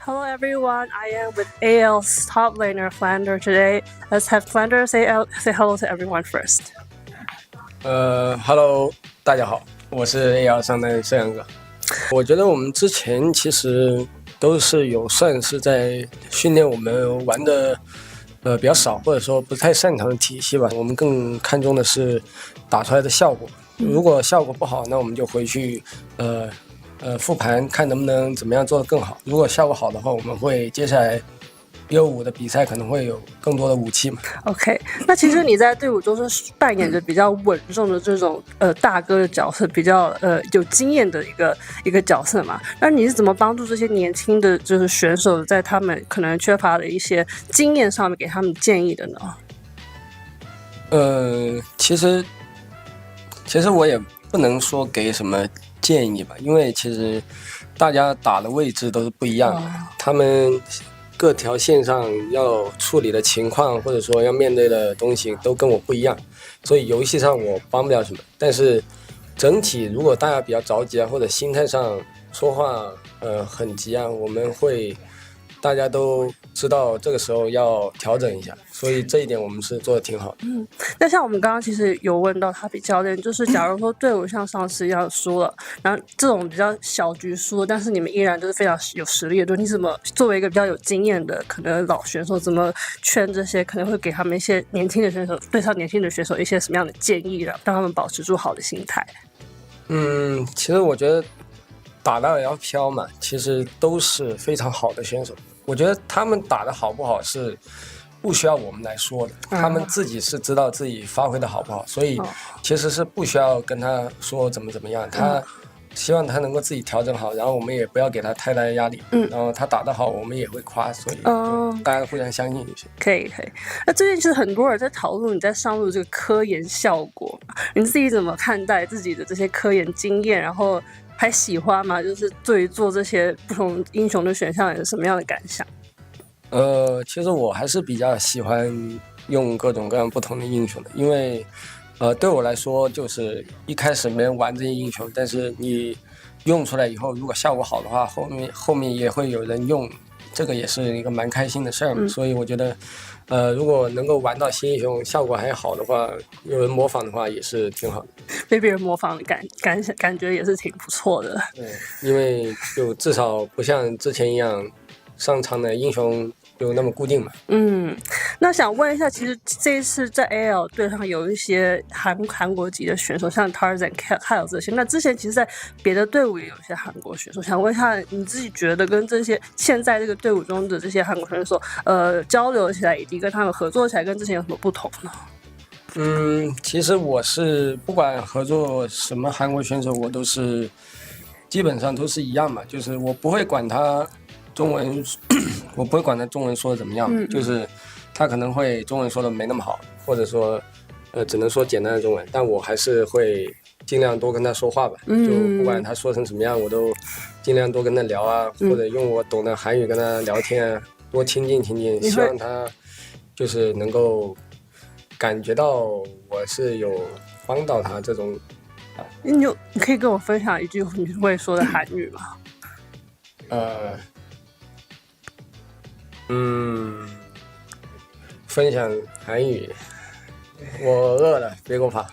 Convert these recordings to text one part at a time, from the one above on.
Hello everyone, I am with AL's top laner Flander today. Let's have Flander say hello to everyone first. Hello， 大家好，我是 AL 上的摄阳哥。我觉得我们之前其实都是有算是在训练我们玩的比较少，或者说不太擅长的体系吧。我们更看重的是打出来的效果。如果效果不好，那我们就回去复盘，看能不能怎么样做得更好。如果效果好的话，我们会接下来165的比赛可能会有更多的武器嘛。OK， 那其实你在队伍中是扮演着比较稳重的这种大哥的角色，比较有经验的一个角色嘛。那你是怎么帮助这些年轻的就是选手，在他们可能缺乏的一些经验上面给他们建议的呢？其实我也不能说给什么建议吧，因为其实大家打的位置都是不一样的，他们各条线上要处理的情况或者说要面对的东西都跟我不一样，所以游戏上我帮不了什么。但是整体如果大家比较着急啊，或者心态上说话很急啊，我们会大家都知道这个时候要调整一下，所以这一点我们是做的挺好的。那像我们刚刚其实有问到他比教练，就是假如说队伍像上次一样输了，然后这种比较小局输，但是你们依然就是非常有实力的队，你怎么作为一个比较有经验的可能老选手，怎么劝这些可能会给他们一些年轻的选手，对上年轻的选手一些什么样的建议，让他们保持住好的心态？其实我觉得打到LPL嘛，其实都是非常好的选手。我觉得他们打得好不好是不需要我们来说的，他们自己是知道自己发挥的好不好，所以其实是不需要跟他说怎么样，他希望他能够自己调整好，然后我们也不要给他太大的压力，然后他打得好我们也会夸，所以大家互相相信就行。可以。那最近其实很多人在讨论你在上路这个科研效果，你自己怎么看待自己的这些科研经验，然后还喜欢吗？就是对于做这些不同英雄的选项有什么样的感想？其实我还是比较喜欢用各种各样不同的英雄的，因为对我来说就是一开始没人玩这些英雄，但是你用出来以后如果效果好的话，后面也会有人用，这个也是一个蛮开心的事儿嘛。所以我觉得如果能够玩到新英雄效果还好的话，有人模仿的话也是挺好的，被别人模仿的感觉也是挺不错的。对，因为就至少不像之前一样上场的英雄就那么固定嘛。那想问一下，其实这一次在 AL 队上有一些韩国籍的选手，像 Tarzan、Kyle 这些。那之前其实，在别的队伍也有一些韩国选手。想问一下，你自己觉得跟这些现在这个队伍中的这些韩国选手，交流起来以及跟他们合作起来，跟之前有什么不同呢？其实我是不管合作什么韩国选手，我都是基本上都是一样嘛，就是我不会管他中文，我不会管他中文说的怎么样，就是他可能会中文说的没那么好，或者说只能说简单的中文，但我还是会尽量多跟他说话吧，就不管他说成什么样，我都尽量多跟他聊啊，或者用我懂的韩语跟他聊天啊，多亲近，希望他就是能够感觉到我是有帮到他这种。你可以跟我分享一句你会说的韩语吗？分享韩语，我饿了，别给我跑。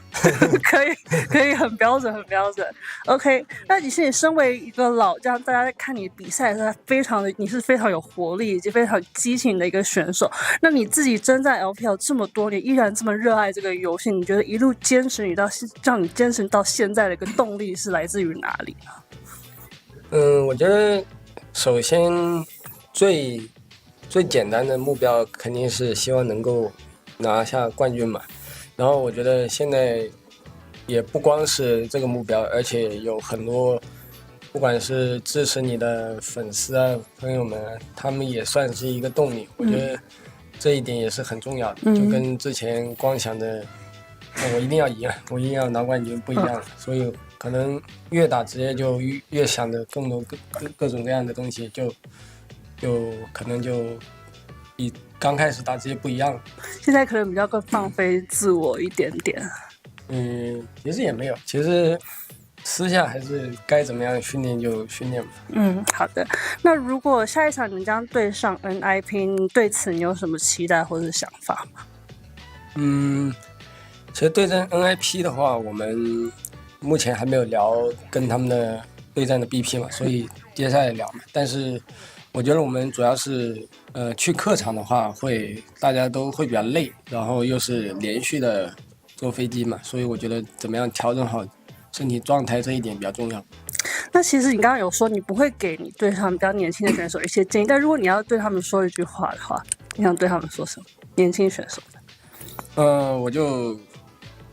可以，很标准。OK， 那你身为一个老将，大家在看你比赛的时候，你是非常有活力以及非常有激情的一个选手。那你自己征战 LPL 这么多年，依然这么热爱这个游戏，你觉得一路坚持让你坚持到现在的一个动力是来自于哪里呢？我觉得首先最简单的目标肯定是希望能够拿下冠军嘛。然后我觉得现在也不光是这个目标，而且有很多不管是支持你的粉丝啊朋友们，他们也算是一个动力。我觉得这一点也是很重要的，就跟之前光想着我一定要赢，我一定要拿冠军不一样了。所以可能越打职业就越想着更多各种各样的东西，就可能就比刚开始打职业不一样了。现在可能比较更放飞自我一点点。其实也没有，其实私下还是该怎么样训练就训练吧。好的。那如果下一场你们将对上 NIP， 你对此你有什么期待或者想法吗？其实对阵 NIP 的话，我们目前还没有聊跟他们的对战的 BP 嘛，所以接下来聊嘛。但是我觉得我们主要是去客场的话大家都会比较累，然后又是连续的坐飞机嘛，所以我觉得怎么样调整好身体状态这一点比较重要。那其实你刚刚有说你不会给你对他们比较年轻的选手一些建议，但如果你要对他们说一句话的话，你想对他们说什么？年轻选手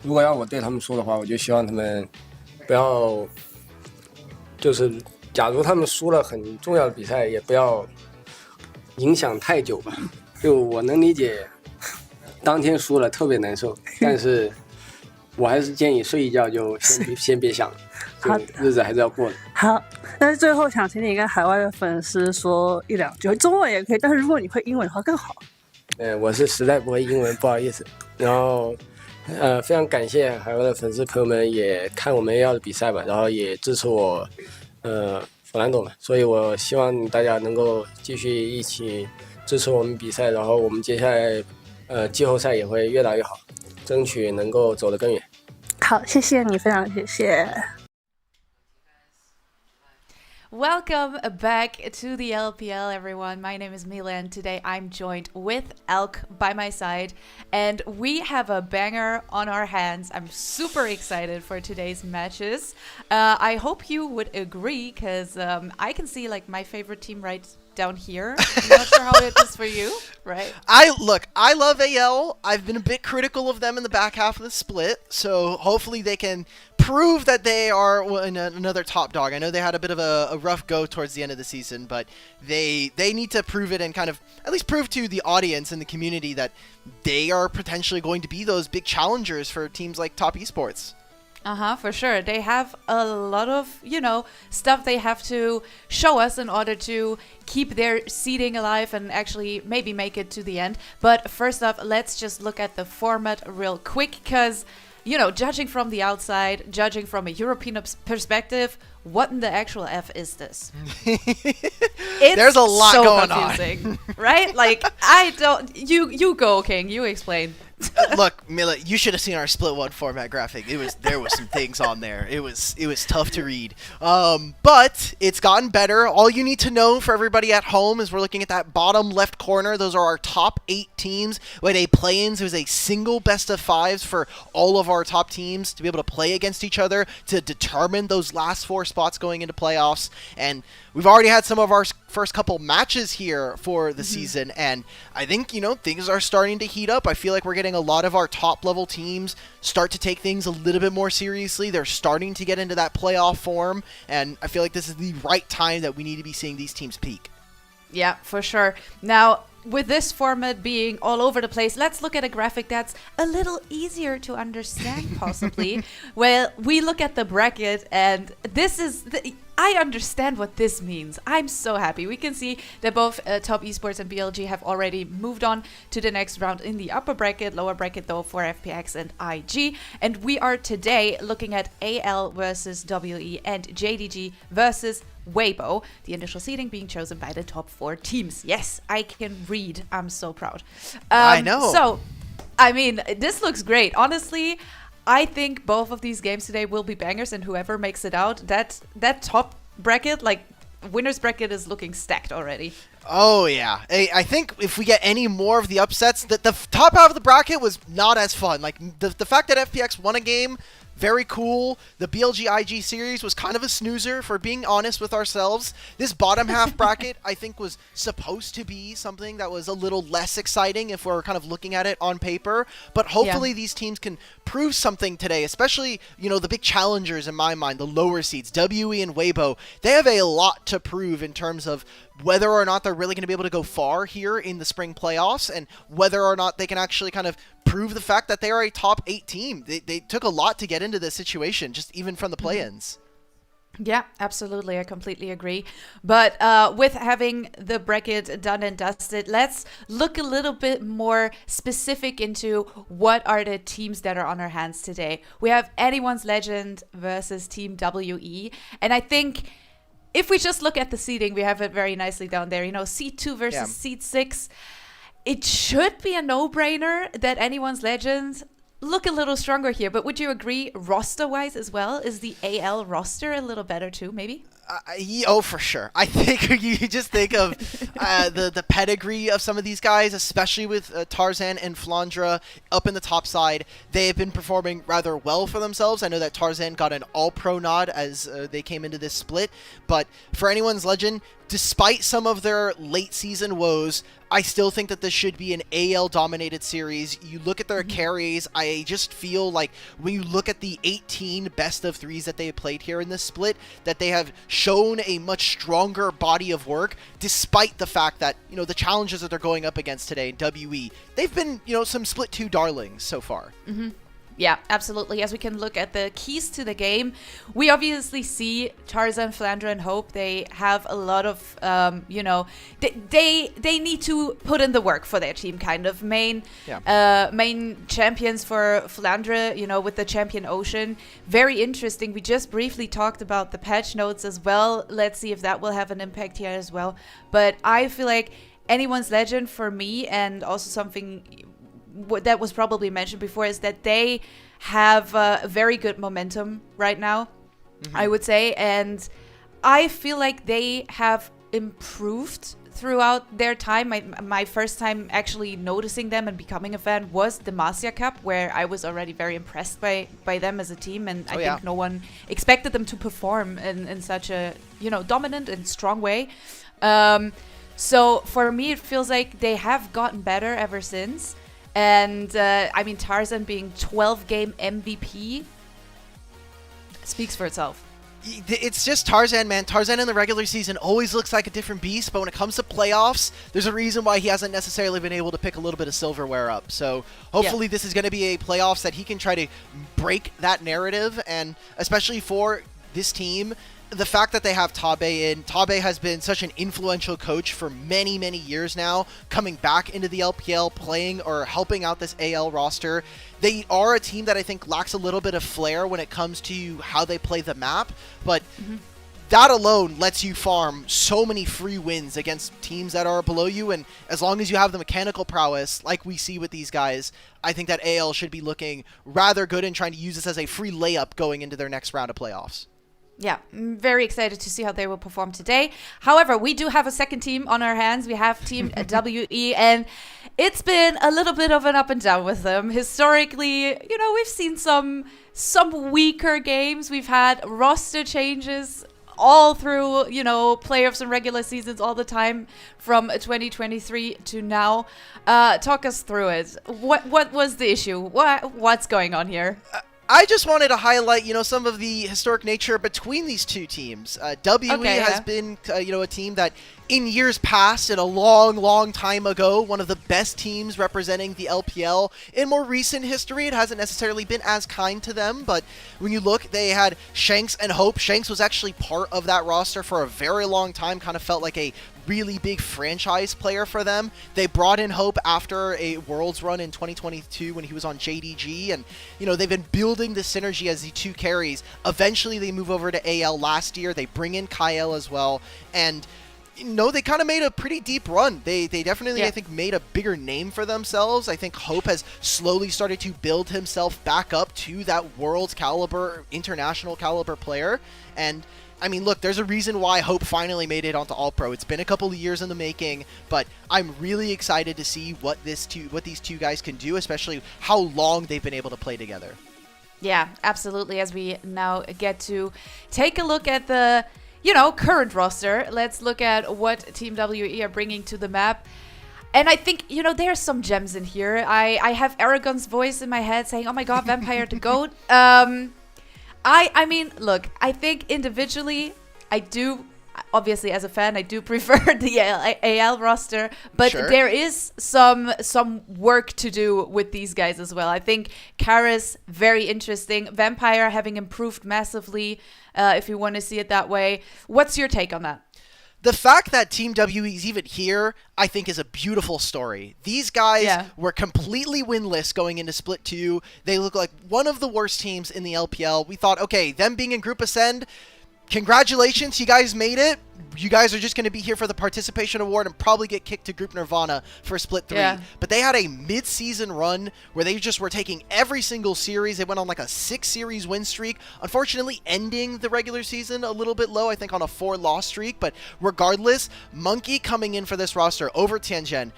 如果要我对他们说的话，我就希望他们不要，就是假如他们输了很重要的比赛，也不要影响太久吧。就我能理解，当天输了特别难受，但是我还是建议睡一觉就先别想了，就日子还是要过的。好，但是最后想请你跟海外的粉丝说一两句，中文也可以，但是如果你会英文的话更好。我是实在不会英文，不好意思。然后非常感谢海外的粉丝朋友们也看我们 AL 的比赛吧，然后也支持我弗兰多嘛，所以我希望大家能够继续一起支持我们比赛，然后我们接下来季后赛也会越来越好，争取能够走得更远。好，谢谢你，非常谢谢。Welcome back to the LPL, everyone. My name is Mila, and today I'm joined with Elk by my side, and we have a banger on our hands. I'm super excited for today's matches. I hope you would agree, because I can see like my favorite team right down here. I'm not sure how it is for you, right? I love AL. I've been a bit critical of them in the back half of the split, so hopefully they can prove that they are another top dog. I know they had a bit of a rough go towards the end of the season, but they need to prove it and kind of at least prove to the audience and the community that they are potentially going to be those big challengers for teams like Top Esports. For sure. They have a lot of, stuff they have to show us in order to keep their seeding alive and actually maybe make it to the end. But first off, let's just look at the format real quick, because, judging from the outside, judging from a European perspective, what in the actual F is this? There's a lot so going confusing, on. right? Like, you go, King, you explain. Look, Mila, you should have seen our Split 1 format graphic. There was some things on there. It was tough to read. But it's gotten better. All you need to know for everybody at home is we're looking at that bottom left corner. Those are our top 8 teams. With a play-ins, there's a single best of 5s for all of our top teams to be able to play against each other to determine those last 4 spots going into playoffs. And we've already had some of our first couple matches here for the season, and I think, things are starting to heat up. I feel like we're getting a lot of our top-level teams start to take things a little bit more seriously. They're starting to get into that playoff form, and I feel like this is the right time that we need to be seeing these teams peak. Yeah, for sure. Now, with this format being all over the place, let's look at a graphic that's a little easier to understand, possibly. Well, we look at the bracket, and this is... I understand what this means. I'm so happy. We can see that both Top Esports and BLG have already moved on to the next round in the upper bracket, lower bracket though for FPX and IG. And we are today looking at AL versus WE and JDG versus Weibo, the initial seeding being chosen by the top 4 teams. Yes, I can read. I'm so proud. I know. So, this looks great. Honestly, I think both of these games today will be bangers, and whoever makes it out, that top bracket, like winner's bracket, is looking stacked already. Oh, yeah. I think if we get any more of the upsets, the top half of the bracket was not as fun. Like, the fact that FPX won a game, very cool. The BLG IG series was kind of a snoozer, for being honest with ourselves. This bottom half bracket, I think, was supposed to be something that was a little less exciting if we're kind of looking at it on paper. But hopefully these teams can prove something today, especially, the big challengers in my mind, the lower seeds, WE and Weibo. They have a lot to prove in terms of whether or not they're really going to be able to go far here in the spring playoffs, and whether or not they can actually kind of prove the fact that they are a top 8 team. They took a lot to get into this situation, just even from the play-ins. Yeah, absolutely. I completely agree. But with having the bracket done and dusted, let's look a little bit more specific into what are the teams that are on our hands today. We have Anyone's Legend versus Team WE. And I think if we just look at the seeding, we have it very nicely down there. You know, seed 2 versus seed 6. It should be a no-brainer that Anyone's Legend look a little stronger here, but would you agree roster-wise as well? Is the AL roster a little better too, maybe? Oh, for sure. I think you just think of the pedigree of some of these guys, especially with Tarzan and Flandre up in the top side. They have been performing rather well for themselves. I know that Tarzan got an all-pro nod as they came into this split, but for Anyone's Legend, despite some of their late season woes, I still think that this should be an AL dominated series. You look at their carries, I just feel like when you look at the 18 best of 3s that they have played here in this split, that they have shown a much stronger body of work, despite the fact that, you know, the challenges that they're going up against today in WE, they've been, you know, some split 2 darlings so far. Yeah, absolutely. As we can look at the keys to the game, we obviously see Tarzan, Flandre, and Hope. They have a lot of, they need to put in the work for their team, kind of. Main champions for Flandre, you know, with the Champion Ocean. Very interesting. We just briefly talked about the patch notes as well. Let's see if that will have an impact here as well. But I feel like Anyone's Legend for me, and also something that was probably mentioned before, is that they have very good momentum right now, I would say. And I feel like they have improved throughout their time. My first time actually noticing them and becoming a fan was the Marcia Cup, where I was already very impressed by them as a team. And I think no one expected them to perform in such a, you know, dominant and strong way. So for me, it feels like they have gotten better ever since. And, I mean, Tarzan being 12-game MVP speaks for itself. It's just Tarzan, man. Tarzan in the regular season always looks like a different beast, but when it comes to playoffs, there's a reason why he hasn't necessarily been able to pick a little bit of silverware up. So hopefully this is going to be a playoffs that he can try to break that narrative, and especially for this team, the fact that they have Tabe in. Tabe has been such an influential coach for many, many years now, coming back into the LPL, playing or helping out this AL roster. They are a team that I think lacks a little bit of flair when it comes to how they play the map, but that alone lets you farm so many free wins against teams that are below you, and as long as you have the mechanical prowess, like we see with these guys, I think that AL should be looking rather good and trying to use this as a free layup going into their next round of playoffs. Yeah, I'm very excited to see how they will perform today. However, we do have a second team on our hands. We have Team WE, and it's been a little bit of an up and down with them. Historically, you know, we've seen some weaker games. We've had roster changes all through, you know, playoffs and regular seasons all the time from 2023 to now. Talk us through it. What was the issue? What's going on here? I just wanted to highlight, you know, some of the historic nature between these two teams. WE has been, you know, a team that in years past, and a long, long time ago, one of the best teams representing the LPL. In more recent history, it hasn't necessarily been as kind to them, but when you look, they had Shanks and Hope. Shanks was actually part of that roster for a very long time, kind of felt like a really big franchise player for them. They brought in Hope after a Worlds run in 2022 when he was on JDG, and you know, they've been building the synergy as the two carries. Eventually they move over to AL last year. They bring in Kyle as well, and you know, they kind of made a pretty deep run. They definitely, I think, made a bigger name for themselves. I think Hope has slowly started to build himself back up to that world caliber, international caliber player. And I mean, look, there's a reason why Hope finally made it onto All-Pro. It's been a couple of years in the making, but I'm really excited to see what these two guys can do, especially how long they've been able to play together. Yeah, absolutely. As we now get to take a look at the, you know, current roster, let's look at what Team WE are bringing to the map. And I think, you know, there's some gems in here. I have Aragon's voice in my head saying, oh my god, Vampire the GOAT. I mean, look, I think individually, I do obviously, as a fan, I do prefer the AL roster, but Sure. there is some work to do with these guys as well. I think Karis, very interesting. Vampire having improved massively, if you want to see it that way. What's your take on that? The fact that Team WE is even here, I think, is a beautiful story. These guys were completely winless going into Split 2. They look like one of the worst teams in the LPL. We thought, okay, them being in Group Ascend, congratulations, you guys made it. You guys are just going to be here for the participation award and probably get kicked to Group Nirvana for Split 3. Yeah. But they had a mid-season run where they just were taking every single series. They went on like a 6-series win streak, unfortunately ending the regular season a little bit low, I think on a 4-loss streak. But regardless, Monkey coming in for this roster over Tianjin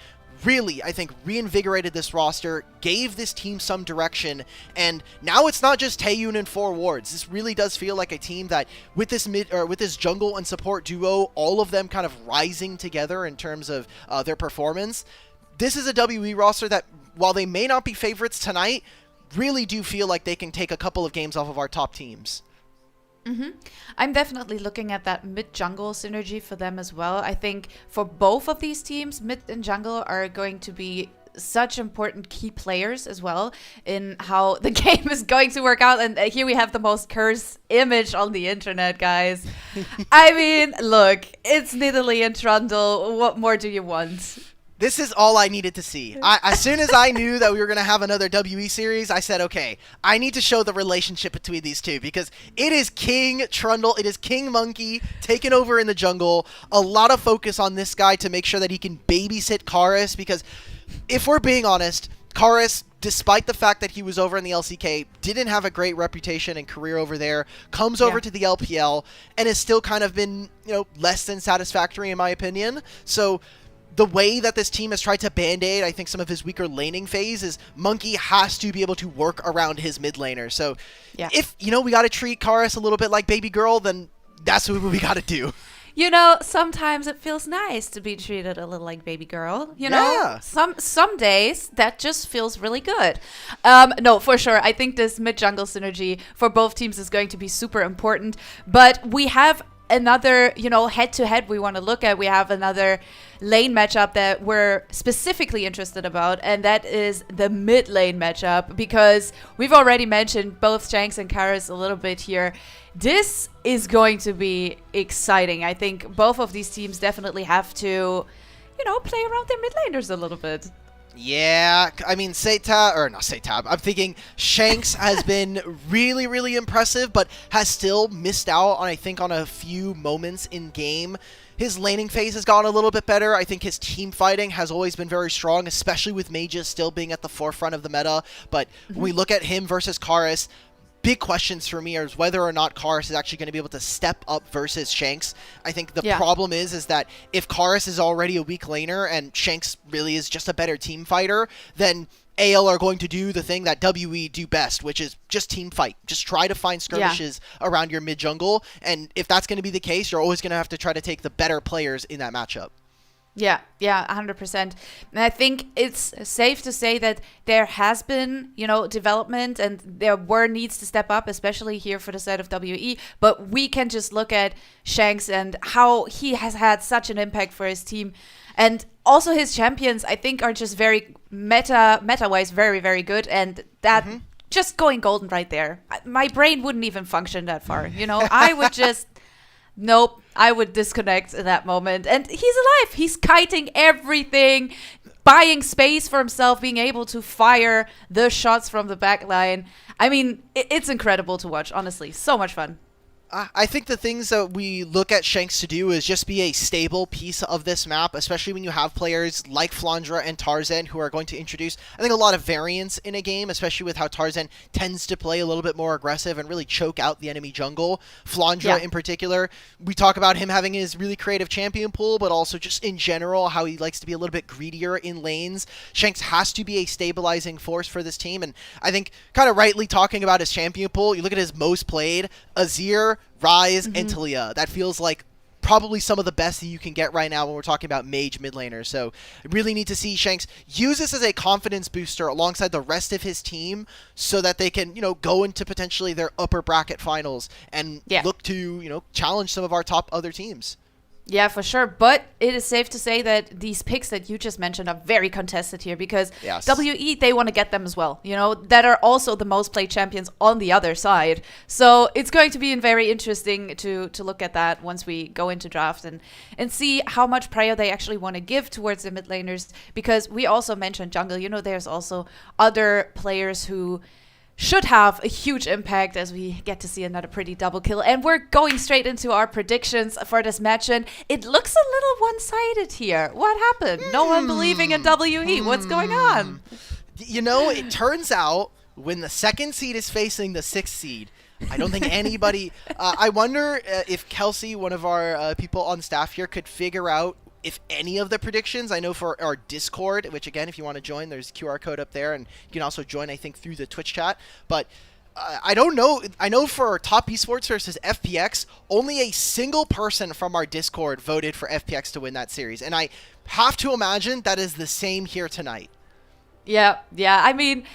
really, I think, reinvigorated this roster, gave this team some direction, and now it's not just Taeyun and 4 wards. This really does feel like a team that, with this jungle and support duo, all of them kind of rising together in terms of their performance. This is a WE roster that, while they may not be favorites tonight, really do feel like they can take a couple of games off of our top teams. I'm definitely looking at that mid-jungle synergy for them as well. I think for both of these teams, mid and jungle are going to be such important key players as well in how the game is going to work out. And here we have the most cursed image on the internet, guys. I mean, look, it's Nidalee and Trundle. What more do you want? This is all I needed to see. As soon as I knew that we were going to have another WE series, I said, okay, I need to show the relationship between these two because it is King Trundle, it is King Monkey taking over in the jungle. A lot of focus on this guy to make sure that he can babysit Karis because if we're being honest, Karis, despite the fact that he was over in the LCK, didn't have a great reputation and career over there, comes over to the LPL, and has still kind of been, less than satisfactory in my opinion. So the way that this team has tried to band-aid, I think, some of his weaker laning phase is Monkey has to be able to work around his mid laner. So if, we got to treat Karis a little bit like baby girl, then that's what we got to do. Sometimes it feels nice to be treated a little like baby girl. Some days that just feels really good. No, for sure. I think this mid-jungle synergy for both teams is going to be super important. But we have another, head-to-head we want to look at. We have another lane matchup that we're specifically interested about, and that is the mid lane matchup, because we've already mentioned both Shanks and Karis a little bit here. This is going to be exciting. I think both of these teams definitely have to, play around their mid laners a little bit. Yeah, I mean, I'm thinking Shanks has been really, really impressive, but has still missed out on, I think, on a few moments in game. His laning phase has gotten a little bit better. I think his team fighting has always been very strong, especially with mages still being at the forefront of the meta. But when we look at him versus Karis, big questions for me are whether or not Karis is actually going to be able to step up versus Shanks. I think the problem is that if Karis is already a weak laner and Shanks really is just a better team fighter, then AL are going to do the thing that WE do best, which is just team fight. Just try to find skirmishes around your mid jungle. And if that's going to be the case, you're always going to have to try to take the better players in that matchup. Yeah, 100%. And I think it's safe to say that there has been, development, and there were needs to step up, especially here for the side of WE. But we can just look at Shanks and how he has had such an impact for his team. And also his champions, I think, are just very meta-wise very, very good. And that just going golden right there. My brain wouldn't even function that far. I would just... Nope, I would disconnect in that moment. And he's alive. He's kiting everything, buying space for himself, being able to fire the shots from the back line. I mean, it's incredible to watch, honestly. So much fun. I think the things that we look at Shanks to do is just be a stable piece of this map, especially when you have players like Flandra and Tarzan who are going to introduce, I think, a lot of variance in a game, especially with how Tarzan tends to play a little bit more aggressive and really choke out the enemy jungle. Flandra in particular, we talk about him having his really creative champion pool, but also just in general how he likes to be a little bit greedier in lanes. Shanks has to be a stabilizing force for this team, and I think kind of rightly talking about his champion pool, you look at his most played, Azir, Ryze, and Talia. That feels like probably some of the best that you can get right now when we're talking about mage mid laners. So I really need to see Shanks use this as a confidence booster alongside the rest of his team so that they can, go into potentially their upper bracket finals and look to, challenge some of our top other teams. Yeah, for sure. But it is safe to say that these picks that you just mentioned are very contested here because Yes. WE, they want to get them as well, that are also the most played champions on the other side. So it's going to be very interesting to look at that once we go into draft and see how much prior they actually want to give towards the mid laners, because we also mentioned jungle. There's also other players who should have a huge impact as we get to see another pretty double kill. And we're going straight into our predictions for this match, and it looks a little one-sided here. What happened? No one believing in WE. What's going on? It turns out when the 2nd seed is facing the 6th seed, I don't think anybody... I wonder if Kelsey, one of our people on staff here, could figure out if any of the predictions. I know for our Discord, which again, if you want to join, there's a QR code up there, and you can also join, I think, through the Twitch chat. But I don't know. I know for Top Esports versus FPX, only a single person from our Discord voted for FPX to win that series. And I have to imagine that is the same here tonight. Yeah. I mean,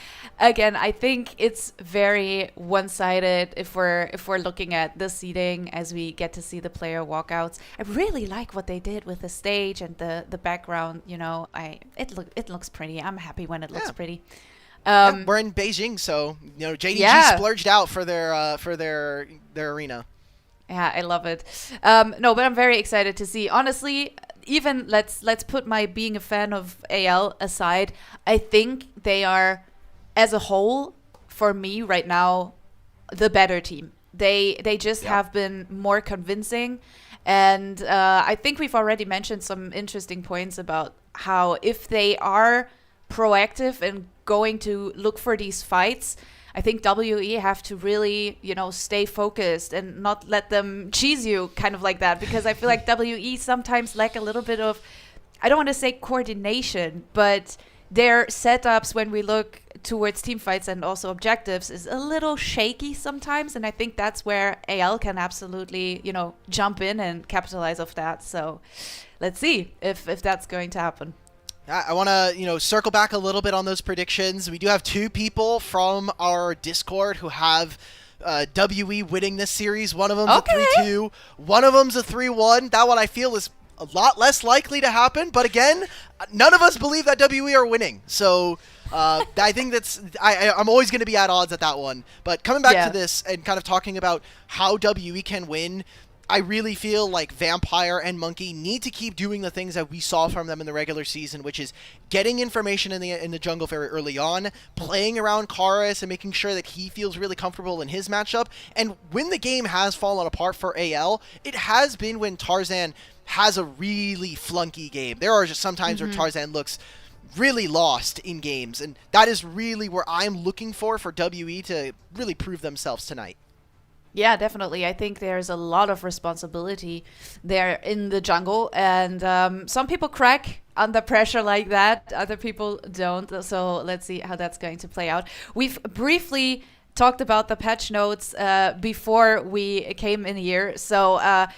again, I think it's very one-sided if we're looking at the seeding as we get to see the player walkouts. I really like what they did with the stage and the background. It looks pretty. I'm happy when it looks pretty. We're in Beijing, so JDG splurged out for their arena. Yeah, I love it. No, but I'm very excited to see. Honestly, even let's put my being a fan of AL aside. I think they are, as a whole, for me right now, the better team. They just have been more convincing, and I think we've already mentioned some interesting points about how if they are proactive and going to look for these fights, I think WE have to really, stay focused and not let them cheese you kind of like that, because I feel like WE sometimes lack a little bit of, I don't want to say coordination, but their setups when we look towards team fights and also objectives is a little shaky sometimes. And I think that's where AL can absolutely, jump in and capitalize off that. So let's see if that's going to happen. I want to, circle back a little bit on those predictions. We do have 2 people from our Discord who have WE winning this series. One of them's a 3-2. One of them's a 3-1. That one I feel is a lot less likely to happen. But again, none of us believe that WE are winning. So I think I'm always going to be at odds at that one. But coming back to this and kind of talking about how WE can win, I really feel like Vampire and Monkey need to keep doing the things that we saw from them in the regular season, which is getting information in the jungle very early on, playing around Karis and making sure that he feels really comfortable in his matchup. And when the game has fallen apart for AL, it has been when Tarzan has a really flunky game. There are just some times where Tarzan looks really lost in games, and that is really where I'm looking for WE to really prove themselves tonight. Yeah, definitely. I think there's a lot of responsibility there in the jungle, and some people crack under pressure like that. Other people don't. So let's see how that's going to play out. We've briefly talked about the patch notes before we came in here. So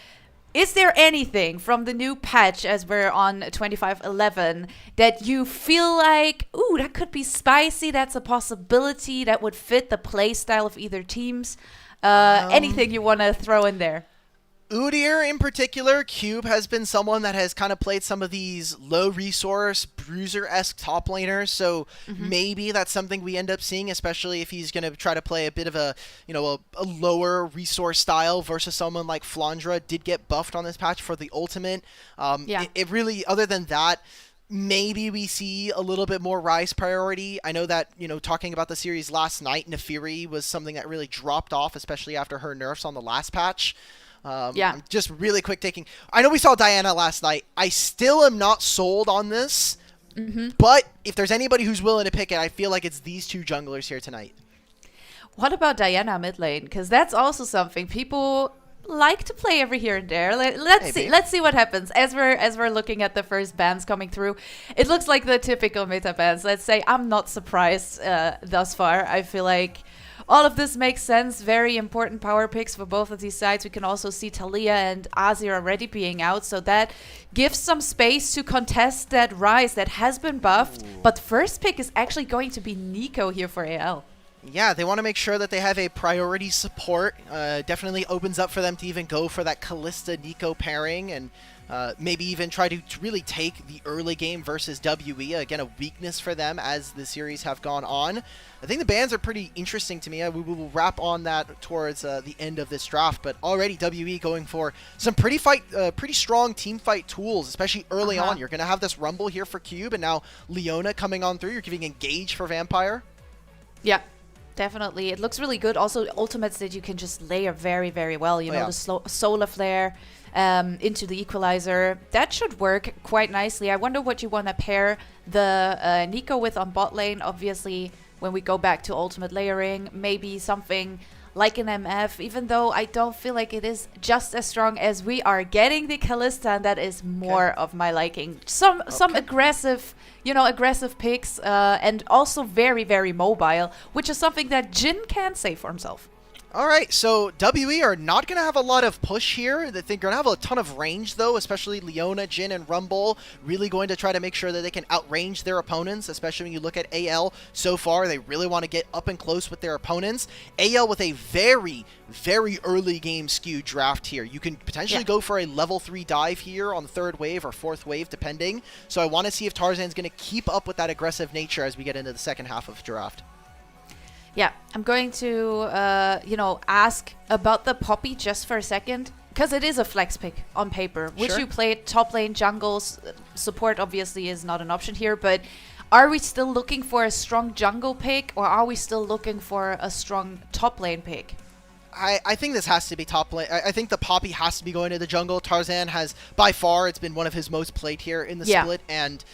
is there anything from the new patch, as we're on 25.11, that you feel like, ooh, that could be spicy, that's a possibility, that would fit the play style of either teams? Anything you want to throw in there? Udyr in particular, Cube has been someone that has kind of played some of these low resource, bruiser-esque top laners, so maybe that's something we end up seeing, especially if he's going to try to play a bit of a lower resource style versus someone like Flandra did get buffed on this patch for the ultimate. It really, other than that, maybe we see a little bit more Rise priority. I know that, talking about the series last night, Nefiri was something that really dropped off, especially after her nerfs on the last patch. I'm just really quick taking... I know we saw Diana last night. I still am not sold on this, but if there's anybody who's willing to pick it, I feel like it's these 2 junglers here tonight. What about Diana mid lane? Because that's also something people like to play every here and there. Let's see what happens as we're looking at the first bans coming through. It looks like the typical meta bans. Let's say I'm not surprised thus far. I feel like all of this makes sense. Very important power picks for both of these sides. We can also see Talia and Azir already being out, so that gives some space to contest that Rise that has been buffed. But first pick is actually going to be Nico here for AL. Yeah, they want to make sure that they have a priority support. Definitely opens up for them to even go for that Kalista-Nico pairing and maybe even try to really take the early game versus WE. Again, a weakness for them as the series have gone on. I think the bans are pretty interesting to me. We will wrap on that towards the end of this draft, but already WE going for some pretty strong team fight tools, especially early on. You're going to have this Rumble here for Cube, and now Leona coming on through. You're giving Engage for Vampire. Yeah. Definitely. It looks really good. Also, ultimates that you can just layer very, very well. You know, the solar flare into the equalizer. That should work quite nicely. I wonder what you want to pair the Nico with on bot lane. Obviously, when we go back to ultimate layering, maybe something like an MF, even though I don't feel like it is just as strong as we are getting the Kalista, and that is more of my liking. Some aggressive, aggressive picks, and also very, very mobile, which is something that Jin can say for himself. All right, so WE are not going to have a lot of push here. They're going to have a ton of range, though, especially Leona, Jin, and Rumble. Really going to try to make sure that they can outrange their opponents, especially when you look at AL so far. They really want to get up and close with their opponents. AL with a very, very early game skew draft here. You can potentially go for a level 3 dive here on the 3rd wave or 4th wave, depending. So I want to see if Tarzan's going to keep up with that aggressive nature as we get into the second half of the draft. Yeah, I'm going to, ask about the Poppy just for a second, because it is a flex pick on paper. Would you play top lane jungles? Support obviously is not an option here, but are we still looking for a strong jungle pick, or are we still looking for a strong top lane pick? I think this has to be top lane. I think the Poppy has to be going to the jungle. Tarzan has, by far, it's been one of his most played here in the split, and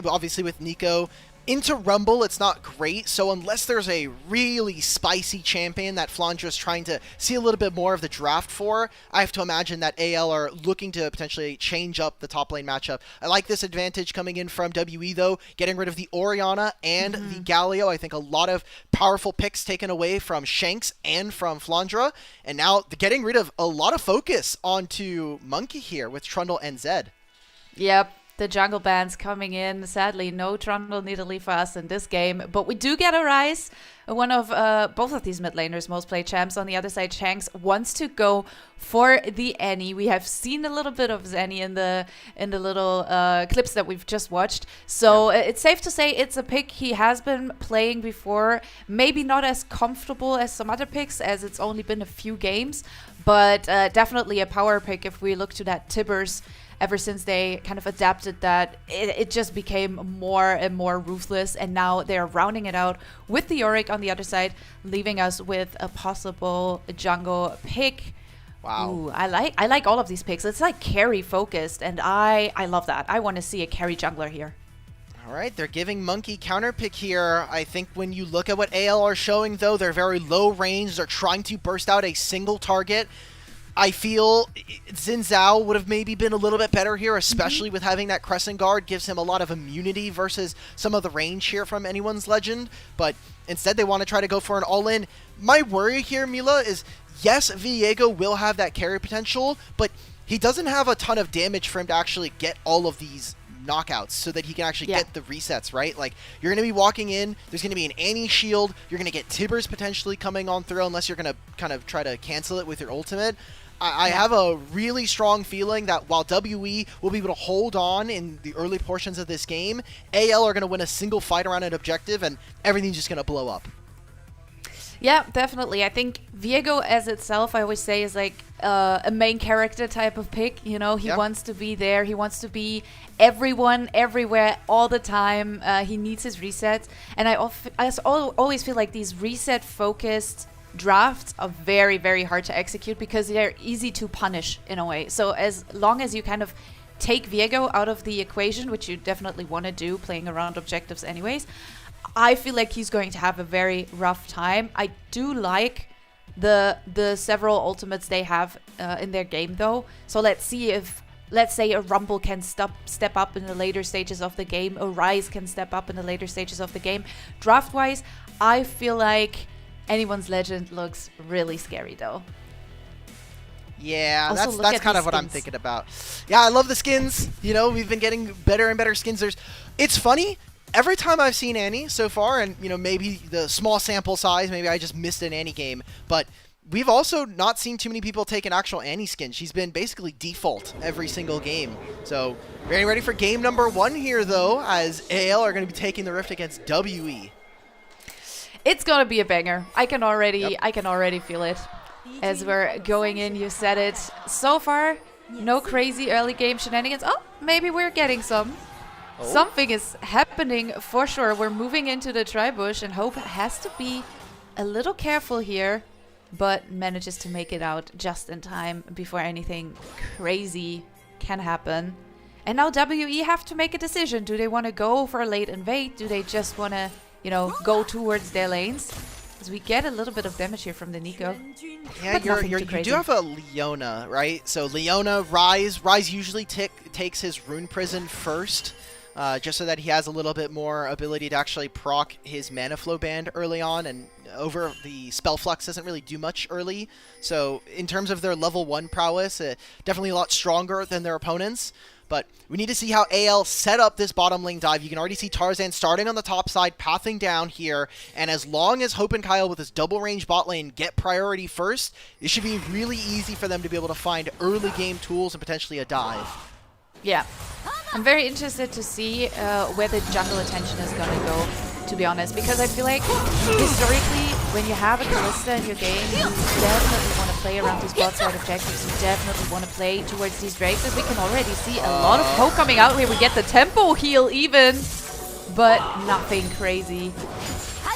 obviously with Nico. Into Rumble, it's not great, so unless there's a really spicy champion that Flandra's trying to see a little bit more of the draft for, I have to imagine that AL are looking to potentially change up the top lane matchup. I like this advantage coming in from WE, though, getting rid of the Orianna and the Galio. I think a lot of powerful picks taken away from Shanks and from Flandra, and now getting rid of a lot of focus onto Monkey here with Trundle and Zed. Yep. The jungle bans coming in. Sadly, no Trundle Nidalee for us in this game. But we do get a Rise. One of both of these mid laners, most played champs. On the other side, Shanks wants to go for the Annie. We have seen a little bit of Zenny in the little clips that we've just watched. So it's safe to say it's a pick he has been playing before. Maybe not as comfortable as some other picks, as it's only been a few games. But definitely a power pick if we look to that Tibbers. Ever since they kind of adapted that, it just became more and more ruthless, and now they're rounding it out with the Yorick on the other side, leaving us with a possible jungle pick. Wow. Ooh, I like all of these picks. It's like carry focused, and I love that. I want to see a carry jungler here. All right, they're giving Monkey counter pick here. I think when you look at what AL are showing, though, they're very low range. They're trying to burst out a single target. I feel Xin Zhao would have maybe been a little bit better here, especially with having that Crescent Guard. Gives him a lot of immunity versus some of the range here from anyone's Legend. But instead, they want to try to go for an all-in. My worry here, Mila, is yes, Viego will have that carry potential, but he doesn't have a ton of damage for him to actually get all of these knockouts so that he can actually get the resets, right? Like, you're going to be walking in, there's going to be an Annie shield, you're going to get Tibbers potentially coming on through unless you're going to kind of try to cancel it with your ultimate. I have a really strong feeling that while WE will be able to hold on in the early portions of this game, AL are going to win a single fight around an objective and everything's just going to blow up. Yeah, definitely. I think Viego as itself, I always say, is like a main character type of pick. You know, he wants to be there. He wants to be everyone, everywhere, all the time. He needs his resets. And I always feel like these reset-focused drafts are very, very hard to execute because they're easy to punish in a way. So as long as you kind of take Viego out of the equation, which you definitely want to do, playing around objectives anyways, I feel like he's going to have a very rough time. I do like the several ultimates they have in their game, though. So let's see if, let's say, a Rumble can step up in the later stages of the game, a Rise can step up in the later stages of the game. Draft-wise, I feel like anyone's Legend looks really scary, though. Yeah, Also, that's kind of what I'm thinking about. Yeah, I love the skins. You know, we've been getting better and better skins. It's funny. every time I've seen Annie so far, and maybe the small sample size, maybe I just missed an Annie game, but we've also not seen too many people take an actual Annie skin. She's been basically default every single game. So, getting ready for game number 1 here, though, as AL are going to be taking the Rift against WE. It's gonna be a banger. I can already feel it as we're going in. You said it. So far, no crazy early game shenanigans. Oh, maybe we're getting some. Something is happening for sure. We're moving into the tri-bush, and Hope has to be a little careful here, but manages to make it out just in time before anything crazy can happen. And now WE have to make a decision. Do they want to go for a late invade? Do they just want to, go towards their lanes? As we get a little bit of damage here from the Nico. Yeah, you do have a Leona, right? So Leona, Ryze usually takes his Rune Prison first, just so that he has a little bit more ability to actually proc his Mana Flow Band early on, and over the Spell Flux doesn't really do much early. So in terms of their level 1 prowess, definitely a lot stronger than their opponents. But we need to see how AL set up this bottom lane dive. You can already see Tarzan starting on the top side, pathing down here. And as long as Hope and Kyle with this double range bot lane get priority first, it should be really easy for them to be able to find early game tools and potentially a dive. Yeah. I'm very interested to see where the jungle attention is going to go, to be honest. Because I feel like historically, when you have a Kalista in your game, you definitely want to play around these bot side objectives. You definitely want to play towards these Drakes, as we can already see a lot of Hope coming out here. We get the tempo heal even, but nothing crazy.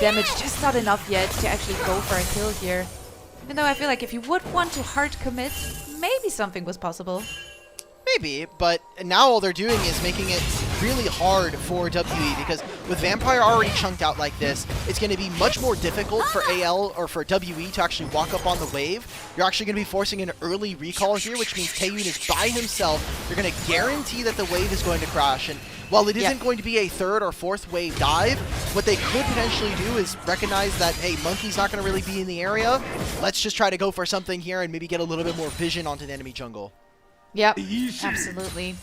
Damage just not enough yet to actually go for a kill here. Even though I feel like if you would want to hard commit, maybe something was possible. Maybe, but now all they're doing is making it really hard for WE, because with Vampire already chunked out like this, it's going to be much more difficult for AL or for WE to actually walk up on the wave. You're actually going to be forcing an early recall here, which means Taeyun is by himself. You're going to guarantee that the wave is going to crash, and while it isn't going to be a 3rd or 4th wave dive, what they could potentially do is recognize that, hey, Monkey's not going to really be in the area. Let's just try to go for something here and maybe get a little bit more vision onto the enemy jungle. Yep, absolutely.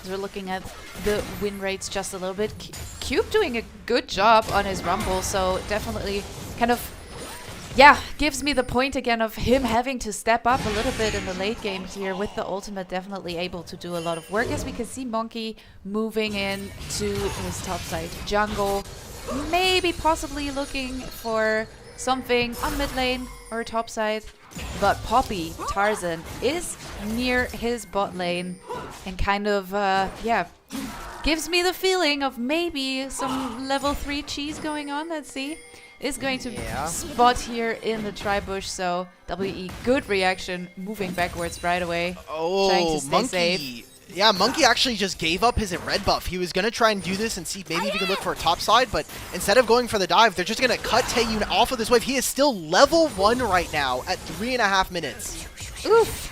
As we're looking at the win rates just a little bit. Cube doing a good job on his Rumble, so definitely kind of, gives me the point again of him having to step up a little bit in the late game here with the ultimate, definitely able to do a lot of work, as we can see Monkey moving in to his topside jungle, maybe possibly looking for something on mid lane or topside. But Poppy, Tarzan, is near his bot lane and kind of, gives me the feeling of maybe some level 3 cheese going on. Let's see. Is going to spot here in the tri-bush, so WE, good reaction, moving backwards right away. Oh, trying to stay Monkey. safe. Yeah, Monkey actually just gave up his red buff. He was going to try and do this and see maybe if he can look for a top side, but instead of going for the dive, they're just going to cut Taeyun off of this wave. He is still level 1 right now at 3.5 minutes. Oof.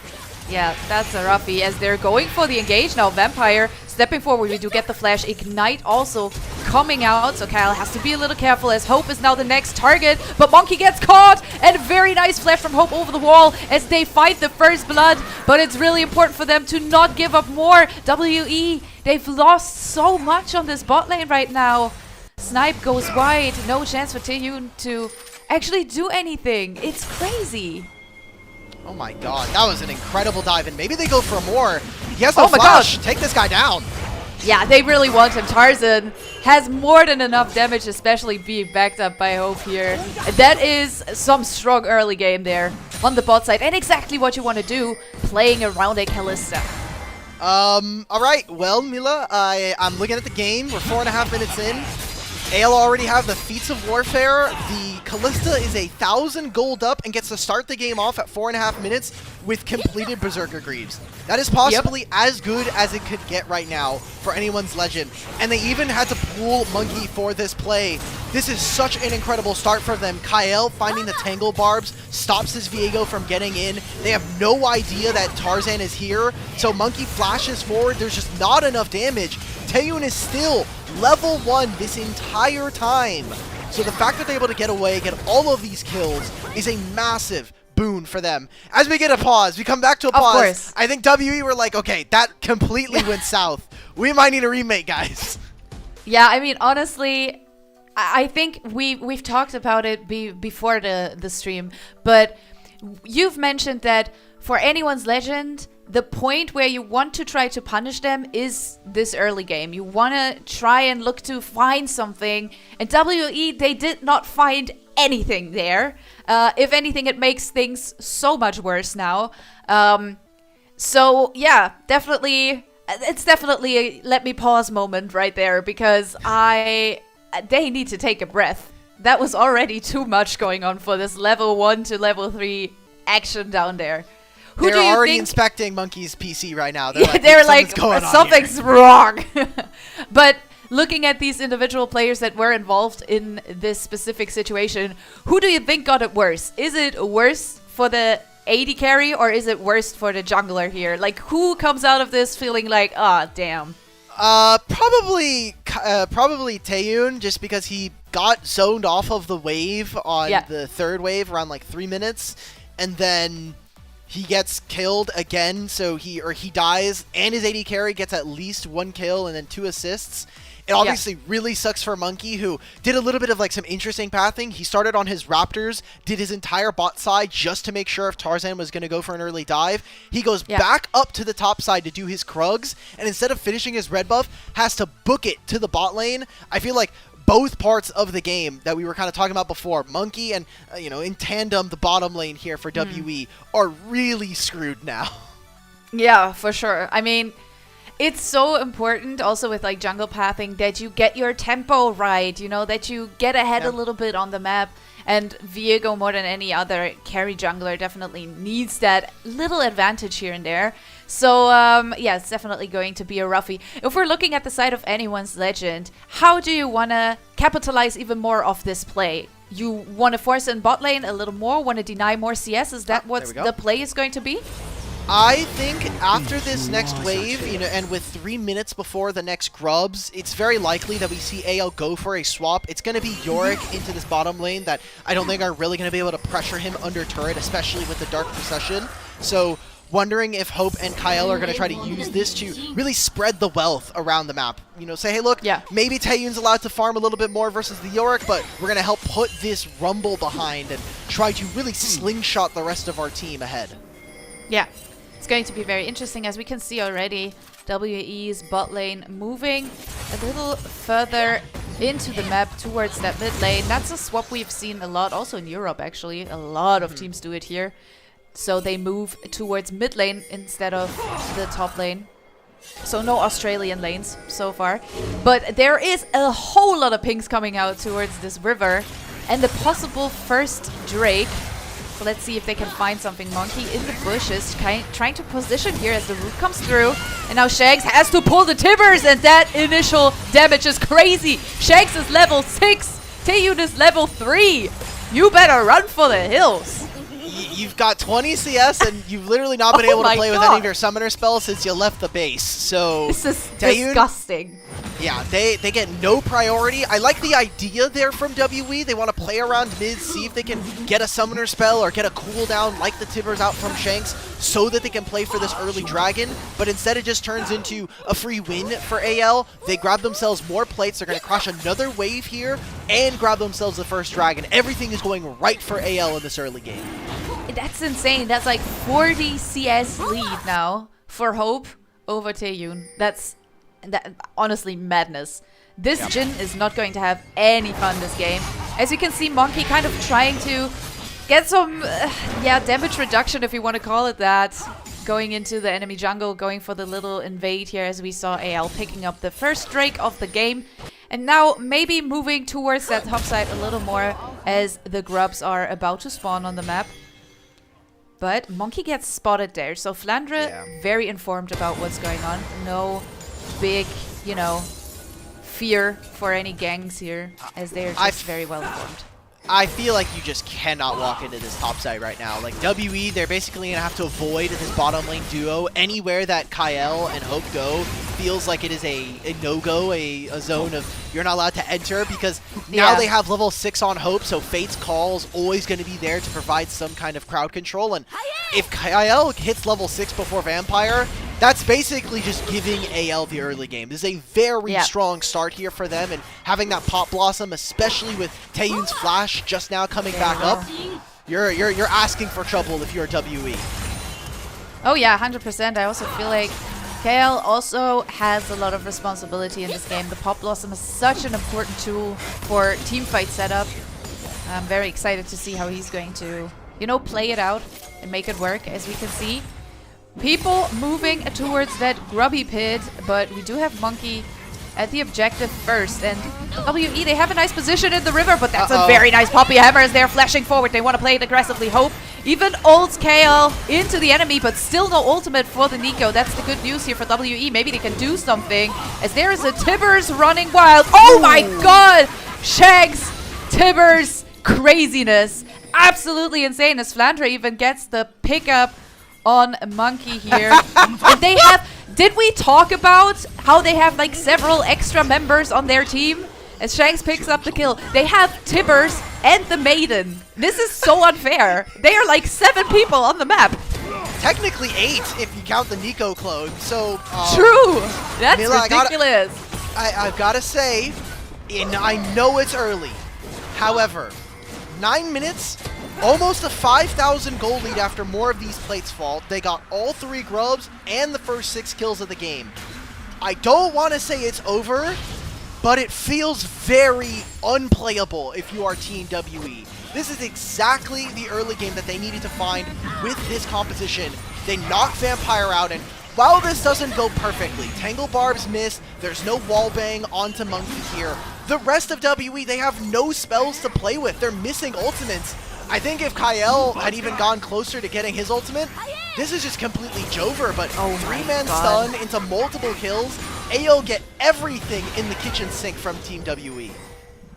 Yeah, that's a roughie, as they're going for the engage now. Vampire stepping forward. We do get the flash. Ignite also coming out, so Kyle has to be a little careful, as Hope is now the next target, but Monkey gets caught, and a very nice flash from Hope over the wall as they fight the first blood, but it's really important for them to not give up more. WE, they've lost so much on this bot lane right now. Snipe goes wide, no chance for Taeyun to actually do anything. It's crazy. Oh my god, that was an incredible dive, and maybe they go for more. He has no my flash. God. Take this guy down. Yeah, they really want him. Tarzan has more than enough damage, especially being backed up by Hope here. That is some strong early game there on the bot side, and exactly what you want to do, playing around a Kalista. Alright, well, Mila, I'm looking at the game. We're 4.5 minutes in. AL already have the Feats of Warfare. The Kalista is 1,000 gold up and gets to start the game off at 4.5 minutes with completed Berserker Greaves. That is possibly as good as it could get right now for anyone's Legend. And they even had to pool Monkey for this play. This is such an incredible start for them. Kyle finding the Tangle Barbs stops his Viego from getting in. They have no idea that Tarzan is here. So Monkey flashes forward. There's just not enough damage. Taeyun is still level 1 this entire time. So the fact that they're able to get away, get all of these kills, is a massive boon for them. As we get a pause, we come back to a pause. Of course. I think WE were like, okay, that completely went south. We might need a remake, guys. Yeah, I mean, honestly, I think we've talked about it before the stream, but you've mentioned that for anyone's legend, the point where you want to try to punish them is this early game. You want to try and look to find something, and WE, they did not find anything there. If anything, it makes things so much worse now. So yeah, definitely, it's definitely a let me pause moment right there, because they need to take a breath. That was already too much going on for this level 1 to level 3 action down there. They're already inspecting Monkey's PC right now. They're like, something's wrong. But looking at these individual players that were involved in this specific situation, who do you think got it worse? Is it worse for the AD carry, or is it worse for the jungler here? Like, who comes out of this feeling like, ah, damn? Probably Taeyun, just because he got zoned off of the wave on the third wave around like 3 minutes, and then he gets killed again, so he dies, and his AD carry gets at least 1 kill and then 2 assists. It obviously really sucks for Monkey, who did a little bit of like some interesting pathing. He started on his Raptors, did his entire bot side just to make sure if Tarzan was going to go for an early dive. He goes back up to the top side to do his Krugs, and instead of finishing his red buff, has to book it to the bot lane. I feel like both parts of the game that we were kind of talking about before, Monkey and, in tandem, the bottom lane here for WE, are really screwed now. Yeah, for sure. I mean, it's so important also with like jungle pathing that you get your tempo right, that you get ahead a little bit on the map. And Viego, more than any other carry jungler, definitely needs that little advantage here and there. So, yeah, it's definitely going to be a roughie. If we're looking at the side of anyone's legend, how do you want to capitalize even more of this play? You want to force in bot lane a little more, want to deny more CS? Is that what the play is going to be? I think after this next wave, and with 3 minutes before the next grubs, it's very likely that we see AL go for a swap. It's going to be Yorick into this bottom lane that I don't think are really going to be able to pressure him under turret, especially with the Dark Procession. So wondering if Hope and Kyle are going to try to use this to really spread the wealth around the map. Say, hey, look, maybe Taeyun's allowed to farm a little bit more versus the Yorick, but we're going to help put this Rumble behind and try to really slingshot the rest of our team ahead. Yeah. It's going to be very interesting, as we can see already. WE's bot lane moving a little further into the map towards that mid lane. That's a swap we've seen a lot, also in Europe actually. A lot of teams do it here. So they move towards mid lane instead of the top lane. So no Australian lanes so far. But there is a whole lot of pings coming out towards this river. And the possible first Drake. So let's see if they can find something. Monkey in the bushes, trying to position here as the root comes through. And now Shanks has to pull the Timbers, and that initial damage is crazy. Shanks is level 6. Taeyun is level 3. You better run for the hills. You've got 20 CS, and you've literally not been able to play with any of your summoner spells since you left the base. So this is Taeyun, disgusting. Yeah, they get no priority. I like the idea there from WE. They want to play around mid, see if they can get a summoner spell or get a cooldown like the Timbers out from Shanks so that they can play for this early dragon. But instead it just turns into a free win for AL. They grab themselves more plates. They're going to crash another wave here and grab themselves the first dragon. Everything is going right for AL in this early game. That's insane. That's like 40 CS lead now for Hope over Taeyun. That's honestly madness. This Jhin is not going to have any fun this game. As you can see, Monkey kind of trying to get some damage reduction, if you want to call it that, going into the enemy jungle, going for the little invade here, as we saw AL picking up the first Drake of the game. And now maybe moving towards that top side a little more as the grubs are about to spawn on the map. But Monkey gets spotted there. So Flandre, very informed about what's going on. No big, fear for any gangs here, as they're just very well informed. I feel like you just cannot walk into this top side right now. Like, WE, they're basically going to have to avoid this bottom lane duo. Anywhere that Kyle and Hope go feels like it is a no-go, a zone of you're not allowed to enter, because now they have level 6 on Hope, so Fate's Call is always going to be there to provide some kind of crowd control. And if Kyle hits level 6 before Vampire, that's basically just giving AL the early game. This is a very Yeah. strong start here for them, and having that Pop Blossom, especially with Taeyun's flash just now coming back up, you're asking for trouble if you're WE. Oh yeah, 100%. I also feel like KL also has a lot of responsibility in this game. The Pop Blossom is such an important tool for teamfight setup. I'm very excited to see how he's going to, you know, play it out and make it work. As we can see, people moving towards that grubby pit, but we do have Monkey at the objective first. And WE, they have a nice position in the river, but that's a very nice Poppy Hammer as they're flashing forward. They want to play it aggressively. Hope even ults KL into the enemy, but still no ultimate for the Nico. That's the good news here for WE. Maybe they can do something, as there is a Tibbers running wild. Oh my god! Shanks, Tibbers, craziness. Absolutely insane, as Flandre even gets the pickup on Monkey here. And they have... Did we talk about how they have like several extra members on their team? As Shanks picks up the kill. They have Tibbers and the Maiden. This is so unfair. They are like 7 people on the map. Technically 8 if you count the Nico clone. So True. That's Mila, ridiculous. I've got to say, and I know it's early. However, 9 minutes, almost a 5,000 goal lead after more of these plates fall. They got all 3 grubs and the first 6 kills of the game. I don't want to say it's over, but it feels very unplayable if you are Team WE. This is exactly the early game that they needed to find with this composition. They knock Vampire out, and while this doesn't go perfectly, Tangle Barbs miss, there's no wallbang onto Monkey here. The rest of WE, they have no spells to play with. They're missing ultimates. I think if Kyle had even gone closer to getting his ultimate, this is just completely Jover, but 3-man stun into multiple kills. AO get everything in the kitchen sink from Team WE.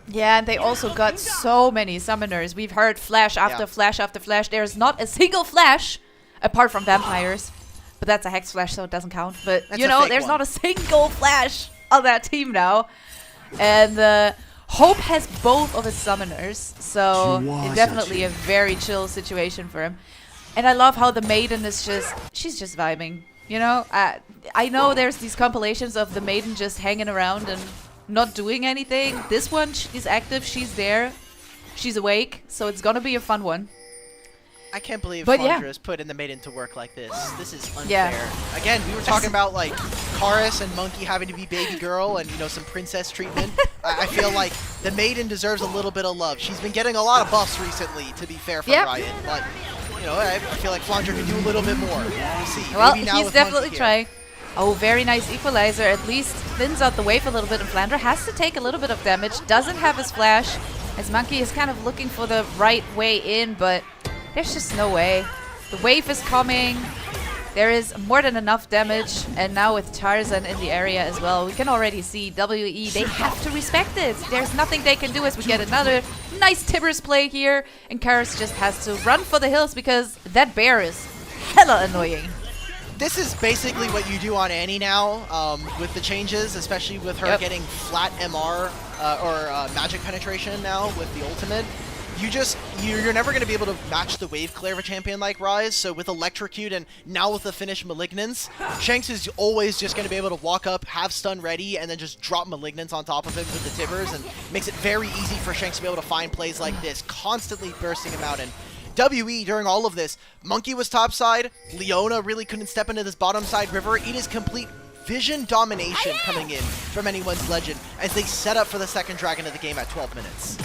Yeah, and they also got so many summoners. We've heard flash after flash after flash. There's not a single flash, apart from vampires. But that's a hex flash, so it doesn't count. But, That's you a know, fake there's one. not a single flash on that team now. And Hope has both of his summoners, so it's definitely a very chill situation for him. And I love how the Maiden is she's just vibing. You know, I know there's these compilations of the Maiden just hanging around and not doing anything. This one, she's active, she's there, she's awake, so it's gonna be a fun one. I can't believe But Flandre yeah. has put in the Maiden to work like this. This is unfair. Yeah. Again, we were talking about like Karis and Monkey having to be baby girl and, you know, some princess treatment. I feel like the Maiden deserves a little bit of love. She's been getting a lot of buffs recently, to be fair, from Riot. But, you know, I feel like Flandre can do a little bit more. We'll see. Well, Maybe now he's with definitely Monkey here. trying. Oh, very nice equalizer. At least thins out the wave a little bit, and Flandre has to take a little bit of damage. Doesn't have his flash, as Monkey is kind of looking for the right way in, but there's just no way. The wave is coming. There is more than enough damage, and now with Tarzan in the area as well, we can already see WE, they have to respect it. There's nothing they can do as we get another nice Tibbers play here, and Karis just has to run for the hills because that bear is hella annoying. This is basically what you do on Annie now, with the changes, especially with her getting flat MR or magic penetration now with the ultimate. You're never going to be able to match the wave clear of a champion like Ryze, so with Electrocute and now with the Finish Malignance, Shanks is always just going to be able to walk up, have stun ready, and then just drop Malignance on top of him with the Tibbers, and makes it very easy for Shanks to be able to find plays like this, constantly bursting him out. And WE, during all of this, Monkey was topside, Leona really couldn't step into this bottom side river. It is complete vision domination coming in from anyone's Legend as they set up for the second Dragon of the game at 12 minutes.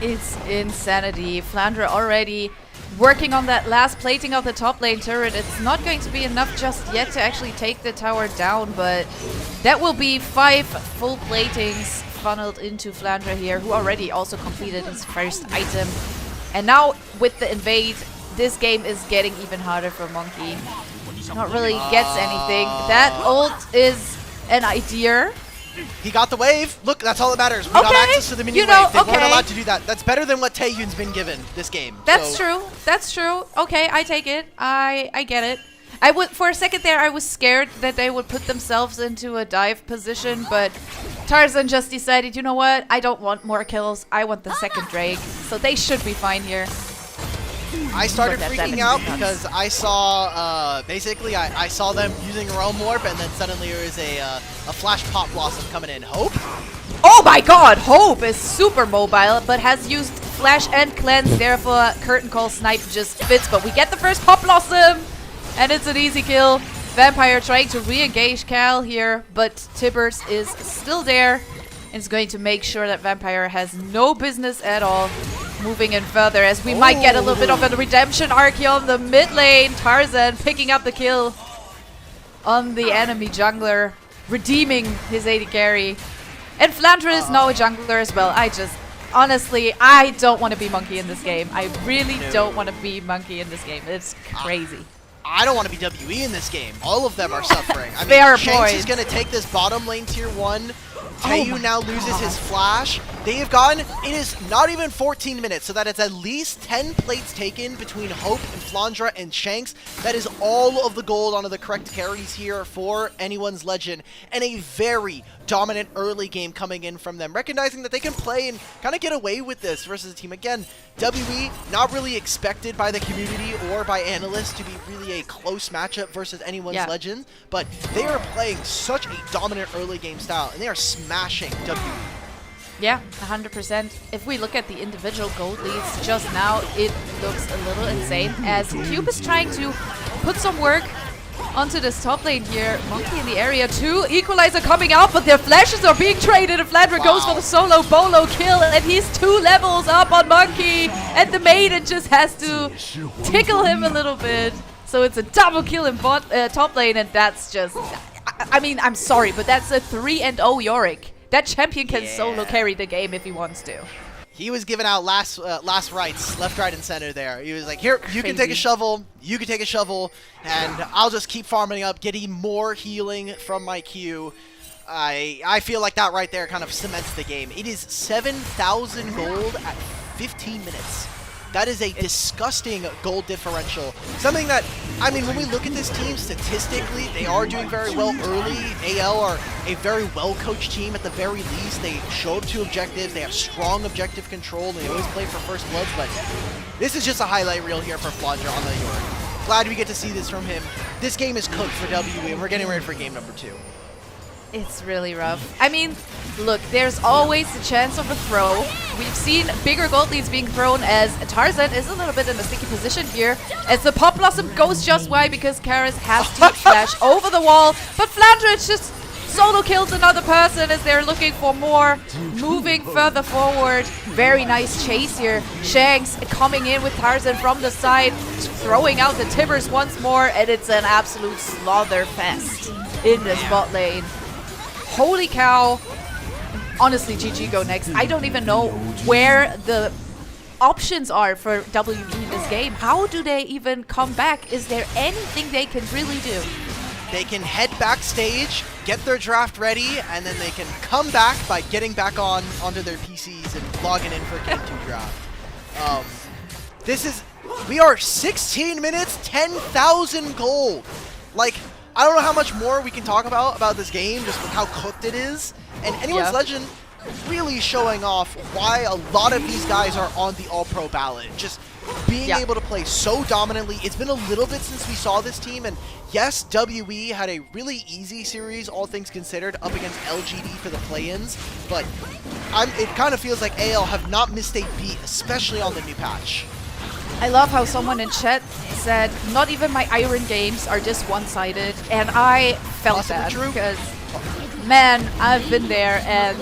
It's insanity. Flandre already working on that last plating of the top lane turret. It's not going to be enough just yet to actually take the tower down, but that will be 5 full platings funneled into Flandre here, who already also completed his first item. And now with the invade, this game is getting even harder for Monkey. Not really gets anything. That ult is an idea. He got the wave. Look, that's all that matters. We got access to the mini wave. They weren't allowed to do that. That's better than what Taeyun's been given this game. That's true. That's true. Okay, I take it. I get it. I would, for a second there, I was scared that they would put themselves into a dive position, but Tarzan just decided, you know what? I don't want more kills. I want the second Drake. So they should be fine here. I started But that freaking damage out is nuts. because I saw, basically, I saw them using Realm Warp, and then suddenly there was a Flash Pop Blossom coming in. Hope? Oh my god, Hope is super mobile, but has used Flash and Cleanse, therefore Curtain Call Snipe just fits, but we get the first Pop Blossom, and it's an easy kill. Vampire trying to re-engage Cal here, but Tibbers is still there, and is going to make sure that Vampire has no business at all moving in further, as we might get a little bit of a redemption arc here on the mid lane. Tarzan picking up the kill on the enemy jungler, redeeming his AD carry. And Flandre is now a jungler as well. Honestly, I don't want to be Monkey in this game. I really don't want to be Monkey in this game. It's crazy. I don't want to be WE in this game. All of them are suffering. I mean, Fair Shanks is point. going to take this bottom lane tier 1. Taeyu now loses his flash. They have gone, it is not even 14 minutes, so that it's at least 10 plates taken between Hope and Flandre and Shanks. That is all of the gold onto the correct carries here for anyone's Legend, and a very dominant early game coming in from them, recognizing that they can play and kind of get away with this versus a team. Again, WE not really expected by the community or by analysts to be really a close matchup versus anyone's Legend, but they are playing such a dominant early game style, and they are smashing WE. Yeah, 100%. If we look at the individual gold leads just now, it looks a little insane, as Cube is trying to put some work onto this top lane here. Monkey in the area too. Equalizer coming out, but their flashes are being traded, and Flandre goes for the solo bolo kill, and he's 2 levels up on Monkey, and the maiden just has to tickle him a little bit. So it's a double kill in top lane, and that's just... I mean, I'm sorry, but that's a 3-0 Yorick. That champion can solo carry the game if he wants to. He was giving out last rights, left, right, and center there. He was like, here, you can take a shovel, you can take a shovel, and I'll just keep farming up, getting more healing from my Q. I feel like that right there kind of cements the game. It is 7,000 gold at 15 minutes. That is a disgusting gold differential. Something that, I mean, when we look at this team statistically, they are doing very well early. AL are a very well-coached team at the very least. They show up to objectives. They have strong objective control. They always play for first bloods, but this is just a highlight reel here for Flandre on the York. Glad we get to see this from him. This game is cooked for WE, and we're getting ready for game number 2. It's really rough. I mean, look, there's always the chance of a throw. We've seen bigger gold leads being thrown, as Tarzan is a little bit in a sticky position here, as the Pop Blossom goes just wide because Karis has to flash over the wall, but Flandre just solo kills another person as they're looking for more, moving further forward. Very nice chase here. Shanks coming in with Tarzan from the side, throwing out the Tibbers once more, and it's an absolute slaughter fest in the bot lane. Holy cow. Honestly, GG go next. I don't even know where the options are for WE in this game. How do they even come back? Is there anything they can really do? They can head backstage, get their draft ready, and then they can come back by getting back onto their PCs and logging in for Game 2 draft. We are 16 minutes, 10,000 gold. Like, I don't know how much more we can talk about this game, just with how cooked it is. And anyone's Legend really showing off why a lot of these guys are on the All-Pro ballot. Just being able to play so dominantly. It's been a little bit since we saw this team, and yes, WE had a really easy series, all things considered, up against LGD for the play-ins, but it kind of feels like AL have not missed a beat, especially on the new patch. I love how someone in chat said, not even my Iron games are just one-sided, and I felt that because, man, I've been there, and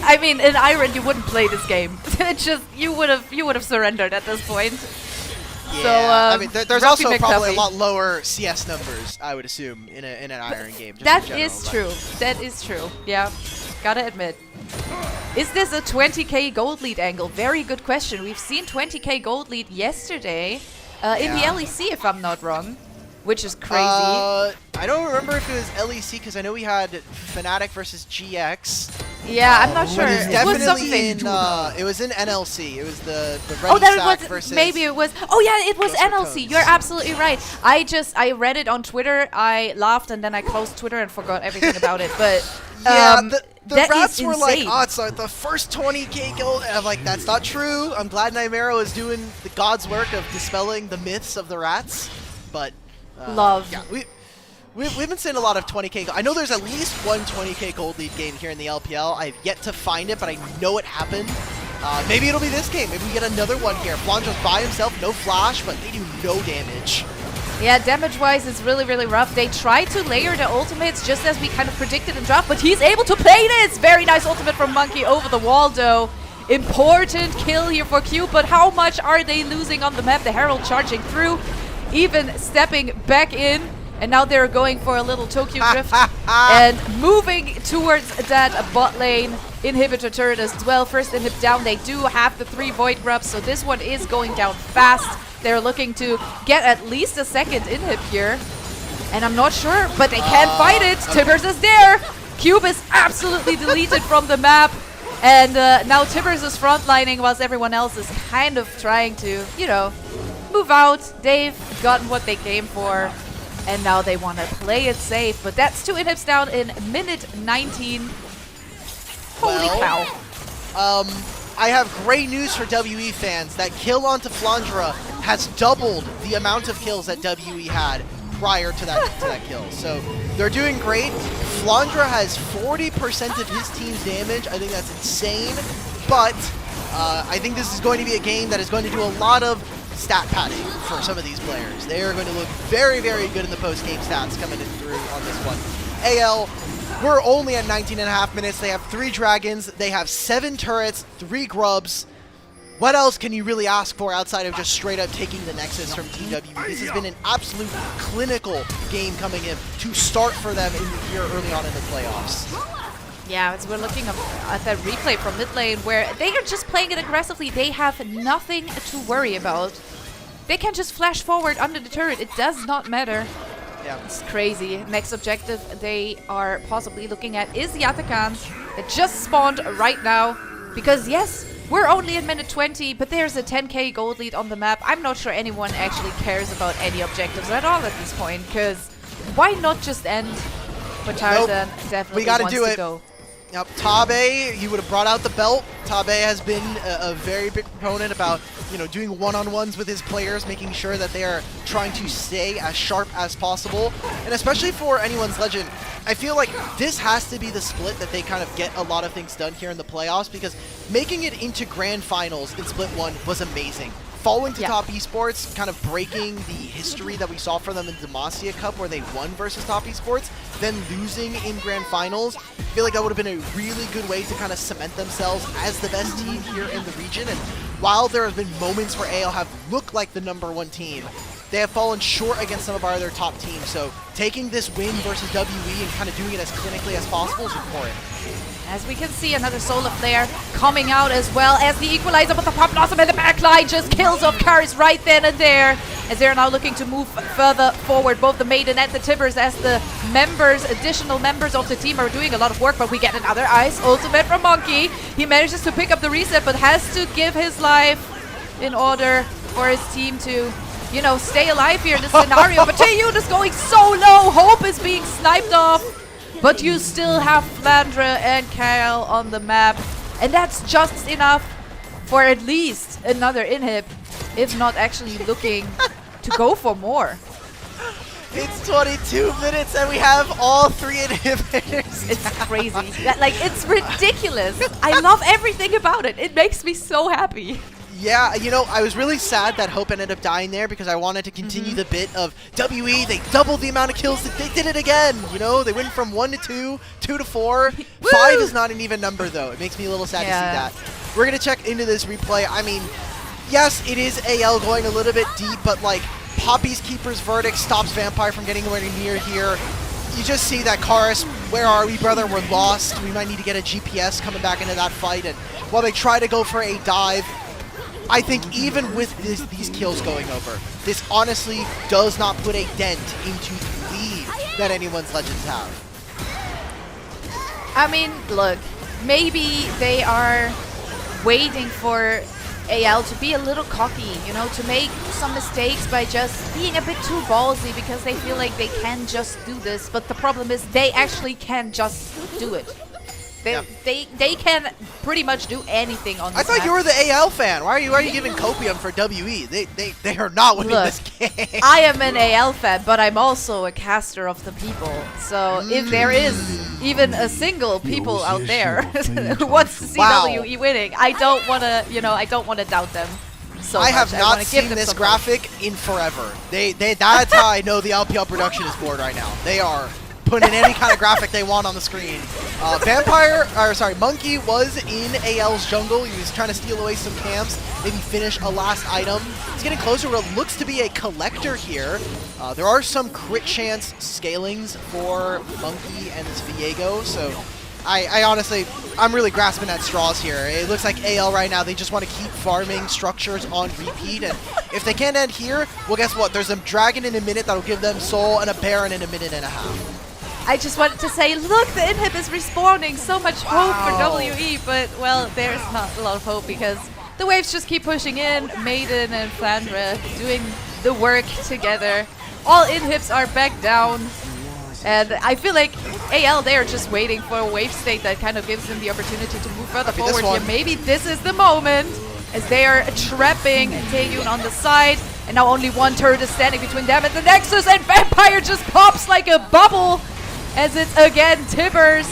I mean, in Iron you wouldn't play this game. It's just you would have surrendered at this point. Yeah, so, I mean, there's also McTuffy. probably a lot lower CS numbers, I would assume, in an Iron game. That is true. That is true. Yeah, gotta admit. Is this a 20k gold lead angle? Very good question. We've seen 20k gold lead yesterday in the LEC, if I'm not wrong, which is crazy. I don't remember if it was LEC because I know we had Fnatic versus GX. Yeah, I'm not sure. But it's It definitely was something. it was in NLC. It was the Ready Stack versus. Maybe it was. Oh yeah, it was Ghost NLC. Recones. You're absolutely right. I read it on Twitter. I laughed and then I closed Twitter and forgot everything about it. But Yeah, The That rats is were like, insane. oh, it's like the first 20k gold. And I'm like, that's not true. I'm glad Nightmaro is doing the God's work of dispelling the myths of the rats. But Love. Yeah, we've been seeing a lot of 20k. I know there's at least one 20k gold lead game here in the LPL. I've yet to find it, but I know it happened. Maybe it'll be this game. Maybe we get another one here. Flandra's by himself, no flash, but they do no damage. Yeah, damage-wise, it's really, really rough. They try to layer the ultimates just as we kind of predicted in draft, but he's able to play this! Very nice ultimate from Monkey over the wall, though. Important kill here for Q, but how much are they losing on the map? The Herald charging through, even stepping back in, and now they're going for a little Tokyo Drift and moving towards that bot lane inhibitor turret as well. First inhib down, they do have the 3 Void Grubs, so this one is going down fast. They're looking to get at least a second inhib here. And I'm not sure, but they can't fight it. Tibbers is there. Cube is absolutely deleted from the map. And now Tibbers is frontlining whilst everyone else is kind of trying to, you know, move out. They've gotten what they came for. And now they want to play it safe. But that's 2 inhibs down in minute 19. Holy cow. I have great news for WE fans. That kill onto Flandra has doubled the amount of kills that WE had prior to that kill. So they're doing great. Flandra has 40% of his team's damage. I think that's insane. But I think this is going to be a game that is going to do a lot of stat padding for some of these players. They are going to look very, very good in the post-game stats coming in through on this one. AL, we're only at 19.5 minutes. They have 3 dragons. They have 7 turrets, 3 grubs. What else can you really ask for outside of just straight up taking the Nexus from TWE? This has been an absolute clinical game coming in to start for them here early on in the playoffs. Yeah, as we're looking at that replay from mid lane where they are just playing it aggressively. They have nothing to worry about. They can just flash forward under the turret. It does not matter. Yeah. It's crazy. Next objective they are possibly looking at is Yatakan. It just spawned right now because, yes, we're only at minute 20, but there's a 10k gold lead on the map. I'm not sure anyone actually cares about any objectives at all at this point because why not just end? But Tarzan definitely wants to go. Yep, Tabe, he would have brought out the belt. Tabe has been a very big proponent about, you know, doing one-on-ones with his players, making sure that they are trying to stay as sharp as possible. And especially for anyone's legend, I feel like this has to be the split that they kind of get a lot of things done here in the playoffs, because making it into grand finals in Split 1 was amazing. Falling to Top Esports, kind of breaking the history that we saw for them in Demacia Cup where they won versus Top Esports, then losing in Grand Finals. I feel like that would have been a really good way to kind of cement themselves as the best team here in the region. And while there have been moments where AL have looked like the #1 team, they have fallen short against some of our other top teams. So taking this win versus WE and kind of doing it as clinically as possible is important. As we can see, another Solar Flare coming out as well as the Equalizer, but the Pop Blossom in the backline just kills off Karis right then and there. As they're now looking to move further forward, both the Maiden and the Tibbers, as the members, additional members of the team are doing a lot of work, but we get another Ice Ultimate from Monkey. He manages to pick up the reset, but has to give his life in order for his team to, you know, stay alive here in this scenario. But Taeyun is going so low. Hope is being sniped off. But you still have Flandra and Kyle on the map. And that's just enough for at least another inhib, if not actually looking to go for more. It's 22 minutes and we have all 3 inhibitors. It's crazy. It's ridiculous. I love everything about it. It makes me so happy. Yeah, you know, I was really sad that Hope ended up dying there because I wanted to continue the bit of WE. They doubled the amount of kills. They did it again. You know, they went from 1 to 2, 2 to 4. 5 is not an even number, though. It makes me a little sad to see that. We're going to check into this replay. I mean, yes, it is AL going a little bit deep, but, like, Poppy's Keeper's Verdict stops Vampire from getting anywhere near here. You just see that Karis, where are we, brother? We're lost. We might need to get a GPS coming back into that fight. And while they try to go for a dive, I think even with these kills going over, this honestly does not put a dent into the lead that anyone's Legends have. I mean, look, maybe they are waiting for AL to be a little cocky, you know, to make some mistakes by just being a bit too ballsy because they feel like they can just do this. But the problem is they actually can just do it. They can pretty much do anything on this I thought map. you were the AL fan. Why are you giving copium for WE? They are not winning Look, this game. I am an AL fan, but I'm also a caster of the people. So if there is even a single people out there who wants to see Wow. WE winning, I don't want to, I don't want to doubt them. So I have much. not wanna give seen them this some graphic in forever. That's how I know the LPL production is bored right now. They are putting any kind of graphic they want on the screen. Monkey was in AL's jungle. He was trying to steal away some camps, maybe finish a last item. He's getting closer to what looks to be a collector here. There are some crit chance scalings for Monkey and this Viego, so I honestly, I'm really grasping at straws here. It looks like AL right now, they just want to keep farming structures on repeat, and if they can't end here, well, guess what? There's a dragon in a minute that'll give them soul, and a baron in a minute and a half. I just wanted to say, look, the inhib is respawning. So much hope for WE, but, well, there's not a lot of hope because the waves just keep pushing in. Maiden and Flandra doing the work together. All inhibs are back down. And I feel like AL, they are just waiting for a wave state that kind of gives them the opportunity to move further forward here. Maybe this is the moment as they are trapping Taeyun on the side. And now only one turret is standing between them and the Nexus, and Vampire just pops like a bubble as it's again Tibbers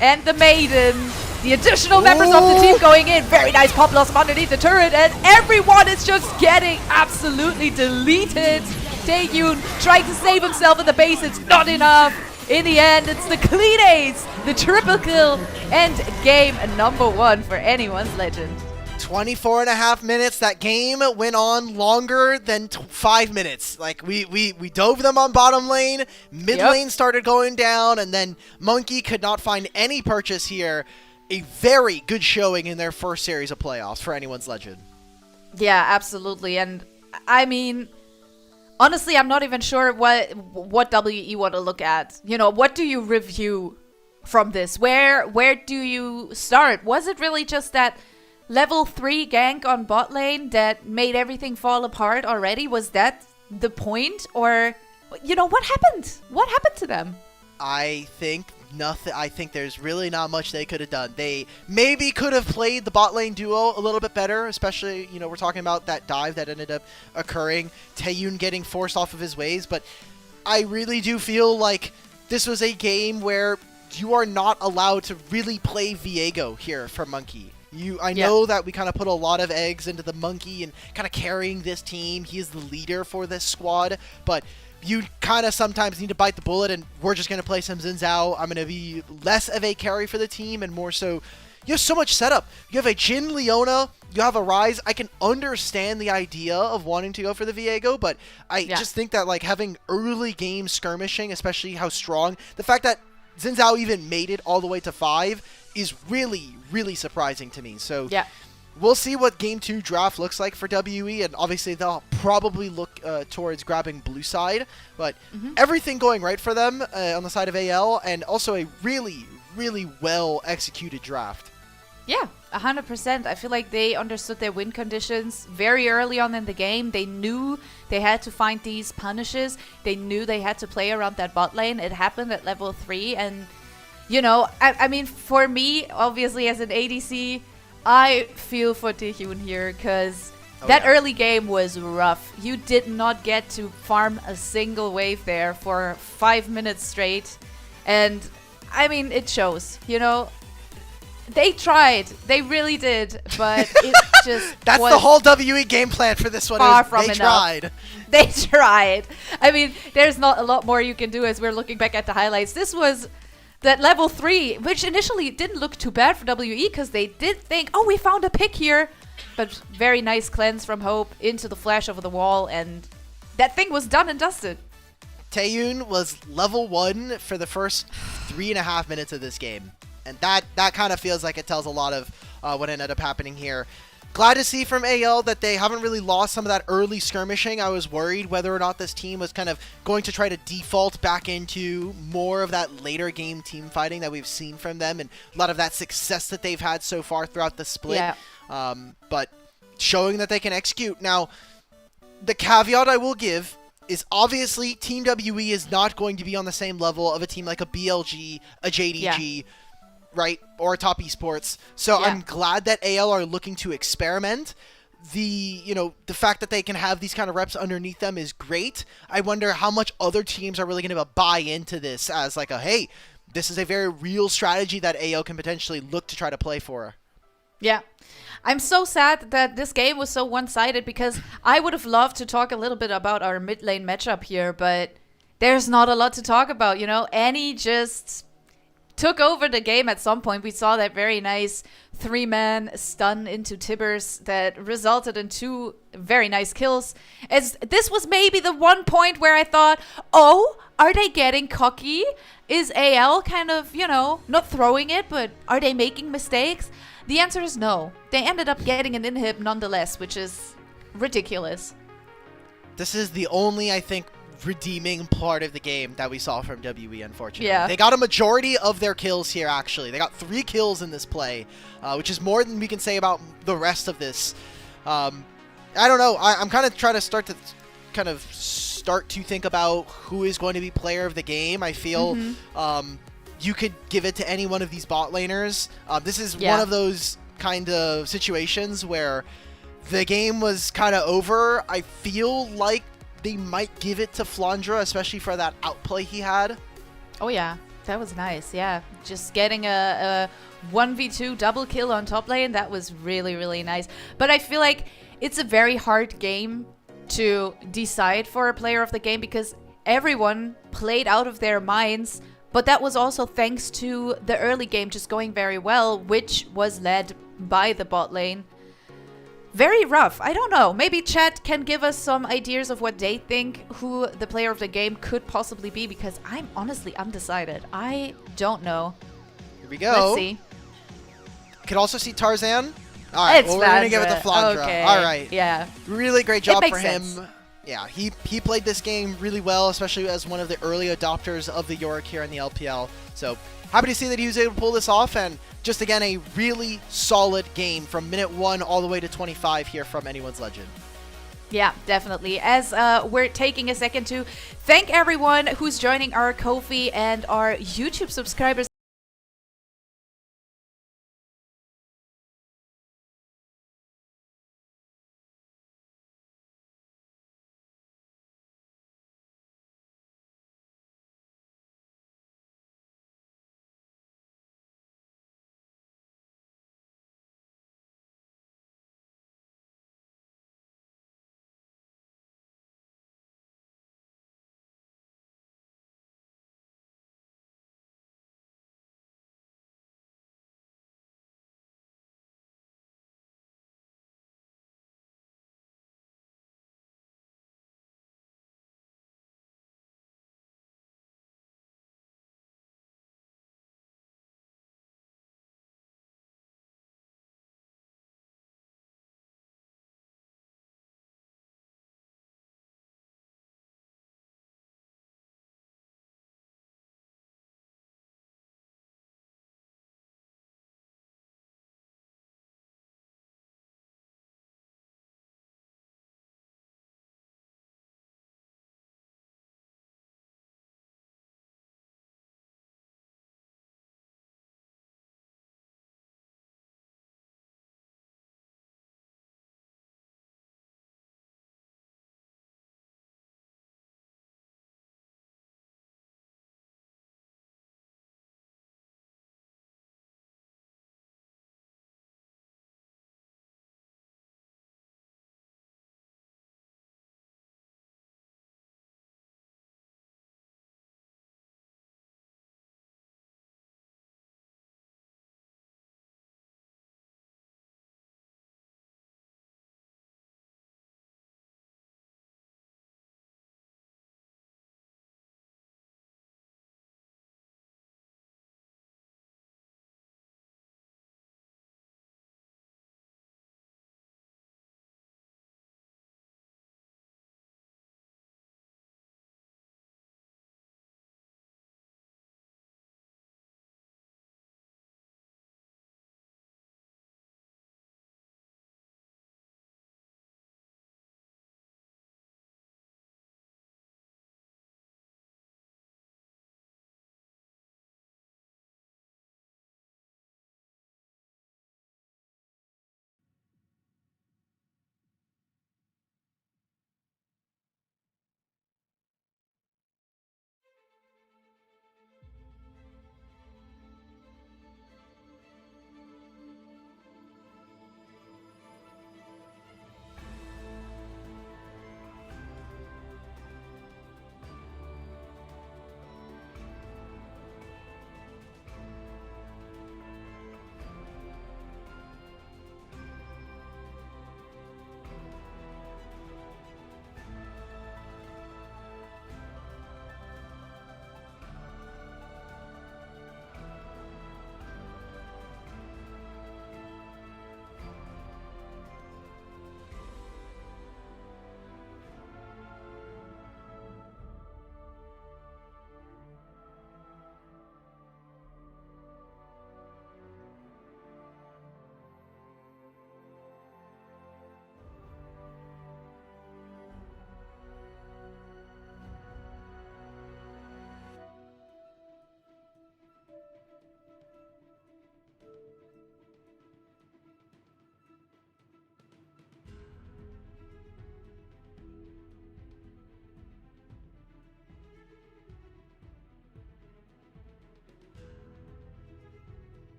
and the Maiden. The additional members of the team going in. Very nice pop blossom underneath the turret, and everyone is just getting absolutely deleted. Taeyun trying to save himself in the base. It's not enough. In the end, it's the clean ace, the triple kill, and game number 1 for anyone's legend. 24.5 minutes. That game went on longer than 5 minutes. Like, we dove them on bottom lane. Mid lane started going down, and then Monkey could not find any purchase here. A very good showing in their first series of playoffs for anyone's legend. Yeah, absolutely. And I mean, honestly, I'm not even sure what WE want to look at. What do you review from this? Where do you start? Was it really just that level 3 gank on bot lane that made everything fall apart already? Was that the point? Or, what happened? What happened to them? I think nothing. I think there's really not much they could have done. They maybe could have played the bot lane duo a little bit better, especially, we're talking about that dive that ended up occurring, Taeyun getting forced off of his waves, but I really do feel like this was a game where you are not allowed to really play Viego here for Monkey. I know that we kind of put a lot of eggs into the Monkey and kind of carrying this team. He is the leader for this squad, but you kind of sometimes need to bite the bullet, and we're just going to play some Xin Zhao. I'm going to be less of a carry for the team and more so, you have so much setup. You have a Jhin Leona, you have a Ryze. I can understand the idea of wanting to go for the Viego, but I just think that like having early game skirmishing, especially how strong, the fact that Xin Zhao even made it all the way to 5 is really, really surprising to me. So we'll see what Game 2 draft looks like for WE, and obviously they'll probably look towards grabbing blue side, but everything going right for them on the side of AL, and also a really, really well-executed draft. Yeah, 100%. I feel like they understood their win conditions very early on in the game. They knew they had to find these punishes. They knew they had to play around that bot lane. It happened at level 3, and I mean, for me, obviously as an ADC, I feel for Taehyun here because that early game was rough. You did not get to farm a single wave there for 5 minutes straight. And, I mean, it shows, They tried. They really did. But it just That's was the whole WE game plan for this one. far from they enough. tried. They tried. I mean, there's not a lot more you can do as we're looking back at the highlights. This was that level 3, which initially didn't look too bad for WE because they did think, oh, we found a pick here. But very nice cleanse from Hope into the flash over the wall, and that thing was done and dusted. Taeyun was level 1 for the first 3.5 minutes of this game. And that kind of feels like it tells a lot of what ended up happening here. Glad to see from AL that they haven't really lost some of that early skirmishing. I was worried whether or not this team was kind of going to try to default back into more of that later game team fighting that we've seen from them, and a lot of that success that they've had so far throughout the split. Yeah. But showing that they can execute. Now, the caveat I will give is obviously Team WE is not going to be on the same level of a team like a BLG, a JDG, right? Or top esports. So Yeah. I'm glad that AL are looking to experiment. The fact that they can have these kind of reps underneath them is great. I wonder how much other teams are really going to buy into this as like hey, this is a very real strategy that AL can potentially look to try to play for. Yeah. I'm so sad that this game was so one-sided because I would have loved to talk a little bit about our mid lane matchup here, but there's not a lot to talk about, Annie just took over the game at some point. We saw that very nice 3-man stun into Tibbers that resulted in 2 very nice kills. This was maybe the one point where I thought, oh, are they getting cocky? Is AL kind of, not throwing it, but are they making mistakes? The answer is no. They ended up getting an inhib nonetheless, which is ridiculous. This is the only, I think, redeeming part of the game that we saw from WE, unfortunately. Yeah. They got a majority of their kills here, actually. They got 3 kills in this play, which is more than we can say about the rest of this. I don't know. I'm kind of trying to start to think about who is going to be player of the game. I feel you could give it to any one of these bot laners. This is one of those kind of situations where the game was kind of over. I feel like they might give it to Flandra, especially for that outplay he had. Oh yeah, that was nice. Yeah, just getting a 1v2 double kill on top lane, that was really, really nice. But I feel like it's a very hard game to decide for a player of the game because everyone played out of their minds. But that was also thanks to the early game just going very well, which was led by the bot lane. Very rough. I don't know. Maybe chat can give us some ideas of what they think who the player of the game could possibly be, because I'm honestly undecided. I don't know. Here we go. Let's see. Could also see Tarzan. All right, It's we're going to give it to Flandra. Okay. All right. Yeah. Really great job makes for him. sense. Yeah, he played this game really well, especially as one of the early adopters of the Yorick here in the LPL. So happy to see that he was able to pull this off, and just again a really solid game from minute 1 all the way to 25 here from Anyone's Legend. Yeah, definitely. As we're taking a second to thank everyone who's joining our Ko-fi and our YouTube subscribers.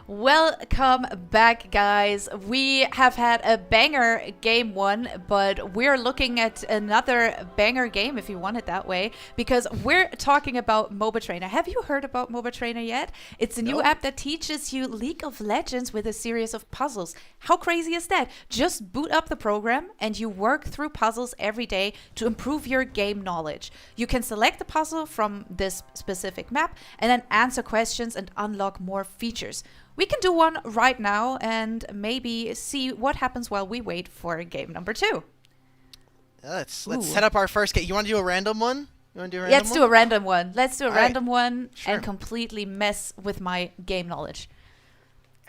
Welcome back, guys. We have had a banger game 1, but we're looking at another banger game, if you want it that way, because we're talking about MOBA Trainer. Have you heard about MOBA Trainer yet? It's a new app that teaches you League of Legends with a series of puzzles. How crazy is that? Just boot up the program and you work through puzzles every day to improve your game knowledge. You can select the puzzle from this specific map and then answer questions and unlock more features. We can do one right now and maybe see what happens while we wait for game number 2. Let's set up our first game. You want to do a random one? Let's do a random one. Let's do a random one and completely mess with my game knowledge.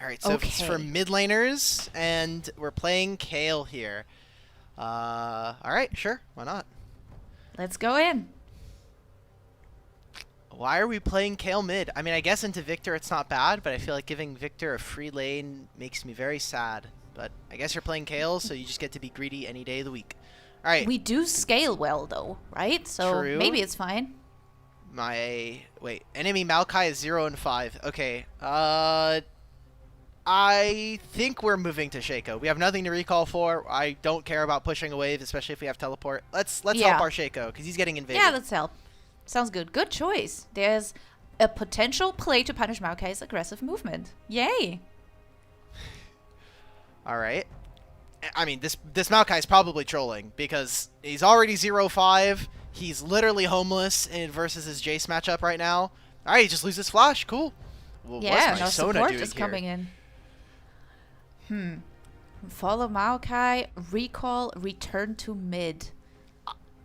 All right, so it's for mid laners, and we're playing Kale here. All right, sure, why not? Let's go in. Why are we playing Kale mid? I mean, I guess into Victor it's not bad, but I feel like giving Victor a free lane makes me very sad. But I guess you're playing Kale, so you just get to be greedy any day of the week. All right. We do scale well, though, right? So maybe it's fine. Enemy Maokai is 0 and 5. Okay. I think we're moving to Shaco. We have nothing to recall for. I don't care about pushing a wave, especially if we have teleport. Let's help our Shaco, because he's getting invaded. Yeah, let's help. Sounds good. Good choice. There's a potential play to punish Maokai's aggressive movement. Yay. All right. I mean, this Maokai is probably trolling because he's already 0-5. He's literally homeless versus his Jace matchup right now. All right, he just loses flash. Cool. Well, yeah, what's my no Sona support doing is here? coming in. Follow Maokai, recall, return to mid.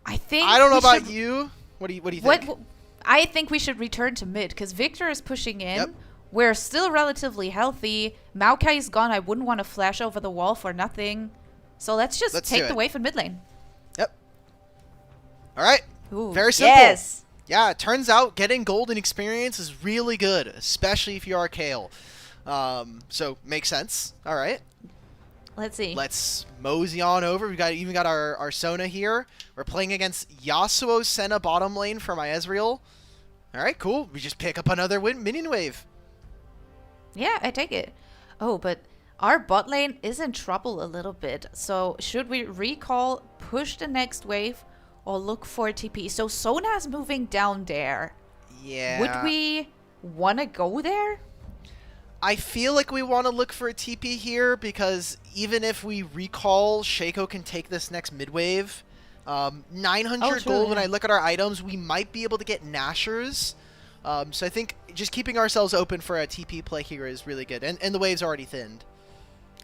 I don't know about you. What do you think? I think we should return to mid because Victor is pushing in. Yep. We're still relatively healthy. Maokai is gone. I wouldn't want to flash over the wall for nothing. So let's take the wave in mid lane. Yep. All right. Ooh, very simple. Yes. Yeah, it turns out getting gold and experience is really good, especially if you are Kale. So makes sense. All right. Let's see. Let's mosey on over. We even got our Sona here. We're playing against Yasuo Senna bottom lane for my Ezreal. All right, cool. We just pick up another minion wave. Yeah, I take it. Oh, but our bot lane is in trouble a little bit. So should we recall, push the next wave, or look for TP? So Sona's moving down there. Yeah. Would we want to go there? I feel like we want to look for a TP here because even if we recall, Shaco can take this next mid wave. 900 gold, when I look at our items, we might be able to get Nashers. So I think just keeping ourselves open for a TP play here is really good. And the wave's already thinned.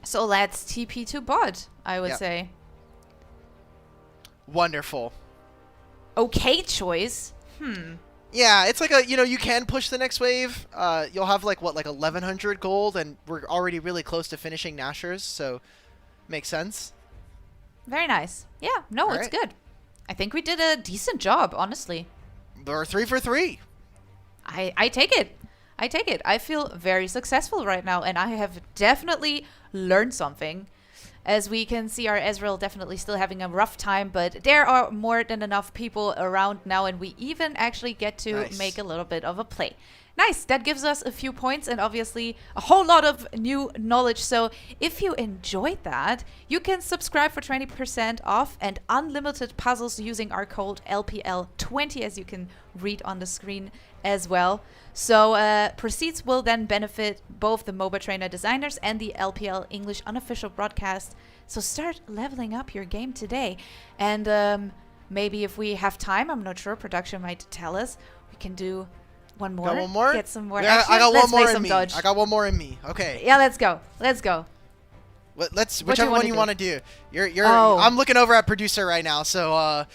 So let's TP to bot, I would say. Wonderful. Okay choice. Yeah, it's like you can push the next wave. You'll have like 1100 gold, and we're already really close to finishing Nashers, so makes sense. Very nice. Yeah, no, it's good. I think we did a decent job, honestly. We're 3 for 3. I take it. I feel very successful right now, and I have definitely learned something. As we can see, our Ezreal definitely still having a rough time, but there are more than enough people around now, and we even actually get to make a little bit of a play. Nice. That gives us a few points and obviously a whole lot of new knowledge. So if you enjoyed that, you can subscribe for 20% off and unlimited puzzles using our code LPL20, as you can read on the screen as well. So proceeds will then benefit both the MOBA Trainer designers and the LPL English unofficial broadcast. So start leveling up your game today. And maybe if we have time, I'm not sure, production might tell us, we can do one more. Got one more? Get some more. Yeah, action. I got Let's one more play in some me. dodge. I got one more in me. Okay. Yeah, let's go. Whichever one you want to do. I'm looking over at producer right now, so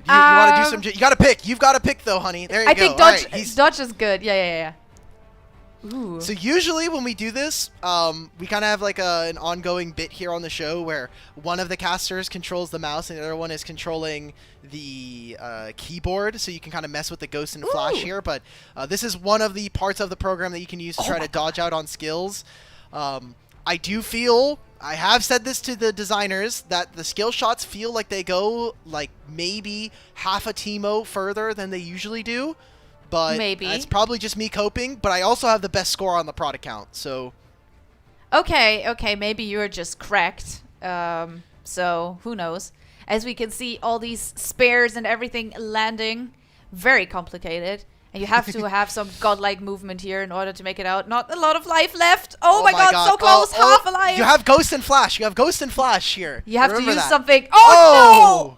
you want to do some. You got to pick. You've got to pick though, honey. There you go. I think dodge is good. Yeah. Ooh. So usually when we do this, we kind of have like an ongoing bit here on the show where one of the casters controls the mouse and the other one is controlling the keyboard, so you can kind of mess with the ghost and flash here. But this is one of the parts of the program that you can use to try to dodge out on skills. I do feel, I have said this to the designers, that the skill shots feel like they go like maybe half a Teemo further than they usually do. But maybe it's probably just me coping, but I also have the best score on the prod account, so Okay, maybe you're just cracked. So who knows? As we can see, all these spares and everything landing, very complicated. And you have to have some godlike movement here in order to make it out. Not a lot of life left. Oh my god, so close, half alive. You have Ghost and Flash. You have Ghost and Flash here. You have Remember to use that. something. Oh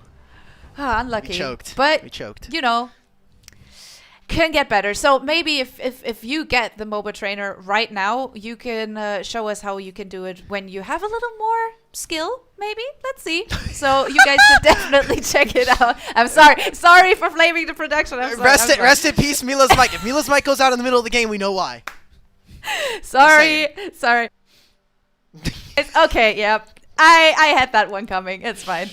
no! Ah, unlucky. We choked. But we choked. You know, can get better. So maybe if you get the MOBA trainer right now, you can show us how you can do it when you have a little more skill. Maybe, let's see. So you guys should definitely check it out. I'm sorry for flaming the production. I'm sorry. Rest in peace, Mila's mic. If Mila's mic goes out in the middle of the game, we know why. sorry. It's okay. Yeah. I had that one coming. It's fine.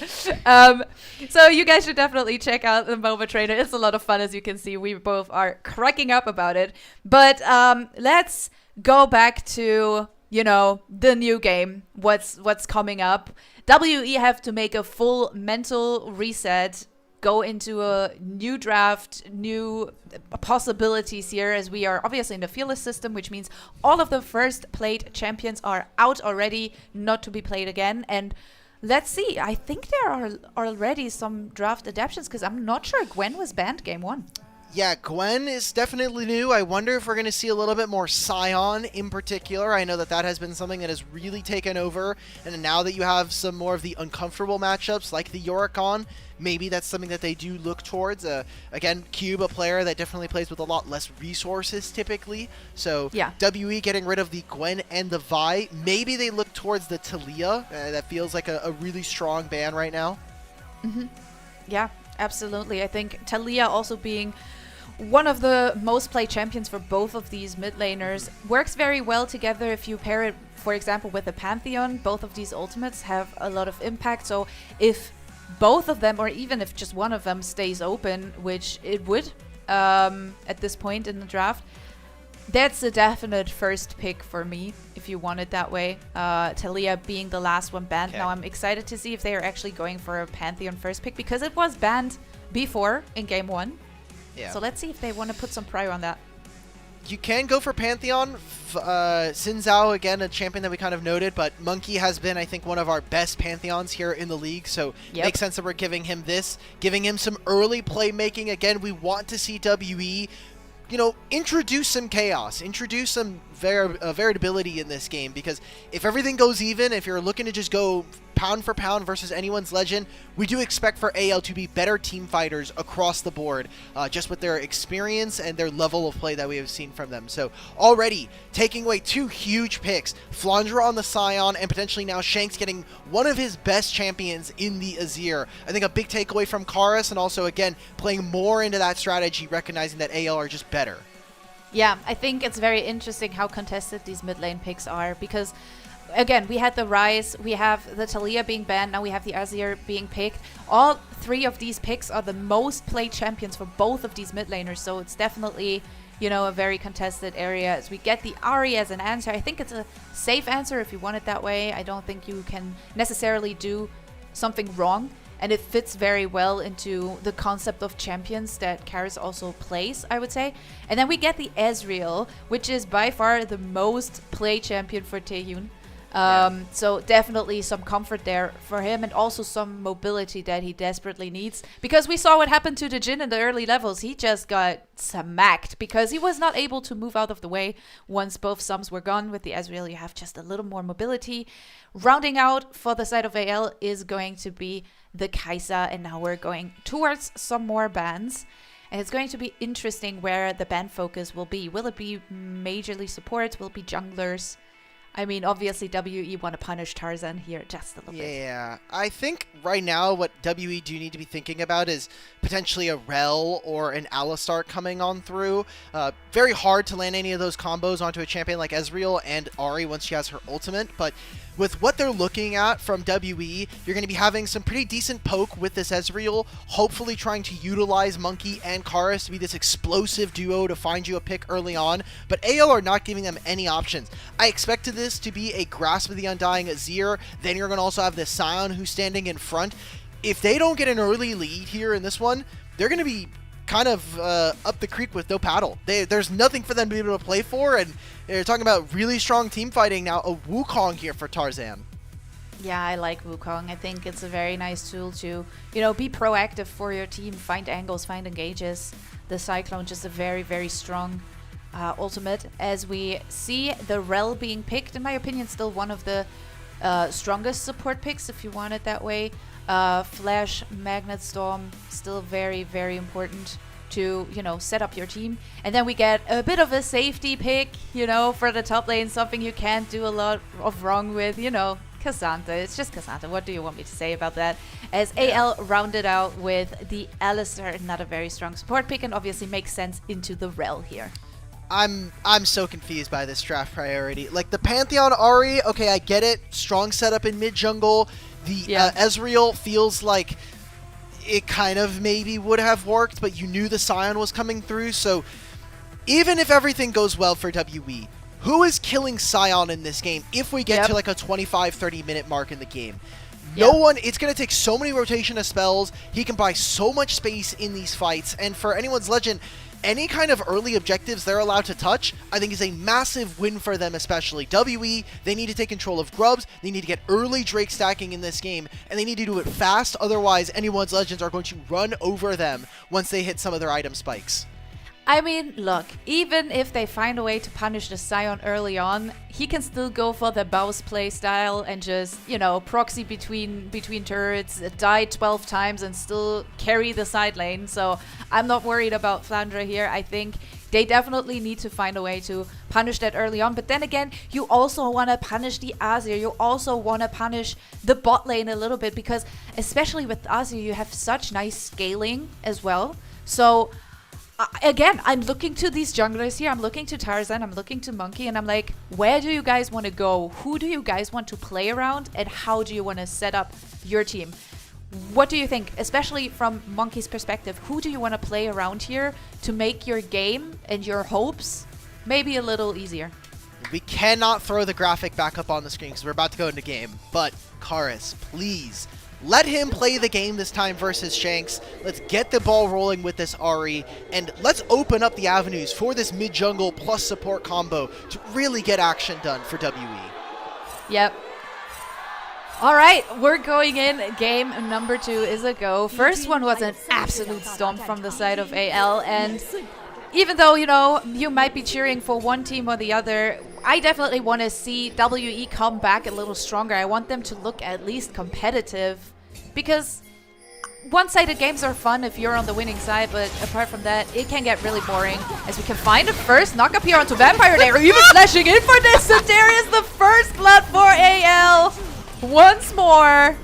So you guys should definitely check out the MOBA trainer. It's a lot of fun, as you can see. We both are cracking up about it. But let's go back to, you know, the new game. What's coming up? WE have to make a full mental reset, go into a new draft, new possibilities here, as we are obviously in the fearless system, which means all of the first played champions are out already, not to be played again. And let's see, I think there are already some draft adaptations, because I'm not sure Gwen was banned game 1. Yeah, Gwen is definitely new. I wonder if we're going to see a little bit more Scion in particular. I know that has been something that has really taken over. And now that you have some more of the uncomfortable matchups like the Yorick on, maybe that's something that they do look towards. Again, Cube, a player that definitely plays with a lot less resources typically. So yeah. WE getting rid of the Gwen and the Vi. Maybe they look towards the Talia. That feels like a really strong ban right now. Mm-hmm. Yeah, absolutely. I think Talia also being one of the most played champions for both of these mid laners works very well together if you pair it, for example, with the Pantheon. Both of these ultimates have a lot of impact. So if both of them, or even if just one of them stays open, which it would at this point in the draft, that's a definite first pick for me, if you want it that way. Talia being the last one banned. Okay. Now I'm excited to see if they are actually going for a Pantheon first pick, because it was banned before in game 1. Yeah. So let's see if they want to put some prior on that. You can go for Pantheon. Xin Zhao, again, a champion that we kind of noted, but Monkey has been, I think, one of our best Pantheons here in the league, so makes sense that we're giving him this, giving him some early playmaking. Again, we want to see WE, you know, introduce some chaos, introduce some variability in this game, because if everything goes even, if you're looking to just go pound for pound versus anyone's legend, we do expect for AL to be better team fighters across the board, just with their experience and their level of play that we have seen from them. So already taking away 2 huge picks, Flandra on the Scion, and potentially now Shanks getting one of his best champions in the Azir. I think a big takeaway from Karis, and also again playing more into that strategy, recognizing that AL are just better. Yeah, I think it's very interesting how contested these mid lane picks are, because again, we had the Ryze, we have the Talia being banned, now we have the Azir being picked. All 3 of these picks are the most played champions for both of these mid laners, so it's definitely, you know, a very contested area. As we get the Ahri as an answer, I think it's a safe answer if you want it that way. I don't think you can necessarily do something wrong, and it fits very well into the concept of champions that Karis also plays, I would say. And then we get the Ezreal, which is by far the most played champion for Taehyun. So definitely some comfort there for him, and also some mobility that he desperately needs, because we saw what happened to the Jhin in the early levels. He just got smacked because he was not able to move out of the way once both sums were gone. With the Ezreal, you have just a little more mobility. Rounding out for the side of AL is going to be the Kai'Sa, and now we're going towards some more bans. And it's going to be interesting where the ban focus will be. Will it be majorly support? Will it be junglers? I mean, obviously, WE want to punish Tarzan here just a little bit. Yeah, I think right now what WE do need to be thinking about is potentially a Rel or an Alistar coming on through. Very hard to land any of those combos onto a champion like Ezreal and Ahri once she has her ultimate, but with what they're looking at from WE, you're going to be having some pretty decent poke with this Ezreal, hopefully trying to utilize Monkey and Karis to be this explosive duo to find you a pick early on, but AL are not giving them any options. I expected this to be a Grasp of the Undying Azir, then you're going to also have this Scion who's standing in front. If they don't get an early lead here in this one, they're going to be kind of up the creek with no paddle. There's nothing for them to be able to play for, and they're talking about really strong team fighting now. A Wukong here for Tarzan. Yeah, I like Wukong. I think it's a very nice tool to, you know, be proactive for your team, find angles, find engages. The Cyclone just a very, very strong ultimate. As we see the Rel being picked, in my opinion, still one of the strongest support picks, if you want it that way. Flash, Magnet Storm, still very, very important to, you know, set up your team. And then we get a bit of a safety pick, you know, for the top lane, something you can't do a lot of wrong with, you know. Cassandra, it's just Cassandra. What do you want me to say about that? As AL rounded out with the Alistar, not a very strong support pick, and obviously makes sense into the Rel here. I'm so confused by this draft priority. Like the Pantheon Ahri, okay, I get it. Strong setup in mid jungle. The Ezreal feels like it kind of maybe would have worked, but you knew the Scion was coming through. So even if everything goes well for WE, who is killing Scion in this game if we get to like a 25-30 minute mark in the game? No one. It's going to take so many rotation of spells. He can buy so much space in these fights. And for anyone's Legend, any kind of early objectives they're allowed to touch, I think is a massive win for them, especially. WE, they need to take control of Grubs. They need to get early Drake stacking in this game. And they need to do it fast. Otherwise, anyone's Legends are going to run over them once they hit some of their item spikes. I mean, look, even if they find a way to punish the Scion early on, he can still go for the Baus play style and just, you know, proxy between turrets, die 12 times and still carry the side lane. So I'm not worried about Flandre here. I think they definitely need to find a way to punish that early on. But then again, you also want to punish the Azir. You also want to punish the bot lane a little bit because especially with Azir, you have such nice scaling as well. So again, I'm looking to these junglers here. I'm looking to Tarzan. I'm looking to Monkey. And I'm like, where do you guys want to go? Who do you guys want to play around? And how do you want to set up your team? What do you think, especially from Monkey's perspective? Who do you want to play around here to make your game and your hopes maybe a little easier? We cannot throw the graphic back up on the screen because we're about to go into game. But, Karis, please, let him play the game this time versus Shanks. Let's get the ball rolling with this Ahri, and let's open up the avenues for this mid-jungle plus support combo to really get action done for WE. Yep. All right, we're going in. Game number 2 is a go. First one was an absolute stomp from the side of AL, and even though, you know, you might be cheering for one team or the other, I definitely want to see WE come back a little stronger. I want them to look at least competitive, because one-sided games are fun if you're on the winning side, but apart from that, it can get really boring. As we can find a first knock up here onto Vampire. They're even flashing in for this, and there is the first blood for AL once more.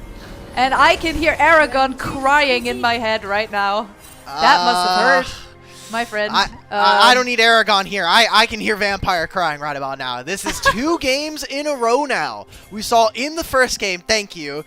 And I can hear Aragon crying in my head right now. That must have hurt, my friend. I don't need Aragon here. I can hear Vampire crying right about now. This is 2 games in a row now. We saw in the first game, thank you,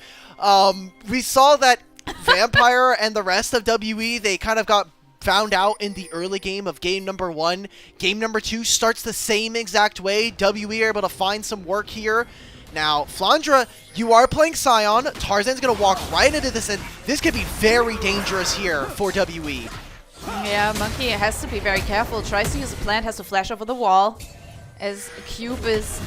we saw that Vampire and the rest of WE, they kind of got found out in the early game of game number 1. Game number 2 starts the same exact way. WE are able to find some work here. Now, Flandre, you are playing Scion. Tarzan's going to walk right into this, and this could be very dangerous here for WE. Yeah, Monkey has to be very careful. Tries to use a plant, has to flash over the wall. As Cube is,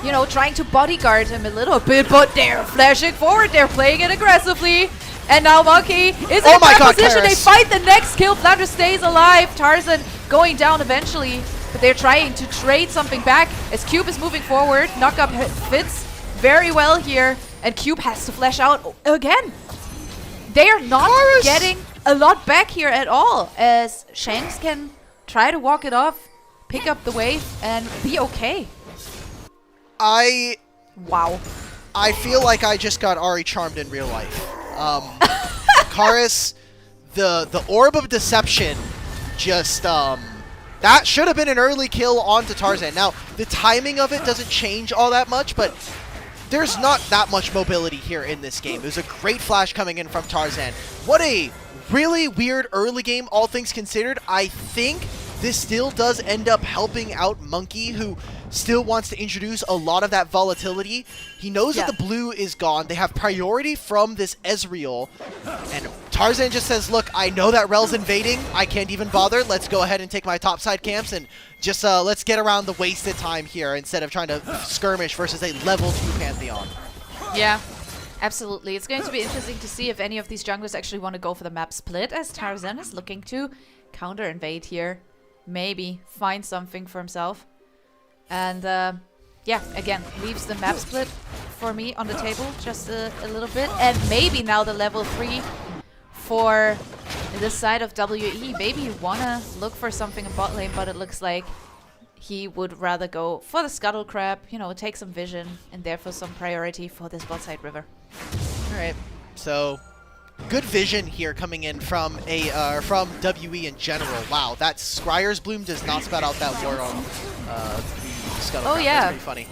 you know, trying to bodyguard him a little bit, but they're flashing forward. They're playing it aggressively. And now Monkey is in that position. They fight the next kill. Flandre stays alive. Tarzan going down eventually, but they're trying to trade something back as Cube is moving forward. Knockup fits very well here, and Cube has to flash out again. They are not getting a lot back here at all, as Shanks can try to walk it off, pick up the wave, and be okay. Wow. I feel like I just got Ahri charmed in real life. Karis, the Orb of Deception just, that should have been an early kill onto Tarzan. Now, the timing of it doesn't change all that much, but there's not that much mobility here in this game. It was a great flash coming in from Tarzan. What a really weird early game, all things considered. I think this still does end up helping out Monkey, who still wants to introduce a lot of that volatility. He knows that the blue is gone. They have priority from this Ezreal. And Tarzan just says, look, I know that Rel's invading. I can't even bother. Let's go ahead and take my topside camps and just let's get around the wasted time here instead of trying to skirmish versus a level 2 Pantheon. Yeah. Absolutely. It's going to be interesting to see if any of these junglers actually want to go for the map split, as Tarzan is looking to counter-invade here. Maybe find something for himself. And, yeah, again, leaves the map split for me on the table just a little bit. And maybe now the level 3 for this side of WE. Maybe you want to look for something in bot lane, but it looks like he would rather go for the Scuttle Crab, you know, take some vision, and therefore some priority for this bot side river. All right, so good vision here coming in from from WE in general. Wow, that Scryer's Bloom does not spout out that ward on the Scuttle Crab. Yeah. That's pretty funny.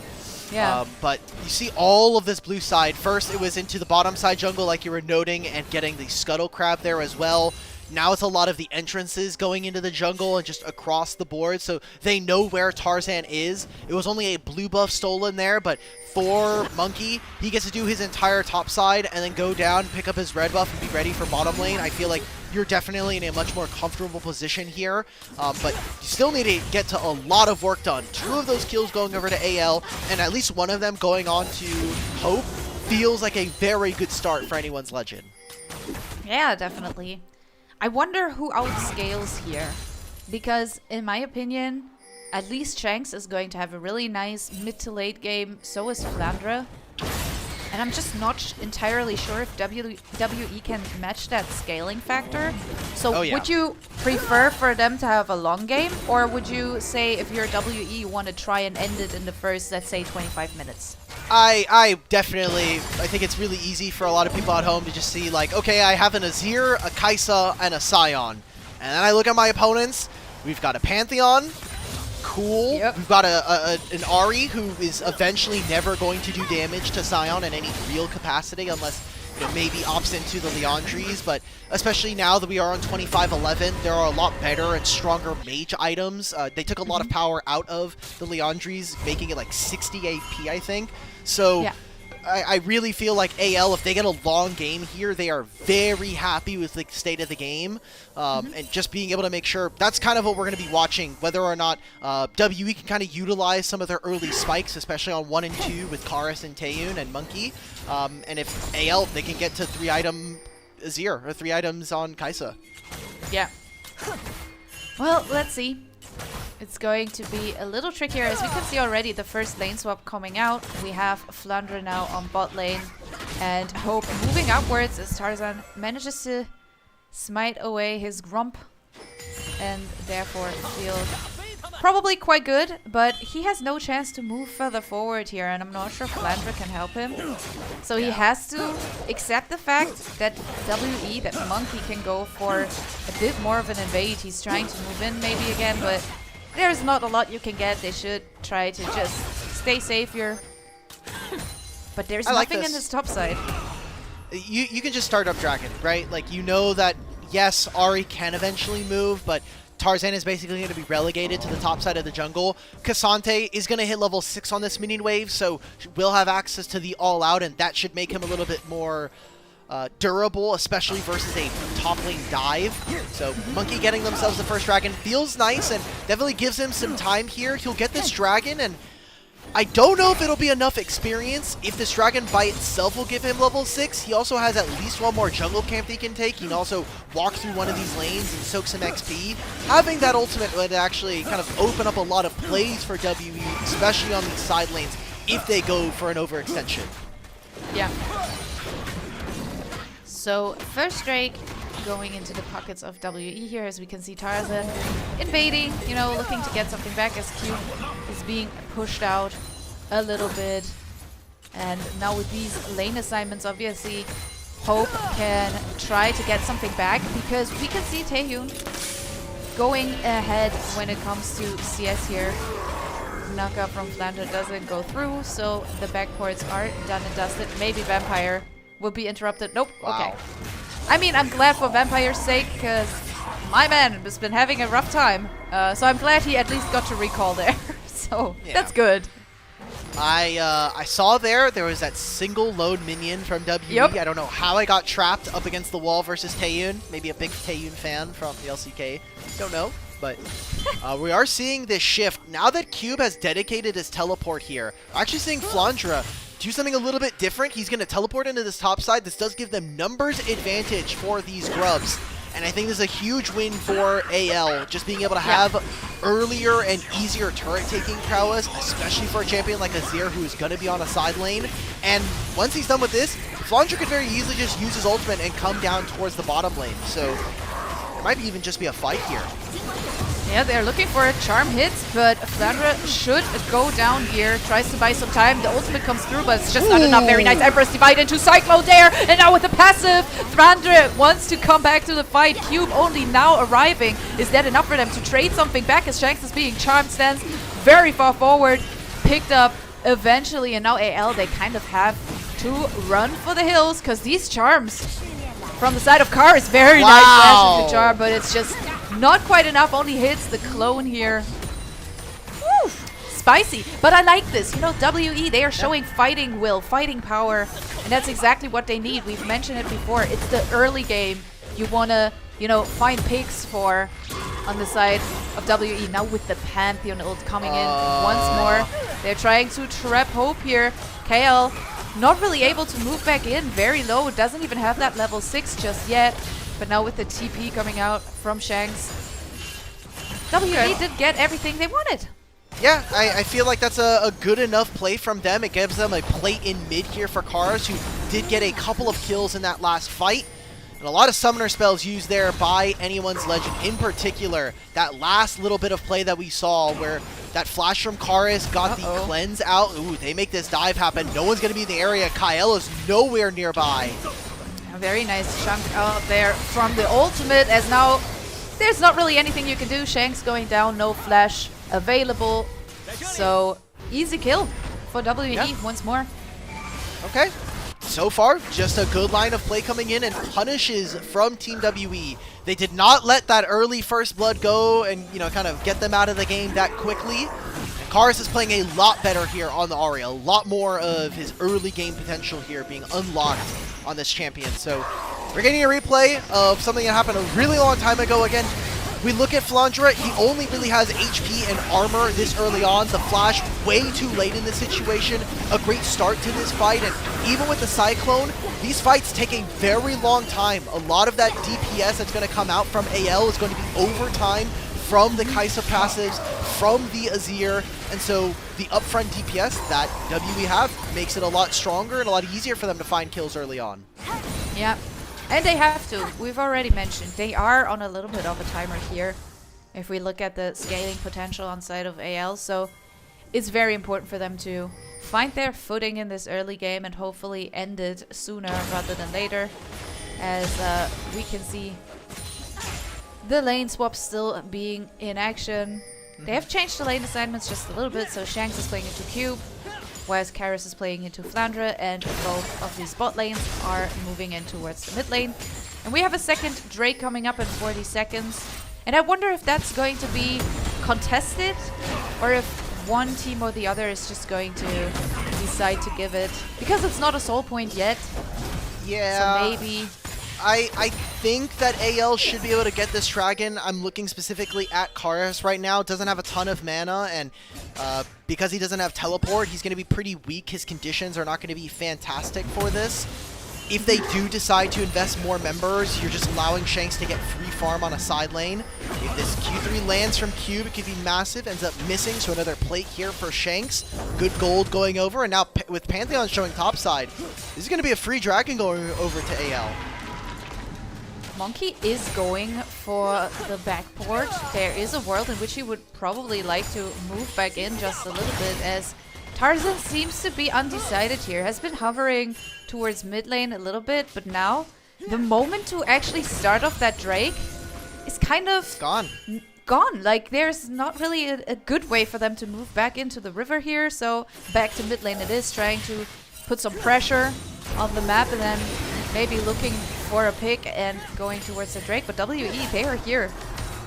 Yeah. But you see all of this blue side. First, it was into the bottom side jungle, like you were noting, and getting the Scuttle Crab there as well. Now it's a lot of the entrances going into the jungle and just across the board, so they know where Tarzan is. It was only a blue buff stolen there, but for Monkey, he gets to do his entire top side and then go down, pick up his red buff, and be ready for bottom lane. I feel like you're definitely in a much more comfortable position here, but you still need to get to a lot of work done. 2 of those kills going over to AL, and at least one of them going on to Hope feels like a very good start for anyone's Legend. Yeah, definitely. I wonder who outscales here, because in my opinion, at least Shanks is going to have a really nice mid to late game, so is Flandre. And I'm just not entirely sure if WE can match that scaling factor. So would you prefer for them to have a long game, or would you say if you're WE, you want to try and end it in the first, let's say, 25 minutes? I think it's really easy for a lot of people at home to just see, like, okay, I have an Azir, a Kai'Sa, and a Sion. And then I look at my opponents. We've got a Pantheon. Cool. Yep. We've got an Ahri who is eventually never going to do damage to Sion in any real capacity unless, you know, maybe opts into the Liandry's. But especially now that we are on 25-11, there are a lot better and stronger mage items. They took a lot of power out of the Liandry's, making it like 60 AP, I think. So yeah. I really feel like AL, if they get a long game here, they are very happy with the state of the game. And just being able to make sure, that's kind of what we're going to be watching, whether or not WE can kind of utilize some of their early spikes, especially on 1 and 2 with Karis and Taeyun and Monkey. And if AL, they can get to 3-item Azir, or 3 items on Kai'Sa. Yeah. Well, let's see. It's going to be a little trickier. As we can see already, the first lane swap coming out. We have Flandre now on bot lane, and Hope moving upwards as Tarzan manages to smite away his Grump, and therefore feel probably quite good, but he has no chance to move further forward here, and I'm not sure Flandre can help him. So he has to accept the fact that WE, that Monkey, can go for a bit more of an invade. He's trying to move in maybe again, but there's not a lot you can get. They should try to just stay safe here. But there's nothing in his top side. You can just start up Dragon, right? Like, you know that, yes, Ahri can eventually move, but Tarzan is basically going to be relegated to the top side of the jungle. Cassante is going to hit level 6 on this minion wave, so will have access to the all-out, and that should make him a little bit more durable, especially versus a top lane dive. So Monkey getting themselves the first dragon feels nice and definitely gives him some time here. He'll get this dragon, and I don't know if it'll be enough experience. If this dragon by itself will give him level 6, he also has at least 1 more jungle camp he can take. He can also walk through one of these lanes and soak some XP. Having that ultimate would actually kind of open up a lot of plays for WE, especially on these side lanes, if they go for an overextension. Yeah. So first Drake going into the pockets of WE here, as we can see Tarzan invading, you know, looking to get something back as Q is being pushed out a little bit. And now with these lane assignments, obviously, Hope can try to get something back, because we can see Taeyun going ahead when it comes to CS here. Knockup from Flandre doesn't go through, so the backports are done and dusted. Maybe Vampire will be interrupted. Nope. Wow. Okay. I mean, I'm glad for Vampire's sake, because my man has been having a rough time. So I'm glad he at least got to recall there. So Oh, Yeah. that's good. I saw there was that single lone minion from WBG. Yep. I don't know how I got trapped up against the wall versus Taeyun. Maybe a big Taeyun fan from the LCK. Don't know. But we are seeing this shift. Now that Cube has dedicated his teleport here, we're actually seeing Flandre do something a little bit different. He's going to teleport into this top side. This does give them numbers advantage for these grubs. And I think this is a huge win for AL, just being able to have earlier and easier turret taking prowess, especially for a champion like Azir who is going to be on a side lane. And once he's done with this, Flandre could very easily just use his ultimate and come down towards the bottom lane. So there might even just be a fight here. Yeah, they're looking for a charm hit, but Flandre should go down here. Tries to buy some time. The ultimate comes through, but it's just not enough. Very nice Empress divide into Cyclone there. And now with the passive, Flandre wants to come back to the fight. Cube only now arriving. Is that enough for them to trade something back as Shanks is being charmed? Stands very far forward. Picked up eventually, and now AL, they kind of have to run for the hills because these charms from the side of Car is very nice dash into charm, but it's just not quite enough. Only hits the clone here. Woo! Spicy, but I like this. You know, WE, they are showing fighting will, fighting power, and that's exactly what they need. We've mentioned it before. It's the early game you want to, you know, find picks for on the side of WE. Now with the Pantheon ult coming in once more. They're trying to trap Hope here. KL not really able to move back in, very low, doesn't even have that level 6 just yet. But now with the TP coming out from Shanks, WE did get everything they wanted. Yeah, I feel like that's a good enough play from them. It gives them a plate in mid here for Karas, who did get a couple of kills in that last fight. And a lot of summoner spells used there by Anyone's Legend. In particular, that last little bit of play that we saw where that flash from Karis got the cleanse out. Ooh, they make this dive happen. No one's going to be in the area. Kael is nowhere nearby. A very nice chunk out there from the ultimate, as now there's not really anything you can do. Shanks going down, no flash available. So easy kill for WE once more. Okay. So far, just a good line of play coming in and punishes from Team WE. They did not let that early first blood go and, you know, kind of get them out of the game that quickly. Karis is playing a lot better here on the Ahri. A lot more of his early game potential here being unlocked on this champion. So we're getting a replay of something that happened a really long time ago. Again, we look at Flandre, he only really has HP and armor this early on. The flash way too late in this situation. A great start to this fight, and even with the Cyclone, these fights take a very long time. A lot of that DPS that's going to come out from AL is going to be overtime from the Kai'Sa passives, from the Azir, and so the upfront DPS that WE have makes it a lot stronger and a lot easier for them to find kills early on. Yeah. And they have to. We've already mentioned they are on a little bit of a timer here if we look at the scaling potential on side of AL. So it's very important for them to find their footing in this early game and hopefully end it sooner rather than later, as we can see the lane swap still being in action. They have changed the lane assignments just a little bit, so Shanks is playing into Cube, whereas Karis is playing into Flandre, and both of these bot lanes are moving in towards the mid lane. And we have a second Drake coming up in 40 seconds. And I wonder if that's going to be contested, or if one team or the other is just going to decide to give it. Because it's not a soul point yet. Yeah. So maybe... I think that AL should be able to get this dragon. I'm looking specifically at Karis right now. Doesn't have a ton of mana, and because he doesn't have teleport, he's going to be pretty weak. His conditions are not going to be fantastic for this. If they do decide to invest more members, you're just allowing Shanks to get free farm on a side lane. If this Q3 lands from Cube, it could be massive. Ends up missing, so another plate here for Shanks. Good gold going over, and now with Pantheon showing topside, this is going to be a free dragon going over to AL. Monkey is going for the backport. There is a world in which he would probably like to move back in just a little bit, as Tarzan seems to be undecided here. Has been hovering towards mid lane a little bit, but now the moment to actually start off that Drake is kind of gone. Like, there's not really a good way for them to move back into the river here, so back to mid lane it is, trying to put some pressure on the map and then maybe looking for a pick and going towards the Drake. But WE, they are here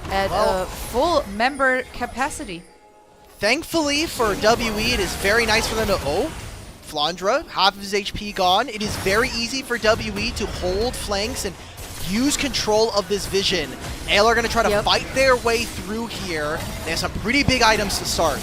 at full member capacity. Thankfully for WE, it is very nice for them to... Oh, Flandra, half of his HP gone. It is very easy for WE to hold flanks and use control of this vision. AL are going to try to fight their way through here. They have some pretty big items to start.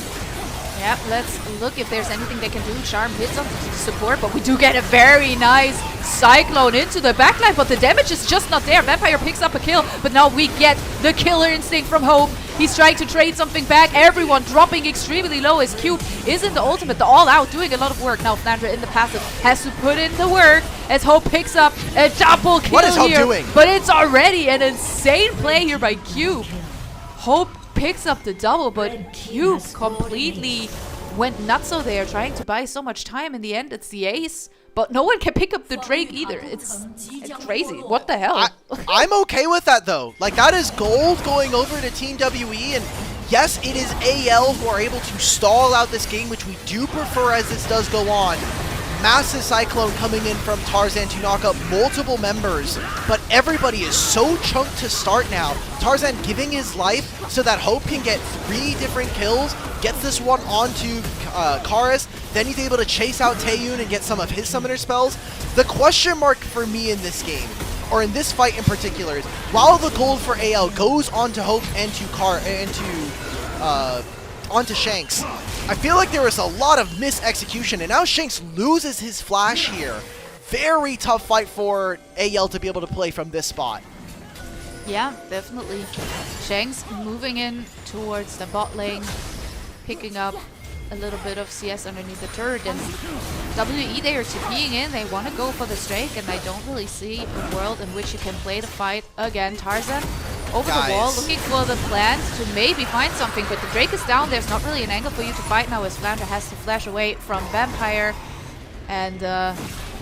Yep, let's look if there's anything they can do. Charm hits on support, but we do get a very nice Cyclone into the backline, but the damage is just not there. Vampire picks up a kill, but now we get the killer instinct from Hope. He's trying to trade something back. Everyone dropping extremely low as Cube is in the ultimate, the all-out, doing a lot of work. Now Flandra in the passive has to put in the work as Hope picks up a double kill. What is Hope here, doing? But it's already an insane play here by Cube. Hope picks up the double, but Cube completely went nutso there, trying to buy so much time. In the end, it's the ace, but no one can pick up the Drake either. It's crazy. What the hell? I'm okay with that, though. Like, that is gold going over to Team WE, and yes, it is AL who are able to stall out this game, which we do prefer as this does go on. Massive Cyclone coming in from Tarzan to knock up multiple members, but everybody is so chunked to start now. Tarzan giving his life so that Hope can get 3 different kills, gets this one onto Karis, then he's able to chase out Taeyun and get some of his summoner spells. The question mark for me in this game, or in this fight in particular, is while the gold for AL goes onto Hope and to onto Shanks, I feel like there was a lot of mis-execution, and now Shanks loses his flash here. Very tough fight for AL to be able to play from this spot. Yeah, definitely. Shanks moving in towards the bot lane, picking up a little bit of CS underneath the turret, and WE, they are TPing in, they want to go for the Drake, and I don't really see a world in which you can play the fight again. Tarzan over the wall, looking for the plant to maybe find something, but the Drake is down. There's not really an angle for you to fight now as Flandra has to flash away from Vampire, and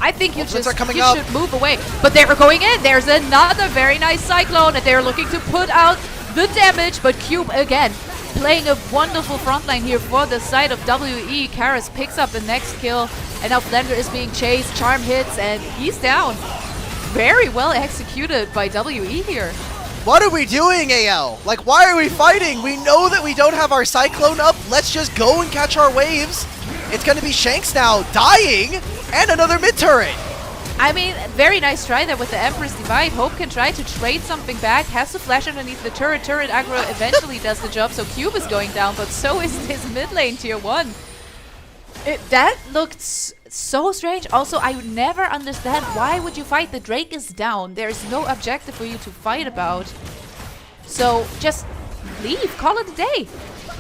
I think you should move away. But they're going in. There's another very nice Cyclone, and they're looking to put out the damage, but Cube again playing a wonderful frontline here for the side of WE. Karis picks up the next kill, and now Flandra is being chased. Charm hits, and he's down. Very well executed by WE here. What are we doing, AL? Like, why are we fighting? We know that we don't have our Cyclone up. Let's just go and catch our waves. It's going to be Shanks now dying, and another mid-turret. I mean, very nice try there with the Empress Divide. Hope can try to trade something back, has to flash underneath the turret. Turret aggro eventually does the job, so Cube is going down, but so is his mid lane tier 1. That looked so strange. Also, I would never understand why would you fight. The Drake is down. There's no objective for you to fight about. So just leave, call it a day.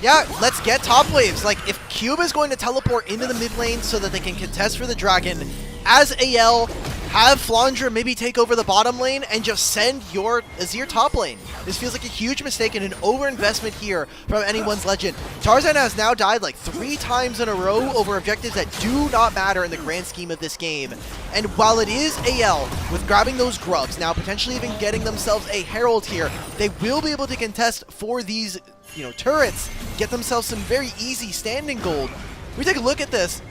Yeah, let's get top waves. Like, if Cube is going to teleport into the mid lane so that they can contest for the dragon, as AL, have Flandra maybe take over the bottom lane and just send your Azir top lane. This feels like a huge mistake and an overinvestment here from anyone's legend. Tarzan has now died like 3 times in a row over objectives that do not matter in the grand scheme of this game. And while it is AL with grabbing those grubs, now potentially even getting themselves a Herald here, they will be able to contest for these, turrets, get themselves some very easy standing gold. We take a look at this.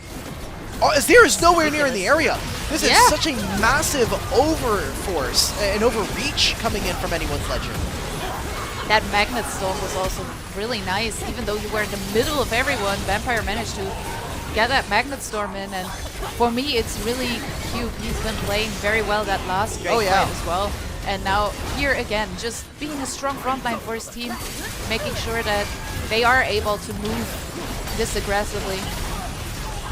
Azir is nowhere near in the area. This is such a massive overforce and overreach coming in from anyone's legend. That Magnet Storm was also really nice. Even though you were in the middle of everyone, Vampire managed to get that Magnet Storm in. And for me, it's really Cube. He's been playing very well that last Drake fight as well. And now here again, just being a strong frontline for his team, making sure that they are able to move this aggressively.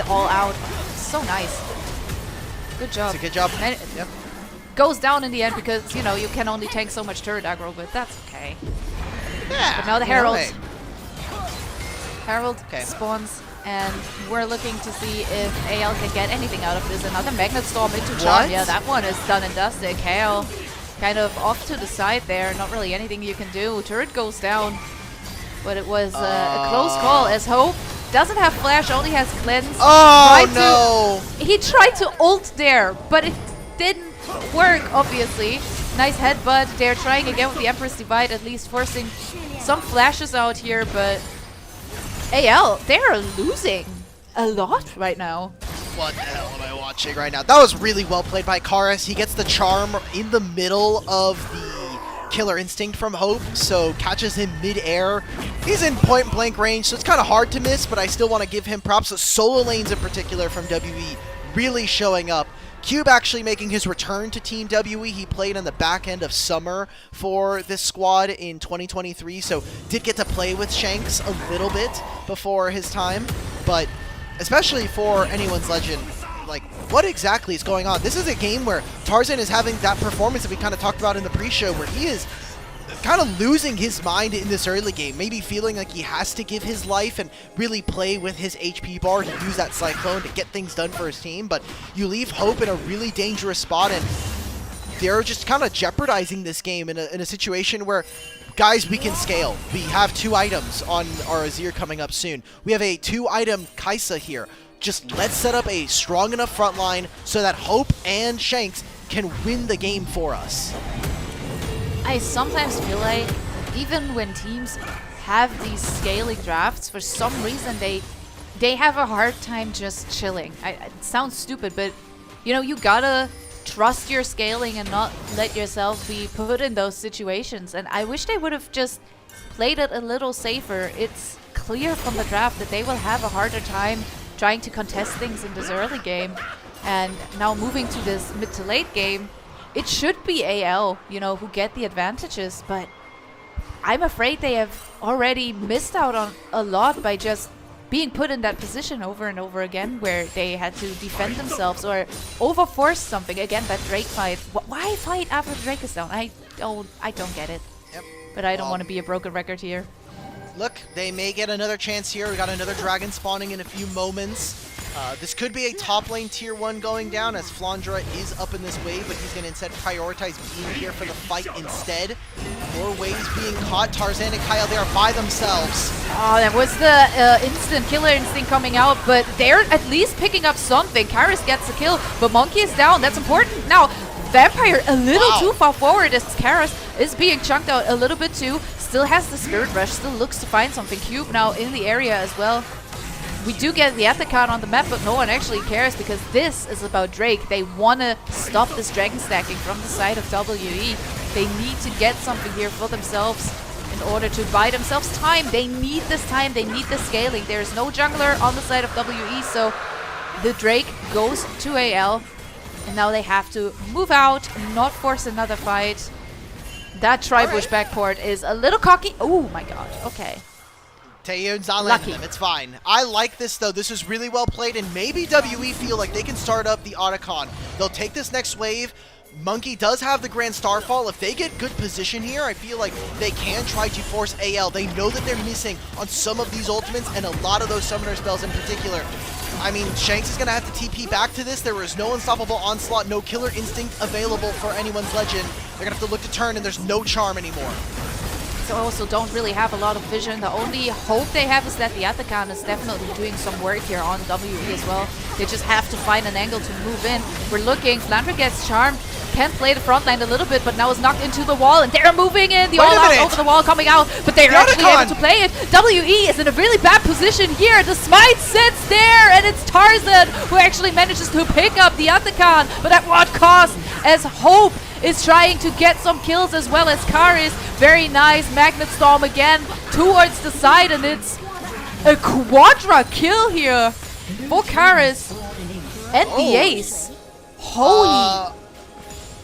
All out. So nice. Good job. It's a good job. Yep. Goes down in the end because, you can only tank so much turret aggro, but that's okay. Yeah. But now the Herald. Herald spawns, and we're looking to see if AL can get anything out of this. Another Magnet Storm into Charm. Yeah, that one is done and dusted. KL kind of off to the side there. Not really anything you can do. Turret goes down, but it was a close call as Hope doesn't have flash, only has cleanse. He tried to ult there, but it didn't work, obviously. Nice headbutt. They're trying again with the Empress Divide, at least forcing some flashes out here, but AL, they're losing a lot right now. What the hell am I watching right now? That was really well played by Karis. He gets the charm in the middle of the Killer Instinct from Hope, so catches him mid-air. He's in point-blank range, so it's kind of hard to miss, but I still want to give him props. The solo lanes in particular from WE really showing up. Cube actually making his return to Team WE. He played on the back end of summer for this squad in 2023, so did get to play with Shanks a little bit before his time, but especially for Anyone's Legend, like, what exactly is going on? This is a game where Tarzan is having that performance that we kind of talked about in the pre-show, where he is kind of losing his mind in this early game, maybe feeling like he has to give his life and really play with his HP bar to use that Cyclone to get things done for his team, but you leave Hope in a really dangerous spot, and they're just kind of jeopardizing this game in a situation where, guys, we can scale. We have 2 items on our Azir coming up soon. We have a 2-item Kai'Sa here. Just let's set up a strong enough front line so that Hope and Shanks can win the game for us. I sometimes feel like even when teams have these scaling drafts, for some reason they have a hard time just chilling. It sounds stupid, but you know, you gotta trust your scaling and not let yourself be put in those situations. And I wish they would have just played it a little safer. It's clear from the draft that they will have a harder time trying to contest things in this early game. And now moving to this mid to late game, it should be AL, you know, who get the advantages, but I'm afraid they have already missed out on a lot by just being put in that position over and over again, where they had to defend themselves or overforce something. Again, that Drake fight. Why fight after Drake is down? I don't get it. Yep. But I don't want to be a broken record here. Look, they may get another chance here. We got another dragon spawning in a few moments. This could be a top lane tier 1 going down, as Flandra is up in this wave, but he's going to instead prioritize being here for the fight instead. More waves being caught. Tarzan and Kyle, they are by themselves. Oh, that was the instant Killer Instinct coming out, but they're at least picking up something. Kyrus gets a kill, but Monkey is down. That's important. Now, Vampire a little too far forward as Kyrus is being chunked out a little bit too. Still has the Spirit Rush, still looks to find something. Cube now in the area as well. We do get the Athacon on the map, but no one actually cares because this is about Drake. They want to stop this dragon stacking from the side of WE. They need to get something here for themselves in order to buy themselves time. They need this time. They need the scaling. There is no jungler on the side of WE, so the Drake goes to AL. And now they have to move out, not force another fight. That Tribush backport is a little cocky. Oh my god, okay. Taeyun's not landing them, it's fine. I like this though, this is really well played, and maybe WE feel like they can start up the Otacon. They'll take this next wave. Monkey does have the Grand Starfall. If they get good position here, I feel like they can try to force AL. They know that they're missing on some of these ultimates and a lot of those summoner spells in particular. I mean, Shanks is going to have to TP back to this. There is no Unstoppable Onslaught, no Killer Instinct available for Anyone's Legend. They're going to have to look to turn, and there's no Charm anymore. So also don't really have a lot of vision. The only hope they have is that the Athacon is definitely doing some work here on WE as well. They just have to find an angle to move in. We're looking, Flandra gets charmed, can play the front line a little bit, but now is knocked into the wall, and they're moving in, the all-out over the wall coming out, but they're actually able to play it. WE is in a really bad position here. The smite sits there, and it's Tarzan who actually manages to pick up the Athacon, but at what cost? As Hope is trying to get some kills as well as Karis. Very nice Magnet Storm again towards the side, and it's a quadra kill here for Karis and the ace. Holy.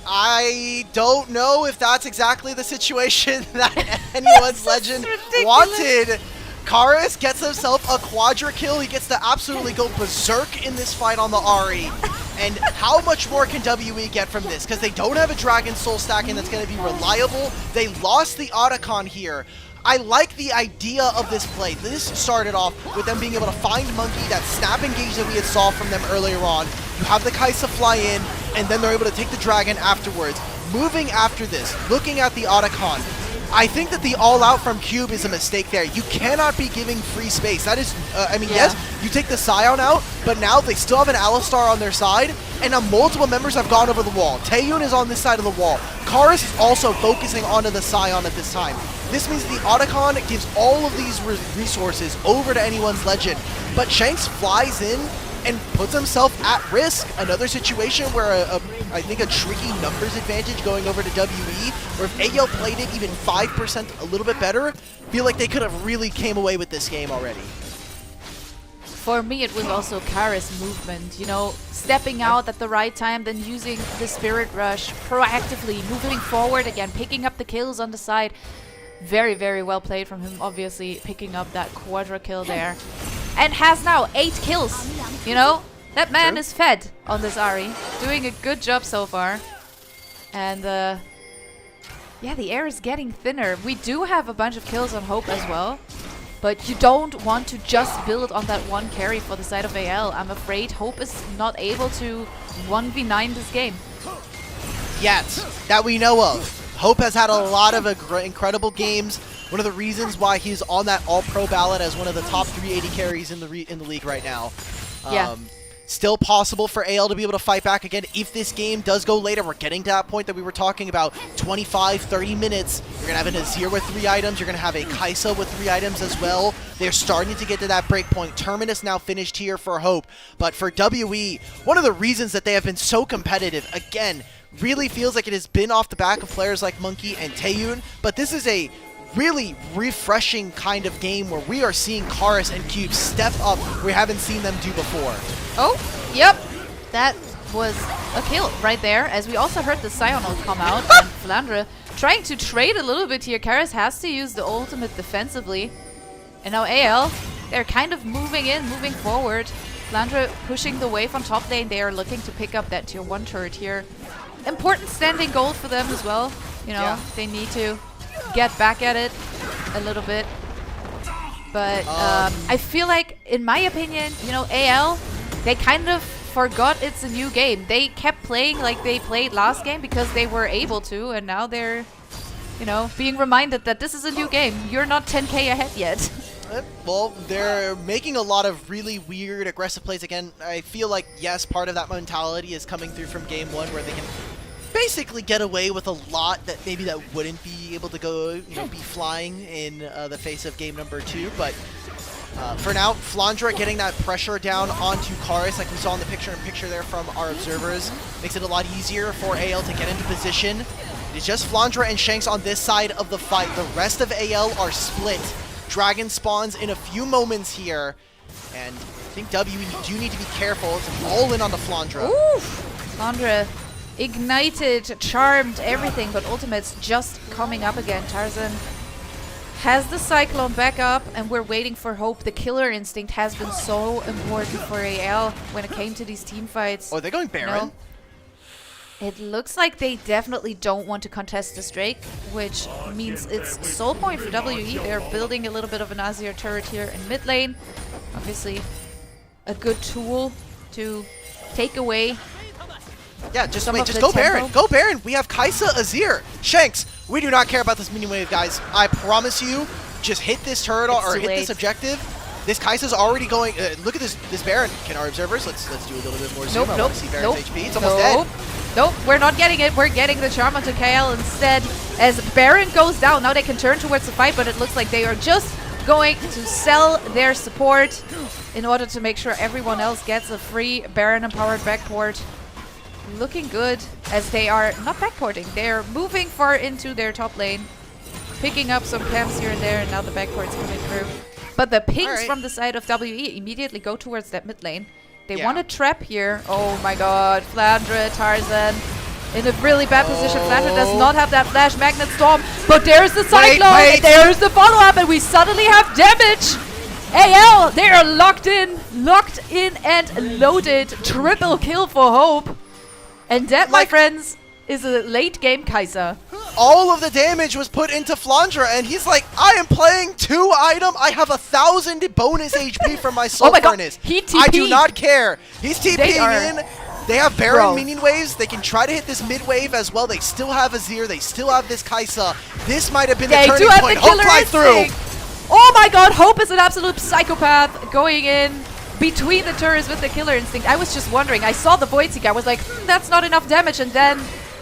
I don't know if that's exactly the situation that Anyone's Legend wanted. Karis gets himself a quadra kill. He gets to absolutely go berserk in this fight on the Ahri. And how much more can WE get from this? Because they don't have a Dragon Soul stacking that's going to be reliable. They lost the Otacon here. I like the idea of this play. This started off with them being able to find Monkey, that snap engage that we had saw from them earlier on. You have the Kai'Sa fly in, and then they're able to take the Dragon afterwards. Moving after this, looking at the Otacon, I think that the all-out from Cube is a mistake there. You cannot be giving free space. That is, yes, you take the Scion out, but now they still have an Alistar on their side, and now multiple members have gone over the wall. Taeyun is on this side of the wall. Karis is also focusing onto the Scion at this time. This means the Otacon gives all of these resources over to Anyone's Legend, but Shanks flies in and puts himself at risk. Another situation where I think a tricky numbers advantage going over to WE, where if AL played it even 5% a little bit better, feel like they could have really came away with this game already. For me, it was also Kara's movement, you know, stepping out at the right time, then using the Spirit Rush proactively, moving forward again, picking up the kills on the side. Very, very well played from him, obviously, picking up that quadra kill there. And has now 8 kills, you know? That man is fed on this Ahri, doing a good job so far. And, yeah, the air is getting thinner. We do have a bunch of kills on Hope as well. But you don't want to just build on that one carry for the side of AL. I'm afraid Hope is not able to 1v9 this game. Yet, that we know of. Hope has had a lot of incredible games. One of the reasons why he's on that All-Pro ballot as one of the top 380 carries in the league right now. Yeah. Still possible for AL to be able to fight back again if this game does go later. We're getting to that point that we were talking about. 25, 30 minutes. You're going to have an Azir with 3 items. You're going to have a Kai'Sa with 3 items as well. They're starting to get to that break point. Terminus now finished here for Hope. But for WE, one of the reasons that they have been so competitive, again, really feels like it has been off the back of players like Monkey and Taeyun. But this is a really refreshing kind of game where we are seeing Karis and Cube step up we haven't seen them do before. Oh, yep. That was a kill right there, as we also heard the Sion ult come out. And Flandre trying to trade a little bit here. Karis has to use the ultimate defensively. And now AL, they're kind of moving in, moving forward. Flandre pushing the wave on top lane. They are looking to pick up that tier 1 turret here. Important standing gold for them as well. You know, they need to get back at it a little bit. But I feel like, in my opinion, you know, AL, they kind of forgot it's a new game. They kept playing like they played last game because they were able to, and now they're, you know, being reminded that this is a new game. You're not 10k ahead yet. Well, they're making a lot of really weird, aggressive plays. Again, I feel like, yes, part of that mentality is coming through from game 1, where they can basically get away with a lot that maybe that wouldn't be able to go, you know, be flying in the face of game number 2. But for now, Flandre getting that pressure down onto Karis, like we saw in the picture there from our observers, makes it a lot easier for AL to get into position. It is just Flandre and Shanks on this side of the fight. The rest of AL are split. Dragon spawns in a few moments here, and I think WE do need to be careful. It's all in on the Flandre. Ooh, Flandre ignited, charmed, everything, but ultimate's just coming up again. Tarzan has the Cyclone back up, and we're waiting for Hope. The killer instinct has been so important for AL when it came to these team fights. Oh, they're going Baron? No. It looks like they definitely don't want to contest this Drake, which means it's soul point for WE. They're building a little bit of an Azir turret here in mid lane. Obviously, a good tool to take away. Yeah, just wait, just go Baron. Go Baron. We have Kai'Sa, Azir, Shanks. We do not care about this minion wave, guys. I promise you, just hit this turret or hit this objective. This Kai'Sa's already going. Look at this Baron. Can our observers? Let's do a little bit more zoom. I want to see Baron's HP. It's almost dead. Nope, we're not getting it. We're getting the charm onto KL instead. As Baron goes down, now they can turn towards the fight, but it looks like they are just going to sell their support in order to make sure everyone else gets a free Baron-empowered backport. Looking good, as they are not backporting. They're moving far into their top lane, picking up some camps here and there, and now the backport's coming through. But the pings from the side of WE immediately go towards that mid lane. They want a trap here. Oh my god, Flandre, Tarzan in a really bad position. Flandre does not have that flash magnet storm, but there's the Cyclone, there's the follow-up, and we suddenly have damage. AL, they are locked in and loaded. Triple kill for Hope. And that, my friends, is a late game Kai'Sa. All of the damage was put into Flandre, and he's like, I am playing 2 item. I have 1,000 bonus HP from my soul furnace. He TP'd. I do not care. He's TPing in. They have Baron minion waves. They can try to hit this mid wave as well. They still have Azir. They still have this Kai'Sa. This might have been the turning point. Hope fly through. Oh my god, Hope is an absolute psychopath going in between the turrets with the killer instinct. I was just wondering. I saw the Void Seeker. I was like, that's not enough damage. And then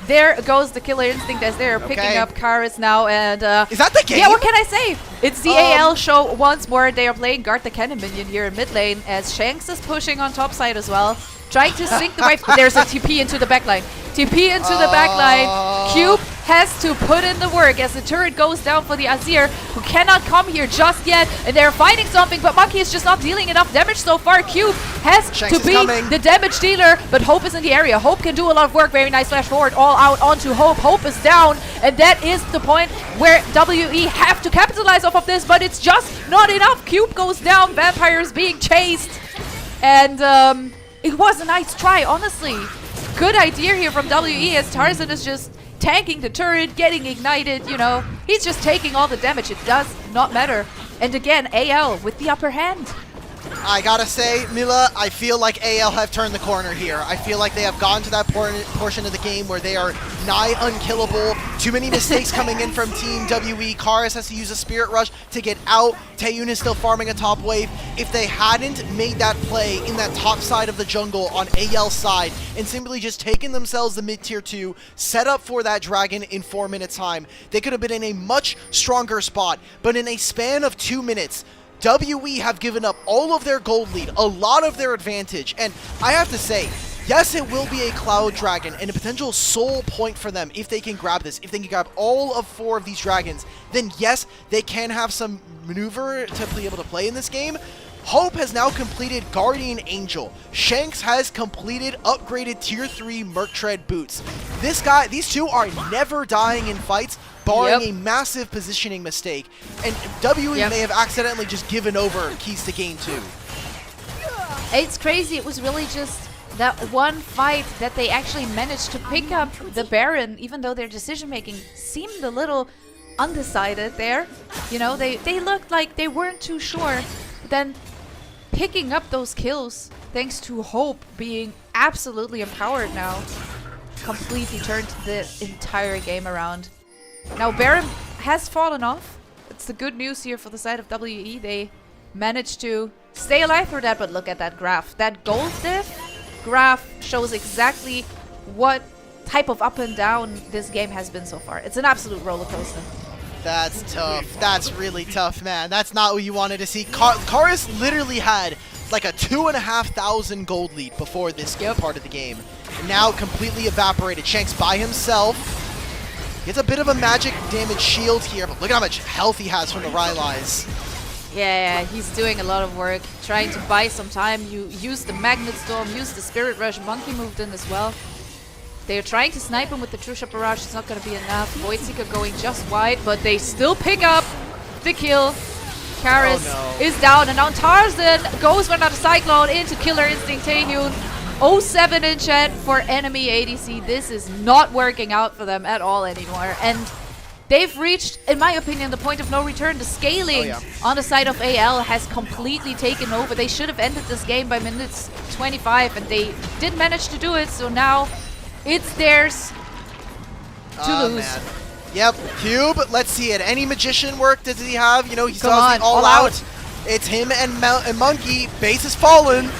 there goes the killer instinct as they're picking up Karis now. And is that the game? Yeah, what can I say? It's the AL show once more. They are playing guard the cannon minion here in mid lane as Shanks is pushing on top side as well. Trying to sink the wipe. There's a TP into the backline. TP into the backline. Cube has to put in the work as the turret goes down for the Azir, who cannot come here just yet. And they're finding something, but Monkey is just not dealing enough damage so far. Cube has Shanks to be the damage dealer, but Hope is in the area. Hope can do a lot of work. Very nice flash forward, all out onto Hope. Hope is down, and that is the point where WE have to capitalize off of this, but it's just not enough. Cube goes down. Vampire is being chased, and it was a nice try, honestly. Good idea here from WE as Tarzan is just tanking the turret, getting ignited, you know. He's just taking all the damage. It does not matter. And again, AL with the upper hand. I gotta say, Mila, I feel like AL have turned the corner here. I feel like they have gone to that portion of the game where they are nigh unkillable. Too many mistakes coming in from Team WE. Karis has to use a Spirit Rush to get out. Taeyun is still farming a top wave. If they hadn't made that play in that top side of the jungle on AL's side and simply just taken themselves the mid-tier 2, set up for that dragon in 4 minutes time, they could have been in a much stronger spot. But in a span of 2 minutes, WE have given up all of their gold lead, a lot of their advantage, and I have to say, yes, it will be a Cloud Dragon and a potential soul point for them if they can grab this. If they can grab all of 4 of these dragons, then yes, they can have some maneuver to be able to play in this game. Hope has now completed Guardian Angel. Shanks has completed upgraded tier 3 Merc Tread boots. These two are never dying in fights, barring a massive positioning mistake. And WE may have accidentally just given over keys to game 2. It's crazy. It was really just that one fight that they actually managed to pick up the Baron, even though their decision making seemed a little undecided there. You know, they looked like they weren't too sure. But then picking up those kills, thanks to Hope being absolutely empowered now, completely turned the entire game around. Now Baron has fallen off. It's the good news here for the side of WE. They managed to stay alive through that, but look at that graph. That gold diff graph shows exactly what type of up and down this game has been so far. It's an absolute roller coaster. That's tough. That's really tough, man. That's not what you wanted to see. Karis literally had like a 2,500 gold lead before this part of the game. Now completely evaporated. Shanks by himself. Gets a bit of a magic damage shield here, but look at how much health he has from the Rylai's. Yeah, he's doing a lot of work, trying to buy some time. You use the Magnet Storm, use the Spirit Rush. Monkey moved in as well. They're trying to snipe him with the True Shot Barrage. It's not going to be enough. Void Seeker going just wide, but they still pick up the kill. Karis is down, and now Tarzan goes for another Cyclone into Killer Instinct Taeyun. 07 in chat for enemy ADC. This is not working out for them at all anymore. And they've reached, in my opinion, the point of no return. The scaling on the side of AL has completely taken over. They should have ended this game by minutes 25, and they did manage to do it. So now it's theirs to lose. Man. Yep, Cube, let's see it. Any magician work does he have? You know, he saw the all out. It's him and Monkey. Base has fallen.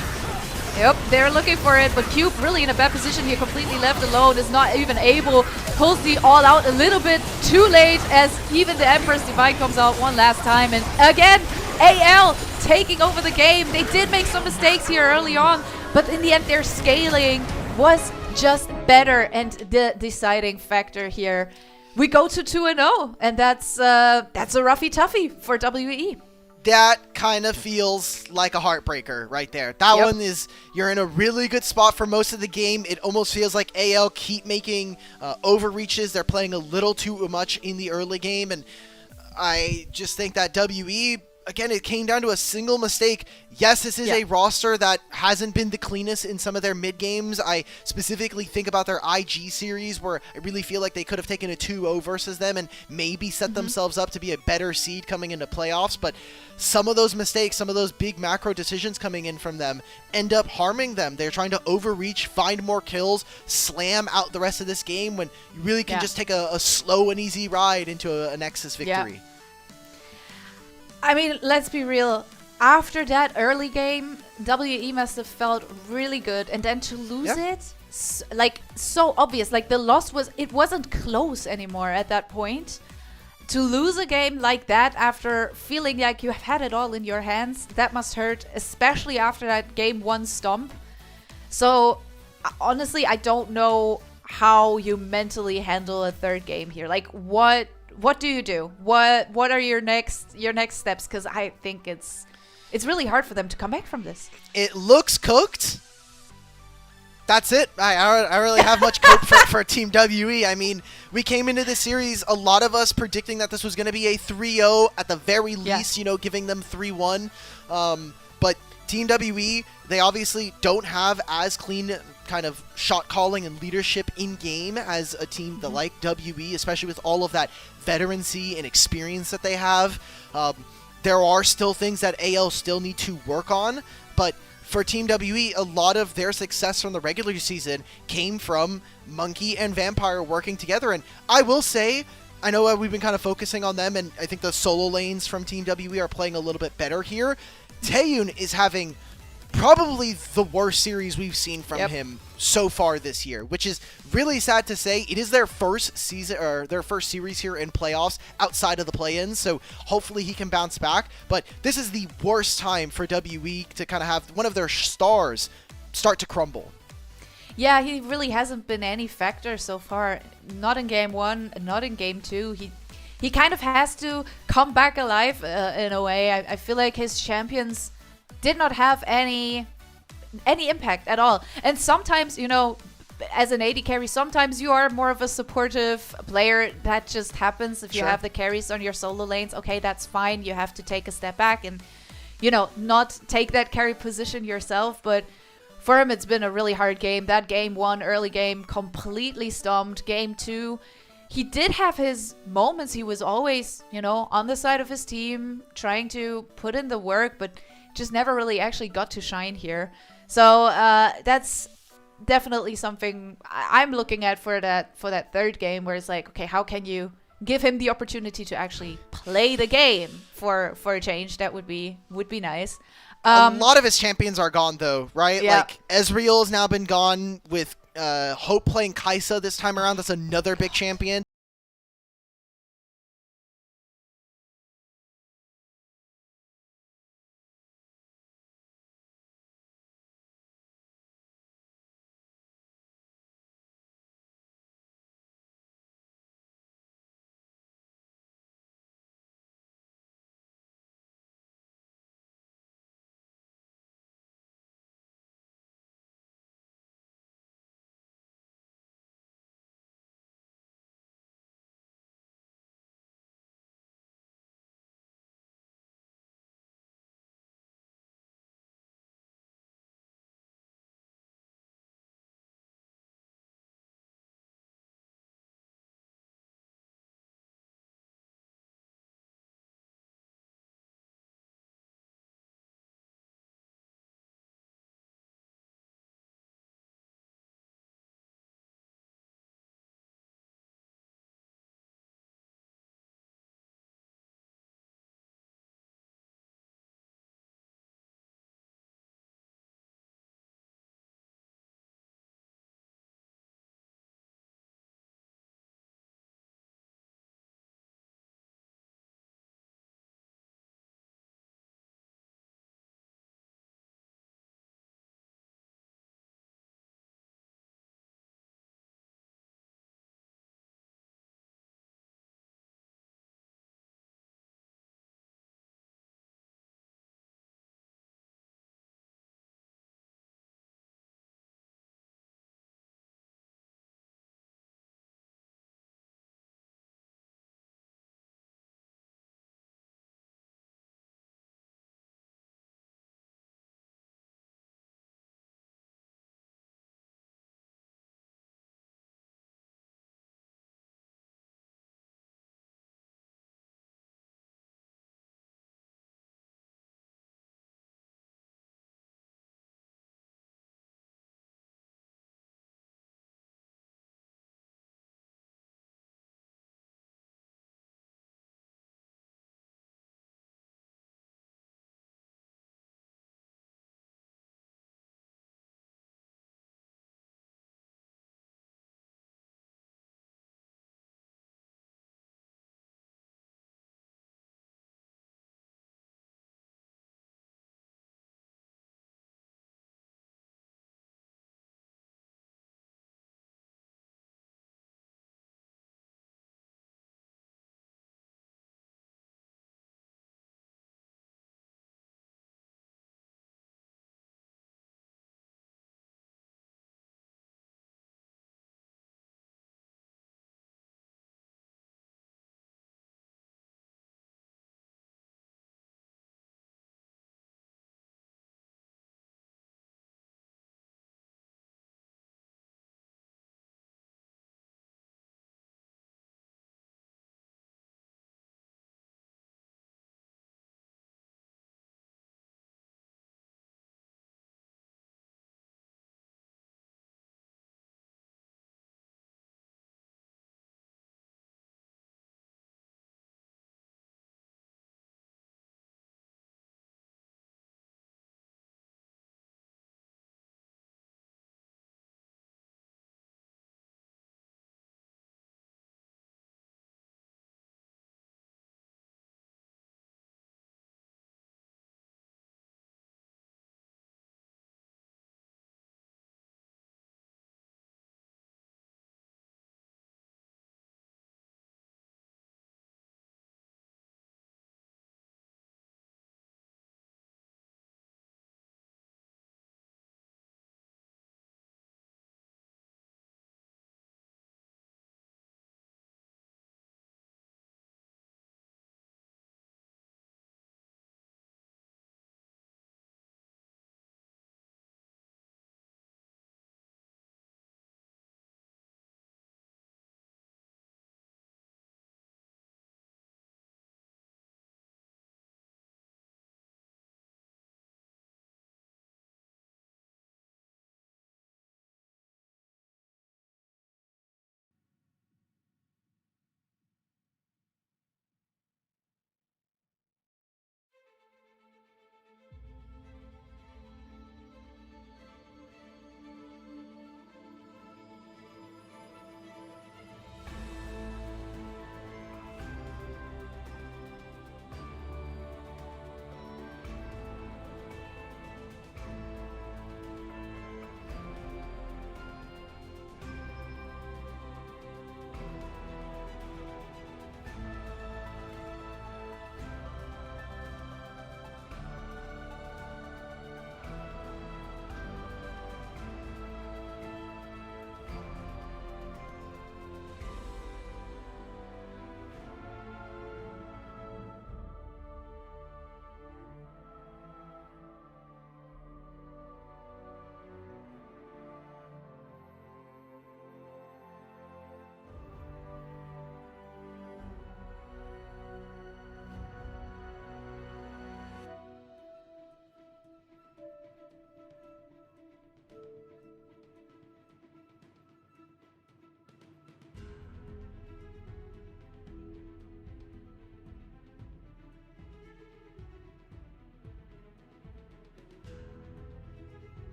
Yep, they're looking for it, but Cube really in a bad position here, completely left alone, is not even able, pulls the all out a little bit too late as even the Empress Divine comes out one last time. And again, AL taking over the game. They did make some mistakes here early on, but in the end their scaling was just better and the deciding factor here. We go to 2-0, and that's a roughy toughie for WE. That kind of feels like a heartbreaker right there. That one is, you're in a really good spot for most of the game. It almost feels like AL keep making overreaches. They're playing a little too much in the early game, and I just think that WE, again, it came down to a single mistake. Yes, this is a roster that hasn't been the cleanest in some of their mid games. I specifically think about their IG series, where I really feel like they could have taken a 2-0 versus them and maybe set themselves up to be a better seed coming into playoffs. But some of those mistakes, some of those big macro decisions coming in from them end up harming them. They're trying to overreach, find more kills, slam out the rest of this game when you really can just take a slow and easy ride into a Nexus victory. I mean, let's be real. after that early game, WE must have felt really good, and then to lose it, like so obvious. Like the loss it wasn't close anymore at that point. To lose a game like that after feeling like you have had it all in your hands, that must hurt, especially after that game 1 stomp. So honestly, I don't know how you mentally handle a third game here. Like what do you do? What are your next steps? Because I think it's really hard for them to come back from this. It looks cooked. That's it. I don't really have much hope for Team WE. I mean, we came into this series, a lot of us predicting that this was going to be a 3-0 at the very least, you know, giving them 3-1. But Team WE, they obviously don't have as clean kind of shot calling and leadership in game as a team that like WE, especially with all of that veterancy and experience that they have. There are still things that AL still need to work on, but for Team WE, a lot of their success from the regular season came from Monkey and Vampire working together. And I will say, I know we've been kind of focusing on them, and I think the solo lanes from Team WE are playing a little bit better here. Taeyun is having probably the worst series we've seen from him so far this year, which is really sad to say. It is their first season or their first series here in playoffs outside of the play-ins, so hopefully he can bounce back. But this is the worst time for WE to kind of have one of their stars start to crumble. Yeah, he really hasn't been any factor so far. Not in game 1, not in game 2. He kind of has to come back alive in a way. I feel like his champions did not have any impact at all. And sometimes, you know, as an AD carry, sometimes you are more of a supportive player. That just happens if you have the carries on your solo lanes. Okay, that's fine. You have to take a step back and, you know, not take that carry position yourself. But for him, it's been a really hard game. That game 1, early game, completely stomped. Game 2, he did have his moments. He was always, you know, on the side of his team, trying to put in the work, but just never really actually got to shine here. So that's definitely something I'm looking at for that third game, where it's like, okay, how can you give him the opportunity to actually play the game for a change? That would be nice. A lot of his champions are gone though, right? Yeah. Like Ezreal's now been gone, with Hope playing Kaisa this time around. That's another big champion.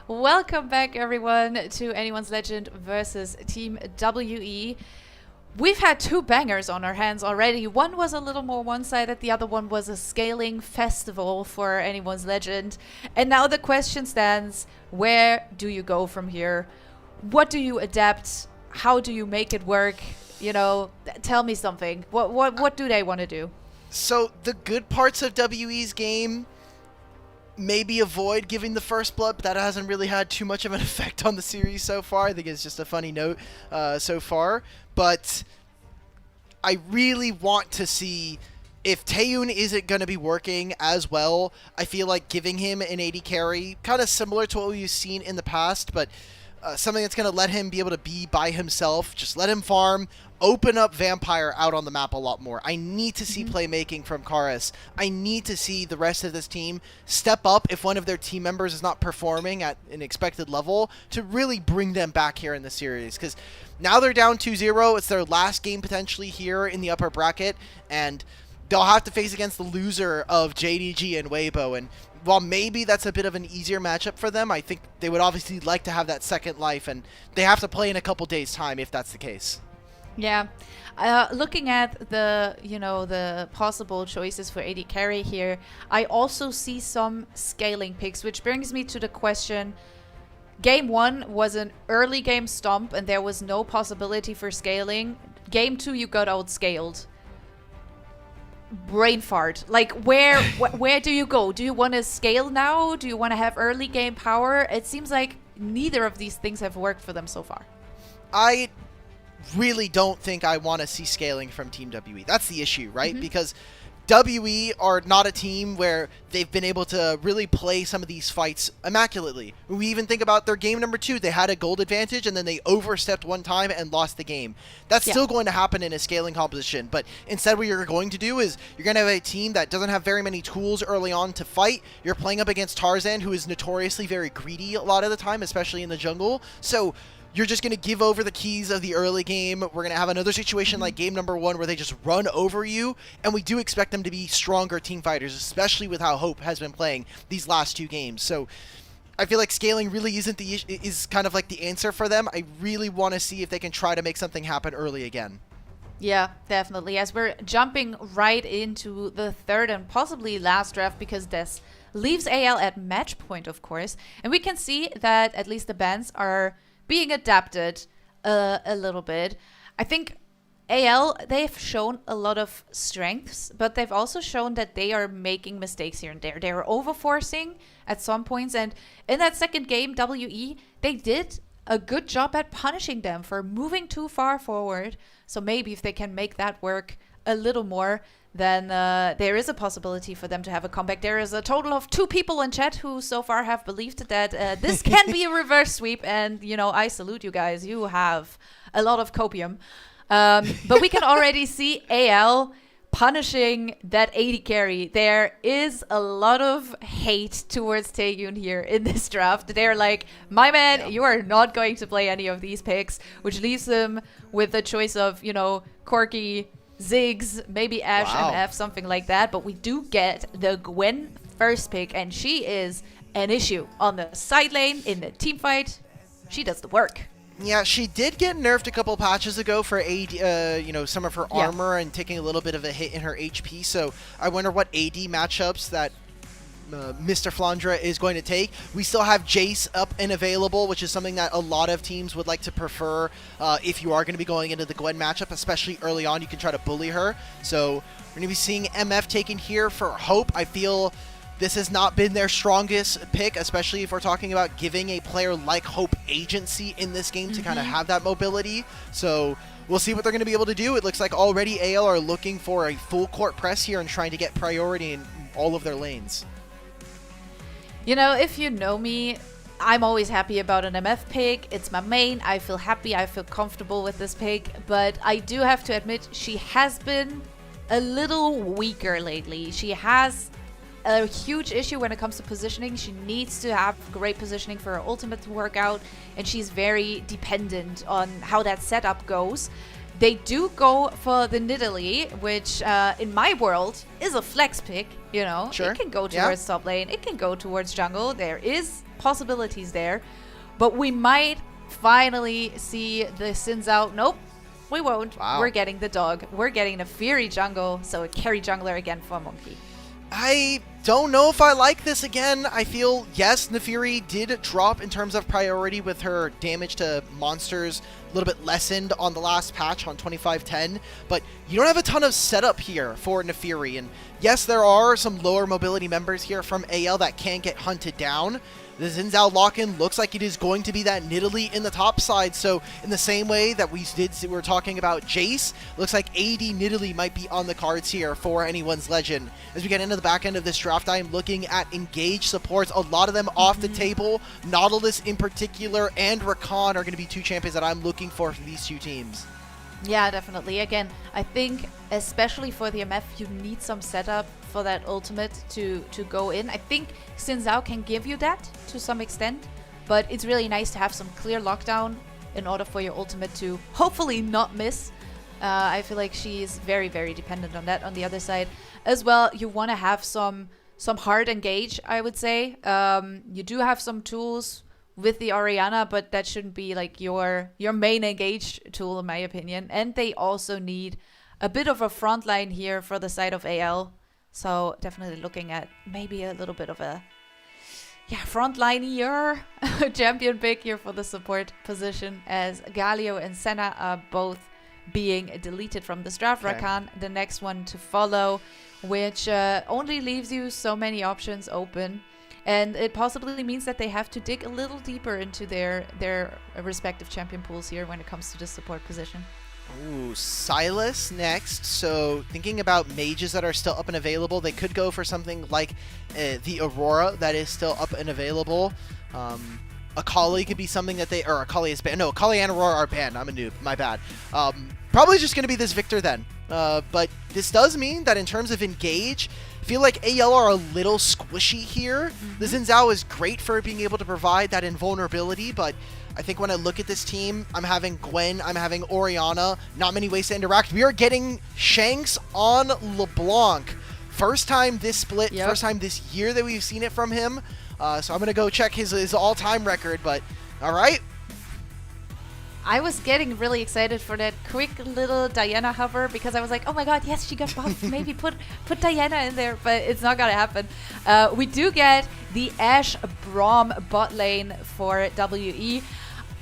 Welcome back, everyone, to Anyone's Legend versus Team WE. We've had two bangers on our hands already. One was a little more one-sided, the other one was a scaling festival for Anyone's Legend. And now the question stands, where do you go from here? What do you adapt? How do you make it work? You know, tell me something. What do they want to do? So the good parts of WE's game, maybe avoid giving the first blood, but that hasn't really had too much of an effect on the series so far. I think it's just a funny note so far. But I really want to see if Taeyun isn't going to be working as well. I feel like giving him an AD carry, kind of similar to what we've seen in the past, but something that's going to let him be able to be by himself. Just let him farm, open up Vampire out on the map a lot more. I need to see playmaking from Karis. I need to see the rest of this team step up if one of their team members is not performing at an expected level to really bring them back here in the series. Because now they're down 2-0. It's their last game potentially here in the upper bracket, and they'll have to face against the loser of JDG and Weibo. And while maybe that's a bit of an easier matchup for them, I think they would obviously like to have that second life, and they have to play in a couple days' time if that's the case. Yeah. Looking at the possible choices for AD carry here, I also see some scaling picks, which brings me to the question. Game 1 was an early game stomp, and there was no possibility for scaling. Game 2, you got outscaled. Brain fart. Like, where do you go? Do you want to scale now? Do you want to have early game power? It seems like neither of these things have worked for them so far. I really don't think I want to see scaling from Team WE. That's the issue, right? Because WE are not a team where they've been able to really play some of these fights immaculately. We even think about their game number 2. They had a gold advantage and then they overstepped one time and lost the game. That's still going to happen in a scaling composition, but instead what you're going to do is you're going to have a team that doesn't have very many tools early on to fight. You're playing up against Tarzan, who is notoriously very greedy a lot of the time, especially in the jungle. So you're just going to give over the keys of the early game. We're going to have another situation like game number 1 where they just run over you, and we do expect them to be stronger team fighters, especially with how Hope has been playing these last 2 games. So I feel like scaling really is kind of like the answer for them. I really want to see if they can try to make something happen early again. Yeah, definitely. As we're jumping right into the third and possibly last draft, because this leaves AL at match point, of course, and we can see that at least the bans are being adapted a little bit. I think AL, they've shown a lot of strengths, but they've also shown that they are making mistakes here and there. They were overforcing at some points, and in that second game, WE, they did a good job at punishing them for moving too far forward. So maybe if they can make that work a little more, then there is a possibility for them to have a comeback. There is a total of 2 people in chat who so far have believed that this can be a reverse sweep, and I salute you guys. You have a lot of copium. But we can already see AL punishing that AD carry. There is a lot of hate towards Taeyun here in this draft. They're like, my man, you are not going to play any of these picks, which leaves them with the choice of, Corki, Ziggs, maybe Ashe MF, something like that. But we do get the Gwen first pick, and she is an issue on the side lane in the team fight. She does the work. Yeah, she did get nerfed a couple patches ago for AD, some of her armor and taking a little bit of a hit in her HP. So I wonder what AD matchups that Mr. Flandre is going to take. We still have Jace up and available, which is something that a lot of teams would like to prefer if you are going to be going into the Gwen matchup, especially early on. You can try to bully her. So we're going to be seeing MF taken here for Hope. I feel this has not been their strongest pick, especially if we're talking about giving a player like Hope agency in this game to kind of have that mobility. So we'll see what they're going to be able to do. It looks like already AL are looking for a full court press here and trying to get priority in all of their lanes. If you know me, I'm always happy about an MF pick. It's my main. I feel happy. I feel comfortable with this pick. But I do have to admit, she has been a little weaker lately. She has a huge issue when it comes to positioning. She needs to have great positioning for her ultimate to work out, and she's very dependent on how that setup goes. They do go for the Nidalee, which in my world is a flex pick, Sure. It can go towards top lane, it can go towards jungle. There is possibilities there. But we might finally see the Xin Zhao. Nope, we won't. Wow. We're getting the dog. We're getting a Fury jungle, so a carry jungler again for Monkey. I don't know if I like this again. I feel, yes, Nefiri did drop in terms of priority with her damage to monsters a little bit lessened on the last patch on 2510, but you don't have a ton of setup here for Nefiri. And yes, there are some lower mobility members here from AL that can get hunted down. The Xin Zhao lock-in looks like it is going to be that Nidalee in the top side. So in the same way that we were talking about Jace, looks like AD Nidalee might be on the cards here for anyone's legend. As we get into the back end of this draft, I am looking at engaged supports, a lot of them off the table. Nautilus in particular and Rakan are going to be two champions that I'm looking for from these two teams. Yeah, definitely. Again, I think especially for the MF, you need some setup for that ultimate to go in. I think Xin Zhao can give you that to some extent, but it's really nice to have some clear lockdown in order for your ultimate to hopefully not miss. I feel like she's very, very dependent on that. On the other side as well, you want to have some hard engage, I would say. You do have some tools with the Orianna, but that shouldn't be like your main engage tool in my opinion. And they also need a bit of a front line here for the side of AL. So definitely looking at maybe a little bit of a frontline-ier champion pick here for the support position, as Galio and Senna are both being deleted from this draft. Okay. Rakan, the next one to follow, which only leaves you so many options open. And it possibly means that they have to dig a little deeper into their respective champion pools here when it comes to the support position. Ooh, Silas next. So thinking about mages that are still up and available, they could go for something like the Aurora that is still up and available. Akali could be something that they, or Akali is banned. No, Akali and Aurora are banned. I'm a noob. My bad. Probably just going to be this Victor then. But this does mean that in terms of engage, I feel like AL are a little squishy here. The Xin Zhao is great for being able to provide that invulnerability, but I think when I look at this team, I'm having Gwen, I'm having Orianna, not many ways to interact. We are getting Shanks on LeBlanc. First time this split, first time this year that we've seen it from him. So I'm going to go check his all-time record, but all right. I was getting really excited for that quick little Diana hover because I was like, oh my god, yes, she got buffed. Maybe put Diana in there, but it's not going to happen. We do get the Ashe Braum bot lane for WE.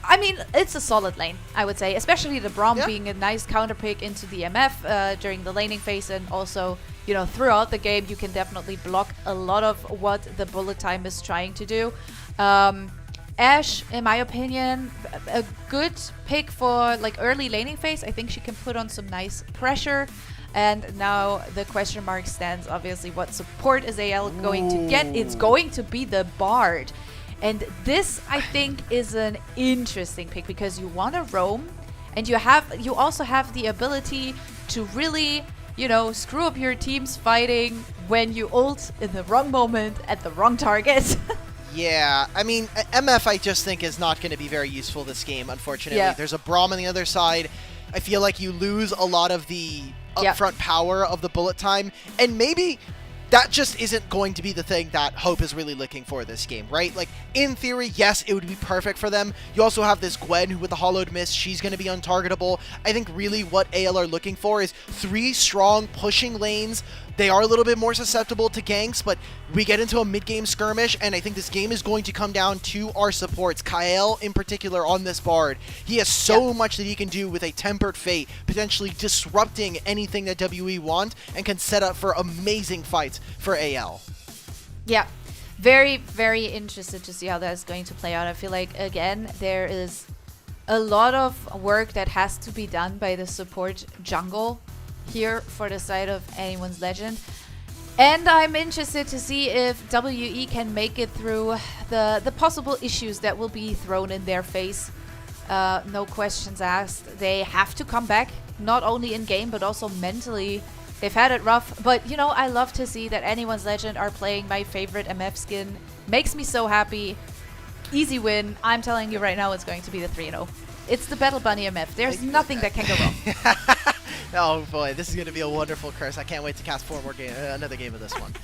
I mean, it's a solid lane, I would say, especially the Braum being a nice counter pick into the MF during the laning phase, and also, you know, throughout the game, you can definitely block a lot of what the bullet time is trying to do. Ashe, in my opinion, a good pick for like early laning phase. I think she can put on some nice pressure. And now the question mark stands, obviously, what support is AL going to get? It's going to be the Bard. And this, I think, is an interesting pick because you want to roam, and you also have the ability to really, you know, screw up your team's fighting when you ult in the wrong moment at the wrong target. Yeah, I mean, MF I just think is not going to be very useful this game, unfortunately. Yeah. There's a Braum on the other side. I feel like you lose a lot of the upfront power of the bullet time, and maybe that just isn't going to be the thing that Hope is really looking for this game, right? Like, in theory, yes, it would be perfect for them. You also have this Gwen who, with the hollowed mist, she's going to be untargetable. I think really what AL are looking for is 3 strong pushing lanes. They are a little bit more susceptible to ganks, but we get into a mid-game skirmish, and I think this game is going to come down to our supports. Kael, in particular, on this Bard. He has so much that he can do with a Tempered Fate, potentially disrupting anything that WE want, and can set up for amazing fights for AL. Yeah, very, very interested to see how that's going to play out. I feel like, again, there is a lot of work that has to be done by the support jungle here for the side of anyone's legend, and I'm interested to see if WE can make it through the possible issues that will be thrown in their face. No questions asked. They have to come back, not only in game but also mentally. They've had it rough, but you know, I love to see that anyone's legend are playing my favorite MF skin. Makes me so happy. Easy win. I'm telling you right now, it's going to be the 3-0. It's the Battle Bunny MF. There's nothing that can go wrong. Oh boy, this is gonna be a wonderful curse. I can't wait to cast another game of this one.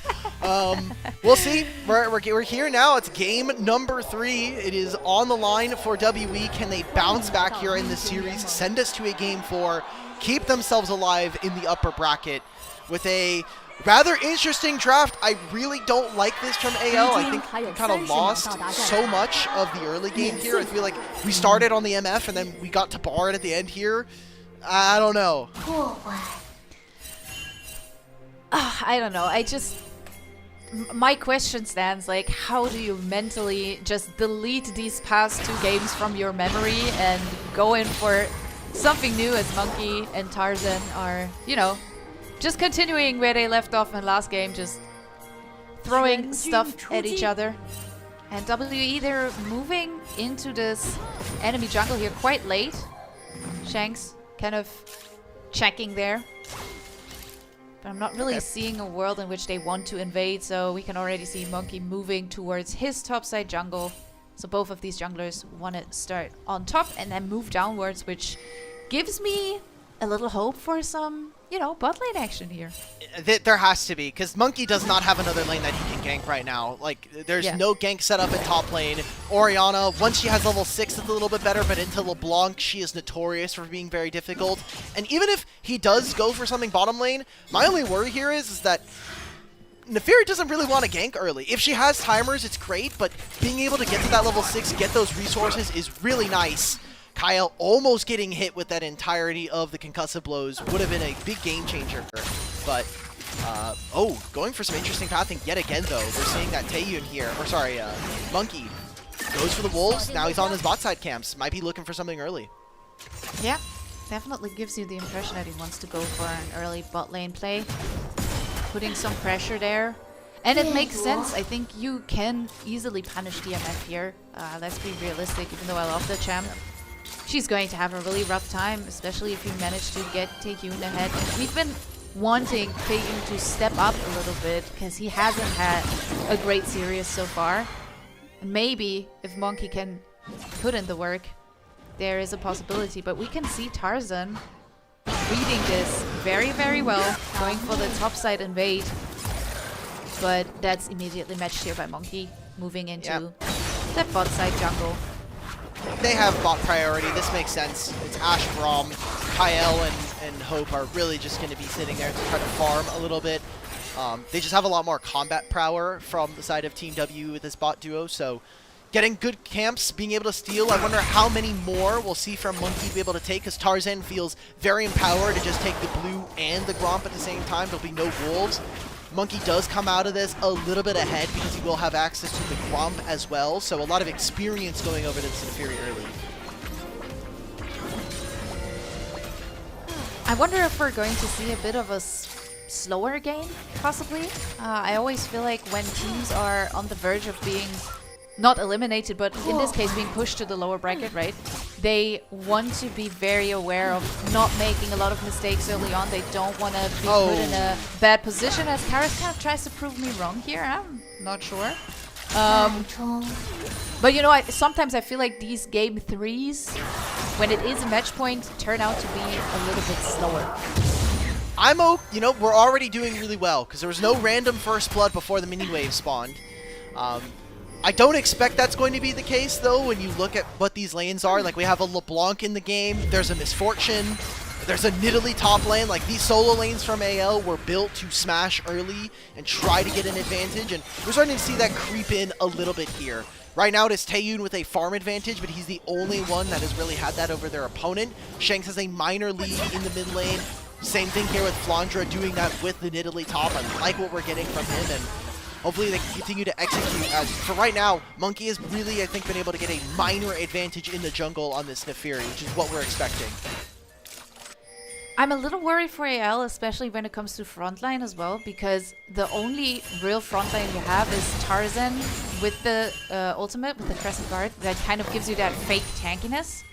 We'll see. We're here now. It's game number 3. It is on the line for WE. Can they bounce back here in this series, send us to a game 4, keep themselves alive in the upper bracket with a rather interesting draft? I really don't like this from AL. I think we kind of lost so much of the early game here. I feel like we started on the MF and then we got to Bard at the end here. I don't know. I don't know. My question stands, like, how do you mentally just delete these past 2 games from your memory and go in for something new as Monkey and Tarzan are, you know, just continuing where they left off in last game, just throwing stuff at each other. And WE, they're moving into this enemy jungle here quite late. Shanks kind of checking there. But I'm not really seeing a world in which they want to invade, so we can already see Monkey moving towards his topside jungle. So both of these junglers want to start on top and then move downwards, which gives me a little hope for some, you know, bot lane action here. There has to be, because Monkey does not have another lane that he can gank right now. Like, there's no gank set up in top lane. Orianna, once she has level 6, it's a little bit better, but into LeBlanc, she is notorious for being very difficult. And even if he does go for something bottom lane, my only worry here is that Neferi doesn't really want to gank early. If she has timers, it's great, but being able to get to that level 6, get those resources is really nice. Kyle almost getting hit with that entirety of the concussive blows would have been a big game changer. But, going for some interesting pathing yet again, though. We're seeing that Taeyun here, or sorry, Monkey goes for the wolves. Now he's on his bot side camps. Might be looking for something early. Yeah, definitely gives you the impression that he wants to go for an early bot lane play. Putting some pressure there. And it makes sense. I think you can easily punish DMF here. Let's be realistic, even though I love the champ. She's going to have a really rough time, especially if you manage to get Taeyun ahead. And we've been wanting Taeyun to step up a little bit because he hasn't had a great series so far. Maybe if Monkey can put in the work, there is a possibility. But we can see Tarzan reading this very, very well, going for the topside invade. But that's immediately matched here by Monkey, moving into the bot side jungle. They have bot priority. This makes sense. It's Ashe, Braum, Kyle, and Hope are really just going to be sitting there to try to farm a little bit. They just have a lot more combat power from the side of Team W with this bot duo, so getting good camps, being able to steal. I wonder how many more we'll see from Monkey be able to take, because Tarzan feels very empowered to just take the blue and the Gromp at the same time. There'll be no wolves. Monkey does come out of this a little bit ahead because he will have access to the Gromp as well, so a lot of experience going over to the Neferi early. I wonder if we're going to see a bit of a slower game, possibly. I always feel like when teams are on the verge of being not eliminated, but in this case being pushed to the lower bracket, right? They want to be very aware of not making a lot of mistakes early on. They don't want to be put in a bad position, as Karis kind of tries to prove me wrong here. I'm not sure. But you know, sometimes I feel like these game 3s, when it is a match point, turn out to be a little bit slower. You know, we're already doing really well because there was no random first blood before the mini wave spawned. I don't expect that's going to be the case, though, when you look at what these lanes are. Like, we have a LeBlanc in the game, there's a Misfortune, there's a Nidalee top lane. Like, these solo lanes from AL were built to smash early and try to get an advantage, and we're starting to see that creep in a little bit here. Right now, it is Taeyun with a farm advantage, but he's the only one that has really had that over their opponent. Shanks has a minor lead in the mid lane. Same thing here with Flandra doing that with the Nidalee top. I like what we're getting from him, and hopefully they can continue to execute. As for right now, Monkey has really, I think, been able to get a minor advantage in the jungle on this Neferi, which is what we're expecting. I'm a little worried for AL, especially when it comes to frontline as well, because the only real frontline you have is Tarzan with the ultimate, with the Crescent Guard, that kind of gives you that fake tankiness.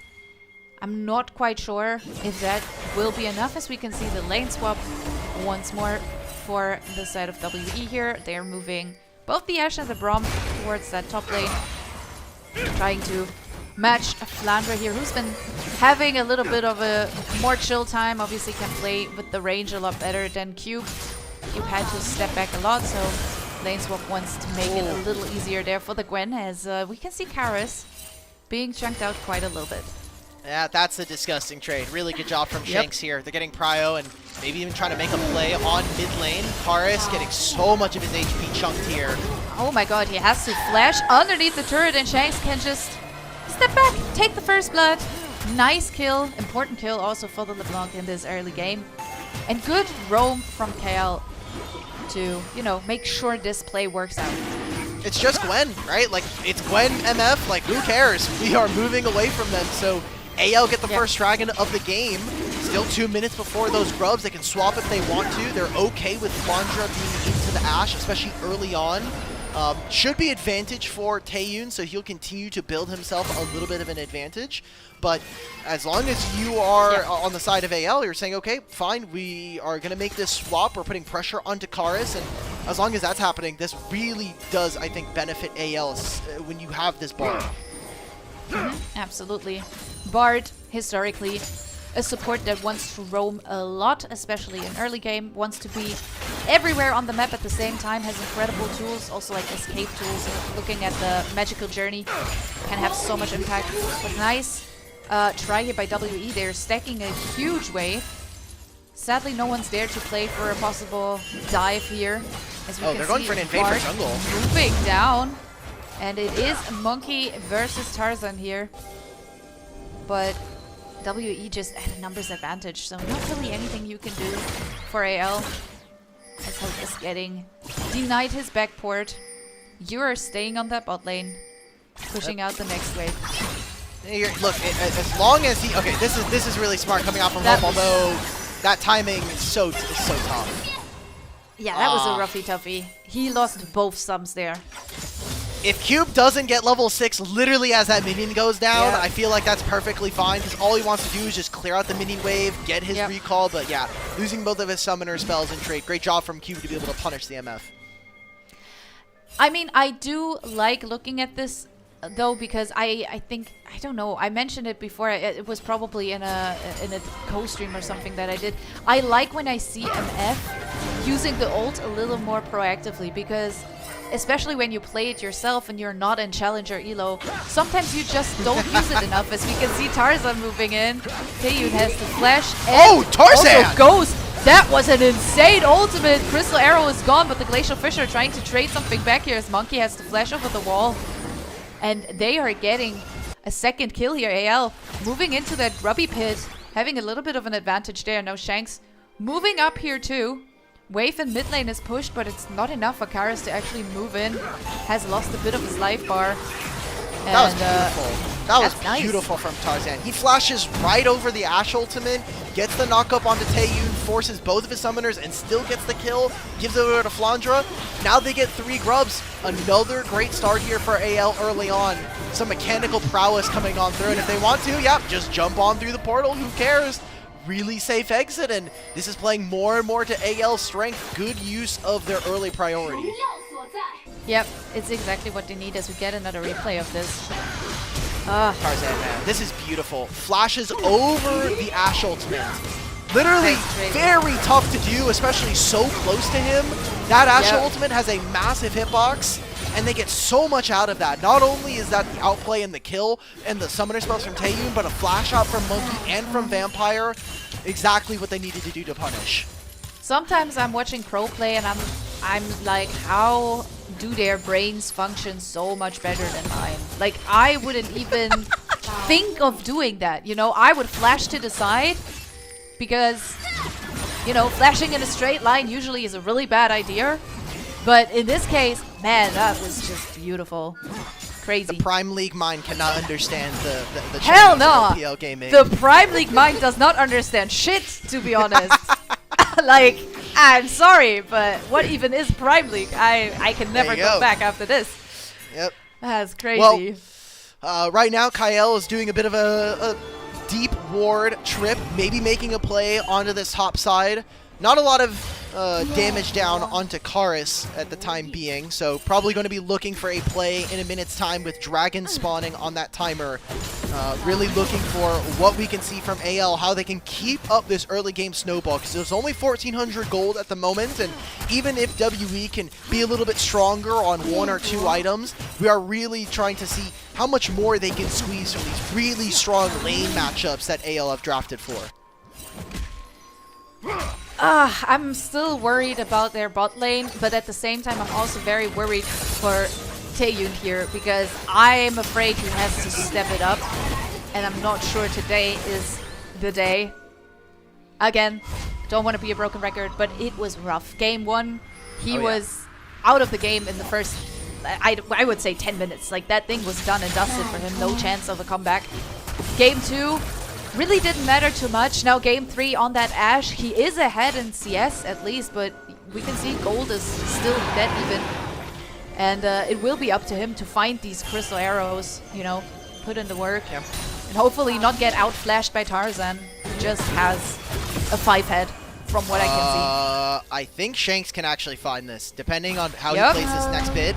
I'm not quite sure if that will be enough, as we can see the lane swap once more for the side of WE here. They're moving both the Ashe and the Braum towards that top lane, trying to match Flandre here, who's been having a little bit of a more chill time. Obviously can play with the range a lot better than Cube. Cube had to step back a lot, so Laneswalk wants to make it a little easier there for the Gwen, as we can see Karis being chunked out quite a little bit. Yeah, that's a disgusting trade. Really good job from Shanks here. They're getting Prio and maybe even trying to make a play on mid lane. Karis getting so much of his HP chunked here. Oh my god, he has to flash underneath the turret, and Shanks can just step back, take the first blood. Nice kill, important kill also for the LeBlanc in this early game. And good roam from KL to, you know, make sure this play works out. It's just Gwen, right? Like, it's Gwen MF, like, who cares? We are moving away from them, so AL get the first dragon of the game. Still 2 minutes before those grubs. They can swap if they want to. They're okay with Flandre being into the Ashe, especially early on. Should be advantage for Taeyun, so he'll continue to build himself a little bit of an advantage. But as long as you are on the side of AL, you're saying, okay, fine, we are going to make this swap. We're putting pressure onto Karis, and as long as that's happening, this really does, I think, benefit AL when you have this Bard. Absolutely. Bard, historically, a support that wants to roam a lot, especially in early game, wants to be everywhere on the map at the same time, has incredible tools, also like escape tools. Looking at the magical journey can have so much impact. But nice try here by WE. They're stacking a huge wave. Sadly, no one's there to play for a possible dive here. As we can they're going for an invade for jungle. Moving down. And it is Monkey versus Tarzan here. But WE just at a numbers advantage, so not really anything you can do for AL. As Hope is getting denied his backport. You are staying on that bot lane, pushing out the next wave. Look, as long as he... Okay, this is really smart coming out from Hope, although that timing is so tough. Yeah, that was a roughy toughie. He lost both subs there. If Cube doesn't get level 6 literally as that minion goes down, I feel like that's perfectly fine, because all he wants to do is just clear out the minion wave, get his recall, but yeah, losing both of his summoner spells in trade. Great job from Cube to be able to punish the MF. I mean, I do like looking at this, though, because I think, I don't know, I mentioned it before, it was probably in a co-stream or something that I did. I like when I see MF using the ult a little more proactively, because especially when you play it yourself and you're not in Challenger Elo, sometimes you just don't use it enough, as we can see Tarzan moving in. Taeyun has the flash. And Tarzan! Also goes. That was an insane ultimate. Crystal Arrow is gone, but the Glacial Fisher trying to trade something back here as Monkey has the flash over the wall. And they are getting a second kill here. AL moving into that grubby pit, having a little bit of an advantage there. Now Shanks moving up here too. Wave in mid lane is pushed, but it's not enough for Karis to actually move in. Has lost a bit of his life bar. And, that was beautiful. That was beautiful nice from Tarzan. He flashes right over the Ashe ultimate, gets the knockup onto Taeyun, forces both of his summoners, and still gets the kill. Gives it over to Flandre. Now they get 3 grubs. Another great start here for AL early on. Some mechanical prowess coming on through, and if they want to, just jump on through the portal. Who cares? Really safe exit, and this is playing more and more to AL's strength. Good use of their early priority. Yep, it's exactly what they need as we get another replay of this. Tarzan, man, this is beautiful. Flashes over the Ashe ultimate. Literally very tough to do, especially so close to him. That Ashe ultimate has a massive hitbox, and they get so much out of that. Not only is that the outplay and the kill and the summoner spells from Taeyun, but a flash out from Monkey and from Vampire. Exactly what they needed to do to punish. Sometimes I'm watching pro play and I'm like, how do their brains function so much better than mine? Like, I wouldn't even think of doing that, you know? I would flash to the side because, you know, flashing in a straight line usually is a really bad idea. But in this case, man, that was just beautiful. Crazy. The Prime League mind cannot understand the hell no. LPL gaming. The Prime League mind does not understand shit, to be honest. Like, I'm sorry, but what even is Prime League? I can never go back after this. Yep. That's crazy. Well, right now, Kyle is doing a bit of a deep ward trip, maybe making a play onto this top side. Not a lot of damage down onto Karis at the time being, so probably going to be looking for a play in a minute's time with Dragon spawning on that timer. Really looking for what we can see from AL, how they can keep up this early game snowball, because there's only 1,400 gold at the moment, and even if WE can be a little bit stronger on 1 or 2 items, we are really trying to see how much more they can squeeze from these really strong lane matchups that AL have drafted for. I'm still worried about their bot lane, but at the same time, I'm also very worried for Taeyun here, because I'm afraid he has to step it up, and I'm not sure today is the day. Again, don't want to be a broken record, but it was rough. Game 1, he was out of the game in the first, I would say 10 minutes. Like, that thing was done and dusted for him. No chance of a comeback. Game 2, really didn't matter too much. Now game 3 on that Ashe, he is ahead in CS at least, but we can see gold is still dead even. And it will be up to him to find these crystal arrows, you know, put in the work. Yep. And hopefully not get outflashed by Tarzan, who just has a 5-head from what I can see. I think Shanks can actually find this, depending on how he Yep. plays this next bid.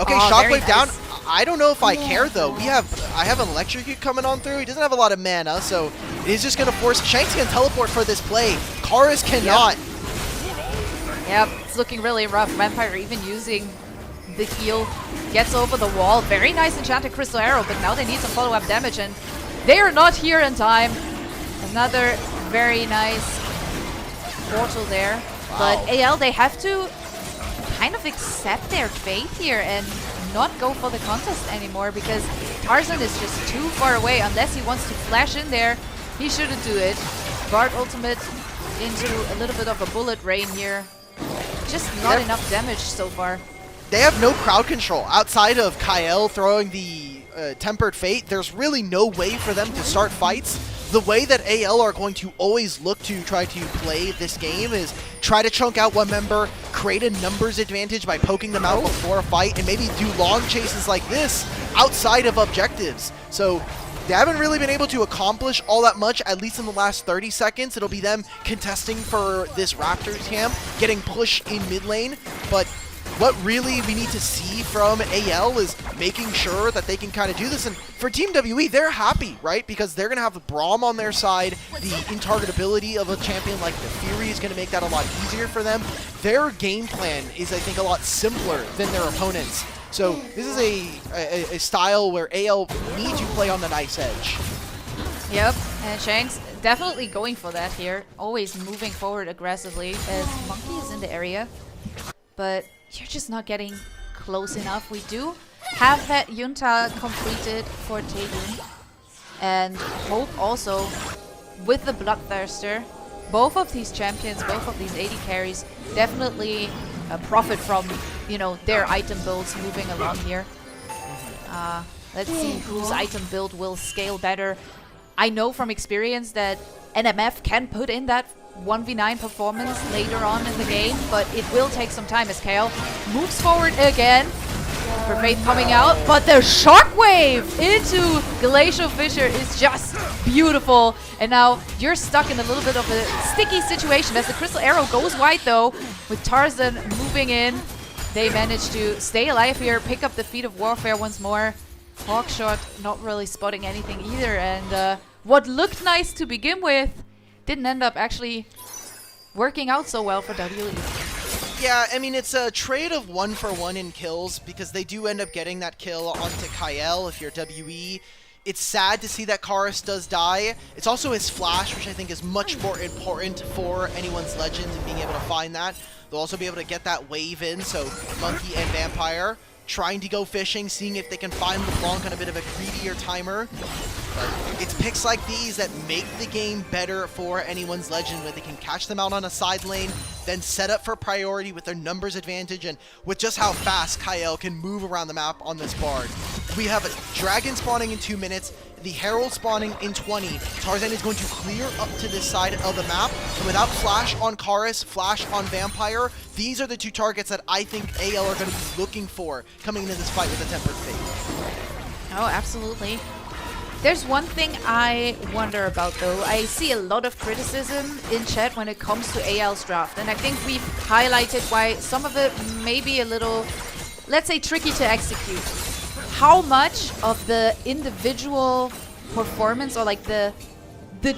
Okay, Oh, very Shockwave down. nice. I don't know if I care though. I have an Electrocute coming on through. He doesn't have a lot of mana, so he's just gonna force. Shanks can teleport for this play. Karis cannot. Yep, it's looking really rough. Vampire even using the heal, gets over the wall. Very nice enchanted crystal arrow, but now they need some follow-up damage, and they are not here in time. Another very nice portal there. Wow. But AL, they have to kind of accept their fate here and not go for the contest anymore, because Tarzan is just too far away. Unless he wants to flash in there, he shouldn't do it. Bard ultimate into a little bit of a bullet rain here. Just not enough damage so far. They have no crowd control outside of Kael throwing the Tempered Fate. There's really no way for them to start fights. The way that AL are going to always look to try to play this game is try to chunk out one member, create a numbers advantage by poking them out before a fight, and maybe do long chases like this outside of objectives. So they haven't really been able to accomplish all that much, at least in the last 30 seconds. It'll be them contesting for this Raptors camp, getting pushed in mid lane, but what really we need to see from AL is making sure that they can kind of do this. And for Team WE, they're happy, right? Because they're going to have the Braum on their side. The in-targetability of a champion like the Fury is going to make that a lot easier for them. Their game plan is, I think, a lot simpler than their opponents. So this is a style where AL need to play on the nice edge. Yep, and Shanks definitely going for that here. Always moving forward aggressively as Monkey is in the area. But you're just not getting close enough. We do have that Yunta completed for Taeyun. And Hope also with the Bloodthirster. Both of these champions, both of these AD carries definitely profit from, you know, their item builds moving along here. Let's see whose item build will scale better. I know from experience that NMF can put in that 1v9 performance later on in the game, but it will take some time as Kale moves forward again. For Faith coming out, but the shockwave into Glacial Fissure is just beautiful. And now you're stuck in a little bit of a sticky situation as the Crystal Arrow goes wide though, with Tarzan moving in. They manage to stay alive here, pick up the Feet of Warfare once more. Hawkshot not really spotting anything either, and what looked nice to begin with didn't end up actually working out so well for WE. Yeah, I mean, it's a trade of 1-for-1 in kills, because they do end up getting that kill onto Kael if you're WE. It's sad to see that Karis does die. It's also his flash, which I think is much more important for anyone's Legends and being able to find that. They'll also be able to get that wave in, so Monkey and Vampire trying to go fishing, seeing if they can find LeBlanc on a bit of a greedier timer. But it's picks like these that make the game better for anyone's Legend, where they can catch them out on a side lane, then set up for priority with their numbers advantage, and with just how fast Kael can move around the map on this Bard. We have a Dragon spawning in 2 minutes, the Herald spawning in 20. Tarzan is going to clear up to this side of the map, and without Flash on Karis, Flash on Vampire, these are the two targets that I think AL are going to be looking for coming into this fight with the Tempered Fate. Oh, absolutely. There's one thing I wonder about though. I see a lot of criticism in chat when it comes to AL's draft, and I think we've highlighted why some of it may be a little, let's say, tricky to execute. How much of the individual performance or like the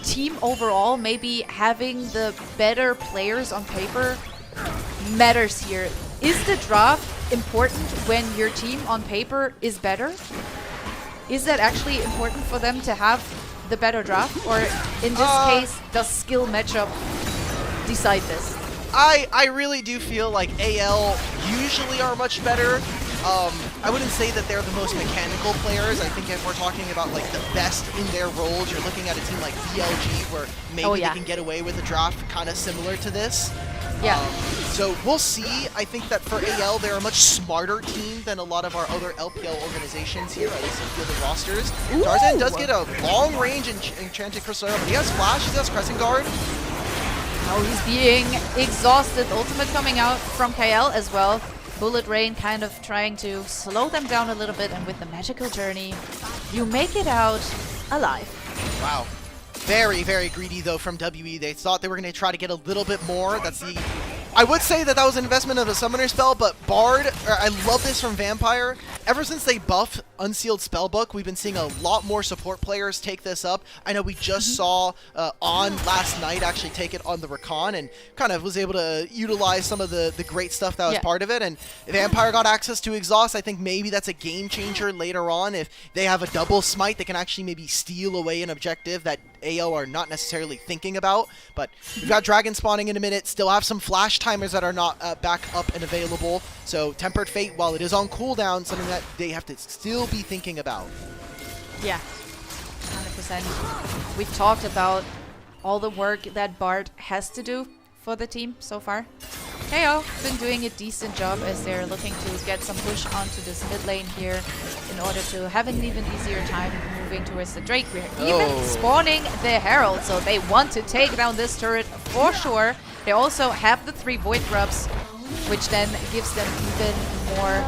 team overall, maybe having the better players on paper matters here? Is the draft important when your team on paper is better? Is that actually important for them to have the better draft? Or in this case, does skill matchup decide this? I really do feel like AL usually are much better. I wouldn't say that they're the most mechanical players. I think if we're talking about like the best in their roles, you're looking at a team like BLG where maybe they can get away with a draft kind of similar to this. Yeah. So we'll see. I think that for AL, they're a much smarter team than a lot of our other LPL organizations here, at least in field of rosters. Tarzan does get a long range Enchanted Crystal Arrow, but he has Flash, he has Crescent Guard. Now he's being exhausted. Ultimate coming out from KL as well. Bullet Rain kind of trying to slow them down a little bit, and with the Magical Journey, you make it out alive. Wow. Very, very greedy, though, from WE. They thought they were going to try to get a little bit more. That's the... I would say that that was an investment of a summoner spell, but Bard, I love this from Vampire. Ever since they buffed Unsealed Spellbook, we've been seeing a lot more support players take this up. I know we just saw On last night actually take it on the Recon and kind of was able to utilize some of the great stuff that was part of it. And Vampire got access to Exhaust. I think maybe that's a game changer later on. If they have a double smite, they can actually maybe steal away an objective that AO are not necessarily thinking about. But we've got Dragon spawning in a minute, still have some flash timers that are not back up and available. So Tempered Fate, while it is on cooldown, something that they have to still be thinking about. Yeah, 100%. We've talked about all the work that Bard has to do for the team so far. KO been doing a decent job as they're looking to get some push onto this mid lane here in order to have an even easier time moving towards the Drake. We're even spawning the Herald, so they want to take down this turret for sure. They also have the 3 Void Grubs, which then gives them even more,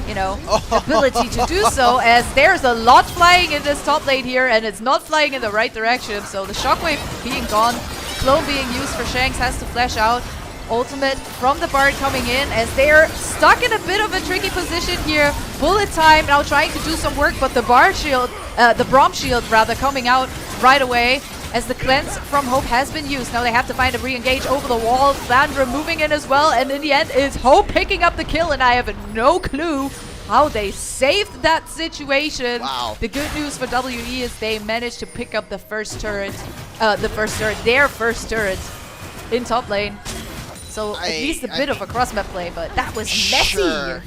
you know, ability to do so, as there's a lot flying in this top lane here, and it's not flying in the right direction. So the Shockwave being gone, Clone being used for Shanks has to flash out. Ultimate from the Bard coming in as they're stuck in a bit of a tricky position here. Bullet time now trying to do some work, but the Bard shield, the Braum shield rather, coming out right away as the cleanse from Hope has been used. Now they have to find a re-engage over the wall. Landra moving in as well, and in the end it's Hope picking up the kill, and I have no clue how they saved that situation. Wow. The good news for WE is they managed to pick up the first turret, their first turret in top lane. So at least a bit of a cross-map play, but that was messy. Sure.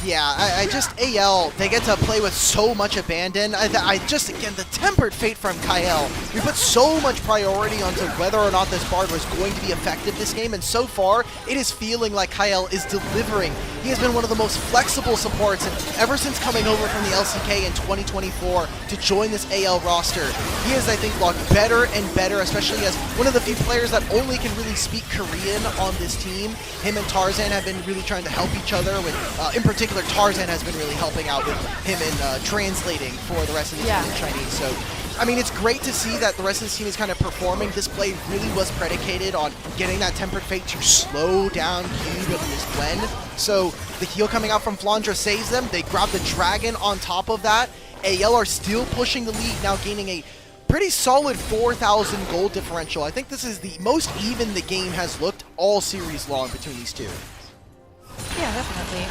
Yeah, I just, AL, they get to play with so much abandon. I just, again, the Tempered Fate from Kyle. We put so much priority onto whether or not this Bard was going to be effective this game, and so far, it is feeling like Kyle is delivering. He has been one of the most flexible supports, and ever since coming over from the LCK in 2024 to join this AL roster, he has, I think, looked better and better, especially as one of the few players that only can really speak Korean on this team. Him and Tarzan have been really trying to help each other with, in particular, Tarzan has been really helping out with him in translating for the rest of the team in Chinese. So, I mean, it's great to see that the rest of the team is kind of performing. This play really was predicated on getting that Tempered Fate to slow down Cube and this Gwen. So, the heal coming out from Flandra saves them. They grab the Dragon on top of that. AL are still pushing the lead, now gaining a pretty solid 4,000 gold differential. I think this is the most even the game has looked all series long between these two. Yeah, definitely.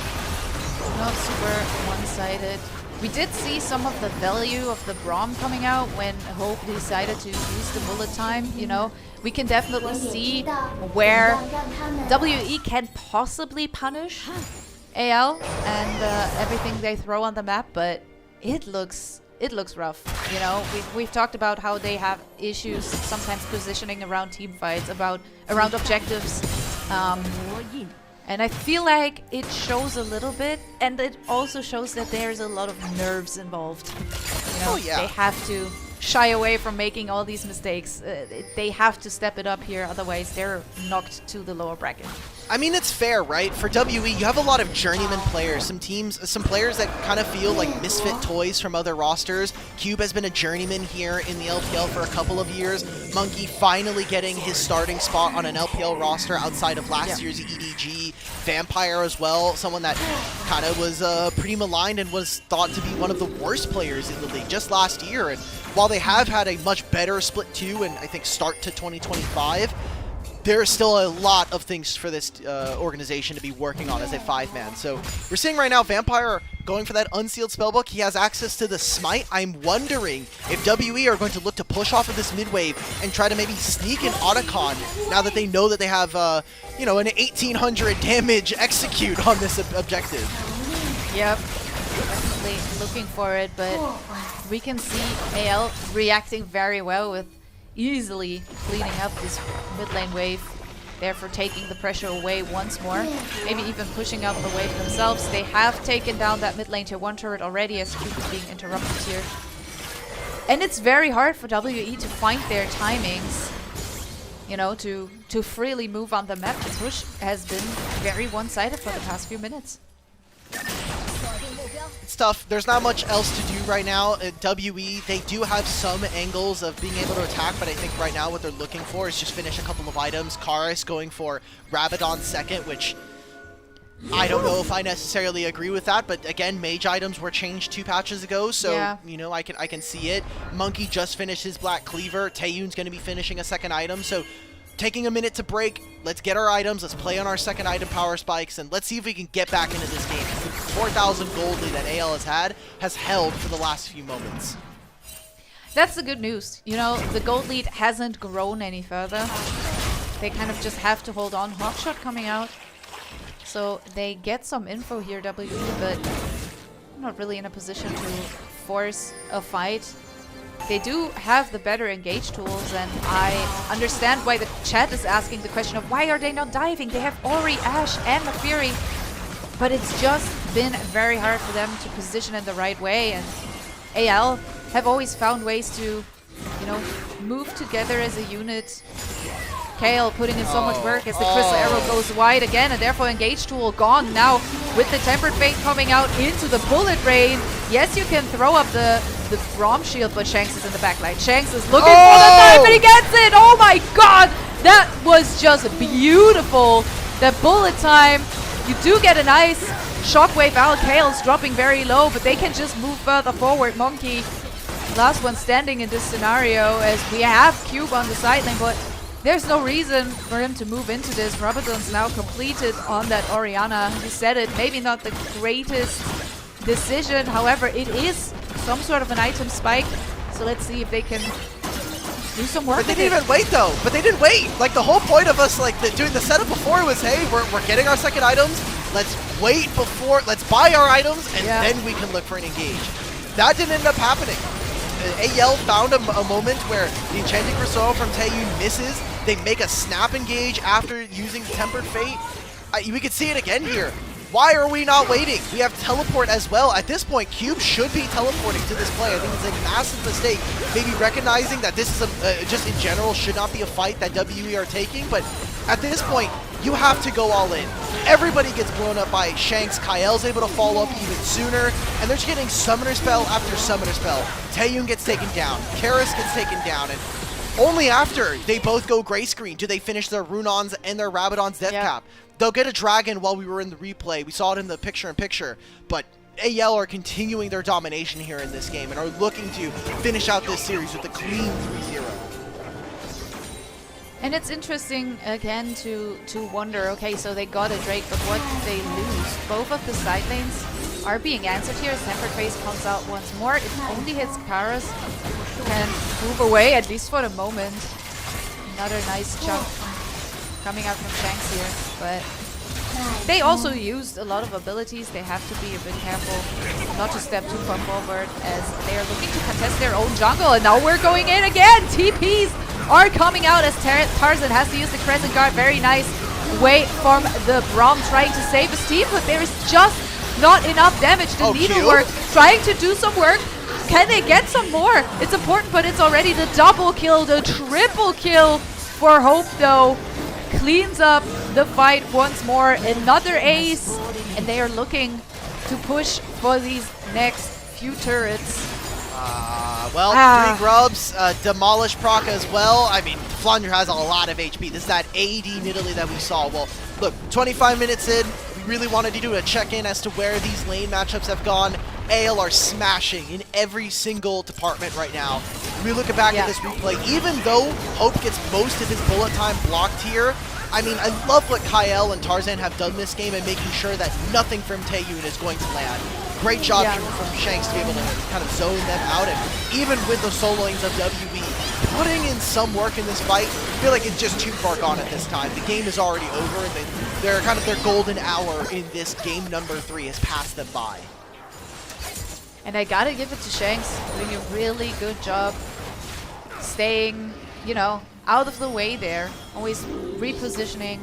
Not super one-sided. We did see some of the value of the Braum coming out when Hope decided to use the bullet time, you know. We can definitely see where WE can possibly punish AL and everything they throw on the map, but it looks rough, you know. We've talked about how they have issues sometimes positioning around team fights, around objectives. And I feel like it shows a little bit, and it also shows that there's a lot of nerves involved. You know, they have to shy away from making all these mistakes. They have to step it up here, otherwise they're knocked to the lower bracket. I mean, it's fair, right? For WE, you have a lot of journeyman players, some players that kind of feel like misfit toys from other rosters. Cube has been a journeyman here in the LPL for a couple of years. Monkey finally getting his starting spot on an LPL roster outside of last year's EDG. Vampire as well, someone that kind of was pretty maligned and was thought to be one of the worst players in the league just last year. And while they have had a much better Split 2 and I think start to 2025, there's still a lot of things for this organization to be working on as a 5-man. So we're seeing right now Vampire going for that unsealed spellbook. He has access to the Smite. I'm wondering if WE are going to look to push off of this mid-wave and try to maybe sneak an Otacon now that they know that they have, you know, an 1800 damage execute on this objective. Yep, definitely looking for it, but we can see AL reacting very well with easily cleaning up this mid lane wave, therefore taking the pressure away once more, maybe even pushing up the wave themselves. They have taken down that mid lane tier 1 turret already as Cube is being interrupted here. And it's very hard for WE to find their timings, you know, to freely move on the map. The push has been very one-sided for the past few minutes. It's tough. There's not much else to do right now. At WE, they do have some angles of being able to attack, but I think right now what they're looking for is just finish a couple of items. Karis going for Rabadon second, which I don't know if I necessarily agree with that, but again, mage items were changed 2 patches ago, so yeah, you know, I can see it. Monkey just finished his Black Cleaver. Taeyun's going to be finishing a second item, so taking a minute to break. Let's get our items. Let's play on our second item power spikes, and let's see if we can get back into this game. The 4,000 gold lead that AL has held for the last few moments. That's the good news. You know, the gold lead hasn't grown any further. They kind of just have to hold on. Hawkshot coming out. So they get some info here, WE, but not really in a position to force a fight. They do have the better engage tools, and I understand why the chat is asking the question of why are they not diving? They have Ori, Ashe, and McFury, but it's just been very hard for them to position in the right way, and AL have always found ways to, you know, move together as a unit. Kale putting in so much work as the Crystal Arrow goes wide again, and therefore engage tool gone. Now with the Tempered Fate coming out into the bullet rain, yes, you can throw up the Braum shield, but Shanks is in the backline. Shanks is looking for the knife, and he gets it! Oh my god! That was just beautiful. That bullet time. You do get a nice shockwave out. Kale's dropping very low, but they can just move further forward. Monkey, last one standing in this scenario, as we have Cube on the side lane, but there's no reason for him to move into this. Rabadon's now completed on that Orianna. You said it, maybe not the greatest decision. However, it is some sort of an item spike. So let's see if they can do some work. But they didn't even wait though. But they didn't wait. Like the whole point of us doing the setup before was, hey, we're getting our second items. Let's wait before, let's buy our items, and then we can look for an engage. That didn't end up happening. AL found a moment where the Enchanting Crystal from Taeyun misses. They make a snap engage after using Tempered Fate. We could see it again here. Why are we not waiting? We have teleport as well. At this point, Cube should be teleporting to this play. I think it's a massive mistake. Maybe recognizing that this is just in general should not be a fight that WE are taking. But at this point, you have to go all in. Everybody gets blown up by Shanks. Kael's able to follow up even sooner. And they're just getting Summoner Spell after Summoner Spell. Taeyun gets taken down. Karis gets taken down. And only after they both go gray screen do they finish their Runons and their Rabadon's death cap. They'll get a dragon while we were in the replay. We saw it in the picture-in-picture. But AL are continuing their domination here in this game and are looking to finish out this series with a clean 3-0. And it's interesting, again, to wonder, okay, so they got a Drake, but what did they lose? Both of the side lanes are being answered here. Tempered Phase comes out once more. It only hits Karas. Can move away, at least for the moment. Another nice chunk coming out from Shanks here, but they also used a lot of abilities. They have to be a bit careful not to step too far forward as they are looking to contest their own jungle, and now we're going in again! TPs are coming out as Tarzan has to use the Crescent Guard. Very nice way from the Braum trying to save his team, but there is just not enough damage. The Needlework trying to do some work. Can they get some more? It's important, but it's already the double kill, the triple kill for Hope though. Cleans up the fight once more. Another ace, and they are looking to push for these next few turrets. Well, 3 grubs, demolish proc as well. I mean, Flandre has a lot of HP. This is that AD Nidalee that we saw. Well, look, 25 minutes in, we really wanted to do a check-in as to where these lane matchups have gone. AL are smashing in every single department right now. We look back at this replay, even though Hope gets most of his bullet time blocked here, I mean, I love what Kyle and Tarzan have done this game and making sure that nothing from Taeyun is going to land. Great job from Shanks to be able to kind of zone them out, and even with the soloings of WE, putting in some work in this fight, I feel like it's just too far gone at this time. The game is already over, and they're kind of their golden hour in this game number 3 has passed them by. And I gotta give it to Shanks, doing a really good job staying, you know, out of the way there, always repositioning,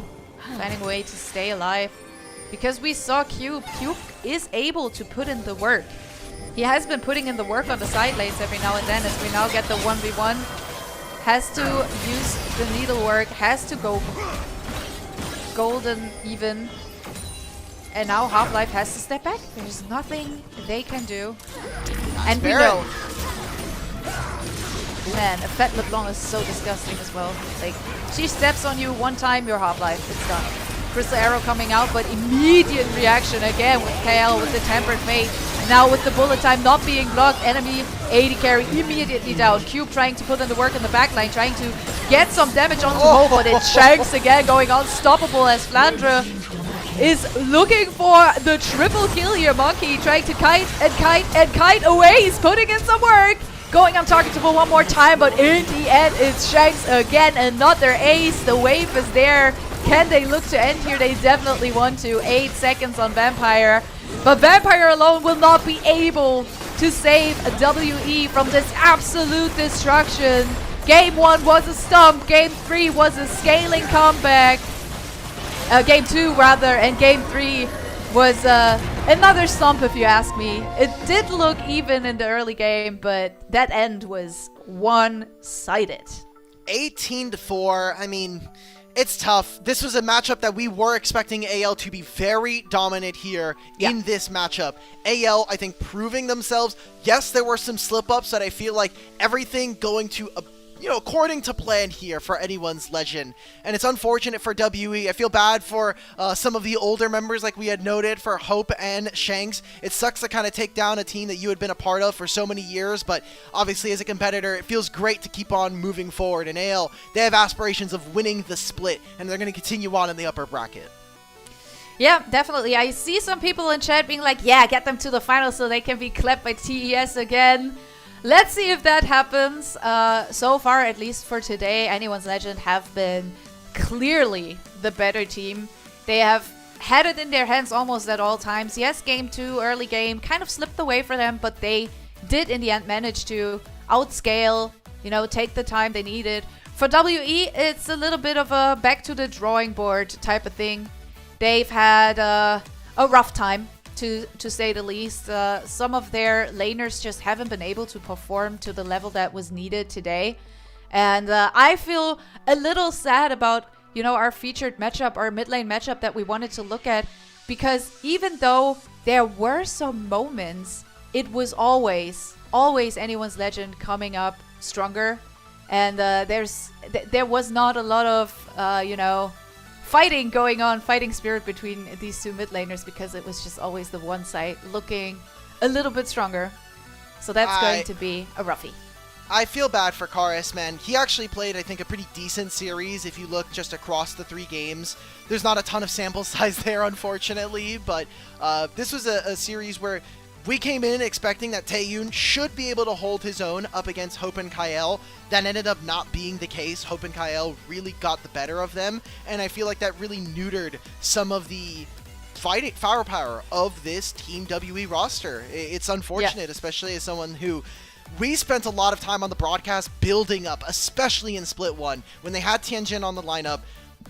finding a way to stay alive. Because we saw Cube is able to put in the work. He has been putting in the work on the side lanes every now and then, as we now get the 1v1. Has to use the needlework, has to go golden even. And now Half-Life has to step back. There's nothing they can do. And we know. Man, a Fat LeBlanc is so disgusting as well. Like, she steps on you one time, you're Half-Life. It's done. Crystal Arrow coming out, but immediate reaction again with KL with the Tempered Fate. Now with the bullet time not being blocked, enemy AD carry immediately down. Cube trying to put in the work in the backline, trying to get some damage onto Hope, but it's Shanks again going unstoppable as Flandre is looking for the triple kill here. Monkey trying to kite and kite and kite away. He's putting in some work. Going untargetable one more time, but in the end it's Shanks again. Another ace. The wave is there. Can they look to end here? They definitely want to. 8 seconds on Vampire. But Vampire alone will not be able to save WE from this absolute destruction. Game 1 was a stump. Game 3 was a scaling comeback. Game 2 rather, and Game 3 was another stump if you ask me. It did look even in the early game, but that end was one-sided. 18-4, I mean, it's tough. This was a matchup that we were expecting AL to be very dominant here in this matchup. AL, I think, proving themselves. Yes, there were some slip-ups that I feel like everything going to according to plan here for anyone's Legend. And it's unfortunate for WE. I feel bad for some of the older members, like we had noted, for Hope and Shanks. It sucks to kind of take down a team that you had been a part of for so many years, but obviously as a competitor, it feels great to keep on moving forward. And AL, they have aspirations of winning the split, and they're going to continue on in the upper bracket. Yeah, definitely. I see some people in chat being like, yeah, get them to the finals so they can be clapped by TES again. Let's see if that happens. So far, at least for today, Anyone's Legend have been clearly the better team. They have had it in their hands almost at all times. Yes, Game 2, early game, kind of slipped away for them, but they did in the end manage to outscale, take the time they needed. For WE, it's a little bit of a back to the drawing board type of thing. They've had a rough time, to say the least. Some of their laners just haven't been able to perform to the level that was needed today. And I feel a little sad about, our featured matchup, our mid lane matchup that we wanted to look at. Because even though there were some moments, it was always Anyone's Legend coming up stronger. And there was not a lot of, fighting going on, fighting spirit between these two mid laners, because it was just always the one side looking a little bit stronger. So that's going to be a roughie. I feel bad for Karis, man. He actually played, I think, a pretty decent series if you look just across the 3 games. There's not a ton of sample size there, unfortunately, but this was a series where we came in expecting that Taeyun should be able to hold his own up against Hope and Kyle. That ended up not being the case. Hope and Kyle really got the better of them, and I feel like that really neutered some of the firepower of this Team WE roster. It's unfortunate, especially as someone who we spent a lot of time on the broadcast building up, especially in Split 1. When they had Tianjin on the lineup,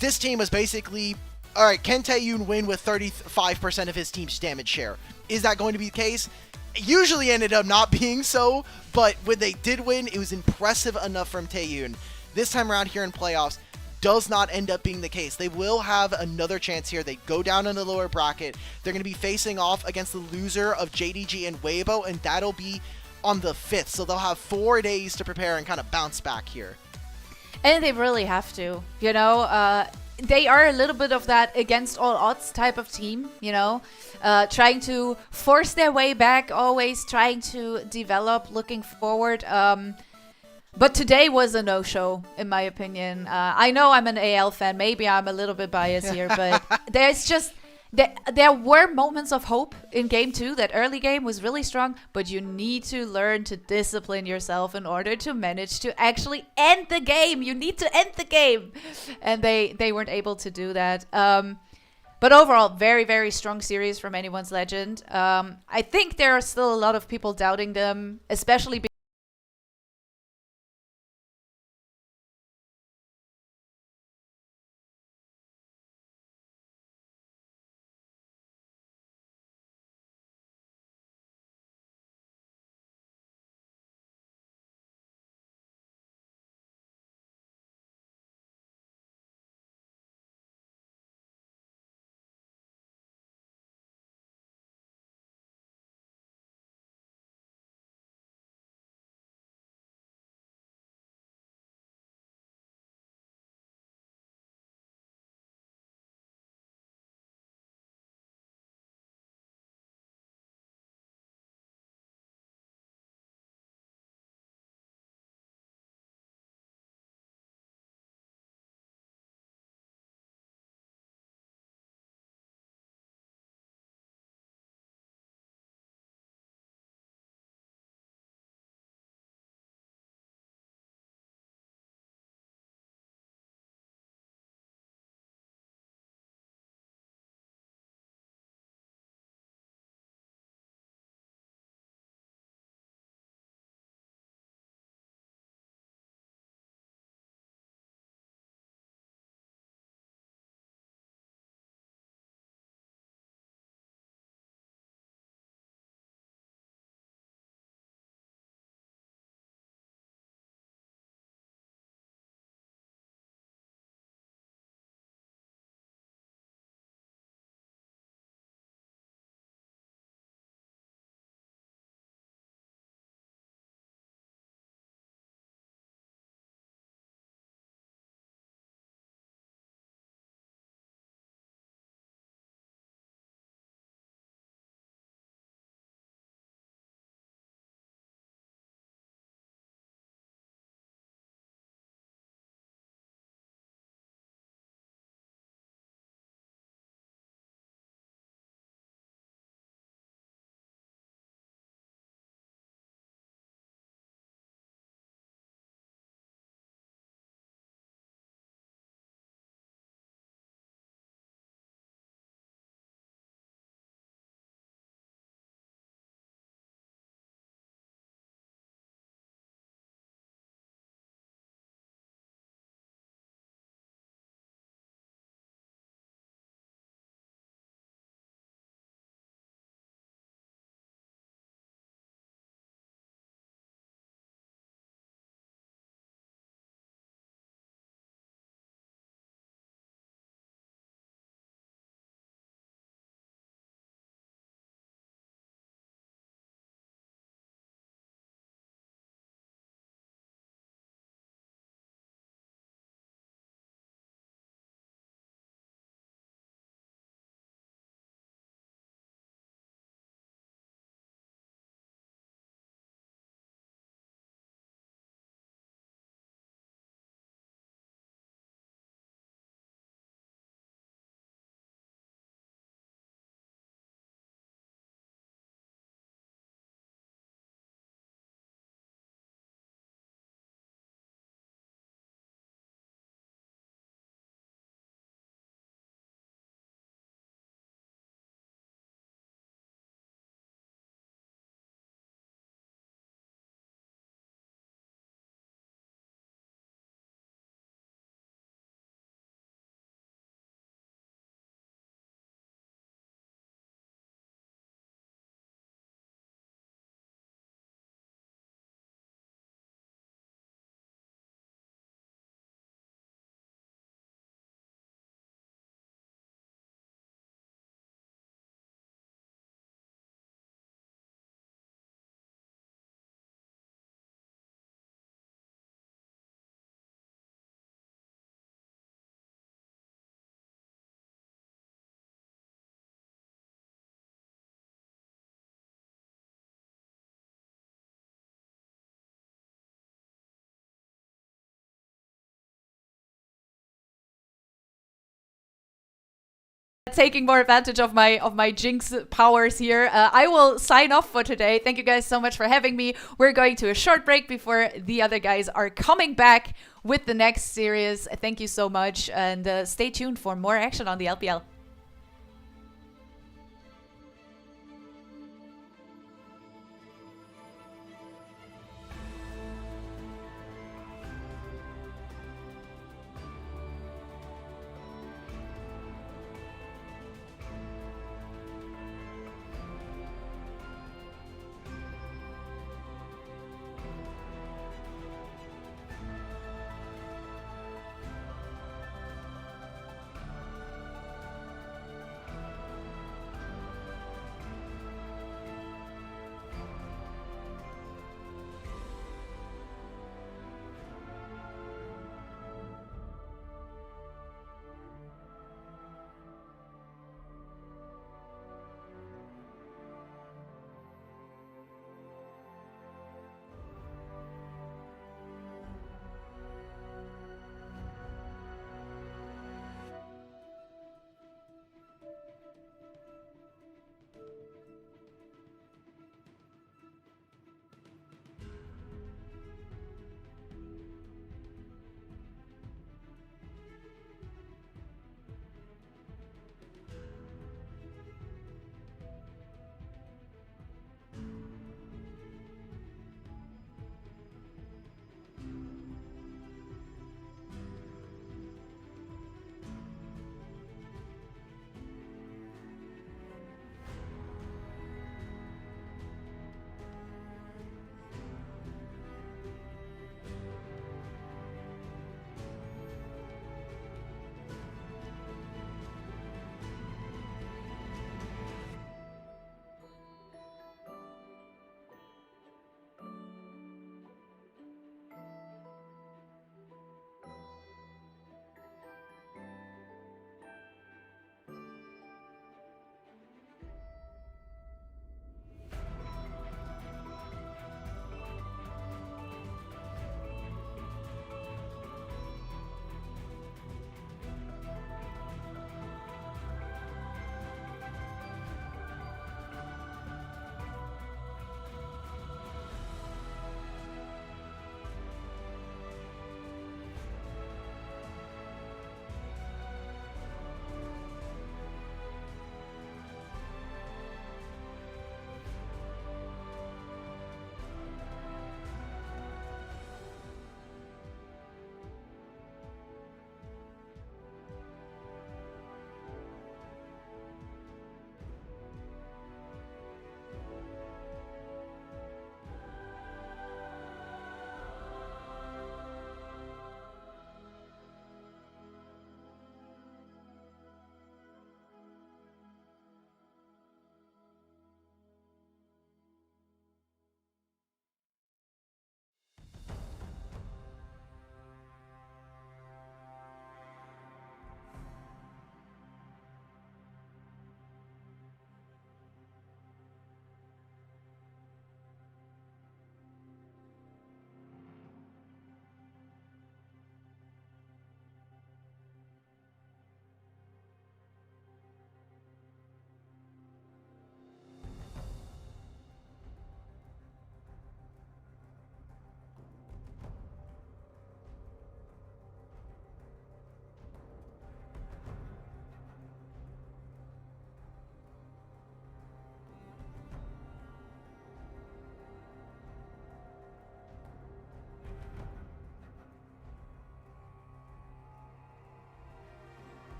this team was basically, all right, can Taeyun win with 35% of his team's damage share? Is that going to be the case? It usually ended up not being so, but when they did win, it was impressive enough from Taeyun. This time around here in playoffs, does not end up being the case, they will have another chance here. They go down in the lower bracket. They're going to be facing off against the loser of JDG and Weibo, and that'll be on the 5th. So they'll have 4 days to prepare and kind of bounce back here. And they really have to, you know. They are a little bit of that against all odds type of team, you know, trying to force their way back, always trying to develop, looking forward. But today was a no-show, in my opinion. I know I'm an AL fan. Maybe I'm a little bit biased here, but there's just... There were moments of hope in Game 2. That early game was really strong, but you need to learn to discipline yourself in order to manage to actually end the game. You need to end the game. And they weren't able to do that. But overall, very, very strong series from Anyone's Legend. I think there are still a lot of people doubting them, especially taking more advantage of my jinx powers here. I will sign off for today. Thank you guys so much for having me. We're going to a short break before the other guys are coming back with the next series. Thank you so much, and stay tuned for more action on the LPL.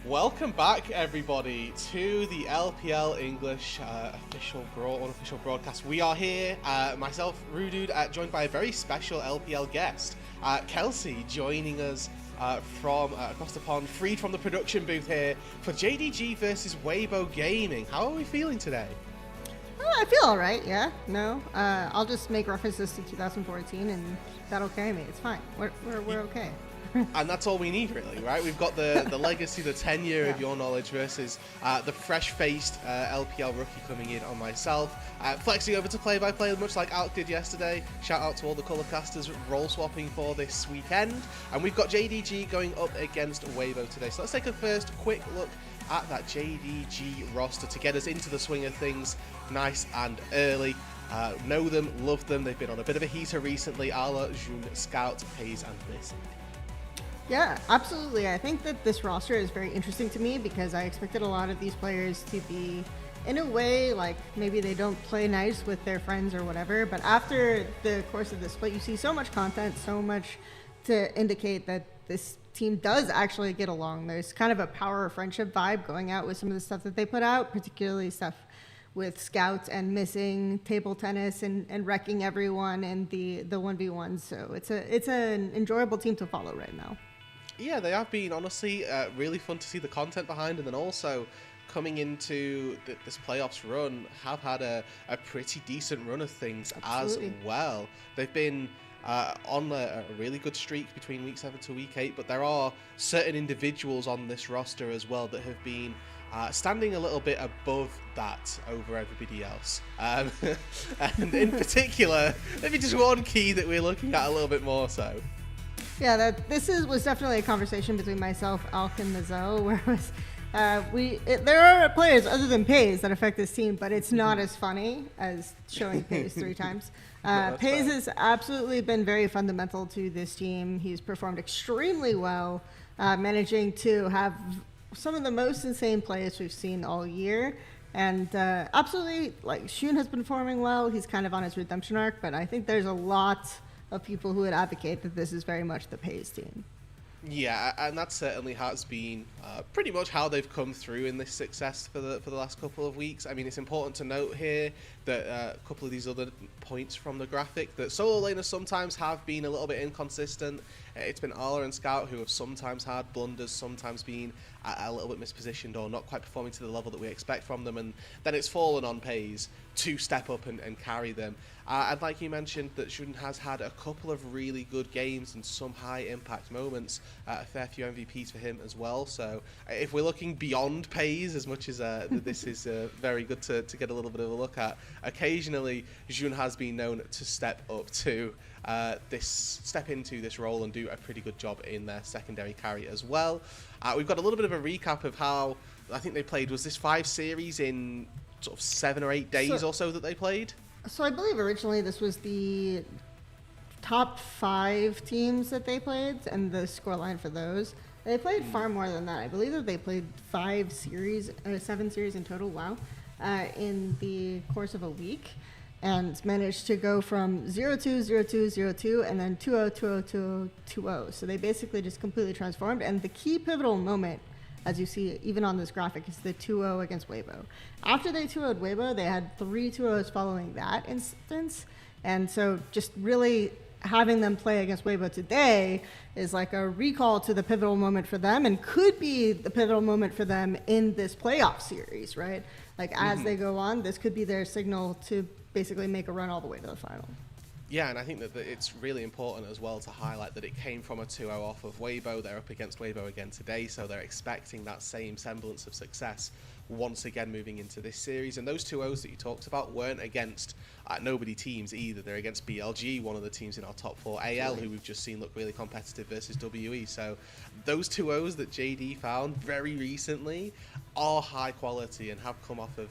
Welcome back, everybody, to the LPL English unofficial broadcast. We are here, myself, Rudude, joined by a very special LPL guest, Kelsey, joining us from across the pond, freed from the production booth here for JDG versus Weibo Gaming. How are we feeling today? I feel all right. Yeah. No. I'll just make references to 2014, and that'll carry me. It's fine. We're okay. And that's all we need, really, right? We've got the legacy, the tenure of your knowledge versus the fresh-faced LPL rookie coming in on myself. Flexing over to play-by-play, much like Alk did yesterday. Shout out to all the colorcasters role-swapping for this weekend. And we've got JDG going up against Weibo today. So let's take a first quick look at that JDG roster to get us into the swing of things nice and early. Know them, love them. They've been on a bit of a heater recently, a la Jun, Scout, Hayes, and Listen. Yeah, absolutely. I think that this roster is very interesting to me because I expected a lot of these players to be, in a way, like maybe they don't play nice with their friends or whatever, but after the course of the split, you see so much content, so much to indicate that this team does actually get along. There's kind of a power of friendship vibe going out with some of the stuff that they put out, particularly stuff with Scouts and missing table tennis and wrecking everyone in the 1v1. So it's an enjoyable team to follow right now. Yeah, they have been, honestly, really fun to see the content behind, and then also coming into this playoffs run, have had a pretty decent run of things. Absolutely. As well. They've been on a really good streak between week 7 to week 8, but there are certain individuals on this roster as well that have been standing a little bit above that over everybody else. And in particular, maybe just one key that we're looking at a little bit more so. Yeah, was definitely a conversation between myself, Alk, and Mazo, where it was, there are players other than Pays that affect this team, but it's not as funny as showing Pays 3 times. Pays has absolutely been very fundamental to this team. He's performed extremely well, managing to have some of the most insane plays we've seen all year. And absolutely, like, Shun has been performing well. He's kind of on his redemption arc, but I think there's a lot of people who would advocate that this is very much the Pays team. Yeah, and that certainly has been pretty much how they've come through in this success for the last couple of weeks. I mean, it's important to note here that a couple of these other points from the graphic, that solo laners sometimes have been a little bit inconsistent. It's been Arla and Scout who have sometimes had blunders, sometimes been a little bit mispositioned or not quite performing to the level that we expect from them, and then it's fallen on Pays to step up and carry them. And like you mentioned, that Shun has had a couple of really good games and some high impact moments, a fair few MVPs for him as well. So if we're looking beyond Pays, as much as this is very good to get a little bit of a look at, occasionally Jun has been known to step up to step into this role and do a pretty good job in their secondary carry as well. We've got a little bit of a recap of how I think they played. Was this 5 series in sort of 7 or 8 days or so that they played? So I believe originally this was the top 5 teams that they played and the scoreline for those. They played far more than that. I believe that they played 7 series in total, wow, in the course of a week, and managed to go from 0-2, 0-2, 0-2, and then 2-0, 2-0, 2-0. So they basically just completely transformed. And the key pivotal moment, as you see even on this graphic, is the 2-0 against Weibo. After they 2-0'd Weibo, they had 3 2-0s following that instance. And so just really having them play against Weibo today is like a recall to the pivotal moment for them, and could be the pivotal moment for them in this playoff series, right? Like as they go on, this could be their signal to basically make a run all the way to the final. Yeah, and I think that it's really important as well to highlight that it came from a 2-0 off of Weibo. They're up against Weibo again today, so they're expecting that same semblance of success once again moving into this series. And those 2-0s that you talked about weren't against nobody teams either. They're against BLG, one of the teams in our top 4, AL, who we've just seen look really competitive versus WE. So those 2-0s that JD found very recently are high quality and have come off of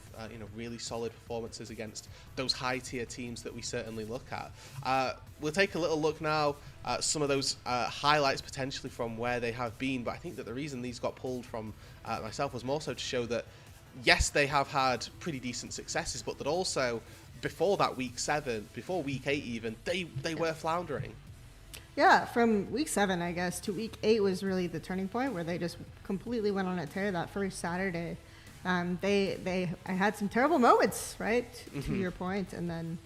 really solid performances against those high tier teams that we certainly look at. We'll take a little look now at some of those highlights potentially from where they have been, but I think that the reason these got pulled from myself was more so to show that yes, they have had pretty decent successes, but that also before that week 7, before week 8 even, they were floundering. Yeah, from week 7, I guess, to week 8 was really the turning point where they just completely went on a tear that first Saturday. I had some terrible moments, right, to your point, and then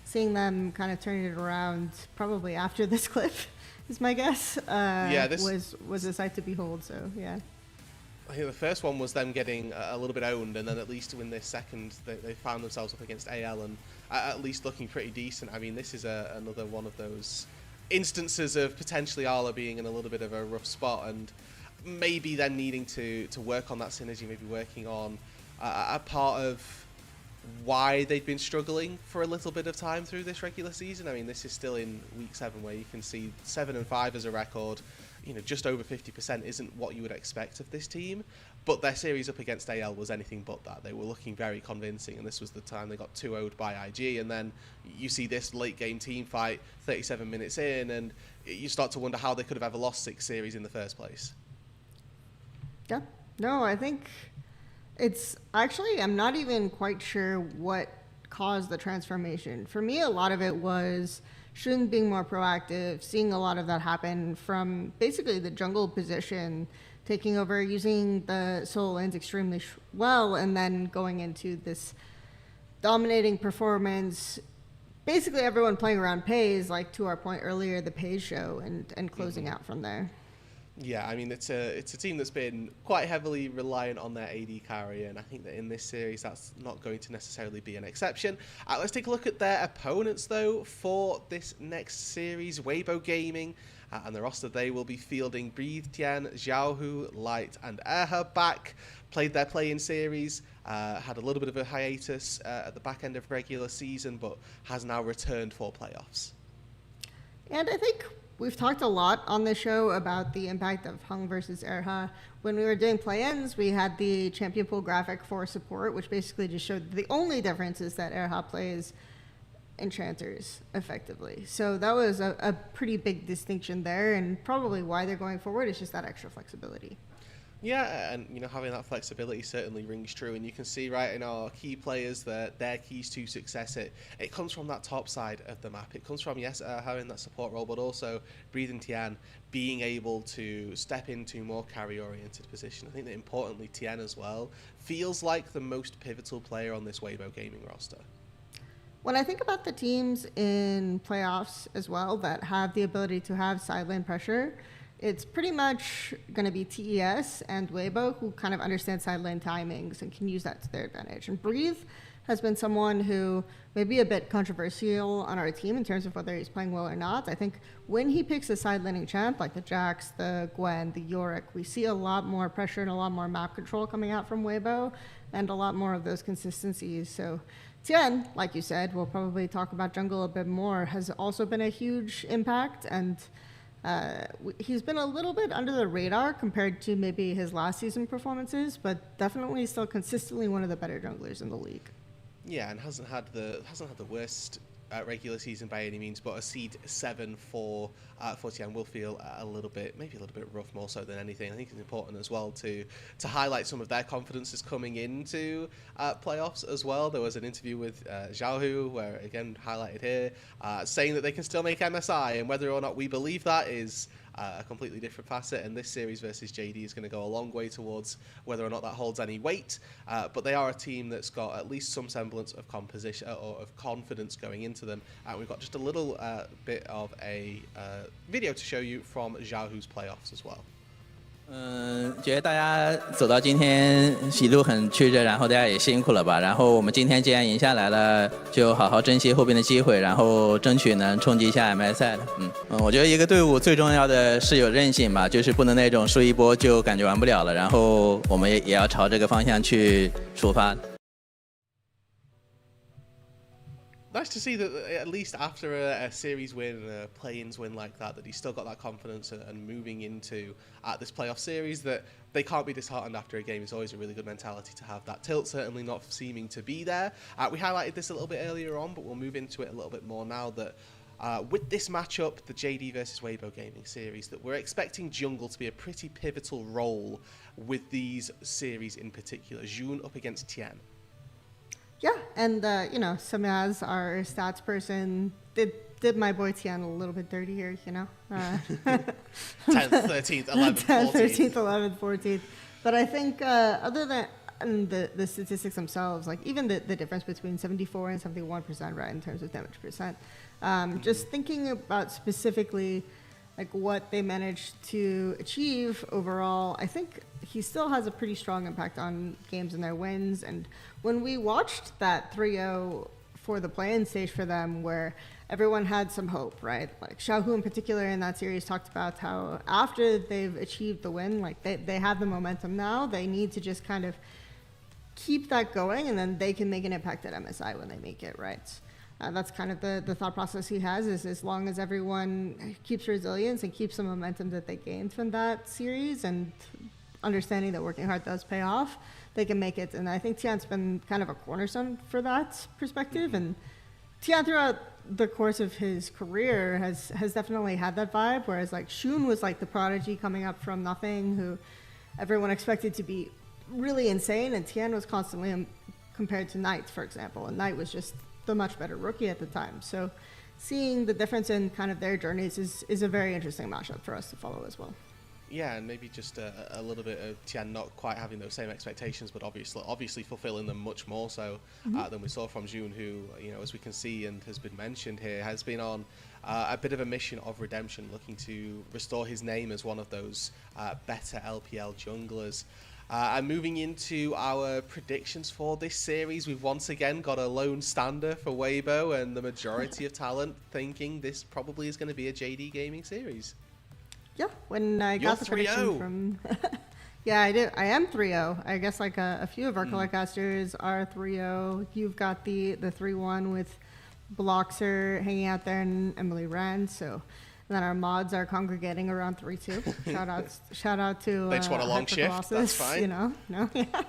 seeing them kind of turning it around probably after this clip is my guess. Was a sight to behold. So yeah. I think the first one was them getting a little bit owned, and then at least in this second, they found themselves up against AL and at least looking pretty decent. I mean, this is another one of those instances of potentially Arla being in a little bit of a rough spot, and maybe then needing to work on that synergy, maybe working on a part of why they've been struggling for a little bit of time through this regular season. I mean, this is still in week 7 where you can see 7-5 as a record. You know, just over 50% isn't what you would expect of this team, but their series up against AL was anything but that. They were looking very convincing, and this was the time they got 2-0'd by IG, and then you see this late game team fight 37 minutes in, and you start to wonder how they could have ever lost 6 series in the first place. Yeah. No, I think it's actually, I'm not even quite sure what caused the transformation. For me, a lot of it was Shun being more proactive, seeing a lot of that happen from basically the jungle position, taking over, using the solo lanes extremely well, and then going into this dominating performance. Basically, everyone playing around Pays, like to our point earlier, the Pays show, and closing out from there. Yeah, I mean, it's a team that's been quite heavily reliant on their AD carry, and I think that in this series that's not going to necessarily be an exception. Let's take a look at their opponents, though, for this next series. Weibo Gaming and the roster they will be fielding: Breathe, Tian, Xiaohu, Light, and Erha back. Played their play-in series, had a little bit of a hiatus at the back end of regular season, but has now returned for playoffs. And I think we've talked a lot on the show about the impact of Hung versus Erha. When we were doing play-ins, we had the champion pool graphic for support, which basically just showed the only difference is that Erha plays enchanters effectively. So that was a pretty big distinction there, and probably why they're going forward is just that extra flexibility. Yeah, and you know, having that flexibility certainly rings true, and you can see right in our key players that their keys to success, it comes from that top side of the map. It comes from, yes, having that support role, but also Breathe and Tian being able to step into more carry-oriented position. I think that importantly, Tian as well feels like the most pivotal player on this Weibo Gaming roster. When I think about the teams in playoffs as well that have the ability to have side lane pressure, it's pretty much going to be TES and Weibo, who kind of understand side lane timings and can use that to their advantage. And Breathe has been someone who may be a bit controversial on our team in terms of whether he's playing well or not. I think when he picks a side laning champ like the Jax, the Gwen, the Yorick, we see a lot more pressure and a lot more map control coming out from Weibo, and a lot more of those consistencies. So Tian, like you said, we'll probably talk about jungle a bit more, has also been a huge impact, and he's been a little bit under the radar compared to maybe his last season performances, but definitely still consistently one of the better junglers in the league. Yeah, and hasn't had the worst regular season by any means, but a seed 7 for Tian will feel maybe a little bit rough, more so than anything. I think it's important as well to highlight some of their confidences coming into playoffs as well. There was an interview with Xiaohu where, again, highlighted here, saying that they can still make MSI, and whether or not we believe that is a completely different facet, and this series versus JD is going to go a long way towards whether or not that holds any weight, but they are a team that's got at least some semblance of composition or of confidence going into them. We've got just a little bit of a video to show you from Xiaohu's playoffs as well. 觉得大家走到今天一路很曲折，然后大家也辛苦了吧。然后我们今天既然赢下来了，就好好珍惜后边的机会，然后争取能冲击一下 MSI 赛的。我觉得一个队伍最重要的是有韧性吧，就是不能那种输一波就感觉完不了了。然后我们也要朝这个方向去出发。Nice to see that at least after a series win, a play-ins win like that he's still got that confidence and moving into this playoff series, that they can't be disheartened after a game. It's always a really good mentality to have. That tilt certainly not seeming to be there. We highlighted this a little bit earlier on, but we'll move into it a little bit more now that with this matchup, the JD versus Weibo Gaming series, that we're expecting jungle to be a pretty pivotal role with these series in particular. Jun up against Tian. Yeah, and Samyaz, our stats person, did did my boy Tian a little bit dirty here, you know. 10th, 13th, 11th, 10th, 14th. 13th, 11th, 14th. But I think other than the statistics themselves, like even the difference between 74 and 71%, right, in terms of damage percent, just thinking about specifically like what they managed to achieve overall, I think he still has a pretty strong impact on games and their wins. And when we watched that 3-0 for the play-in stage for them, where everyone had some hope, right? Like Xiaohu in particular in that series talked about how after they've achieved the win, like they have the momentum now, they need to just kind of keep that going, and then they can make an impact at MSI when they make it, right? That's kind of the thought process he has, is as long as everyone keeps resilience and keeps the momentum that they gained from that series and understanding that working hard does pay off, they can make it. And I think Tian's been kind of a cornerstone for that perspective. And Tian throughout the course of his career has definitely had that vibe, whereas like Shun was like the prodigy coming up from nothing who everyone expected to be really insane, and Tian was constantly compared to Knight, for example, and Knight was just the much better rookie at the time. So seeing the difference in kind of their journeys is a very interesting matchup for us to follow as well. Yeah, and maybe just a little bit of Tian not quite having those same expectations, but obviously fulfilling them much more so than we saw from June, who, you know, as we can see and has been mentioned here, has been on a bit of a mission of redemption, looking to restore his name as one of those better LPL junglers. And moving into our predictions for this series, we've once again got a lone stander for Weibo, and the majority of talent thinking this probably is going to be a JD Gaming series. Yeah, when I You're got the prediction from... Yeah, I do. I am 3-0. I guess like a few of our collectcasters are 3-0. You've got the 3-1 with Bloxer hanging out there and Emily Rand, so... And then our mods are congregating around 3-2. Shout out to they just want a long shift. That's fine. You know, no, yeah,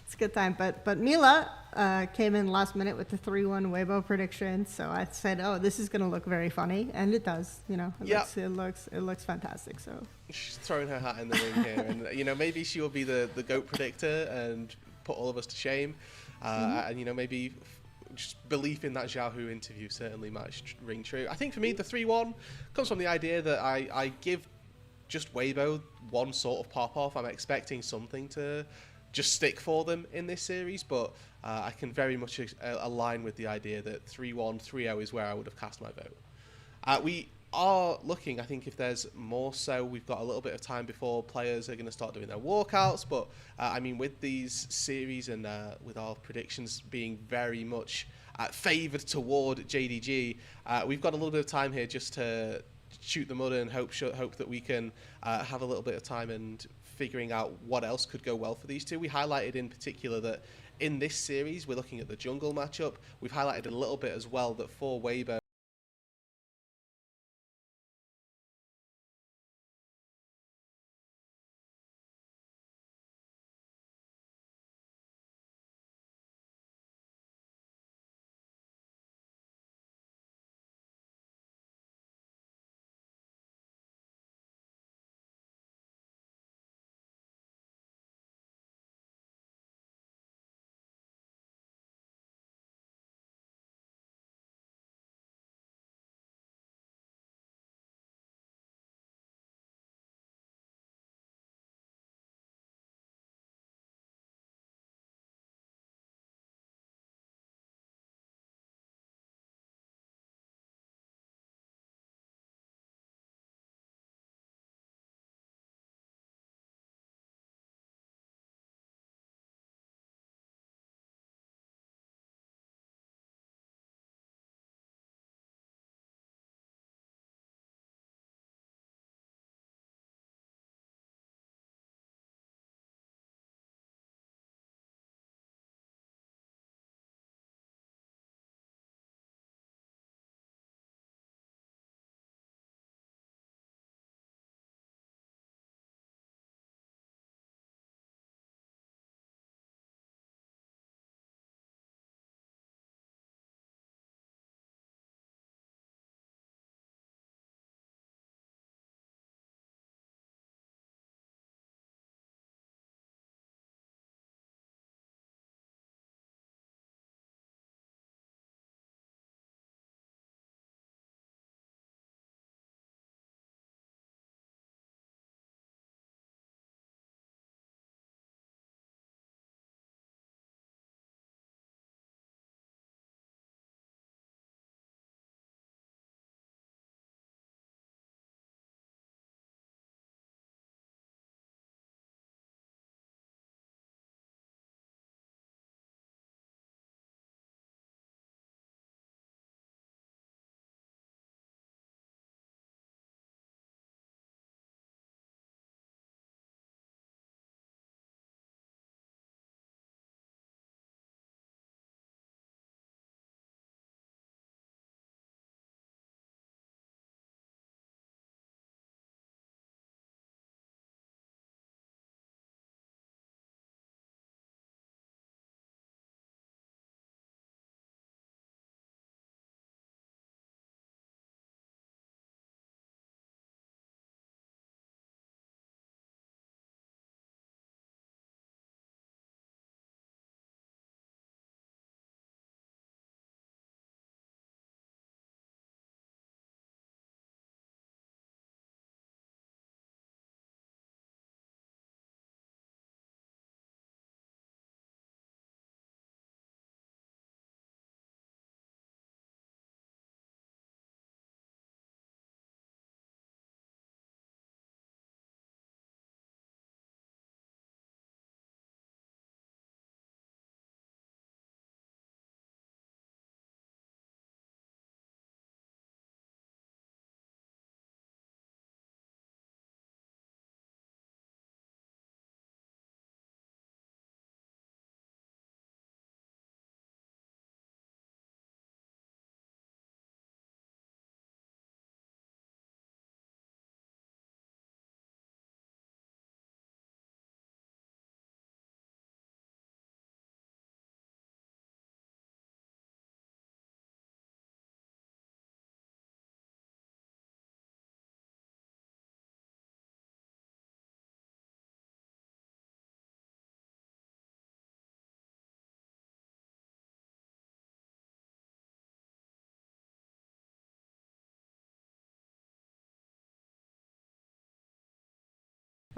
it's a good time. But Mila came in last minute with the 3-1 Weibo prediction. So I said, oh, this is going to look very funny, and it does. You know, it looks fantastic. So she's throwing her hat in the ring here, and you know, maybe she will be the GOAT predictor and put all of us to shame. And you know, maybe. Just belief in that Xiaohu interview certainly might ring true. I think for me, the 3-1 comes from the idea that I give just Weibo one sort of pop-off. I'm expecting something to just stick for them in this series, but I can very much align with the idea that 3-1, 3-0 is where I would have cast my vote. We are looking, I think if there's more so, we've got a little bit of time before players are going to start doing their walkouts, but I mean, with these series and with our predictions being very much favoured toward JDG, we've got a little bit of time here just to shoot the mud and hope that we can have a little bit of time and figuring out what else could go well for these two. We highlighted in particular that in this series, we're looking at the jungle matchup. We've highlighted a little bit as well that for Weibo,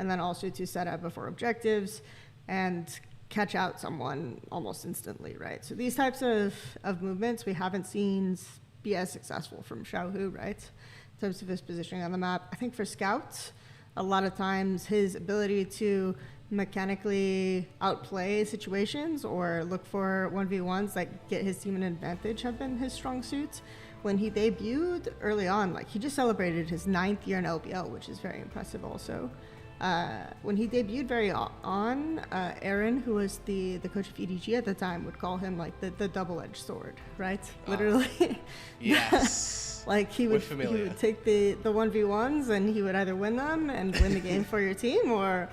and then also to set up before objectives and catch out someone almost instantly, right? So these types of movements we haven't seen be as successful from Xiaohu, right? In terms of his positioning on the map. I think for scouts, a lot of times his ability to mechanically outplay situations or look for 1v1s that get his team an advantage have been his strong suits. When he debuted early on, like he just celebrated his 9th year in LPL, which is very impressive also. When he debuted very on, Aaron, who was the coach of EDG at the time, would call him like the double-edged sword, right? Literally. Yes. Like he would take the 1v1s and he would either win them and win the game for your team, or,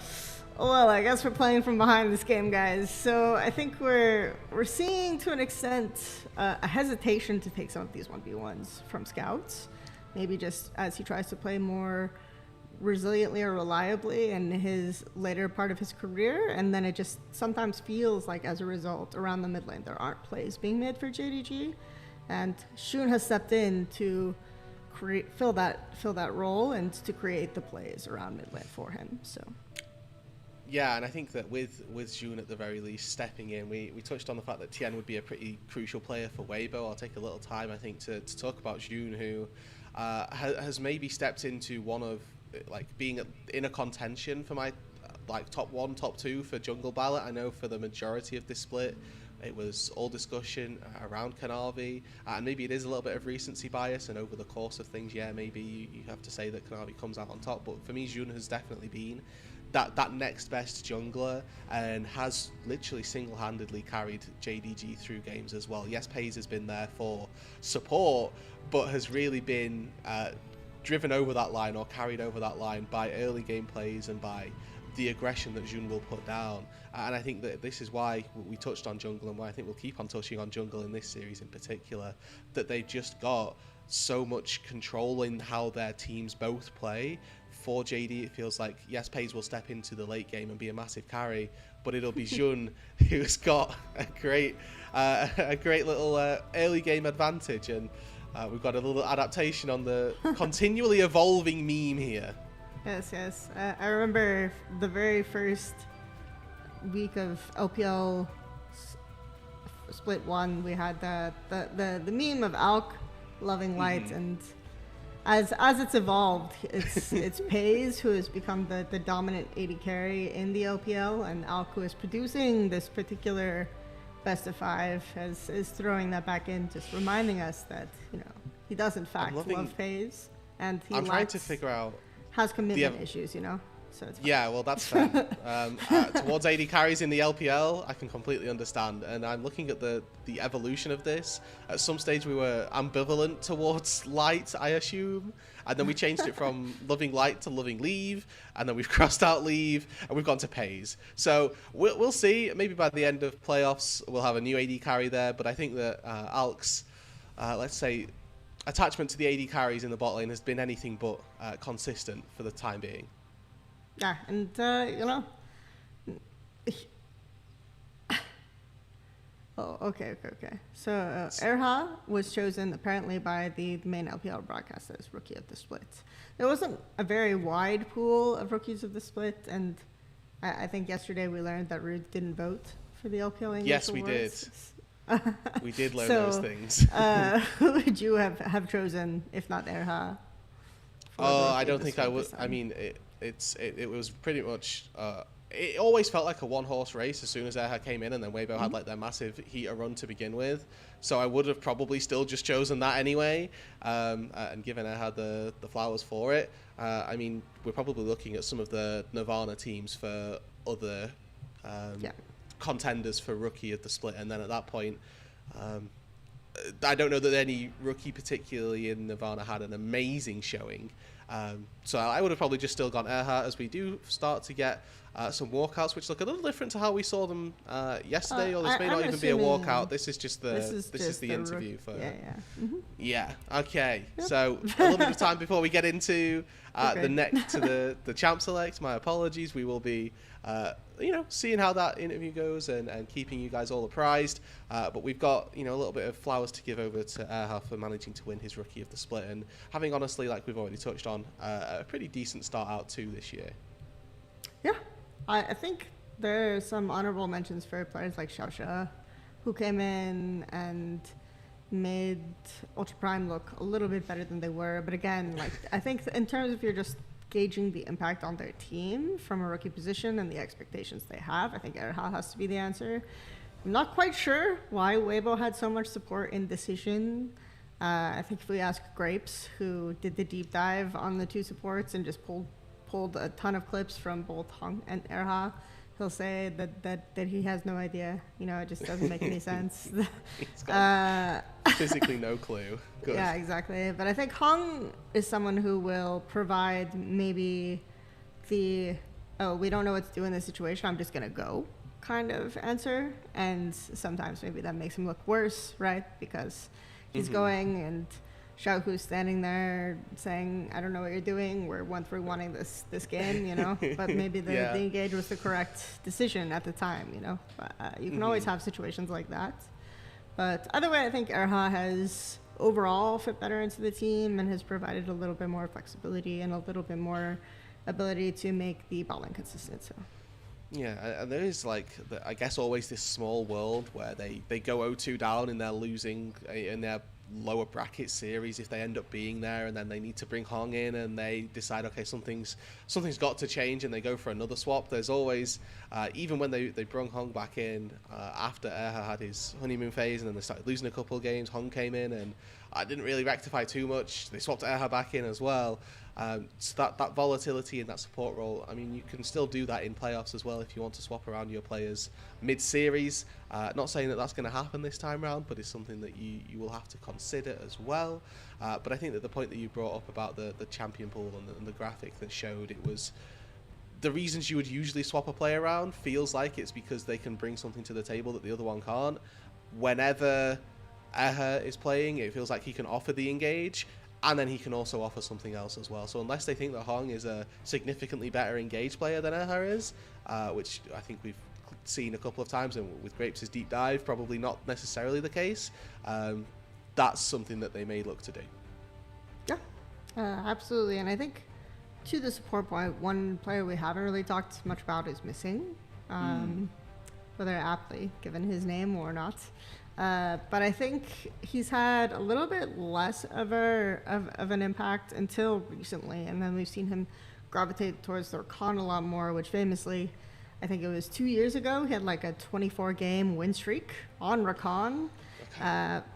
well, I guess we're playing from behind this game, guys. So I think we're seeing to an extent a hesitation to take some of these 1v1s from scouts, maybe just as he tries to play more resiliently or reliably in his later part of his career, and then it just sometimes feels like as a result around the mid lane there aren't plays being made for JDG, and Shun has stepped in to fill that role and to create the plays around mid lane for him. So yeah, and I think that with Jun at the very least stepping in, we touched on the fact that Tien would be a pretty crucial player for Weibo. I'll take a little time, I think, to talk about Jun, who has maybe stepped into one of like being in a contention for my like top 1, top 2 for jungle ballot. I know for the majority of this split it was all discussion around Kanavi, and maybe it is a little bit of recency bias, and over the course of things, yeah, maybe you have to say that Kanavi comes out on top, but for me Jun has definitely been that next best jungler and has literally single-handedly carried JDG through games as well. Yes, Pays has been there for support, but has really been driven over that line or carried over that line by early game plays and by the aggression that Jun will put down. And I think that this is why we touched on jungle, and why I think we'll keep on touching on jungle in this series in particular, that they've just got so much control in how their teams both play. For JD, it feels like, yes, Pays will step into the late game and be a massive carry, but it'll be Jun who's got a great little early game advantage, and we've got a little adaptation on the continually evolving meme here. Yes. I remember the very first week of LPL Split 1, we had the meme of Alk loving light, and as it's evolved, it's Pays who has become the dominant AD carry in the LPL, and Alk, who is producing this particular best of 5, is throwing that back in, just reminding us that he does in fact love Pays, and he trying to figure out has commitment issues, So it's fine. Yeah, well, that's fair. Towards AD carries in the LPL, I can completely understand. And I'm looking at the evolution of this. At some stage, we were ambivalent towards light, I assume. And then we changed it from loving light to loving leave. And then we've crossed out leave, and we've gone to Pays. So we'll see. Maybe by the end of playoffs, we'll have a new AD carry there. But I think that Alk's, let's say, attachment to the AD carries in the bot lane has been anything but consistent for the time being. Yeah, and oh, okay. So Erha was chosen apparently by the main LPL broadcast as Rookie of the Split. There wasn't a very wide pool of Rookies of the Split, and I think yesterday we learned that Rude didn't vote for the LPL English Yes, we awards. did. We did learn those things. Who would you have chosen if not Erha? I don't think I would. I mean, it was pretty much. It always felt like a one-horse race as soon as Erha came in, and then Weibo had like their massive heater run to begin with. So I would have probably still just chosen that anyway, and given Erha the flowers for it. I mean, we're probably looking at some of the Nirvana teams for other contenders for Rookie of the Split, and then at that point, I don't know that any rookie, particularly in Nirvana, had an amazing showing. So I would have probably just still gone Erha, as we do start to get some walkouts, which look a little different to how we saw them yesterday. Or this may not even be a walkout. This is just the interview for. Yeah. Okay. Yep. So a little bit of time before we get into the champ select. My apologies. We will be seeing how that interview goes and keeping you guys all apprised. But we've got a little bit of flowers to give over to Erha for managing to win his Rookie of the Split, and having honestly, like we've already touched on, a pretty decent start out too this year. Yeah, I think there are some honorable mentions for players like Xiaoxia, who came in and made Ultra Prime look a little bit better than they were. But again, like I think in terms of you're just gauging the impact on their team from a rookie position and the expectations they have, I think Erha has to be the answer. I'm not quite sure why Weibo had so much support in Decision. I think if we ask Grapes, who did the deep dive on the two supports and just pulled a ton of clips from both Hong and Erha, he'll say that he has no idea. You know, it just doesn't make any sense. He's got physically no clue. Good. Yeah, exactly. But I think Hong is someone who will provide maybe the, oh, we don't know what to do in this situation, I'm just going to go kind of answer. And sometimes maybe that makes him look worse, right? Because he's going and Xiaohu's standing there saying, I don't know what you're doing, we're 1-3 wanting this game, you know, but maybe the engage was the correct decision at the time, you know. But you can always have situations like that. But either way, I think Erha has overall fit better into the team and has provided a little bit more flexibility and a little bit more ability to make the ball lane consistent. So. Yeah, and there is like, I guess, always this small world where they go 0-2 down and they're losing in their lower bracket series if they end up being there, and then they need to bring Hong in and they decide, okay, something's got to change, and they go for another swap. There's always, even when they brought Hong back in after Erha had his honeymoon phase and then they started losing a couple of games, Hong came in and I didn't really rectify too much. They swapped Erha back in as well. So that volatility in that support role, I mean, you can still do that in playoffs as well if you want to swap around your players mid-series. Not saying that that's going to happen this time round, but it's something that you will have to consider as well. But I think that the point that you brought up about the champion pool and the graphic that showed it was the reasons you would usually swap a player around feels like it's because they can bring something to the table that the other one can't. Whenever Erha is playing, it feels like he can offer the engage, and then he can also offer something else as well. So unless they think that Hong is a significantly better engaged player than Erha is, which I think we've seen a couple of times, and with Grapes' deep dive, probably not necessarily the case, that's something that they may look to do. Yeah, absolutely. And I think to the support point, one player we haven't really talked much about is missing, whether aptly given his name or not. But I think he's had a little bit less of an impact until recently, and then we've seen him gravitate towards the Rakan a lot more, which famously, I think it was 2 years ago, he had like a 24-game win streak on Rakan.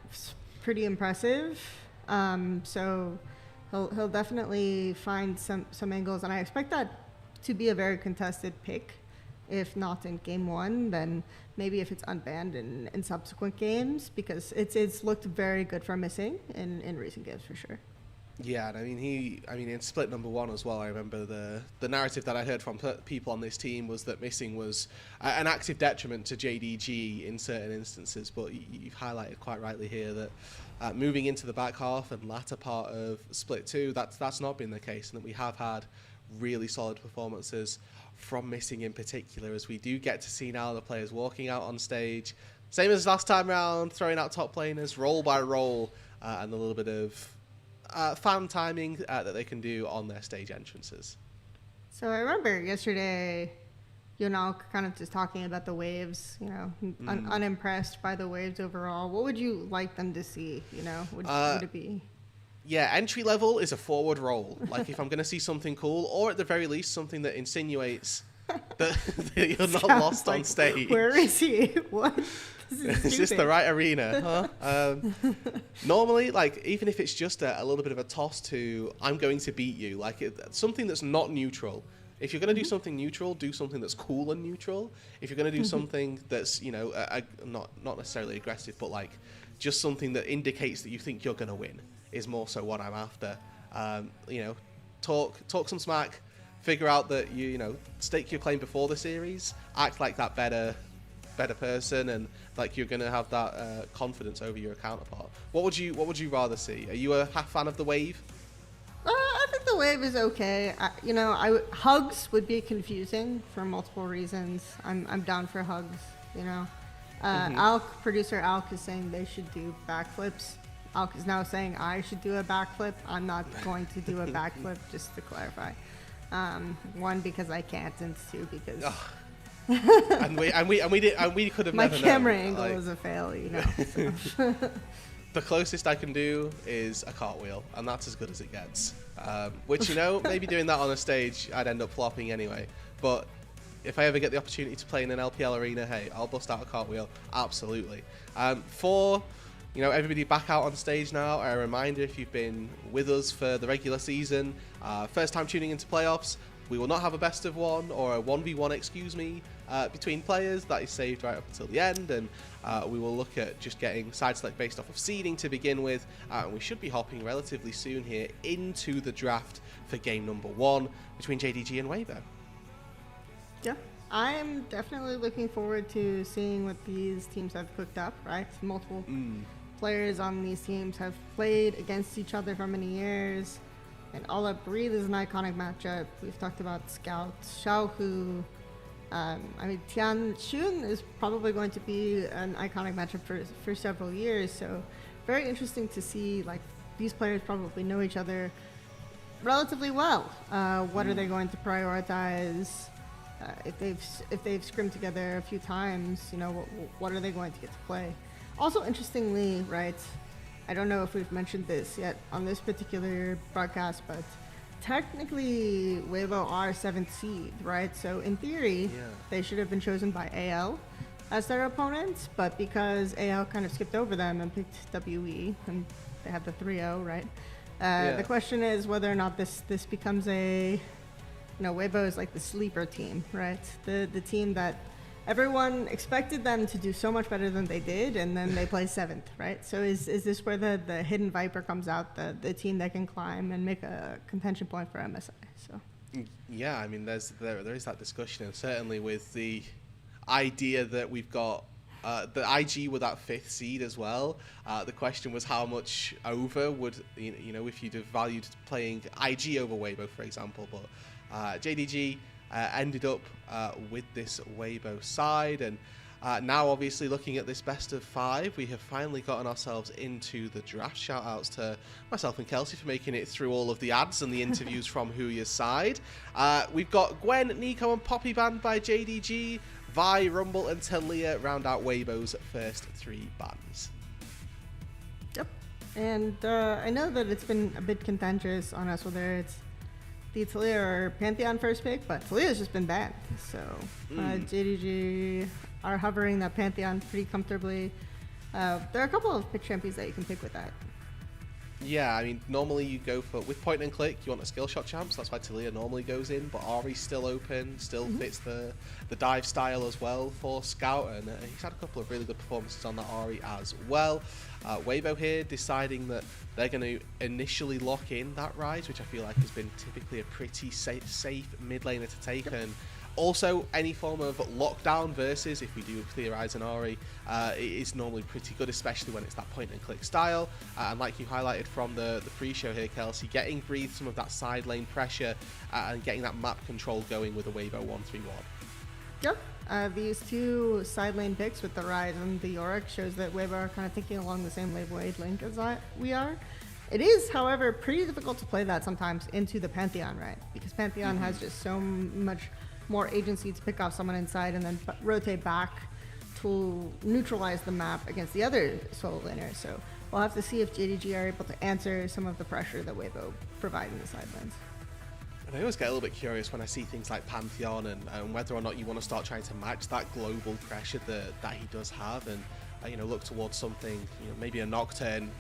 It's pretty impressive. So he'll definitely find some angles, and I expect that to be a very contested pick. If not in game one, then maybe if it's unbanned in subsequent games, because it's looked very good for missing in recent games for sure. Yeah, and I mean in split number one as well, I remember the narrative that I heard from people on this team was that missing was an active detriment to JDG in certain instances, but you've highlighted quite rightly here that moving into the back half and latter part of split two, that's not been the case, and that we have had really solid performances from missing in particular, as we do get to see now the players walking out on stage, same as last time round, throwing out top laners role by role, and a little bit of fan timing that they can do on their stage entrances. So I remember yesterday, you know, kind of just talking about the waves, you know, unimpressed by the waves overall. What would you like them to see, you know? Would it be? Yeah, entry level is a forward roll. Like, if I'm going to see something cool, or at the very least something that insinuates that you're not lost on stage. Where is he? What? Is this the right arena? Huh? Normally, like, even if it's just a little bit of a toss to, I'm going to beat you, like something that's not neutral. If you're going to do something neutral, do something that's cool and neutral. If you're going to do something that's, you know, not necessarily aggressive, but like just something that indicates that you think you're going to win, is more so what I'm after. You know, talk some smack, figure out that you know, stake your claim before the series, act like that better person, and like you're gonna have that confidence over your counterpart. What would you rather see? Are you a fan of the wave? I think the wave is okay. Hugs would be confusing for multiple reasons. I'm down for hugs. You know, producer Alk is saying they should do backflips. Alk is now saying I should do a backflip. I'm not going to do a backflip, just to clarify. One, because I can't, and two, because and we could have my never camera known, angle like, is a fail, you know. So. the closest I can do is a cartwheel, and that's as good as it gets. Which, you know, maybe doing that on a stage, I'd end up flopping anyway. But if I ever get the opportunity to play in an LPL arena, hey, I'll bust out a cartwheel, absolutely. For, you know, everybody back out on stage now, a reminder, if you've been with us for the regular season, first time tuning into playoffs, we will not have a best of one or a 1v1, excuse me, between players. That is saved right up until the end, and we will look at just getting side select based off of seeding to begin with, and we should be hopping relatively soon here into the draft for game number 1 between JDG and Weibo. Yeah, I'm definitely looking forward to seeing what these teams have cooked up, right? Multiple players on these teams have played against each other for many years, and All Up Breathe is an iconic matchup. We've talked about Scout, Xiaohu. I mean, Tian Xun is probably going to be an iconic matchup for several years, so very interesting to see, like, these players probably know each other relatively well. What are they going to prioritize? If they've scrimmed together a few times, you know, what are they going to get to play? Also, interestingly, right, I don't know if we've mentioned this yet on this particular broadcast, but technically Weibo are 7th seed, right? So in theory, they should have been chosen by AL as their opponents, but because AL kind of skipped over them and picked WE, and they had the 3-0, right? The question is whether or not this becomes a... You know, Weibo is like the sleeper team, right? The team that everyone expected them to do so much better than they did, and then they play 7th, right? So is this where the hidden Viper comes out, the team that can climb and make a contention point for MSI? So yeah, I mean, there is that discussion, and certainly with the idea that we've got the IG with that 5th seed as well. The question was how much over would, you know, if you'd have valued playing IG over Weibo, for example, but JDG ended up with this Weibo side, and now obviously looking at this best of 5, we have finally gotten ourselves into the draft. Shout outs to myself and Kelsey for making it through all of the ads and the interviews from Huya's side. We've got Gwen, Nico and Poppy banned by JDG. Vi, Rumble and Talia round out Weibo's first 3 bans. Yep. And I know that it's been a bit contentious on us whether it's the Talia or Pantheon first pick, but Talia's just been banned. So JDG are hovering that Pantheon pretty comfortably. There are a couple of pick champions that you can pick with that. Yeah, I mean, normally you go for, with point and click, you want a skill shot champs, that's why Talia normally goes in, but Ari's still open, still fits the dive style as well for Scout, and he's had a couple of really good performances on that Ari as well. Weibo here deciding that they're going to initially lock in that Rise, which I feel like has been typically a pretty safe mid laner to take, and also any form of lockdown versus, if we do theorize an Ari, it is normally pretty good, especially when it's that point and click style. And like you highlighted from the pre-show here, Kelsey, getting Breathe some of that side lane pressure and getting that map control going with a Weibo 1-3-1. Yep. These 2 side lane picks with the Rise and the Yorick shows that Weibo are kind of thinking along the same wavelength as we are. It is, however, pretty difficult to play that sometimes into the Pantheon, right? Because Pantheon has just so much more agency to pick off someone inside and then rotate back to neutralize the map against the other solo laner. So we'll have to see if JDG are able to answer some of the pressure that Weibo provide in the side lanes. And I always get a little bit curious when I see things like Pantheon and whether or not you want to start trying to match that global pressure that he does have, and you know, look towards something, you know, maybe a Nocturne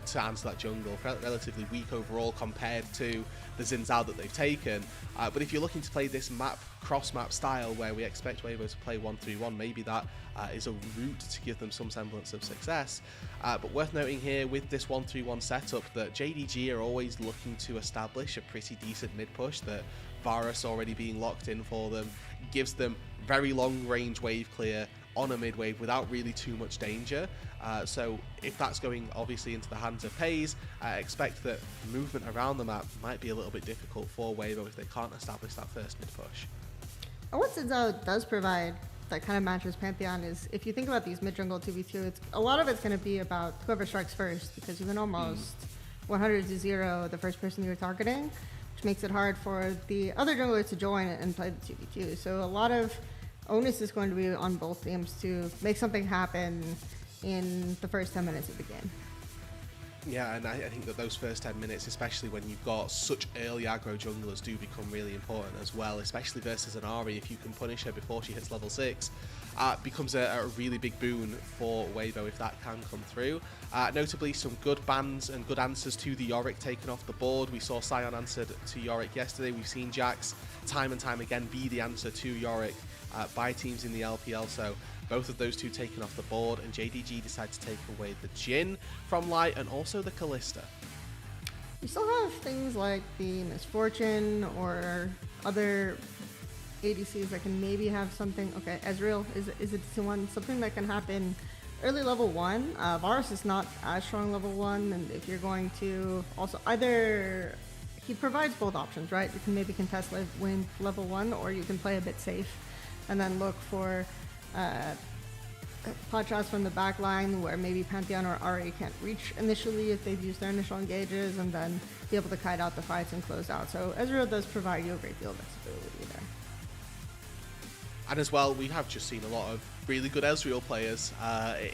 to answer that jungle, relatively weak overall compared to the Xin Zhao that they've taken. But if you're looking to play this cross-map style where we expect Weibo to play 1-3-1, maybe that is a route to give them some semblance of success. But worth noting here with this 1-3-1 setup that JDG are always looking to establish a pretty decent mid-push, that Varus already being locked in for them gives them very long-range wave clear on a mid-wave without really too much danger. So if that's going obviously into the hands of Pays, I expect that movement around the map might be a little bit difficult for Weibo if they can't establish that first mid-push. And what Xin Zhao does provide that kind of matches Pantheon is, if you think about these mid-jungle 2v2, a lot of it's going to be about whoever strikes first, because you can almost 100 to 0 the first person you're targeting, which makes it hard for the other junglers to join and play the 2v2. So a lot of onus is going to be on both teams to make something happen in the first 10 minutes of the game. Yeah, and I think that those first 10 minutes, especially when you've got such early aggro junglers, do become really important as well, especially versus an Ari. If you can punish her before she hits level 6, becomes a really big boon for Weibo if that can come through. Notably, some good bans and good answers to the Yorick taken off the board. We saw Sion answered to Yorick yesterday. We've seen Jax time and time again be the answer to Yorick by teams in the LPL, so both of those two taken off the board, and JDG decided to take away the Jhin from Light and also the Kalista. You still have things like the Misfortune or other ADCs that can maybe have something. Okay, Ezreal is it something that can happen early level 1. Varus is not as strong level 1, and if you're going to also either, he provides both options, right? You can maybe contest win level 1, or you can play a bit safe and then look for pot shots from the back line where maybe Pantheon or Ari can't reach initially if they've used their initial engages, and then be able to kite out the fights and close out. So Ezreal does provide you a great deal of flexibility there. And as well, we have just seen a lot of really good Ezreal players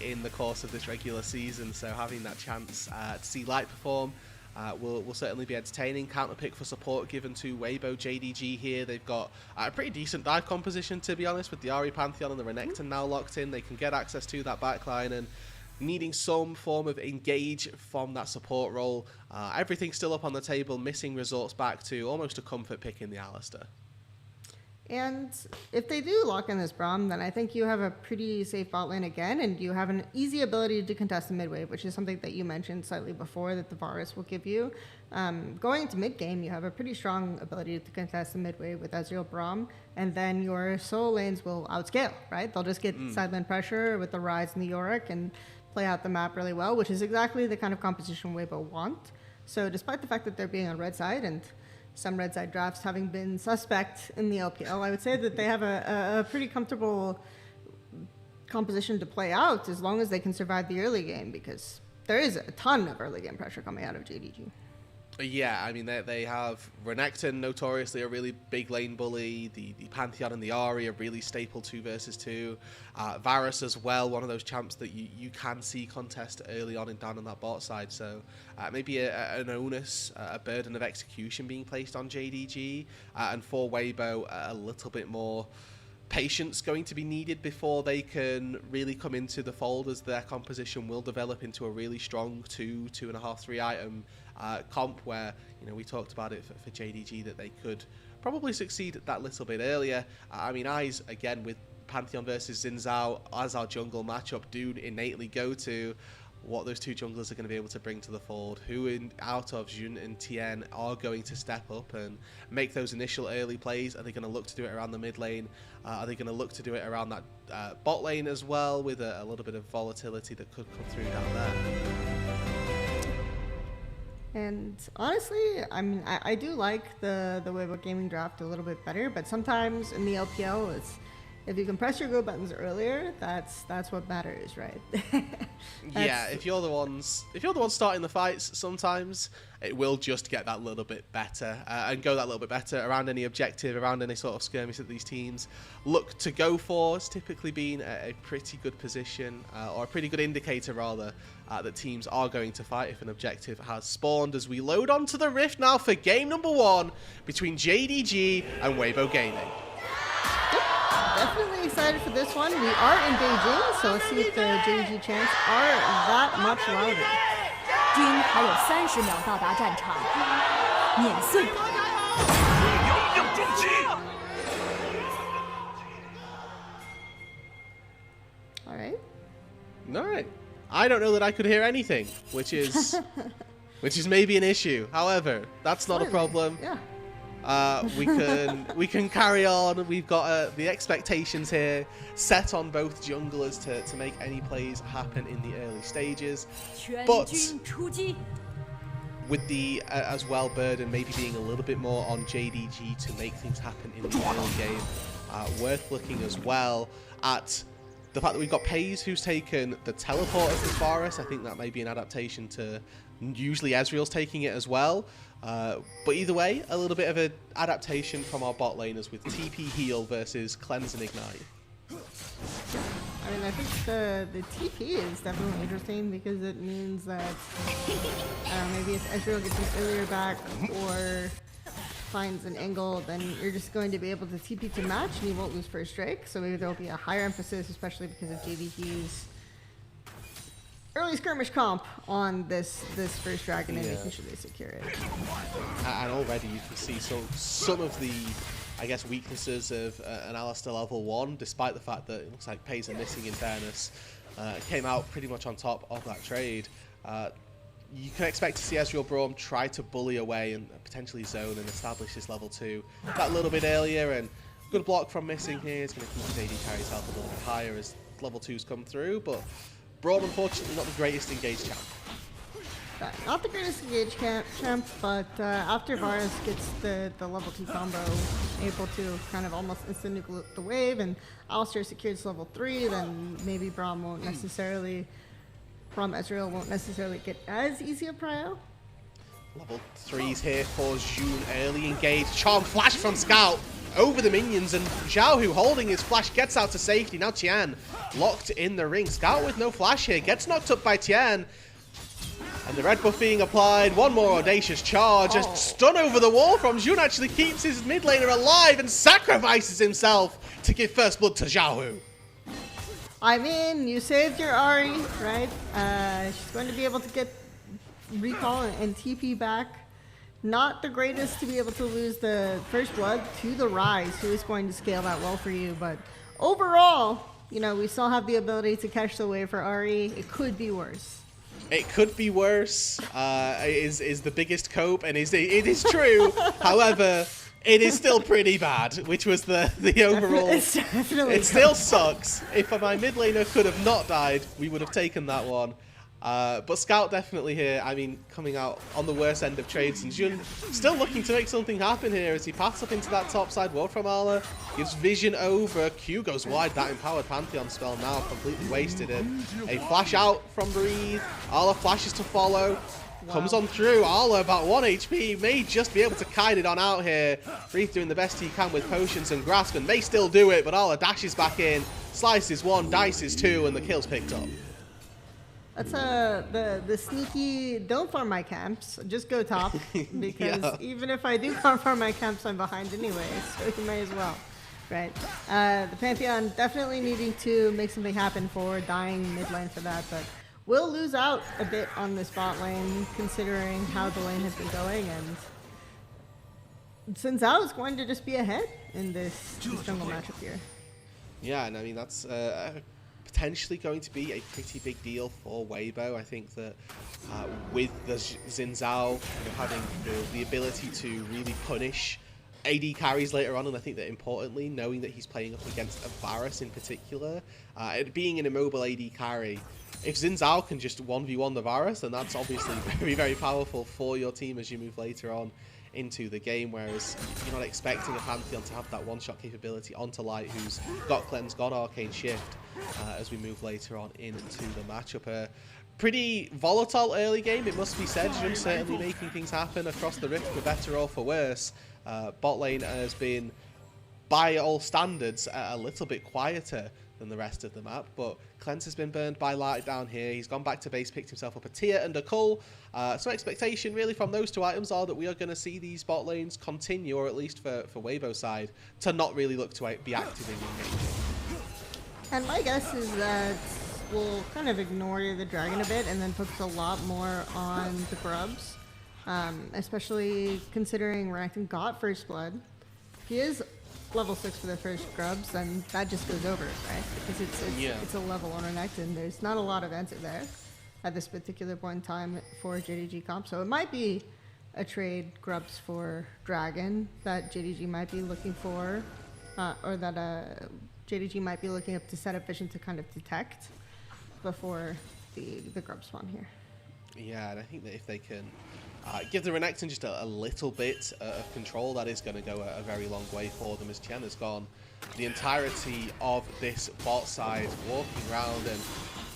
in the course of this regular season, so having that chance to see Light perform will certainly be entertaining. Counter pick for support given to Weibo. JDG here, they've got a pretty decent dive composition, to be honest, with the Ari Pantheon and the Renekton now locked in. They can get access to that backline, and needing some form of engage from that support role. Everything's still up on the table, missing resorts back to almost a comfort pick in the Alistar. And if they do lock in this Braum, then I think you have a pretty safe bot lane again, and you have an easy ability to contest the mid wave, which is something that you mentioned slightly before that the Varus will give you. Going into mid game, you have a pretty strong ability to contest the mid wave with Ezreal Braum, and then your solo lanes will outscale, right? They'll just get side lane pressure with the Rise and the Yorick and play out the map really well, which is exactly the kind of composition Weibo want. So despite the fact that they're being on red side and some red side drafts having been suspect in the LPL, I would say that they have a pretty comfortable composition to play out as long as they can survive the early game, because there is a ton of early game pressure coming out of JDG. Yeah, I mean, they have Renekton, notoriously a really big lane bully. The Pantheon and the Ahri are really staple 2 versus 2. Varus as well, one of those champs that you can see contest early on and down on that bot side. So maybe an onus, a burden of execution being placed on JDG. And for Weibo, a little bit more patience going to be needed before they can really come into the fold, as their composition will develop into a really strong 2.5, 3 item comp, where, you know, we talked about it for JDG that they could probably succeed that little bit earlier. I mean, eyes again with Pantheon versus Xin Zhao as our jungle matchup do innately go to what those two junglers are going to be able to bring to the fold, who out of Jhin and Tien are going to step up and make those initial early plays. Are they going to look to do it around the mid lane? Are they going to look to do it around that bot lane as well, with a little bit of volatility that could come through down there? And honestly, I mean, I do like the Weibo gaming draft a little bit better, but sometimes in the LPL, it's, if you can press your go buttons earlier, that's what matters, right? Yeah, if you're the ones starting the fights, sometimes it will just get that little bit better and go that little bit better around any objective, around any sort of skirmish that these teams look to go for. It's typically been a pretty good position, or a pretty good indicator rather, that teams are going to fight if an objective has spawned, as we load onto the Rift now for game number 1 between JDG and Weibo Gaming. Definitely excited for this one. We are in Beijing, so let's see if the JDG chants are that much louder. 军还有30秒到达战场，碾碎。 All right. All right. I don't know that I could hear anything, which is maybe an issue. However, that's not a problem. Yeah. We can carry on. We've got the expectations here set on both junglers to make any plays happen in the early stages. But with the as well burden maybe being a little bit more on JDG to make things happen in the early game, worth looking as well at the fact that we've got Pays, who's taken the teleport of the Varus. I think that may be an adaptation to usually Ezreal's taking it as well. But either way, a little bit of an adaptation from our bot laners with TP heal versus cleanse and ignite. I mean, I think the TP is definitely interesting because it means that, I don't know, maybe if Ezreal gets an earlier back or finds an angle, then you're just going to be able to TP to match and you won't lose first strike. So maybe there'll be a higher emphasis, especially because of JDG's early skirmish comp on this first dragon and making sure they secure it. And already you can see some of the, I guess, weaknesses of an Alistar level 1, despite the fact that it looks like Pays are missing in fairness. Came out pretty much on top of that trade. You can expect to see Ezreal Braum try to bully away and potentially zone and establish this level 2 that little bit earlier, and good block from missing here is going to keep his AD carry's health a little bit higher as level 2s come through, but Braum unfortunately not the greatest engaged champ. Not the greatest engaged champ, but after Varus gets the level 2 combo, able to kind of almost instant nuke the wave, and Alistar secures level 3, then maybe Ezreal won't necessarily get as easy a prio. Level 3's here for June, early engaged. Charm flash from Scout over the minions, and Zhao, who holding his flash, gets out to safety. Now Tian locked in the ring. Scout with no flash here, gets knocked up by Tian. And the red buff being applied, one more audacious charge. A stun over the wall from June actually keeps his mid laner alive and sacrifices himself to give first blood to Zhao. I mean, you saved your Ahri, right? She's going to be able to get recall and TP back. Not the greatest to be able to lose the first blood to the Rise, who is going to scale that well for you. But overall, you know, we still have the ability to catch the wave for Ahri. It could be worse. It could be worse, is the biggest cope, and it is true. However, it is still pretty bad, which was the overall. It still sucks. If my mid laner could have not died, we would have taken that one. But Scout definitely here, I mean, coming out on the worst end of trades, and Jun still looking to make something happen here as he passes up into that top side ward from Arla, gives vision over, Q goes wide, that empowered Pantheon spell now completely wasted it. A flash out from Breathe, Arla flashes to follow, comes on through, Arla about 1 HP, may just be able to kite it on out here. Breathe doing the best he can with potions and grasp, and may still do it, but Arla dashes back in, slices 1, dices 2, and the kill's picked up. That's the sneaky, don't farm my camps, just go top, because even if I do farm my camps, I'm behind anyway, so you may as well, right? The Pantheon definitely needing to make something happen for dying mid lane for that, but we'll lose out a bit on this bot lane, considering how the lane has been going, and Xin Zhao is going to just be ahead in this jungle matchup here. Yeah, and I mean, that's potentially going to be a pretty big deal for Weibo. I think that with the Xin Zhao having the ability to really punish AD carries later on, and I think that importantly, knowing that he's playing up against a Varus in particular, it being an immobile AD carry, if Xin Zhao can just 1v1 the Varus, then that's obviously very, very powerful for your team as you move later on into the game, whereas you're not expecting a Pantheon to have that one-shot capability onto Light, who's got Cleanse, got Arcane Shift, as we move later on into the matchup. A pretty volatile early game, it must be said. Jun certainly making things happen across the rift, for better or for worse. Bot lane has been, by all standards, a little bit quieter than the rest of the map, but Cleanse has been burned by Light down here. He's gone back to base, picked himself up a tier and a cull. So expectation really from those two items are that we are going to see these bot lanes continue, or at least for Weibo's side, to not really look to be active in engaging. And my guess is that we'll kind of ignore the dragon a bit and then focus a lot more on the grubs, especially considering Renekton got first blood. He is level 6 for the first grubs, and that just goes over, right? Because it's a level on Renekton. There's not a lot of answer there at this particular point in time for JDG comp, so it might be a trade grubs for dragon that JDG might be looking for, or that JDG might be looking up to set up vision to kind of detect before the grub spawn here. Yeah, and I think that if they can give the Renekton just a little bit of control, that is going to go a very long way for them, as Tian has gone the entirety of this bot side, walking around and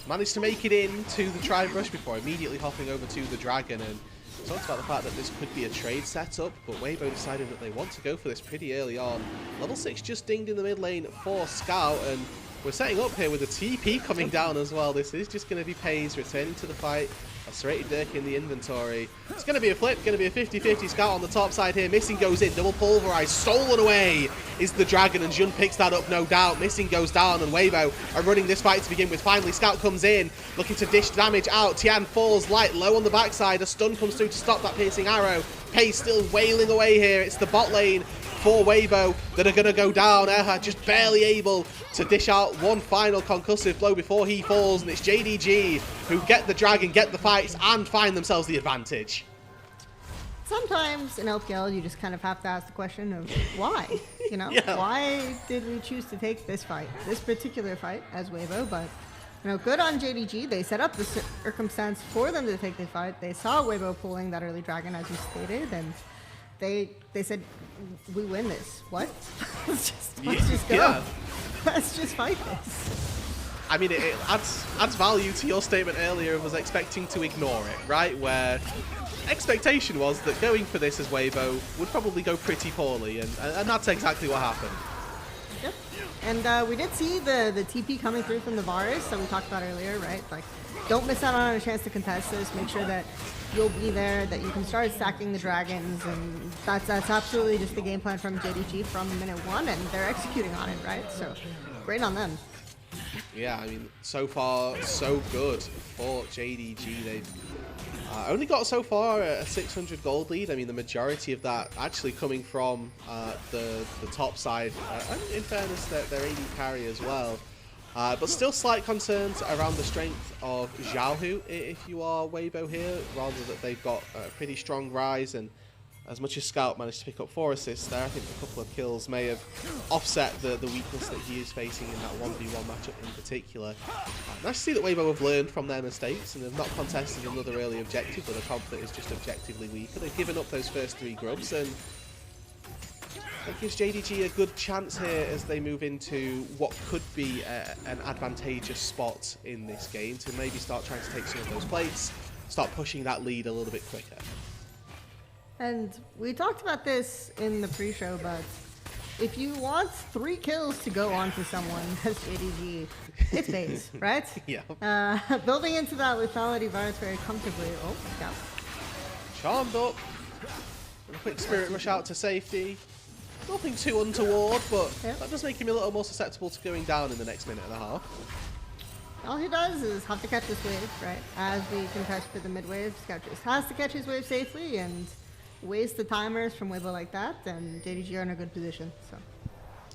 managed to make it into the Tri-Brush before immediately hopping over to the Dragon. And talked about the fact that this could be a trade setup, but Weibo decided that they want to go for this pretty early on. Level 6 just dinged in the mid lane for Scout, and we're setting up here with a TP coming down as well. This is just going to be Pays returning to the fight. A serrated Dirk in the inventory. It's going to be a flip, going to be a 50-50. Scout on the top side here. Missing goes in, double pulverized, stolen away is the Dragon, and Jun picks that up, no doubt. Missing goes down, and Weibo are running this fight to begin with. Finally, Scout comes in, looking to dish damage out. Tian falls light, low on the backside. A stun comes through to stop that piercing arrow. Pays still wailing away here. It's the bot lane for Weibo that are going to go down. Erha just barely able to dish out one final concussive blow before he falls, and it's JDG who get the Dragon, get the fights, and find themselves the advantage. Sometimes in LPL, you just kind of have to ask the question of why, you know? Yeah. Why did we choose to take this fight, this particular fight as Weibo? But, you know, good on JDG. They set up the circumstance for them to take the fight. They saw Weibo pulling that early Dragon, as you stated, and they said, we win this. What? let's just go. Yeah. Let's just fight this. I mean, it adds value to your statement earlier of us expecting to ignore it, right? Where expectation was that going for this as Weibo would probably go pretty poorly, and that's exactly what happened. Yep. And we did see the TP coming through from the Varus that we talked about earlier, right? Like, don't miss out on a chance to contest this. Make sure that you'll be there, that you can start stacking the Dragons, and that's absolutely just the game plan from JDG from minute one, and they're executing on it, right? So, great on them. Yeah, I mean, so far, so good for JDG. They've only got so far a 600 gold lead. I mean, the majority of that actually coming from the top side. And in fairness, they're AD carry as well. But still slight concerns around the strength of Xiaohu if you are Weibo here, rather that they've got a pretty strong rise, and as much as Scout managed to pick up 4 assists there, I think a couple of kills may have offset the weakness that he is facing in that 1v1 matchup in particular. Nice to see that Weibo have learned from their mistakes and have not contested another early objective with a comp that is just objectively weaker. They've given up those first 3 grubs, and that gives JDG a good chance here as they move into what could be an advantageous spot in this game to maybe start trying to take some of those plates, start pushing that lead a little bit quicker. And we talked about this in the pre-show, but if you want 3 kills to go on to someone as JDG, it's Pays, right? Yeah. Building into that lethality virus very comfortably. Oh, Scout. Charmed up. A quick Spirit Rush out to safety. Nothing too untoward, but that does make him a little more susceptible to going down in the next minute and a half. All he does is have to catch this wave, right? As we contest for the mid wave, Scout just has to catch his wave safely and waste the timers from Weibo like that, and JDG are in a good position. So.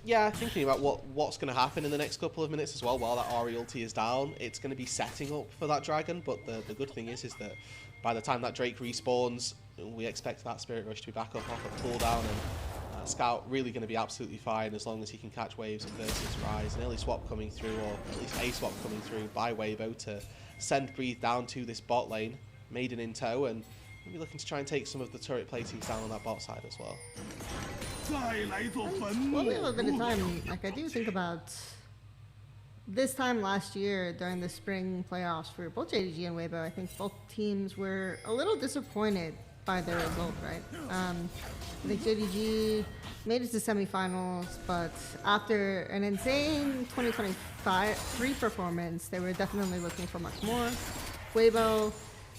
Yeah, thinking about what's going to happen in the next couple of minutes as well, while that Ahri ulti is down, it's going to be setting up for that Dragon, but the good thing is that by the time that Drake respawns, we expect that Spirit Rush to be back up off a cooldown, and Scout really going to be absolutely fine as long as he can catch waves versus Rise. An early swap coming through, or at least a swap coming through by Weibo to send Breathe down to this bot lane, Maiden in tow, and we'll be looking to try and take some of the turret platings down on that bot side as well. Well, we have a bit of time. Like, I do think about this time last year during the spring playoffs for both JDG and Weibo. I think both teams were a little disappointed by their result, right? I think JDG made it to semifinals, but after an insane 2023 performance, they were definitely looking for much more. Weibo,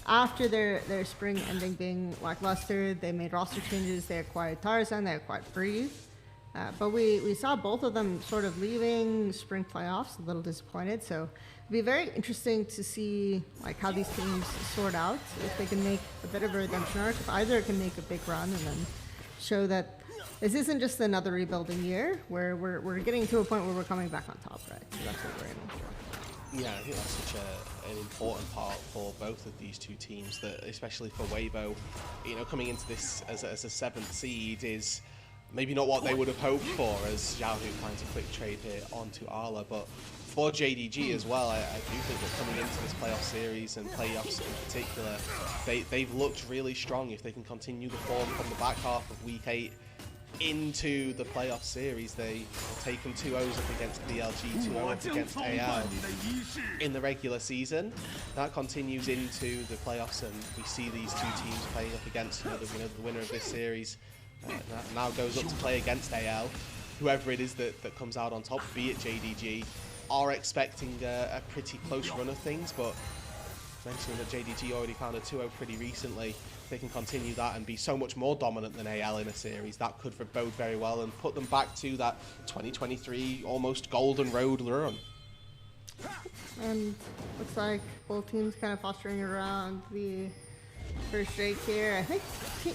after their spring ending being lackluster, they made roster changes. They acquired Tarzan, they acquired Breathe. But we saw both of them sort of leaving spring playoffs a little disappointed. So it'd be very interesting to see like how these teams sort out, if they can make a bit of a redemption arc, if either can make a big run and then show that this isn't just another rebuilding year, where we're getting to a point where we're coming back on top, right? So that's what we're aiming for. Yeah, I think that's such an important part for both of these two teams, that especially for Weibo, you know, coming into this as a 7th seed is maybe not what they would have hoped for, as Xiaohu finds a quick trade here onto Arla, but for JDG as well, I do think that coming into this playoff series and playoffs in particular, they've looked really strong. If they can continue the form from the back half of week 8, into the playoff series. They've taken 2-0s up against BLG, 2-0 up against AL in the regular season. That continues into the playoffs, and we see these two teams playing up against the winner of this series. Now goes up to play against AL. Whoever it is that comes out on top, be it JDG, are expecting a pretty close run of things, but mentioning that JDG already found a 2-0 pretty recently, if they can continue that and be so much more dominant than AL in a series, that could bode very well and put them back to that 2023 almost golden road run. And looks like both teams kind of posturing around the first Drake here. I think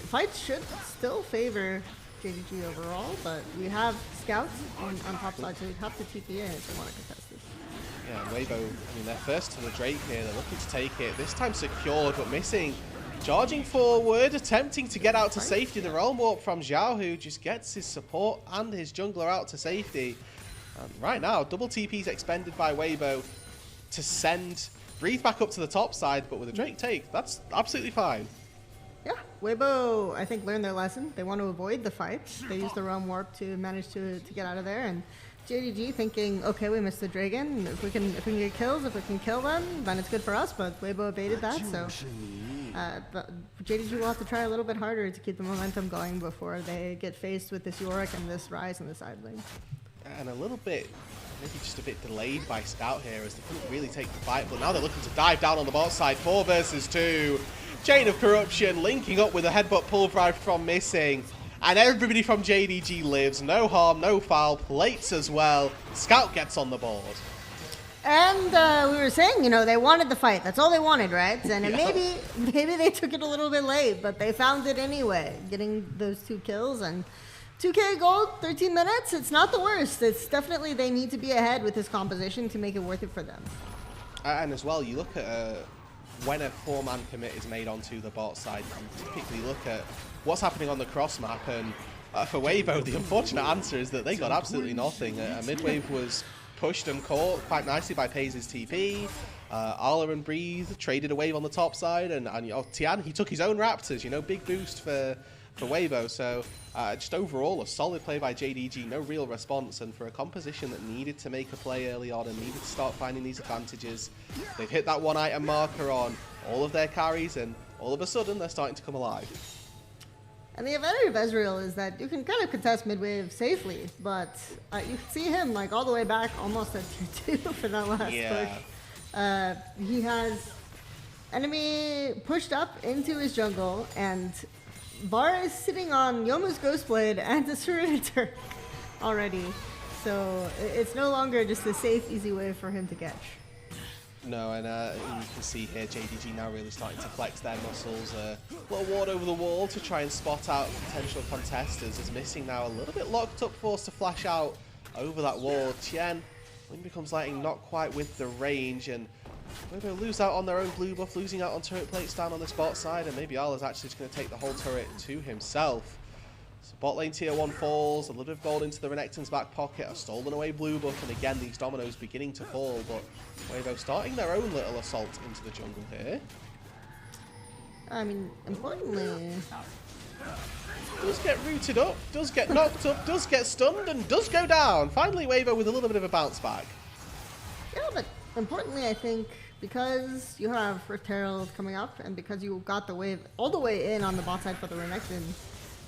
fights should still favor JDG overall, but we have scouts on top side, so we have to TP in if they want to contest this. Yeah, Weibo, I mean, they're first to the Drake here. They're looking to take it. This time secured, but missing. Charging forward, attempting to get out to safety. The realm warp from Xiao, who just gets his support and his jungler out to safety. And right now, double TP's expended by Weibo to send Breathe back up to the top side, but with a Drake take, that's absolutely fine. Yeah, Weibo, I think, learned their lesson. They want to avoid the fight. They use the realm warp to manage to get out of there, and JDG thinking, okay, we missed the dragon. If we can get kills, if we can kill them, then it's good for us. But Weibo evaded that, so but JDG will have to try a little bit harder to keep the momentum going before they get faced with this Yorick and this Ryze in the side lane. And a little bit, maybe just a bit delayed by Scout here, as they couldn't really take the fight. But now they're looking to dive down on the bot side. 4 versus 2. Chain of Corruption linking up with a headbutt pulverized from Missing. And everybody from JDG lives. No harm, no foul. Plates as well. Scout gets on the board. And we were saying, you know, they wanted the fight. That's all they wanted, right? And Yeah. maybe they took it a little bit late, but they found it anyway. Getting those 2 kills and 2K gold, 13 minutes. It's not the worst. It's definitely they need to be ahead with this composition to make it worth it for them. And as well, you look at when a 4-man commit is made onto the bot side, you typically look at what's happening on the cross map, and for Weibo, the unfortunate answer is that they got absolutely nothing. A mid-wave was pushed and caught quite nicely by Paze's TP. Arla and Breathe traded a wave on the top side, and Tian, he took his own Raptors, you know, big boost for Weibo. So just overall, a solid play by JDG, no real response, and for a composition that needed to make a play early on and needed to start finding these advantages, they've hit that 1-item marker on all of their carries, and all of a sudden, they're starting to come alive. And the advantage of Ezreal is that you can kind of contest mid-wave safely, but you can see him like all the way back almost at tier 2 for that last push. He has enemy pushed up into his jungle, and Bar is sitting on Yomu's Ghostblade and a Serenator already. So it's no longer just a safe, easy way for him to catch. No, and you can see here JDG now really starting to flex their muscles. Little ward over the wall to try and spot out potential contesters. Is Missing now a little bit locked up, forced to flash out over that wall. Tien, Wind becomes lighting, not quite with the range, and Weibo lose out on their own blue buff, losing out on turret plates down on the bot side, and maybe Arla's actually just going to take the whole turret to himself. So bot lane tier 1 falls, a little bit of gold into the Renekton's back pocket, a stolen away blue buff, and again these dominoes beginning to fall, but Weibo starting their own little assault into the jungle here. I mean, importantly, Does get rooted up, does get knocked up, does get stunned, and does go down. Finally Weibo with a little bit of a bounce back. yeah, but importantly, I think because you have Rift Herald coming up, and because you got the wave all the way in on the bot side for the Renekton,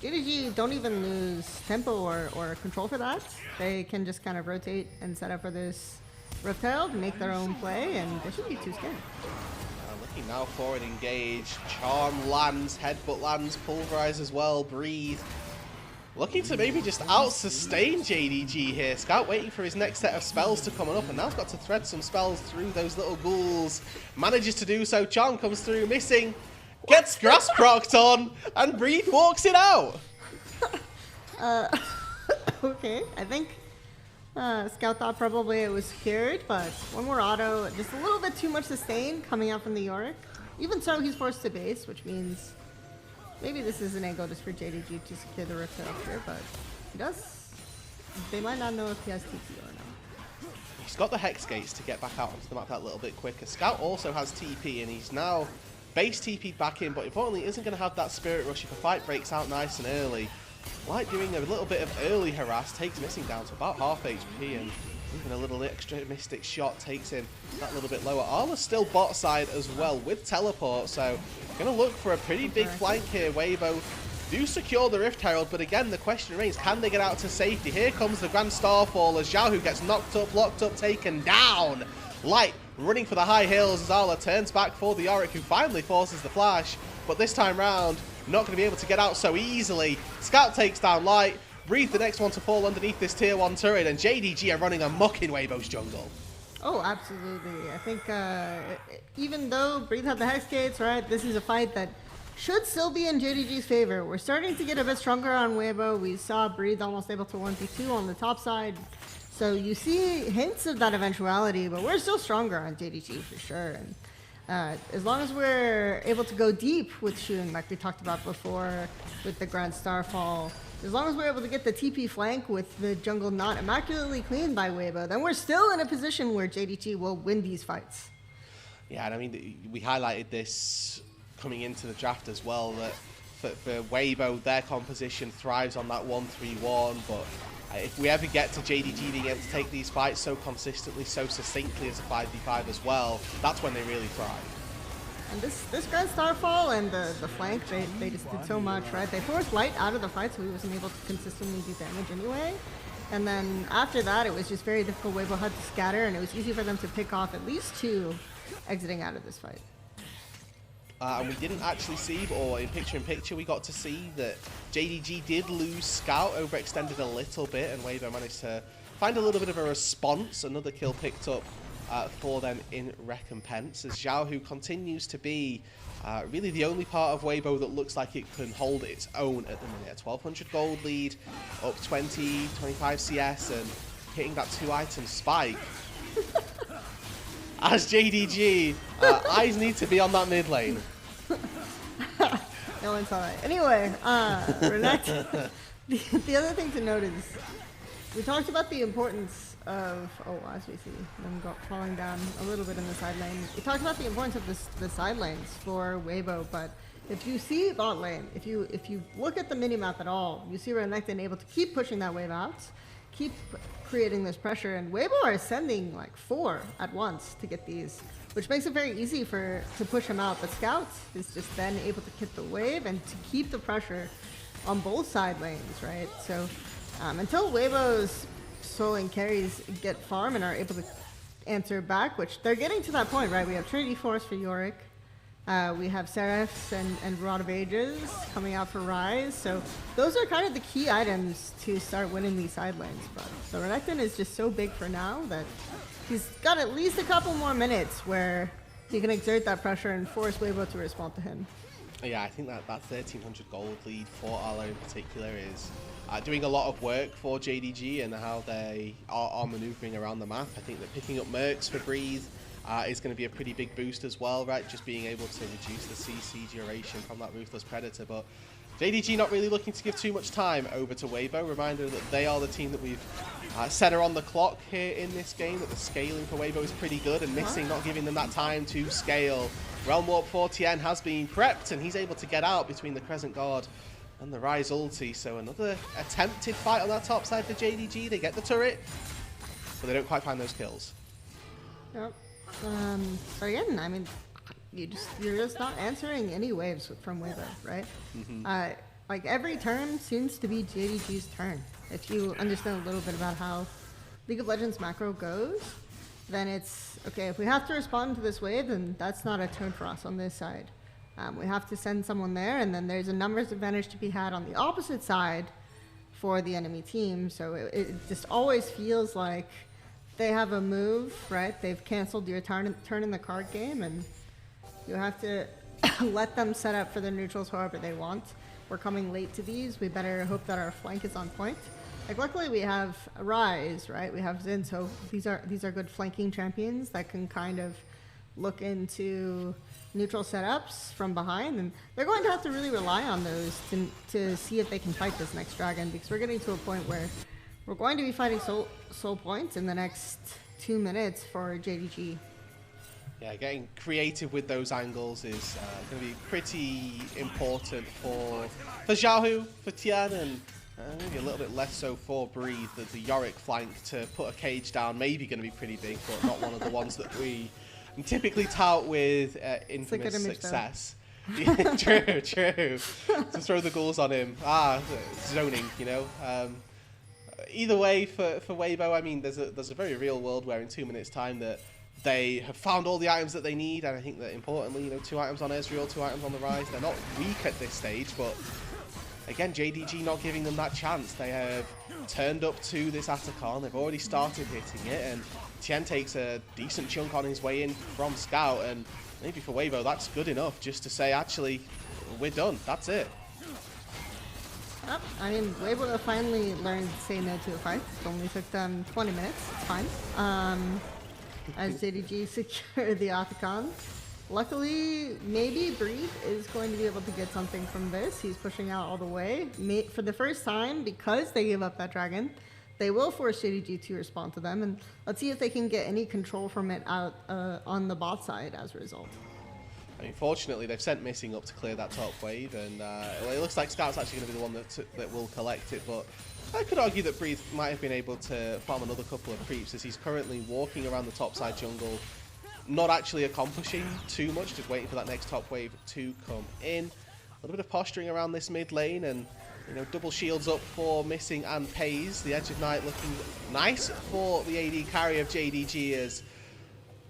JDG don't even lose tempo or control for that. They can just kind of rotate and set up for this Rift Herald, make their own play, and they shouldn't be too scared. Looking now forward, engage, Charm lands, Headbutt lands, Pulverize as well, Breathe. Looking to maybe just out-sustain JDG here. Scout waiting for his next set of spells to come up, and now he's got to thread some spells through those little ghouls. Manages to do so, Charm comes through, Missing, gets grass crocked on, and Breathe walks it out. Okay, I think Scout thought probably it was secured, but one more auto, just a little bit too much sustain coming out from the Yorick. Even so, he's forced to base, which means maybe this is an angle just for JDG to secure the Rift up here, but he does. They might not know if he has TP or not. He's got the Hex Gates to get back out onto the map that little bit quicker. Scout also has TP, and he's now base TP'd back in, but importantly isn't going to have that Spirit Rush if a fight breaks out nice and early. Light doing a little bit of early harass, takes Missing down to about half HP, and even a little extra Mystic shot takes him that little bit lower. Arla's still bot side as well with teleport, so gonna look for a pretty big flank here. Weibo do secure the Rift Herald, but again, the question remains, can they get out to safety? Here comes the Grand Starfall as Xiaohu gets knocked up, locked up, taken down. Light running for the high hills as Arla turns back for the Yorick, who finally forces the flash, but this time round, not going to be able to get out so easily. Scout takes down Light, Breathe the next one to fall underneath this tier 1 turret, and JDG are running amok in Weibo's jungle. Oh, absolutely. I think even though Breathe had the Hex Gates, right, this is a fight that should still be in JDG's favor. We're starting to get a bit stronger on Weibo. We saw Breathe almost able to 1v2 on the top side. So you see hints of that eventuality, but we're still stronger on JDG for sure. And as long as we're able to go deep with Shun, like we talked about before with the Grand Starfall, as long as we're able to get the TP flank with the jungle not immaculately cleaned by Weibo, then we're still in a position where JDG will win these fights. Yeah, and I mean, we highlighted this coming into the draft as well, that for Weibo, their composition thrives on that 1-3-1, but if we ever get to JDG being able to take these fights so consistently, so succinctly as a 5v5 as well, that's when they really thrive. And this Grand Starfall and the flank, they just did so much, right? They forced Light out of the fight, so he wasn't able to consistently do damage anyway. And then after that, it was just very difficult. Weibo had to scatter, and it was easy for them to pick off at least 2 exiting out of this fight. And we didn't actually see, or in picture-in-picture, we got to see that JDG did lose Scout, overextended a little bit, and Weibo managed to find a little bit of a response. Another kill picked up for them in recompense, as Xiaohu continues to be really the only part of Weibo that looks like it can hold its own at the minute. 1200 gold lead, up 20, 25 CS, and hitting that 2-item spike. As JDG, eyes need to be on that mid lane. No one saw that. Anyway, Renekton, the other thing to note is we talked about the importance of, as we see them falling down a little bit in the side lane. We talked about the importance of the side lanes for Weibo, but if you see bot lane, if you look at the minimap at all, you see Renekton able to keep pushing that wave out, keep creating this pressure, and Weibo are sending like 4 at once to get these, which makes it very easy to push him out. But Scout is just then able to hit the wave and to keep the pressure on both side lanes, right? So until Weibo's solo and carries get farm and are able to answer back, which they're getting to that point, right? We have Trinity Force for Yorick. We have Seraphs and Rod of Ages coming out for Rise. So those are kind of the key items to start winning these side lanes. But the Renekton is just so big for now that he's got at least a couple more minutes where he can exert that pressure and force Weibo to respond to him. Yeah, I think that 1300 gold lead for Arla in particular is doing a lot of work for JDG and how they are maneuvering around the map. I think that picking up Mercs for Breathe is going to be a pretty big boost as well, right? Just being able to reduce the CC duration from that Ruthless Predator. But JDG not really looking to give too much time over to Weibo. Reminder that they are the team that we've set her on the clock here in this game, that the scaling for Weibo is pretty good, and Missing not giving them that time to scale. Realm Warp 4TN has been prepped, and he's able to get out between the Crescent Guard and the Rise ulti. So another attempted fight on that top side for JDG. They get the turret, but they don't quite find those kills. Yep. But again, I mean, you're just not answering any waves from Weibo, right? Like every turn seems to be JDG's turn. If you understand a little bit about how League of Legends macro goes, then it's okay. If we have to respond to this wave, then that's not a turn for us on this side. We have to send someone there, and then there's a numbers advantage to be had on the opposite side for the enemy team. So it just always feels like they have a move, right? They've canceled your turn in the card game, and you have to let them set up for the neutrals however they want. We're coming late to these. We better hope that our flank is on point. Like luckily we have Rise, right? We have Xin, so these are good flanking champions that can kind of look into neutral setups from behind, and they're going to have to really rely on those to see if they can fight this next dragon, because we're getting to a point where we're going to be fighting soul points in the next 2 minutes for JDG. Yeah, getting creative with those angles is going to be pretty important for Xiaohu, for Tian, and maybe a little bit less so for Breathe. The Yorick flank to put a cage down, maybe going to be pretty big, but not one of the ones that we typically tout with infamous success. Yeah, true. To throw the ghouls on him. Zoning, you know. Either way, for Weibo, I mean, there's a very real world where in 2 minutes' time that they have found all the items that they need, and I think that importantly, you know, 2 items on Ezreal, 2 items on the Rise. They're not weak at this stage, but again, JDG not giving them that chance. They have turned up to this Atacon. They've already started hitting it, and Tien takes a decent chunk on his way in from Scout, and maybe for Weibo, that's good enough just to say, actually, we're done. That's it. I mean, Weibo finally learned to say no to a fight. It only took them 20 minutes. It's fine. As JDG secure the Atacon. Luckily, maybe Breathe is going to be able to get something from this. He's pushing out all the way. For the first time, because they gave up that dragon, they will force JDG to respond to them. And let's see if they can get any control from it out on the bot side as a result. I mean, fortunately, they've sent Missing up to clear that top wave, and well, it looks like Scout's actually going to be the one that will collect it, but I could argue that Breathe might have been able to farm another couple of creeps as he's currently walking around the top side jungle, not actually accomplishing too much, just waiting for that next top wave to come in. A little bit of posturing around this mid lane, and you know, double shields up for Missing and Pays. The Edge of Night looking nice for the AD carry of JDG as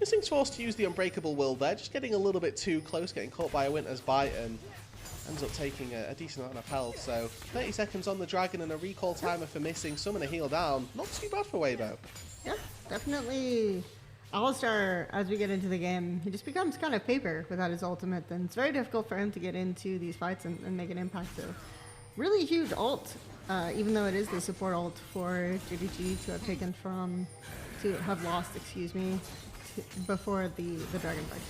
Missing's forced to use the Unbreakable Will there, just getting a little bit too close, getting caught by a Winter's Bite, and ends up taking a decent amount of health. So 30 seconds on the Dragon and a recall timer for Missing, summon a heal down. Not too bad for Weibo. Yeah, definitely. Alistar, as we get into the game, he just becomes kind of paper without his ultimate, and it's very difficult for him to get into these fights and make an impact. So really huge ult, even though it is the support ult for JDG to have lost, excuse me, before the Dragon fight.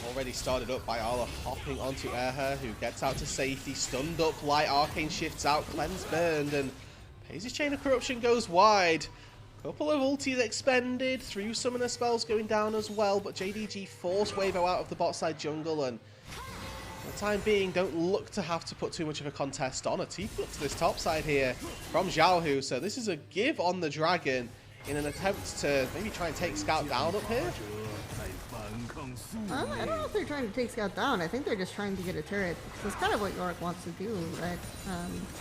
Already started up by Arla hopping onto Erha, who gets out to safety, stunned up, light arcane shifts out, cleanse burned, and Pays' Chain of Corruption goes wide. Couple of ultis expended, 3 summoner spells going down as well, but JDG force Weibo out of the bot side jungle, and for the time being don't look to have to put too much of a contest on. A TP up to this top side here from Xiaohu, so this is a give on the Dragon in an attempt to maybe try and take Scout down up here. I don't know if they're trying to take Scout down. I think they're just trying to get a turret, because that's kind of what Yorick wants to do, right?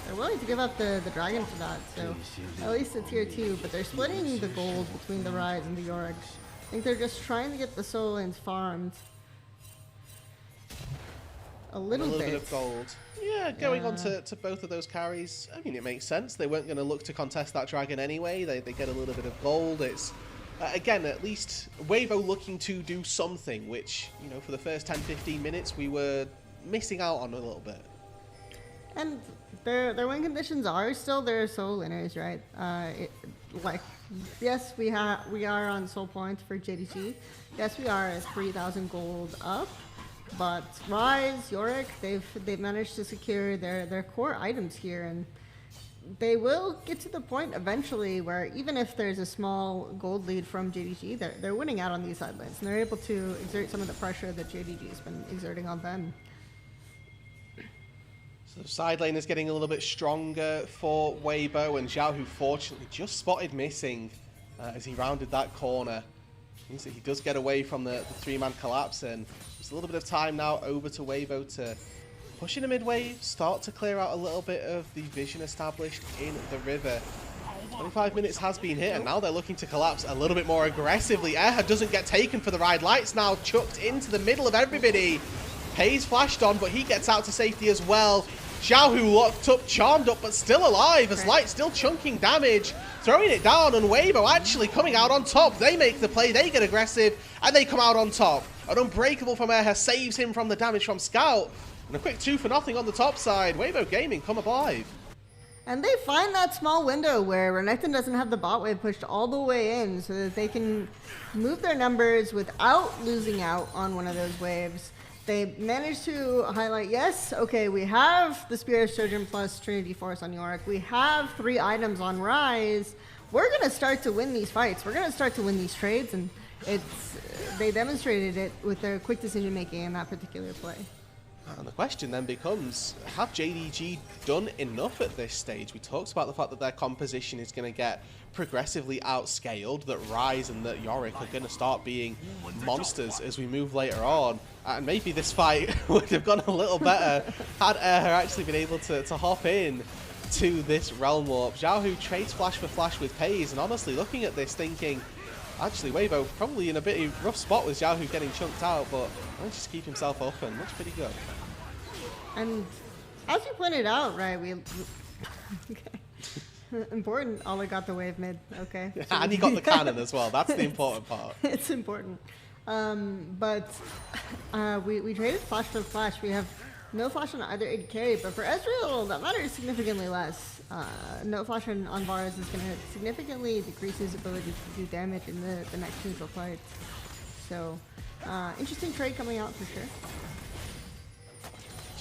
They're willing to give up the Dragon for that, so at least a tier 2, but they're splitting the gold between the Rise and the Yorick. I think they're just trying to get the solo lanes farmed a little bit of gold. Yeah, going on to both of those carries. I mean, it makes sense. They weren't going to look to contest that Dragon anyway. They get a little bit of gold. It's again, at least Weibo looking to do something, which, you know, for the first 10-15 minutes we were missing out on a little bit. And their win conditions are still their soul winners, right? Yes, we are on soul points for JDG. Yes, we are at 3,000 gold up. But Rise, Yorick, they've managed to secure their core items here, and they will get to the point eventually where even if there's a small gold lead from JDG, they're winning out on these side lanes, and they're able to exert some of the pressure that JDG has been exerting on them. So the side lane is getting a little bit stronger for Weibo, and Xiao, who fortunately just spotted Missing as he rounded that corner. Means that he does get away from the 3-man collapse, and there's a little bit of time now over to Weibo to push in a mid-wave, start to clear out a little bit of the vision established in the river. 25 minutes has been hit, and now they're looking to collapse a little bit more aggressively. Erha doesn't get taken for the ride. Light's now chucked into the middle of everybody. Pays flashed on, but he gets out to safety as well. Xiao, who locked up, charmed up, but still alive as Light still chunking damage. Throwing it down, and Weibo actually coming out on top. They make the play, they get aggressive, and they come out on top. An Unbreakable from Erha saves him from the damage from Scout. And a quick 2-for-0 on the top side. Weibo Gaming come alive. And they find that small window where Renekton doesn't have the bot wave pushed all the way in so that they can move their numbers without losing out on one of those waves. They managed to highlight, yes, okay, we have the Spear of Surgeon plus Trinity Force on Yorick. We have 3 items on Rise. We're going to start to win these fights. We're going to start to win these trades, and they demonstrated it with their quick decision making in that particular play. And the question then becomes, have JDG done enough at this stage? We talked about the fact that their composition is going to get progressively outscaled, that Ryze and that Yorick are going to start being monsters as we move later on. And maybe this fight would have gone a little better had Erher actually been able to hop in to this Realm Warp. Xiaohu trades flash for flash with Pays, and honestly looking at this thinking, actually Weibo probably in a bit of a rough spot with Xiaohu getting chunked out, but managed to keep himself up and looks pretty good. And as you pointed out, right, we important, Ola got the wave mid, okay. Yeah, and he got the cannon as well, that's the important part. It's important. But we traded flash for flash. We have no flash on either AD carry, but for Ezreal, that matters significantly less. No flash on Varus is going to significantly decrease his ability to do damage in the next neutral fight. So, interesting trade coming out for sure.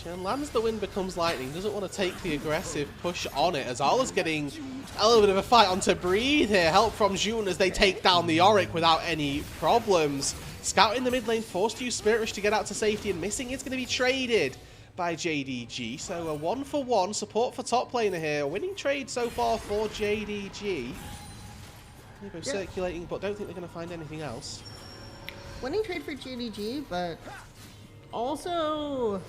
Chen lands the wind becomes lightning, doesn't want to take the aggressive push on it, as Ala's getting a little bit of a fight onto Breathe here. Help from June as they take down the Yorick without any problems. Scout in the mid lane, forced to use Spirit Rush to get out to safety, and missing it's going to be traded by JDG. So a 1-for-1 support for top laner here. A winning trade so far for JDG. Weibo circulating, but don't think they're going to find anything else. Winning trade for JDG, but also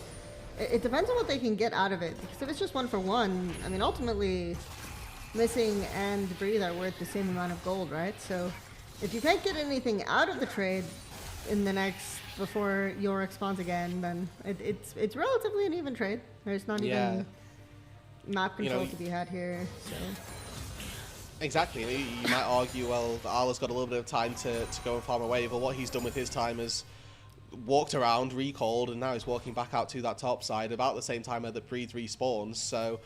it depends on what they can get out of it. Because if it's just 1-for-1, I mean, ultimately, Missing and Breathe are worth the same amount of gold, right? So if you can't get anything out of the trade in the next, before Yorick spawns again, then it's relatively an even trade. There's not even map control to be had here, so. Exactly. You might argue, well, Ala's got a little bit of time to go and farm away, but what he's done with his time is walked around, recalled, and now he's walking back out to that top side about the same time that Breathe respawns. So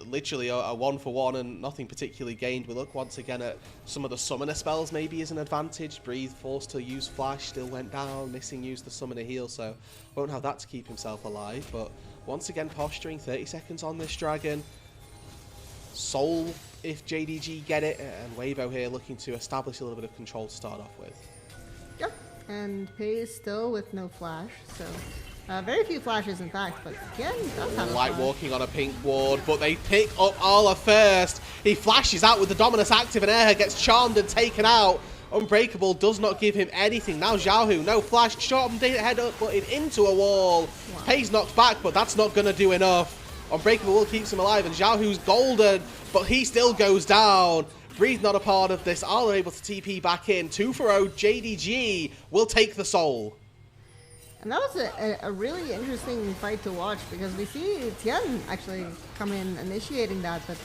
literally a 1-for-1 and nothing particularly gained. We look once again at some of the summoner spells maybe as an advantage. Breathe forced to use flash, still went down. Missing used the summoner heal, so won't have that to keep himself alive. But once again posturing, 30 seconds on this dragon. Soul if JDG get it, and Weibo here looking to establish a little bit of control to start off with. Yep, and Pays still with no flash, so very few flashes in fact, but again, does have a Light flash. walking on a pink ward, but they pick up Ala first. He flashes out with the Dominus active, and Erher gets charmed and taken out. Unbreakable does not give him anything. Now Xiaohu, no flash, shot him head up, but into a wall. Wow. Pays knocked back, but that's not going to do enough. Unbreakable will keeps him alive, and Xiaohu's golden, but he still goes down. Breathe not a part of this. Ala able to TP back in. 2-for-0. JDG will take the soul. And that was a really interesting fight to watch, because we see Tian actually come in initiating that, but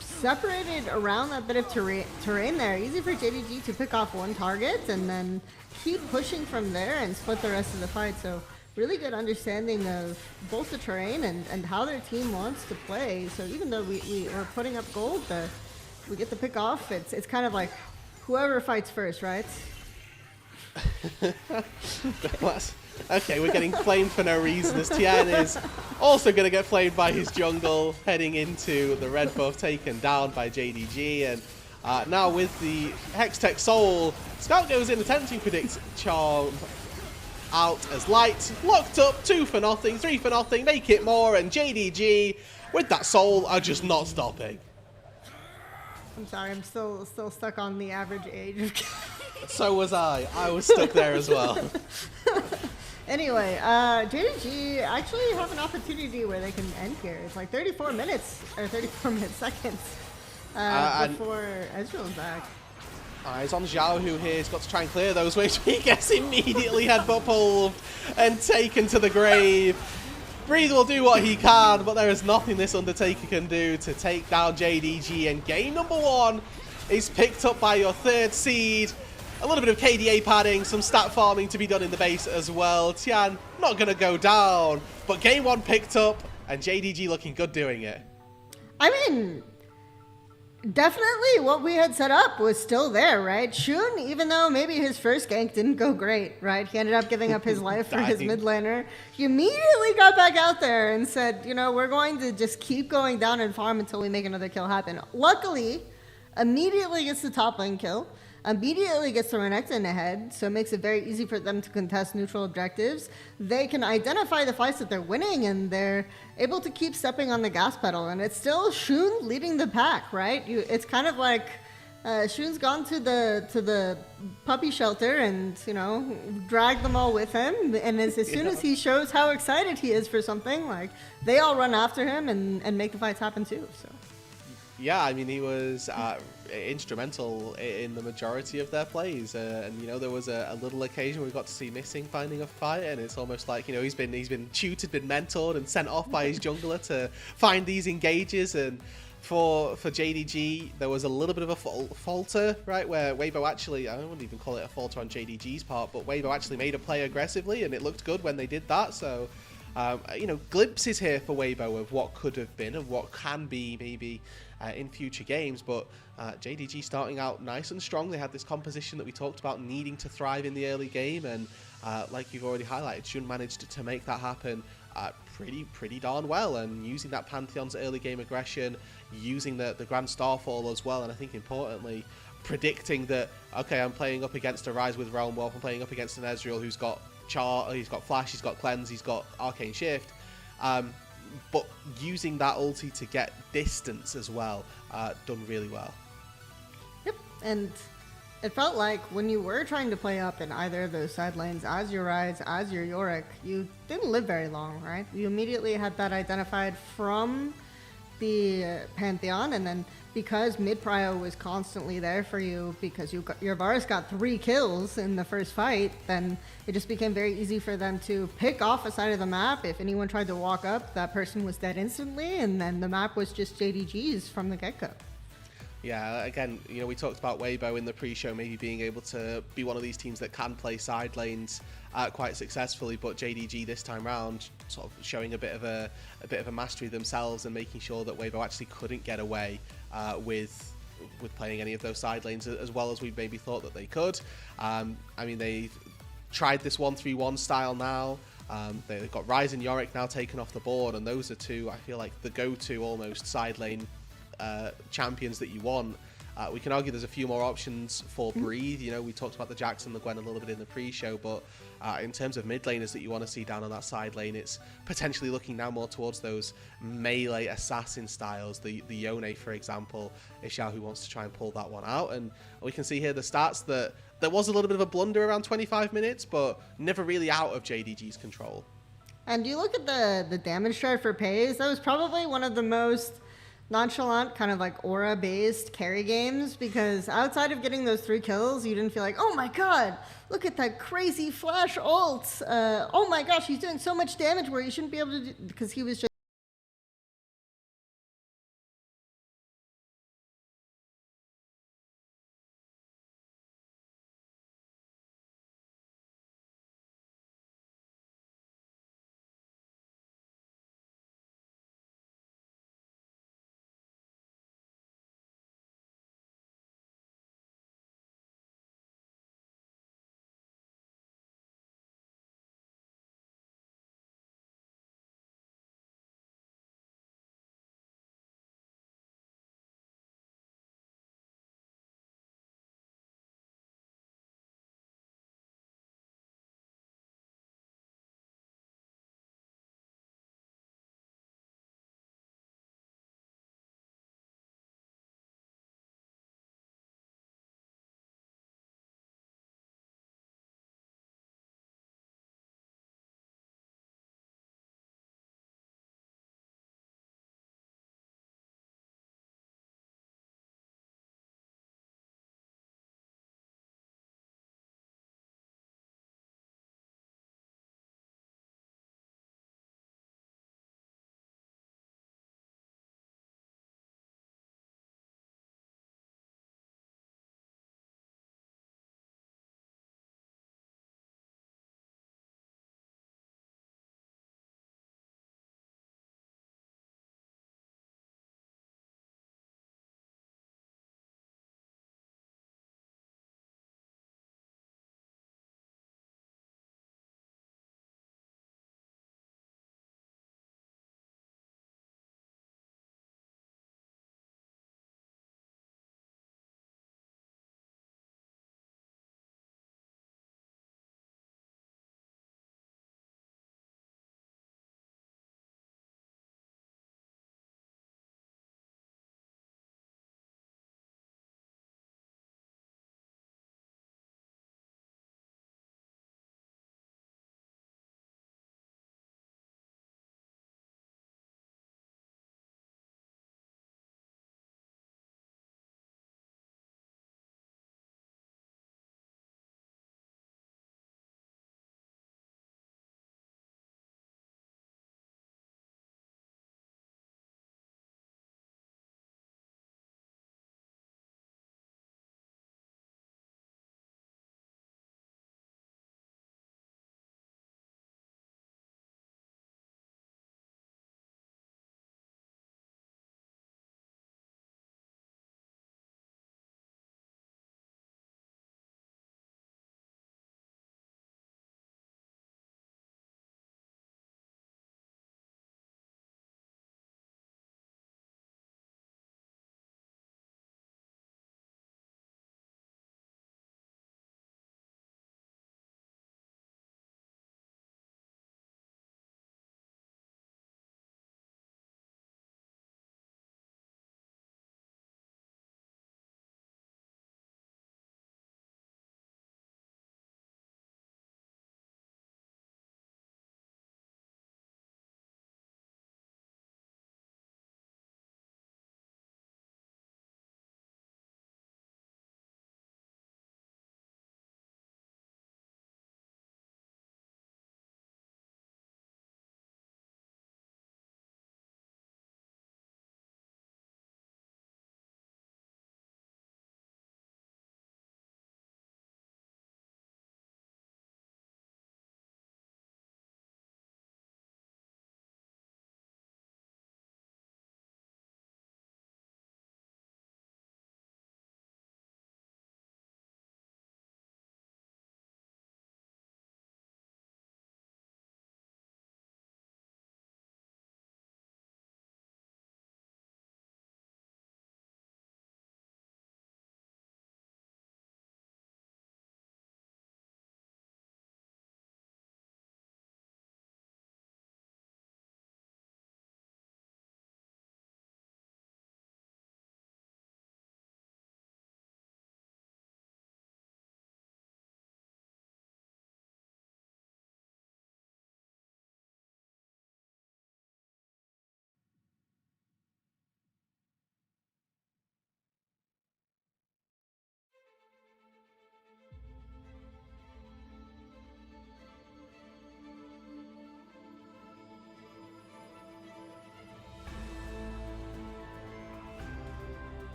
separated around that bit of terrain there. Easy for JDG to pick off one target and then keep pushing from there and split the rest of the fight. So really good understanding of both the terrain and how their team wants to play. So even though we are putting up gold, we get the pick off. It's kind of like whoever fights first, right? Okay, we're getting flamed for no reason, as Tian is also going to get flamed by his jungle, heading into the red buff, taken down by JDG. And now with the Hextech Soul, Scout goes in attempting to predict Charm out as Light. Locked up, 2-for-0, 3-for-0, make it more, and JDG with that Soul are just not stopping. I'm sorry, I'm still stuck on the average age of So was I. I was stuck there as well. Anyway, JDG actually have an opportunity where they can end here. It's like 34 minutes, or 34 seconds before Ezreal's back. Eyes on Xiaohu here. He's got to try and clear those waves. He gets immediately headbutt pulled and taken to the grave. Breathe will do what he can, but there is nothing this Undertaker can do to take down JDG. And game number 1 is picked up by your 3rd seed. A little bit of KDA padding, some stat farming to be done in the base as well. Tian not going to go down, but game 1 picked up, and JDG looking good doing it. I mean, definitely what we had set up was still there, right? Shun, even though maybe his first gank didn't go great, right? He ended up giving up his life for his mid laner. He immediately got back out there and said, you know, we're going to just keep going down and farm until we make another kill happen. Luckily, immediately gets the top lane kill. immediately gets the Renekton ahead, so it makes it very easy for them to contest neutral objectives. They can identify the fights that they're winning, and they're able to keep stepping on the gas pedal. And it's still Shun leading the pack, right? It's kind of like Shun's gone to the puppy shelter and, you know, dragged them all with him. And as soon as he shows how excited he is for something, like, they all run after him and make the fights happen too. So. Yeah, I mean, he was instrumental in the majority of their plays, and you know, there was a little occasion we got to see Missing finding a fight, and it's almost like, you know, he's been tutored, been mentored, and sent off by his jungler to find these engages. And for JDG, there was a little bit of a falter, right, where Weibo actually, I wouldn't even call it a falter on JDG's part, but Weibo actually made a play aggressively, and it looked good when they did that. So, you know, glimpses here for Weibo of what could have been, of what can be maybe in future games, but JDG starting out nice and strong. They had this composition that we talked about needing to thrive in the early game, and like you've already highlighted, Shun managed to make that happen pretty darn well, and using that Pantheon's early game aggression, using the Grand Starfall as well, and I think importantly, predicting that, okay, I'm playing up against a Rise with Realm Wolf, I'm playing up against an Ezreal who's got he's got Flash, he's got Cleanse, he's got Arcane Shift, but using that ulti to get distance as well, done really well. Yep, and it felt like when you were trying to play up in either of those side lanes as your Ryze, as your Yorick, you didn't live very long, right? You immediately had that identified from the Pantheon, and then because mid prio was constantly there for you, because your Varus got 3 kills in the first fight, then it just became very easy for them to pick off a side of the map. If anyone tried to walk up, that person was dead instantly, and then the map was just JDG's from the get-go. Yeah, again, you know, we talked about Weibo in the pre-show maybe being able to be one of these teams that can play side lanes quite successfully, but JDG this time round sort of showing a bit of a mastery themselves and making sure that Weibo actually couldn't get away with playing any of those side lanes as well as we maybe thought that they could. I mean, they've tried this 1-3-1 style now. They've got Ryze and Yorick now taken off the board, and those are two, I feel like, the go-to almost side lane champions that you want. We can argue there's a few more options for Breathe. You know, we talked about the Jackson, the Gwen a little bit in the pre-show, but in terms of mid laners that you want to see down on that side lane, it's potentially looking now more towards those melee assassin styles, the Yone, for example, Xiao, who wants to try and pull that one out. And we can see here the stats that there was a little bit of a blunder around 25 minutes, but never really out of JDG's control. And you look at the damage chart for Pays, that was probably one of the most nonchalant, kind of like aura-based carry games, because outside of getting those 3 kills, you didn't feel like, oh my god, look at that crazy flash ult. Oh my gosh, he's doing so much damage where you shouldn't be able to do, because he was just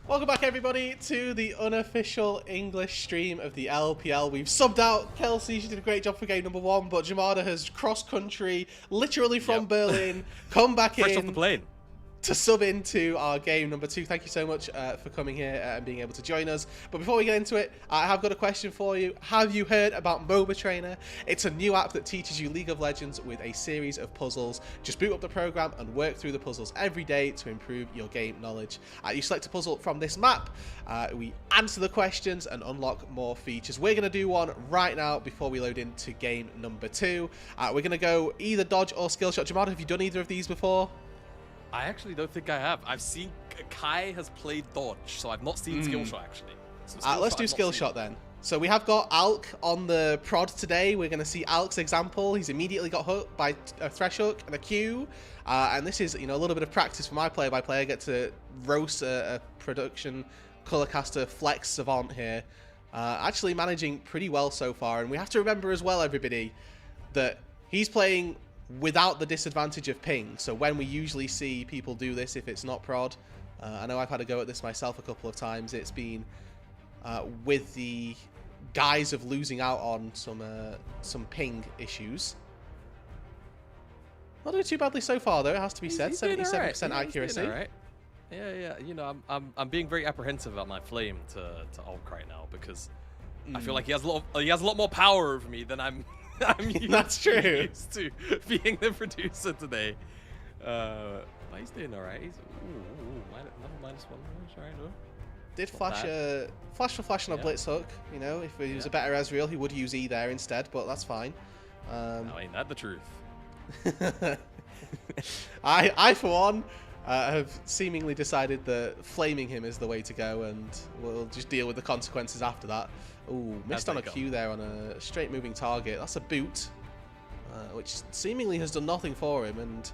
Welcome back, everybody, to the unofficial English stream of the LPL. We've subbed out Kelsey. She did a great job for game number 1, but Jamada has cross-country, literally from Berlin, come back Fresh off the plane. to sub into our game number 2. Thank you so much for coming here and being able to join us. But before we get into it, I have got a question for you. Have you heard about MOBA Trainer? It's a new app that teaches you League of Legends with a series of puzzles. Just boot up the program and work through the puzzles every day to improve your game knowledge. You select a puzzle from this map. We answer the questions and unlock more features. We're going to do one right now before we load into game number 2. We're going to go either dodge or skill shot. Jamada, have you done either of these before? I actually don't think I have. I've seen Kai has played dodge, so I've not seen skill shot actually. So Let's do skill shot then. So we have got Alk on the prod today. We're going to see Alk's example. He's immediately got hooked by a thresh hook and a Q. And this is, a little bit of practice for my play-by-play. I get to roast a production colorcaster flex savant here. Actually managing pretty well so far. And we have to remember as well, everybody, that he's playing without the disadvantage of ping. So when we usually see people do this, if it's not prod, I know I've had a go at this myself a couple of times. It's been with the guise of losing out on some ping issues. Not doing too badly so far, though. It has to be said. 77% accuracy. Right. Yeah. I'm being very apprehensive about my flame to Ulk right now because I feel like he has a lot more power over me than I'm That's true. used to being the producer today. But he's doing alright. He's minus one. Right, no? Did flash on a blitz hook. If he was a better Ezreal, he would use E there instead, but that's fine. Now, ain't that the truth? I for one, have seemingly decided that flaming him is the way to go, and we'll just deal with the consequences after that. Ooh, missed on a Q there on a straight moving target. That's a boot, which seemingly has done nothing for him, and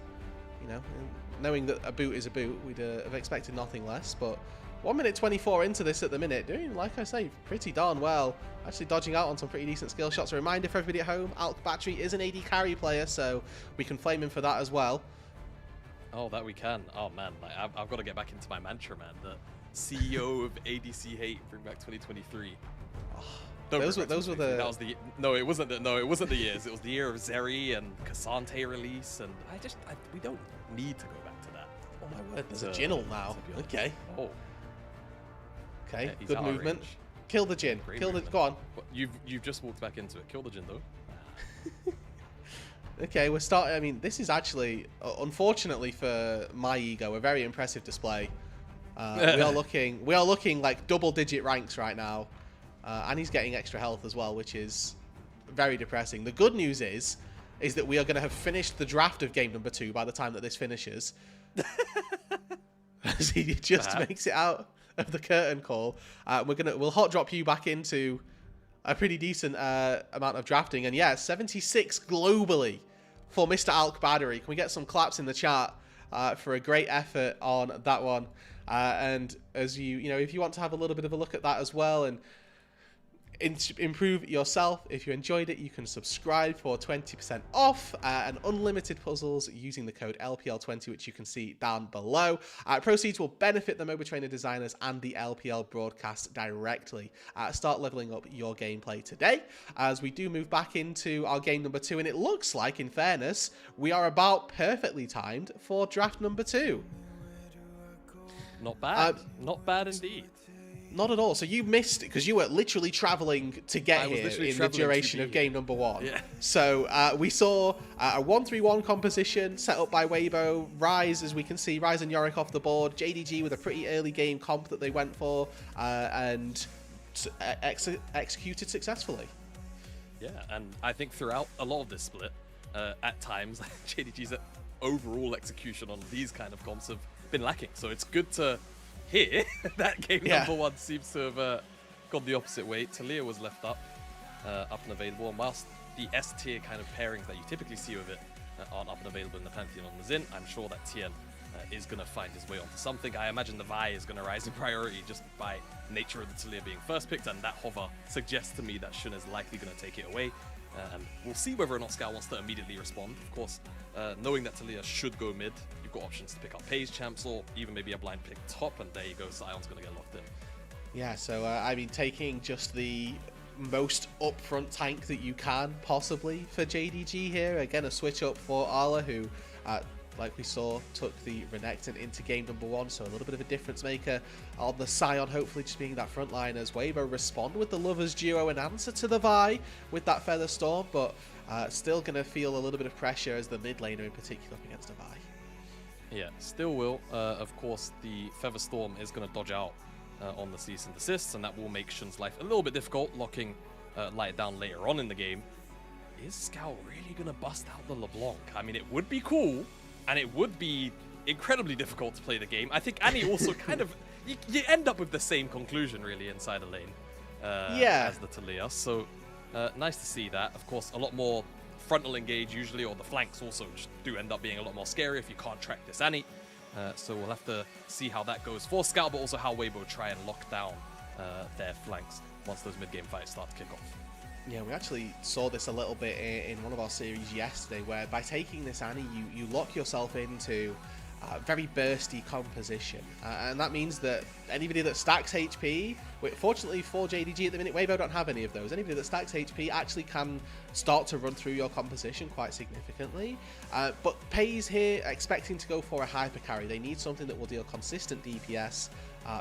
knowing that a boot is a boot, we'd have expected nothing less. But 1 minute 24 into this at the minute, doing, like I say, pretty darn well. Actually dodging out on some pretty decent skill shots. A reminder for everybody at home, Alk Battery is an AD carry player, so we can flame him for that as well. Oh, that we can. Oh man, I've got to get back into my mantra, man. The CEO of ADC Hate, bring back 2023. Those were the. That was the it wasn't the years. It was the year of Zeri and Cassante release, and we don't need to go back to that. Oh my word, there's a Jingle now. Okay. Oh. Okay, Yeah, good movement. Kill the Jin. Go on. What, you've just walked back into it. Kill the Jin though. Okay, we're starting. I mean, this is actually, unfortunately for my ego, a very impressive display. We are looking like double-digit ranks right now, and he's getting extra health as well, which is very depressing. The good news is that we are going to have finished the draft of game number 2 by the time that this finishes. As he just makes it out of the curtain call. We'll hot drop you back into a pretty decent amount of drafting, and yeah, 76 globally for Mr. Alk Battery. Can we get some claps in the chat for a great effort on that one? And as if you want to have a little bit of a look at that as well and improve yourself, if you enjoyed it, you can subscribe for 20% off and unlimited puzzles using the code LPL20, which you can see down below. Proceeds will benefit the MOBA Trainer designers and the LPL broadcast directly. Start leveling up your gameplay today as we do move back into our game number 2, and it looks like, in fairness, we are about perfectly timed for draft number 2. Not bad. Not bad indeed. Not at all. So you missed it because you were literally traveling to get here in the duration of game number 1. Yeah. So we saw a 1-3-1 composition set up by Weibo. Rise, as we can see, Rise and Yorick off the board. JDG with a pretty early game comp that they went for and executed successfully. Yeah, and I think throughout a lot of this split, at times, JDG's overall execution on these kind of comps have been lacking. So it's good to hear that game number 1 seems to have gone the opposite way. Talia was left up and available, and whilst the S tier kind of pairings that you typically see with it aren't up and available in the Pantheon on the Xin, I'm sure that Tien is going to find his way onto something. I imagine the Vi is going to rise in priority just by nature of the Talia being first picked, and that hover suggests to me that Shun is likely going to take it away. And we'll see whether or not Scout wants to immediately respond. Of course, knowing that Talia should go mid, you've got options to pick up Pays champs or even maybe a blind pick top, and there you go, Sion's going to get locked in. Yeah, so I mean, taking just the most upfront tank that you can possibly for JDG here. Again, a switch up for Arla, who, like we saw, took the Renekton into game number 1, so a little bit of a difference maker on the Sion, hopefully just being that front line as Weibo respond with the Lovers duo and answer to the Vi with that Feather Storm, but still going to feel a little bit of pressure as the mid laner in particular up against a Vi. Yeah, still will. Of course, the Feather Storm is going to dodge out on the cease and desists, and that will make Shun's life a little bit difficult, locking Light down later on in the game. Is Scout really going to bust out the LeBlanc? I mean, it would be cool, and it would be incredibly difficult to play the game. I think Annie also kind of... You end up with the same conclusion, really, inside a lane as the Talia. So, nice to see that. Of course, a lot more frontal engage usually, or the flanks also just do end up being a lot more scary if you can't track this Annie. So we'll have to see how that goes for Scout, but also how Weibo try and lock down their flanks once those mid-game fights start to kick off. Yeah, we actually saw this a little bit in one of our series yesterday, where by taking this Annie, you lock yourself into very bursty composition. And that means that anybody that stacks HP, fortunately for JDG at the minute, Weibo don't have any of those. Anybody that stacks HP actually can start to run through your composition quite significantly. But Pays here expecting to go for a hyper carry. They need something that will deal consistent DPS.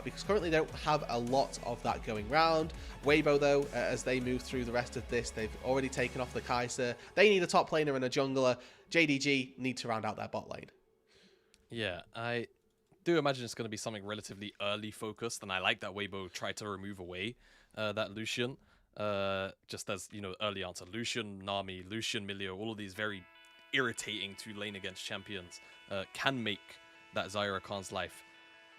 Because currently they don't have a lot of that going round. Weibo, though, as they move through the rest of this, they've already taken off the Kai'Sa. They need a top laner and a jungler. JDG need to round out their bot lane. Yeah, I do imagine it's going to be something relatively early focused, and I like that Weibo tried to remove away that Lucian. Just as, you know, early answer. Lucian, Nami, Lucian, Milio, all of these very irritating to lane against champions can make that Zyra Khan's life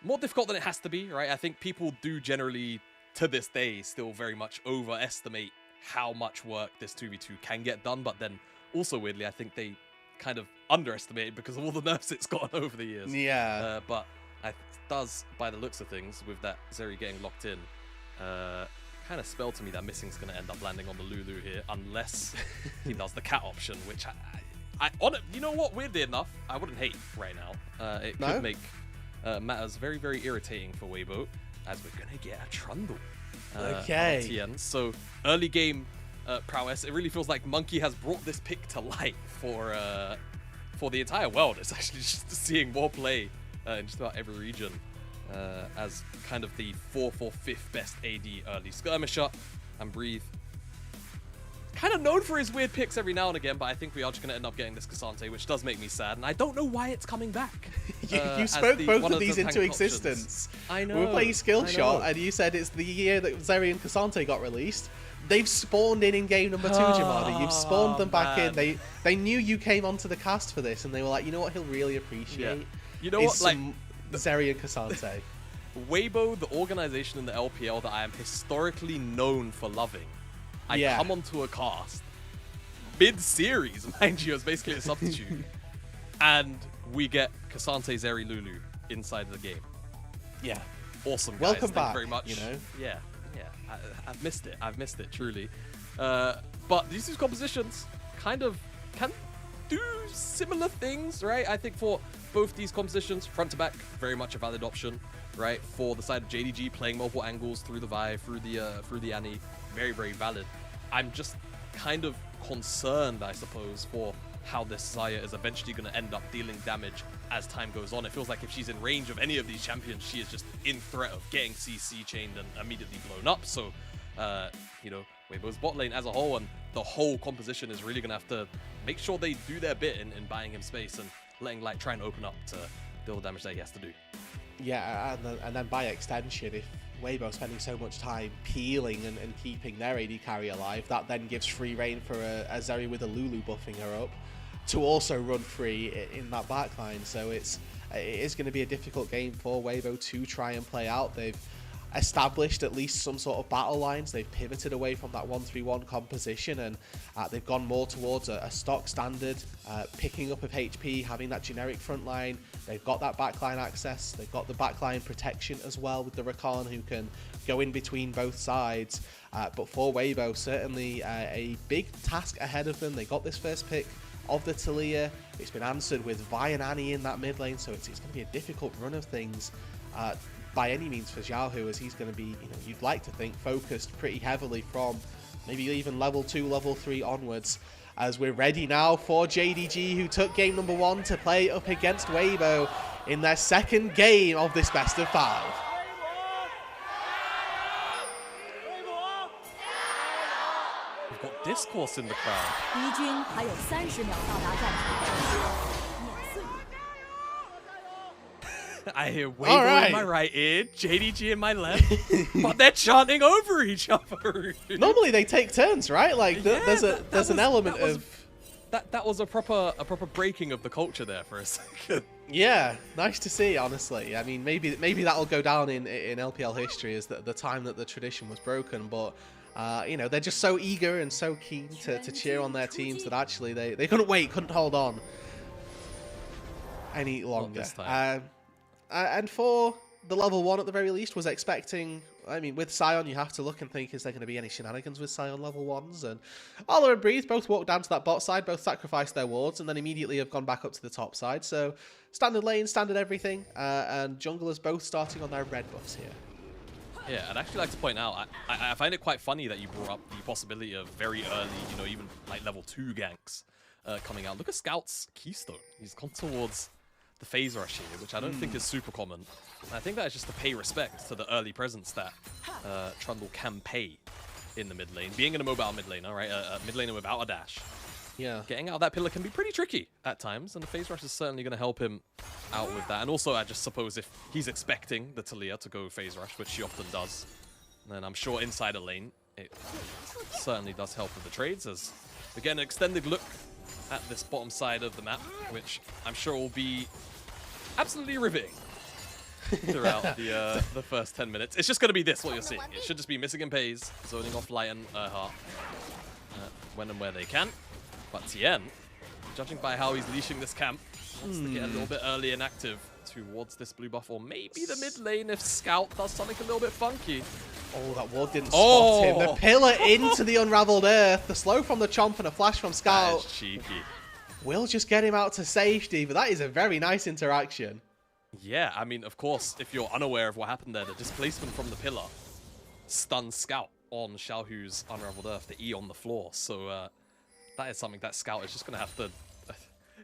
more difficult than it has to be, right? I think people do generally, to this day, still very much overestimate how much work this 2v2 can get done, but then also weirdly, I think they kind of underestimate it because of all the nerfs it's gotten over the years. Yeah. But it does, by the looks of things, with that Zeri getting locked in, kind of spell to me that Missing's going to end up landing on the Lulu here, unless he does the cat option, which you know what, weirdly enough, I wouldn't hate right now. It could make matters very, very irritating for Weibo, as we're going to get a Trundle on TN. So early game prowess, it really feels like Monkey has brought this pick to light for the entire world. It's actually just seeing more play in just about every region as kind of the 4th or 5th best AD early skirmisher. And Breathe, kind of known for his weird picks every now and again, but I think we are just going to end up getting this Cassante, which does make me sad, and I don't know why it's coming back. You spoke both of these into existence. I know. We were playing Skillshot, and you said it's the year that Zeri and Cassante got released. They've spawned in game number 2, Jamada. You've spawned them back in. They knew you came onto the cast for this, and they were like, you know what he'll really appreciate? Yeah. You know what? Like Zeri and Cassante. Weibo, the organization in the LPL that I am historically known for loving. I come onto a cast mid-series, mind you, as basically a substitute, and we get Cassante, Zeri, Lulu inside the game. Yeah. Awesome, guys. Welcome Thank back, you very much. you know? Yeah. I've missed it. I've missed it, truly. But these two compositions kind of can do similar things, right? I think for both these compositions, front to back, very much a valid option, right? For the side of JDG, playing multiple angles through the Vi, through the Annie, very, very valid. I'm just kind of concerned, I suppose, for how this Xayah is eventually going to end up dealing damage as time goes on. It feels like if she's in range of any of these champions, she is just in threat of getting CC chained and immediately blown up. So, you know, Weibo's bot lane as a whole and the whole composition is really going to have to make sure they do their bit in buying him space and letting Light try and open up to deal the damage that he has to do. Yeah, and then by extension, if Weibo spending so much time peeling and keeping their AD carry alive, that then gives free reign for a Zeri with a Lulu buffing her up to also run free in that backline. So it is going to be a difficult game for Weibo to try and play out. They've established at least some sort of battle lines. They've pivoted away from that 1-3-1 composition, and they've gone more towards a stock standard, picking up of HP, having that generic front line. They've got that backline access. They've got the backline protection as well with the Rakan, who can go in between both sides. But for Weibo, certainly a big task ahead of them. They got this first pick of the Talia. It's been answered with Vi and Annie in that mid lane, so it's going to be a difficult run of things by any means for Xiaohu, as he's going to be, you'd like to think, focused pretty heavily from maybe even level 2, level 3 onwards. As we're ready now for JDG, who took game number 1 to play up against Weibo in their second game of this best of 5. We've got Discourse in the crowd. 敌军还有30秒到达战场。 I hear Weibo in my right ear, JDG in my left, but they're chanting over each other. Normally they take turns, right? Like there's an element of that was a proper breaking of the culture there for a second. Yeah, nice to see, honestly. I mean, maybe that'll go down in LPL history as the time that the tradition was broken, but they're just so eager and so keen to cheer on their teams that actually they couldn't hold on any longer. Not this time. And for the level 1 at the very least, was expecting, I mean, with Sion, you have to look and think, is there going to be any shenanigans with Sion level 1s? And Arla and Breathe both walked down to that bot side, both sacrificed their wards, and then immediately have gone back up to the top side. So standard lane, standard everything, and junglers both starting on their red buffs here. Yeah, I'd actually like to point out, I find it quite funny that you brought up the possibility of very early, even like level 2 ganks coming out. Look at Scout's Keystone. He's gone towards the phase rush here, which I don't think is super common. And I think that is just to pay respect to the early presence that Trundle can pay in the mid lane. Being in a mobile mid laner, right? A mid laner without a dash. Yeah. Getting out of that pillar can be pretty tricky at times, and the phase rush is certainly going to help him out with that. And also, I just suppose if he's expecting the Talia to go phase rush, which she often does, then I'm sure inside a lane, it certainly does help with the trades, as we get an extended look at this bottom side of the map, which I'm sure will be absolutely riveting throughout the first 10 minutes. It's just going to be this, what you're seeing. It should just be Missing and Pays, zoning off Light and Heart when and where they can. But Tien, judging by how he's leashing this camp, wants to get a little bit early and active towards this blue buff, or maybe the mid lane if Scout does something a little bit funky. Oh, that ward didn't spot him. The pillar into the Unraveled Earth. The slow from the Chomp and a flash from Scout. That is cheeky. Will just get him out to safety, but that is a very nice interaction. Yeah, I mean, of course, if you're unaware of what happened there, the displacement from the pillar stuns Scout on Xiaohu's Unraveled Earth, the E on the floor. So that is something that Scout is just going to have to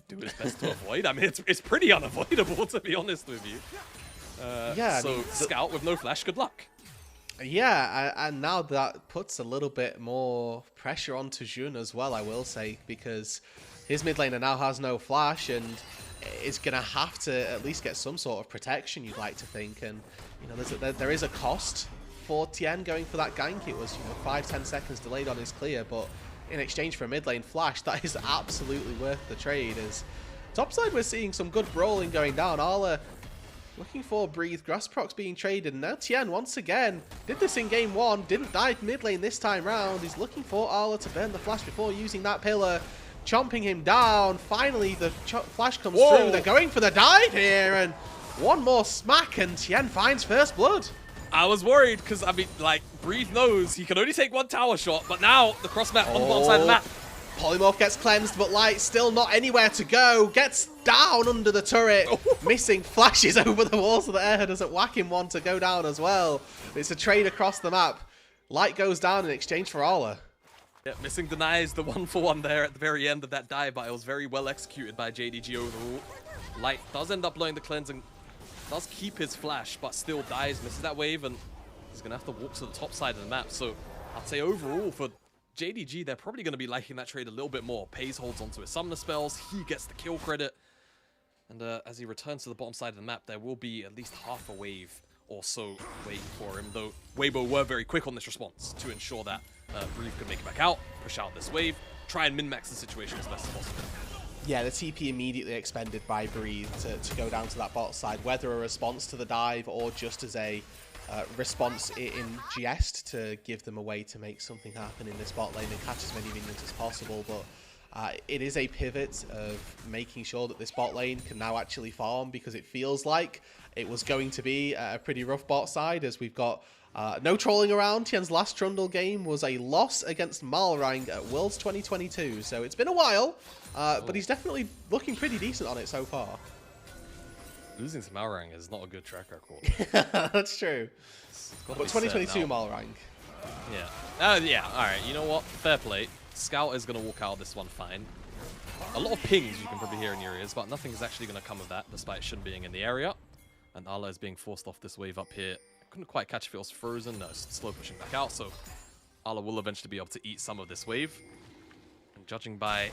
do his best to avoid. I mean, it's pretty unavoidable, to be honest with you. Yeah. So Scout with no flash, good luck. Yeah, and now that puts a little bit more pressure onto Jun as well, I will say, because his mid laner now has no flash and is going to have to at least get some sort of protection, you'd like to think. And, there is a cost for Tien going for that gank. It was, 5-10 seconds delayed on his clear, but in exchange for a mid lane flash, that is absolutely worth the trade. As topside, we're seeing some good brawling going down. Arla looking for Breathe, Grass Procs being traded. Now Tien, once again, did this in game 1, didn't die mid lane this time round. He's looking for Arla to burn the flash before using that pillar, chomping him down. Finally, the flash comes through. They're going for the dive here, and one more smack, and Tien finds first blood. I was worried because, I mean, like, Breathe knows he can only take one tower shot, but now the cross map on the bottom side of the map. Polymorph gets cleansed, but Light still not anywhere to go. Gets down under the turret. Missing flashes over the walls of the air. Doesn't whack him one to go down as well. It's a trade across the map. Light goes down in exchange for Arla. Yeah, Missing denies the 1-for-1 there at the very end of that dive, but it was very well executed by JDG overall. Light does end up blowing the cleanse and does keep his flash, but still dies, misses that wave, and he's going to have to walk to the top side of the map. So I'd say overall for JDG, they're probably going to be liking that trade a little bit more. Pays holds onto his summoner spells, he gets the kill credit, and as he returns to the bottom side of the map, there will be at least half a wave or so waiting for him, though Weibo were very quick on this response to ensure that Breathe could make it back out, push out this wave, try and min-max the situation as best as possible. Yeah, the TP immediately expended by Breathe to go down to that bot side, whether a response to the dive or just as a response in jest to give them a way to make something happen in this bot lane and catch as many minions as possible. But It is a pivot of making sure that this bot lane can now actually farm, because it feels like it was going to be a pretty rough bot side, as we've got no trolling around. Tien's last Trundle game was a loss against Malrang at Worlds 2022, so it's been a while, but he's definitely looking pretty decent on it so far. Losing to Malrang is not a good track record. That's true. But 2022 Malrang. Yeah. Yeah, alright, you know what? Fair play. Scout is going to walk out this one fine. A lot of pings you can probably hear in your ears, but nothing is actually going to come of that, despite Shin being in the area. And Ala is being forced off this wave up here. Couldn't quite catch if it was frozen. No, it's slow pushing back out, so Ala will eventually be able to eat some of this wave. And judging by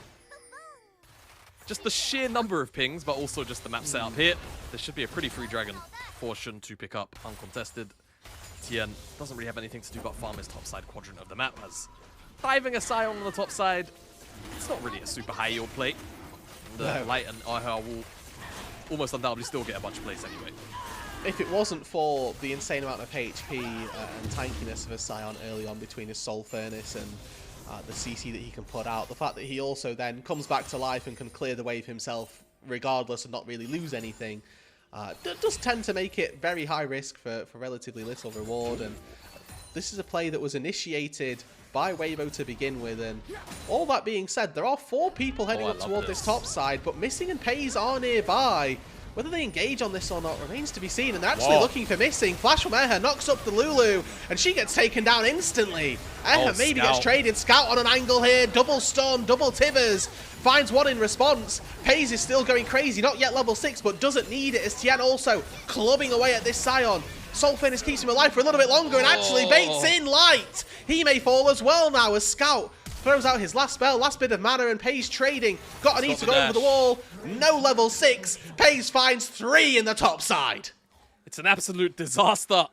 just the sheer number of pings, but also just the map setup here, there should be a pretty free dragon for Shin to pick up uncontested. Tien doesn't really have anything to do but farm his topside quadrant of the map, as diving a Scion on the top side, it's not really a super high yield play. The Light and IHR will almost undoubtedly still get a bunch of plays anyway. If it wasn't for the insane amount of HP and tankiness of a Scion early on between his Soul Furnace and the CC that he can put out, the fact that he also then comes back to life and can clear the wave himself regardless and not really lose anything, does tend to make it very high risk for relatively little reward. And this is a play that was initiated by Weibo to begin with, and all that being said, there are 4 people heading up toward this top side, but Missing and Pays are nearby. Whether they engage on this or not remains to be seen, and they're actually looking for Missing. Flash from Eher knocks up the Lulu, and she gets taken down instantly. Eher maybe gets traded. Scout on an angle here, double stun, double Tivers, finds one in response. Pays is still going crazy, not yet level 6, but doesn't need it, as Tien also clubbing away at this Scion. Soul Furnace keeps him alive for a little bit longer and actually baits in Light. He may fall as well now, as Scout throws out his last spell, last bit of mana, and Pays trading. Got a need to go over the wall. No level 6. Pays finds 3 in the top side. It's an absolute disaster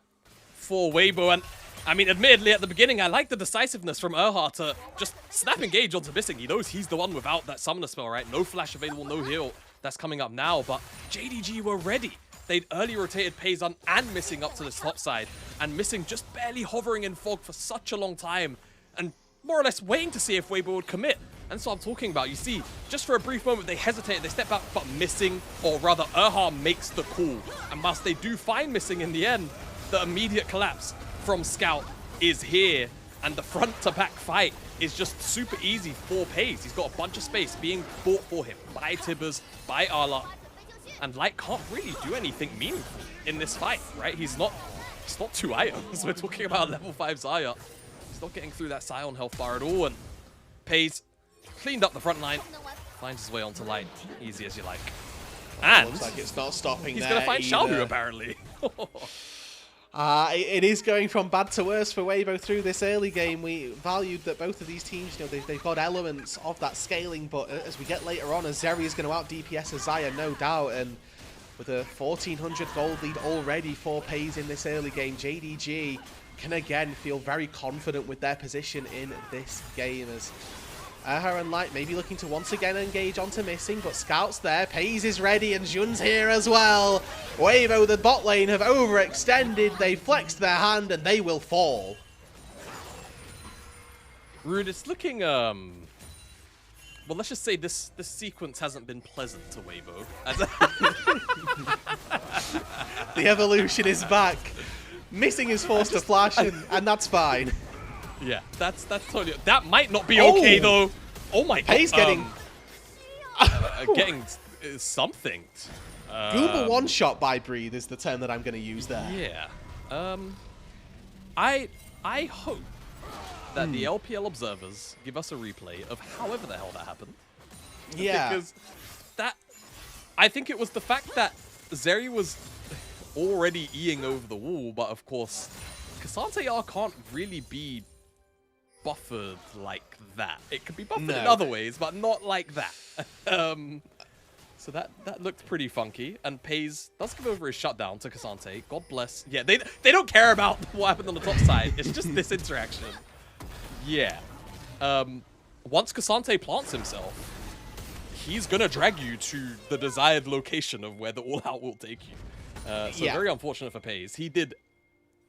for Weibo, and I mean, admittedly, at the beginning, I like the decisiveness from Erha to just snap engage onto Missing. He knows he's the one without that summoner spell, right? No flash available, no heal. That's coming up now, but JDG were ready. They'd early rotated Payzon and Missing up to this top side, and Missing just barely hovering in fog for such a long time, and more or less waiting to see if Weibo would commit. And so I'm talking about, you see, just for a brief moment, they hesitate, they step back, but Missing, or rather Erha, makes the call. And whilst they do find Missing in the end, the immediate collapse from Scout is here, and the front-to-back fight is just super easy for Pays. He's got a bunch of space being bought for him by Tibbers, by Ala, and Light can't really do anything meaningful in this fight, right? He's not 2 items. We're talking about level 5 Xayah. He's not getting through that Scion health bar at all, and Pays cleaned up the front line, finds his way onto Light, easy as you like. And looks like it's not stopping he's there going to find either. Xiaomu, apparently. It is going from bad to worse for Weibo through this early game. We valued that both of these teams, you know, they've got elements of that scaling, but as we get later on, Azeri is going to out DPS Xayah, no doubt, and with a 1400 gold lead already for Pays in this early game, JDG can again feel very confident with their position in this game, as Eher and Light maybe looking to once again engage onto Missing, but Scout's there, Pays is ready, and Jun's here as well. Weibo, the bot lane, have overextended, they flexed their hand, and they will fall. Rude, it's looking, well, let's just say this sequence hasn't been pleasant to Weibo. The evolution is back. Missing is forced to flash, and that's fine. Yeah, that's totally. That might not be okay though. Oh my god. Pays getting getting something. Goomba one shot by Breathe is the term that I'm going to use there. Yeah. I hope that the LPL observers give us a replay of however the hell that happened. Yeah. Because I think it was the fact that Zeri was already eeing over the wall, but of course, Cassante R can't really be buffered like that. It could be buffered in other ways, but not like that. So that looked pretty funky, and Pays does give over his shutdown to Cassante. God bless. Yeah, they don't care about what happened on the top side. It's just this interaction. Yeah. Once Cassante plants himself, he's gonna drag you to the desired location of where the all-out will take you. So very unfortunate for Pays. He did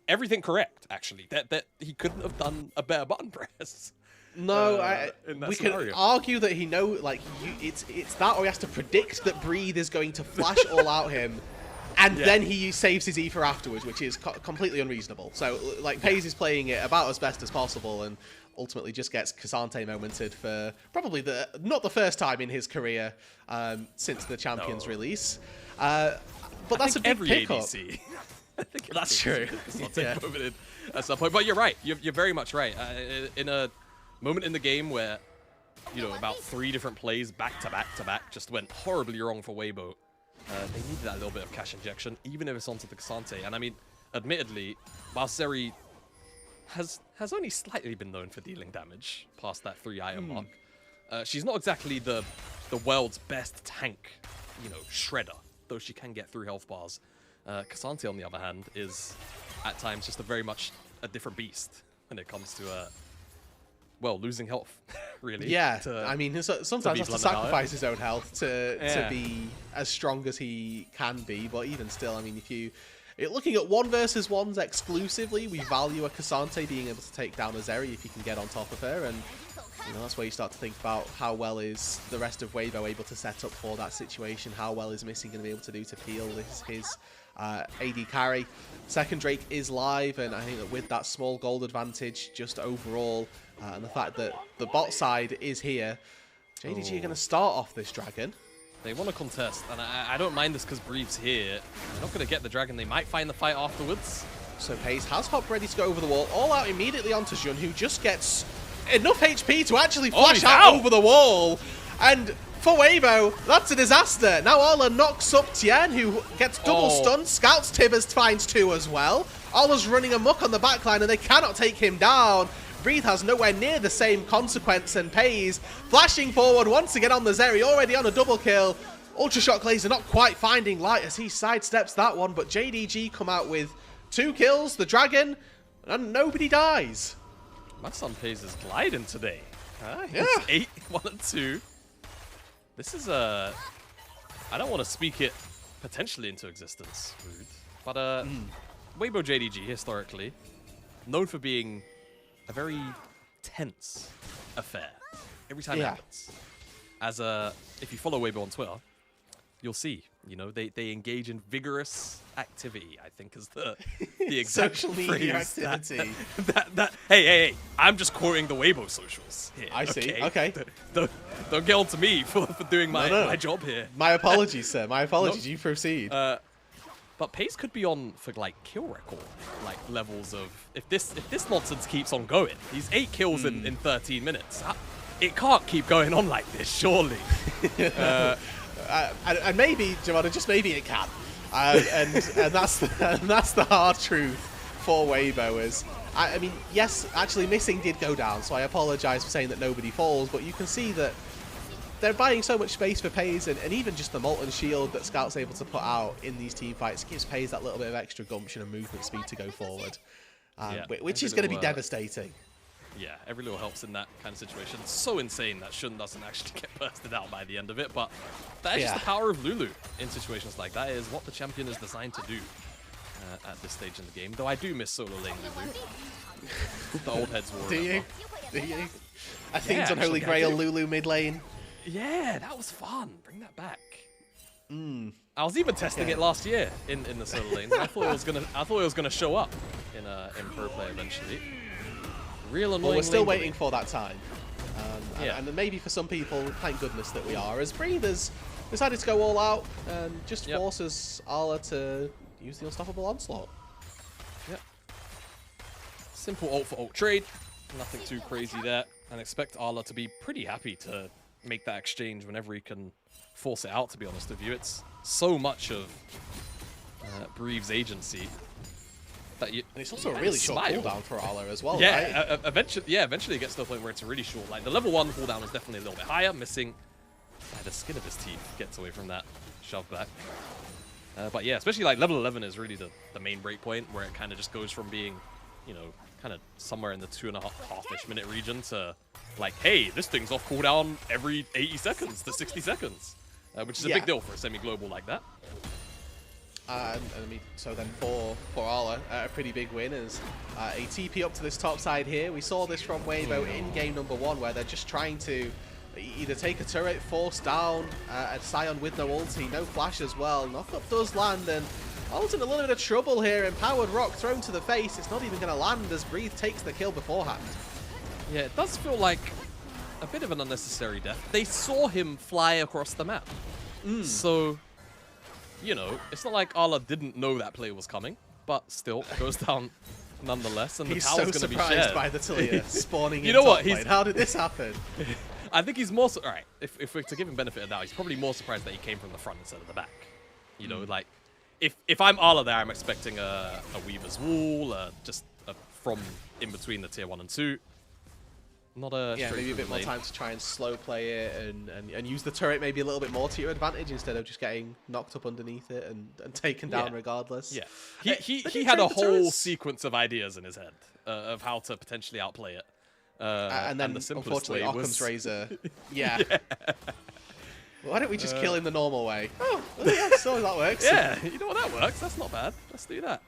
everything correct, actually. That he couldn't have done a better button press. No, in that we scenario. could argue that he it's that, or he has to predict that Breathe is going to flash all out him, and then he saves his ether afterwards, which is completely unreasonable. So like FaZe is playing it about as best as possible, and ultimately just gets K'Sante momented for probably not the first time in his career since the Champions release. But that's a big every pickup. ADC. I think That's true. Momented at some point, but you're right. You're very much right. In a moment in the game where, you know, about 3 different plays back to back just went horribly wrong for Weibo. They needed that little bit of cash injection, even if it's onto the K'Sante. And I mean, admittedly, while Zeri has only slightly been known for dealing damage past that 3 iron mark, she's not exactly the world's best tank, you know, shredder, though she can get through health bars. K'Sante, on the other hand, is at times just a very much a different beast when it comes to well, losing health, really. Yeah, I mean, sometimes he has to sacrifice his own health to be as strong as he can be, but even still, I mean, if you're looking at 1 versus 1s exclusively, we value a K'Sante being able to take down a Zeri if you can get on top of her, and you know, that's where you start to think about how well is the rest of Weibo able to set up for that situation, how well is Missing going to be able to do to peel his AD carry. Second Drake is live, and I think that with that small gold advantage just overall, and the fact that the bot side is here, JDG are going to start off this dragon. They want to contest, and I don't mind this because Breeve's here. They're not going to get the dragon. They might find the fight afterwards. So FaZe has Hop ready to go over the wall, all out immediately onto Jun, who just gets enough HP to actually flash out over the wall. And for Weibo, that's a disaster. Now Arla knocks up Tien, who gets double stunned. Scouts Tibbers finds 2 as well. Arla's running amok on the backline, and they cannot take him down. Breathe has nowhere near the same consequence and pays. Flashing forward once again on the Zeri, already on a double kill. Ultra Shock Laser not quite finding light as he sidesteps that one, but JDG come out with 2 kills, the dragon, and nobody dies. My son pays is gliding today. Yeah. 8, 1 and 2. This is I don't want to speak it potentially into existence, rude. But Weibo JDG historically known for being a very tense affair every time it happens. As if you follow Weibo on Twitter, you'll see, you know, they engage in vigorous activity, I think is the exact social media phrase activity. Hey, I'm just quoting the Weibo socials here. I see. Okay. Don't get on to me for doing my job here. My apologies, sir. My apologies. You proceed. But Pace could be on for like kill record, like levels of if this nonsense keeps on going. These 8 kills in 13 minutes. It can't keep going on like this, surely. And maybe, Jamada, just maybe it can. And that's the hard truth for Weibo is. I mean, yes, actually Missing did go down, so I apologize for saying that nobody falls, but you can see that they're buying so much space for FaZe, and even just the Molten Shield that Scout's able to put out in these team fights gives FaZe that little bit of extra gumption and movement speed to go forward, which is going to be devastating. Yeah, every little helps in that kind of situation. It's so insane that Shun doesn't actually get bursted out by the end of it, but that is just the power of Lulu in situations like that. Is what the champion is designed to do at this stage in the game. Though I do miss solo lane Lulu. The old heads war. Do you? I think it's Unholy Grail Lulu mid lane. Yeah, that was fun. Bring that back. I was even testing it last year in the solo lane. I thought it was gonna show up in pro play eventually. Real annoying. Well, we're still waiting for that time. And maybe for some people, thank goodness that we are, as Breathers decided to go all out and just forces Arla to use the Unstoppable Onslaught. Yep. Simple ult for ult trade. Nothing too crazy there. And expect Arla to be pretty happy to make that exchange whenever he can force it out, to be honest with you. It's so much of Breeve's agency. And it's also a really short cooldown for Arla as well, yeah, right? Eventually it gets to the point where it's really short. Like the level 1 cooldown is definitely a little bit higher. Missing by the skin of his teeth gets away from that shove back. But yeah, especially like level 11 is really the main break point where it kind of just goes from being, you know, kind of somewhere in the 2.5-ish minute region to like, hey, this thing's off cooldown every 80 seconds to 60 seconds, which is a big deal for a semi-global like that. And I mean, so then for Arla, a pretty big win as a TP up to this top side here. We saw this from Weibo in game number 1, where they're just trying to either take a turret, force down a Sion with no ulti, no flash as well. Knockup does land, and Arla's in a little bit of trouble here. Empowered Rock thrown to the face. It's not even going to land as Breathe takes the kill beforehand. Yeah, it does feel like a bit of an unnecessary death. They saw him fly across the map. So, you know, it's not like Arla didn't know that play was coming, but still goes down nonetheless. And He's the tower's so going to be surprised shared. by the Talia spawning You in know top what? lane. How did this happen? I think he's more... All right, if we're to give him benefit of the doubt, he's probably more surprised that he came from the front instead of the back. You know, like, if I'm Arla there, I'm expecting a Weaver's Wall, just from in between the tier 1 and 2. Not a maybe a bit more time to try and slow play it and use the turret maybe a little bit more to your advantage instead of just getting knocked up underneath it and taken down regardless. Yeah, he had a whole sequence of ideas in his head of how to potentially outplay it. And then the simplest way Occam's was... Razor. Yeah. Why don't we just kill him the normal way? Oh, well, yeah, so that works. Yeah, you know what, that works. That's not bad. Let's do that.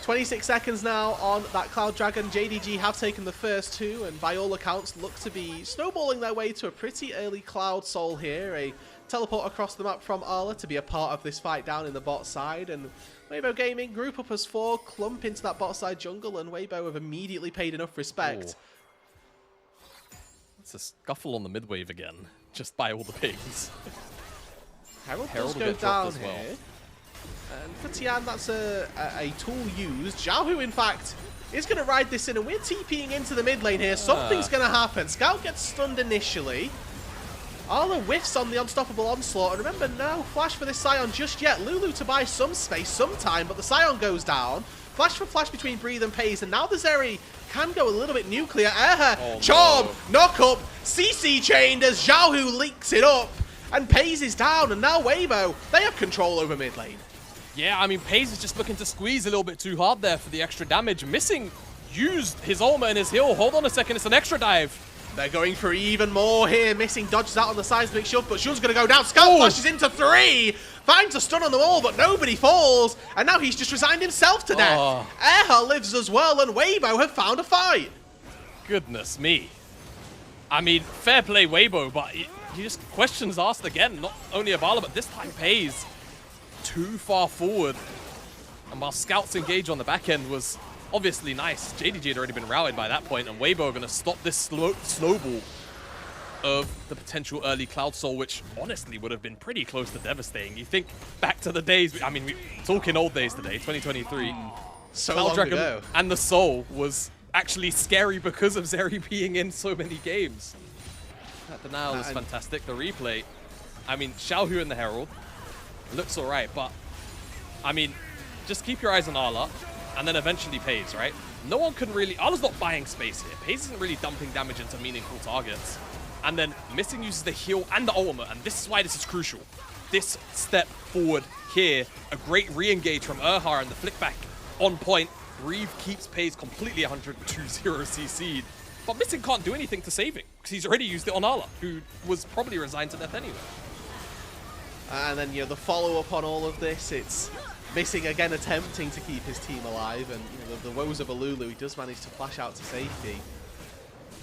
26 seconds now on that Cloud Dragon. JDG have taken the first 2 and by all accounts look to be snowballing their way to a pretty early Cloud Soul here. A teleport across the map from Arla to be a part of this fight down in the bot side, and Weibo Gaming group up as 4, clump into that bot side jungle, and Weibo have immediately paid enough respect. It's a scuffle on the mid wave again, just by all the pings. Herald Herald does will go get dropped down as well. here. And for Tian, that's a tool used. Xiaohu, in fact, is going to ride this in, and we're TPing into the mid lane here. Something's going to happen. Scout gets stunned initially. Arla whiffs on the unstoppable onslaught, and remember, no flash for this Sion just yet. Lulu to buy some space, some time, but the Sion goes down. Flash for flash between Breathe and Pays, and now the Zeri can go a little bit nuclear. Charm, knock up, CC chained as Xiaohu leaks it up, and Pays is down, and now Weibo, they have control over mid lane. Yeah, I mean, Pays is just looking to squeeze a little bit too hard there for the extra damage. Missing used his ultimate and his heal. Hold on a second, it's an extra dive. They're going for even more here. Missing dodges out on the sides, big shove, but Shun's going to go down. Scout flashes into 3. Finds a stun on the wall, but nobody falls. And now he's just resigned himself to death. Erha lives as well, and Weibo have found a fight. Goodness me. I mean, fair play Weibo, but he just questions asked again. Not only of Arla, but this time Pays too far forward. And while Scouts engage on the back end was obviously nice, JDG had already been routed by that point, and Weibo are going to stop this snowball of the potential early Cloud Soul, which honestly would have been pretty close to devastating. You think back to the days, I mean, we're talking old days today, 2023. So Cloud long Dragon ago. and the Soul was actually scary because of Zeri being in so many games. That denial is fantastic. The replay, I mean, Xiaohu and the Herald looks alright, but I mean, just keep your eyes on Arla, and then eventually Pays, right? No one can really... Arla's not buying space here. Pays isn't really dumping damage into meaningful targets. And then Missing uses the heal and the ultimate, and this is why this is crucial. This step forward here, a great re-engage from Erha, and the flick back on point. Reeve keeps Pays completely 102-0 CC'd, but Missing can't do anything to save it, because he's already used it on Arla, who was probably resigned to death anyway. And then, you know, the follow-up on all of this, it's Missing again attempting to keep his team alive, and you know, the woes of a Lulu, he does manage to flash out to safety.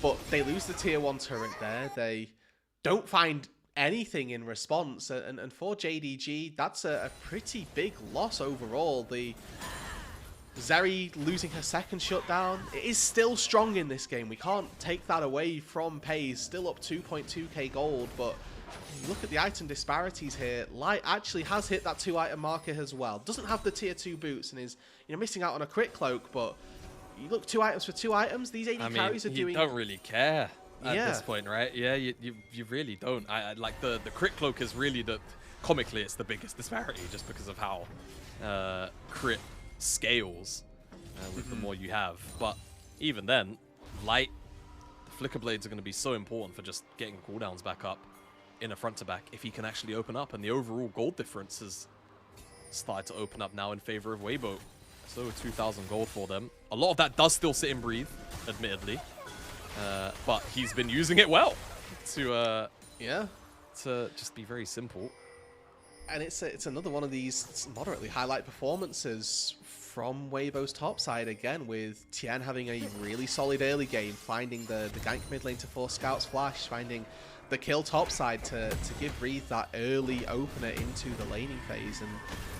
But they lose the tier 1 turret there. They don't find anything in response, and for JDG, that's a pretty big loss overall. The Zeri losing her second shutdown, it is still strong in this game. We can't take that away from Pays, still up 2.2k gold, but you look at the item disparities here. Light actually has hit that 2-item marker as well. Doesn't have the tier 2 boots and is, you know, missing out on a crit cloak, but you look 2 items for 2 items. These AD carries are doing... you don't really care at this point, right? Yeah, you really don't. I like the crit cloak is really the... Comically, it's the biggest disparity just because of how crit scales with the more you have. But even then, Light, the Flicker Blades are going to be so important for just getting cooldowns back up in a front to back if he can actually open up, and the overall gold difference has started to open up now in favor of Weibo. So 2,000 gold for them. A lot of that does still sit in Breathe, admittedly, but he's been using it well to just be very simple. And it's another one of these moderately highlight performances from Weibo's top side again, with Tien having a really solid early game, finding the gank mid lane to force Scout's flash, finding the kill top side to give Breathe that early opener into the laning phase, and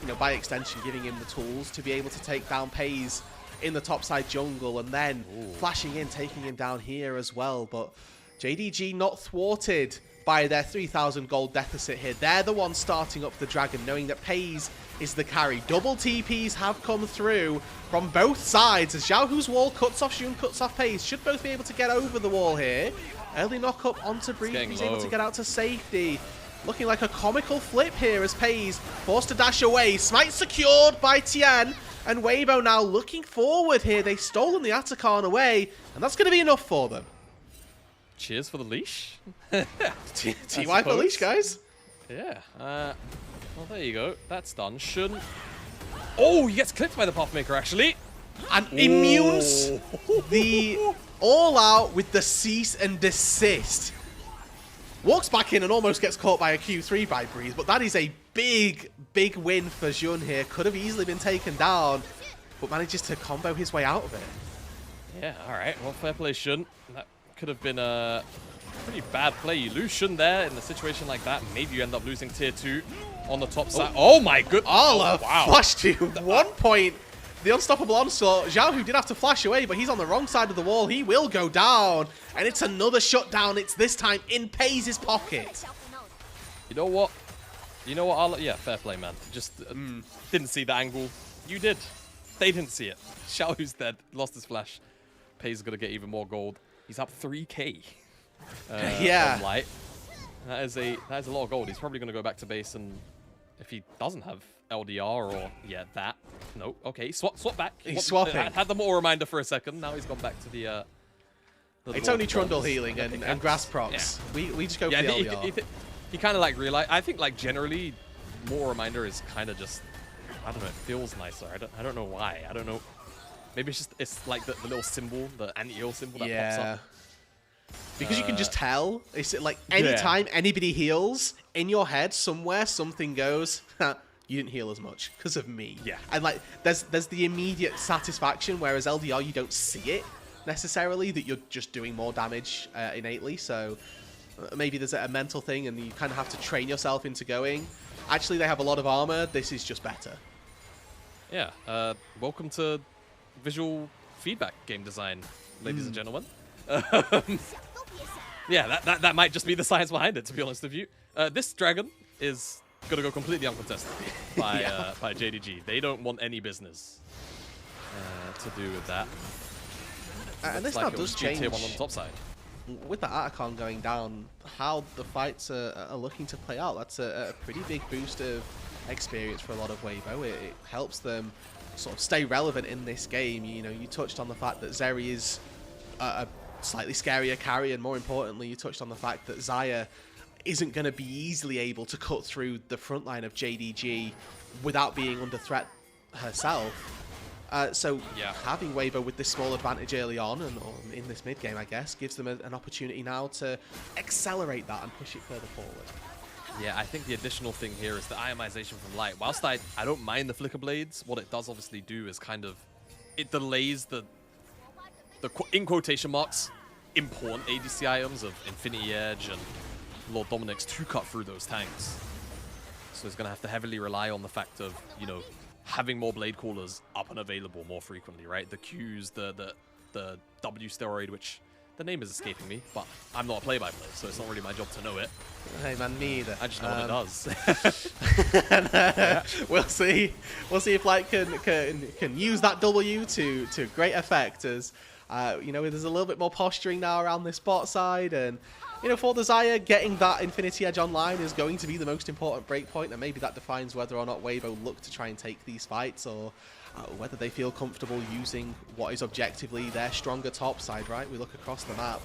you know, by extension giving him the tools to be able to take down Pays in the top side jungle, and then flashing in, taking him down here as well. But JDG not thwarted by their 3,000 gold deficit here. They're the ones starting up the dragon, knowing that Pays is the carry. Double TPs have come through from both sides as Xiaohu's wall cuts off Xun, cuts off Pays. Should both be able to get over the wall here. Early knock up onto Breathe. He's able to get out to safety. Looking like a comical flip here as Pays forced to dash away. Smite secured by Tien. And Weibo now looking forward here. They've stolen the Atakan away, and that's going to be enough for them. Cheers for the leash. TY for leash, guys. Yeah. Well, there you go. That's done. Shouldn't. Oh, he gets clipped by the Pathmaker, actually. And immunes the all-out with the cease and desist. Walks back in and almost gets caught by a Q3 by Breeze, but that is a big, big win for Xun here. Could have easily been taken down, but manages to combo his way out of it. Yeah, all right. Well, fair play, Xun. That could have been a pretty bad play. You lose Xun there in a situation like that. Maybe you end up losing tier 2 on the top side. Oh my goodness. Ala flashed to 1 point. The unstoppable onslaught. Xiaohu did have to flash away, but he's on the wrong side of the wall. He will go down. And it's another shutdown. It's this time in Pays' pocket. You know what? Ala, yeah, fair play, man. Just didn't see the angle. You did. They didn't see it. Xiaohu's dead. Lost his flash. Pays is going to get even more gold. He's up 3k. Yeah. On light. That is a lot of gold. He's probably going to go back to base, and if he doesn't have LDR or that. No. Okay. Swap back. He's swapping. Had the more reminder for a second. Now he's gone back to the it's only Trundle healing and grass procs. Yeah. We just go for the LDR. He kind of like realized. I think like generally, more reminder is kind of just, I don't know. It feels nicer. I don't know why. I don't know. Maybe it's like the little symbol, the anti-heal symbol that pops up. Because you can just tell. It's like anytime anybody heals, in your head somewhere something goes, you didn't heal as much because of me. Yeah. And like there's the immediate satisfaction, whereas LDR you don't see it necessarily, that you're just doing more damage innately. So maybe there's a mental thing and you kind of have to train yourself into going, actually they have a lot of armor, this is just better. Yeah. Welcome to visual feedback game design, ladies and gentlemen. Yeah, that might just be the science behind it, to be honest with you. This dragon is going to go completely uncontested by JDG. They don't want any business to do with that. And this now does change. Tier 1 on the top side. With the Atakan going down, how the fights are looking to play out, that's a pretty big boost of experience for a lot of Weibo. It helps them sort of stay relevant in this game. You know, you touched on the fact that Zeri is a slightly scarier carry, and more importantly, you touched on the fact that Xayah isn't going to be easily able to cut through the front line of JDG without being under threat herself. So having Weibo with this small advantage early on, and in this mid game, I guess, gives them an opportunity now to accelerate that and push it further forward. Yeah, I think the additional thing here is the ionization from light. Whilst I don't mind the flicker blades, what it does obviously do is kind of, it delays the in quotation marks, important ADC items of Infinity Edge and Lord Dominic's to cut through those tanks. So he's going to have to heavily rely on the fact of, you know, having more blade callers up and available more frequently, right? The Qs, the W steroid, which the name is escaping me, but I'm not a play-by-play, so it's not really my job to know it. Hey man, me either. I just know what it does. We'll see if Light can use that W to great effect, as you know, there's a little bit more posturing now around this bot side, and you know, for the Xayah, getting that Infinity Edge online is going to be the most important breakpoint, and maybe that defines whether or not Weibo look to try and take these fights, or whether they feel comfortable using what is objectively their stronger top side, right? We look across the map,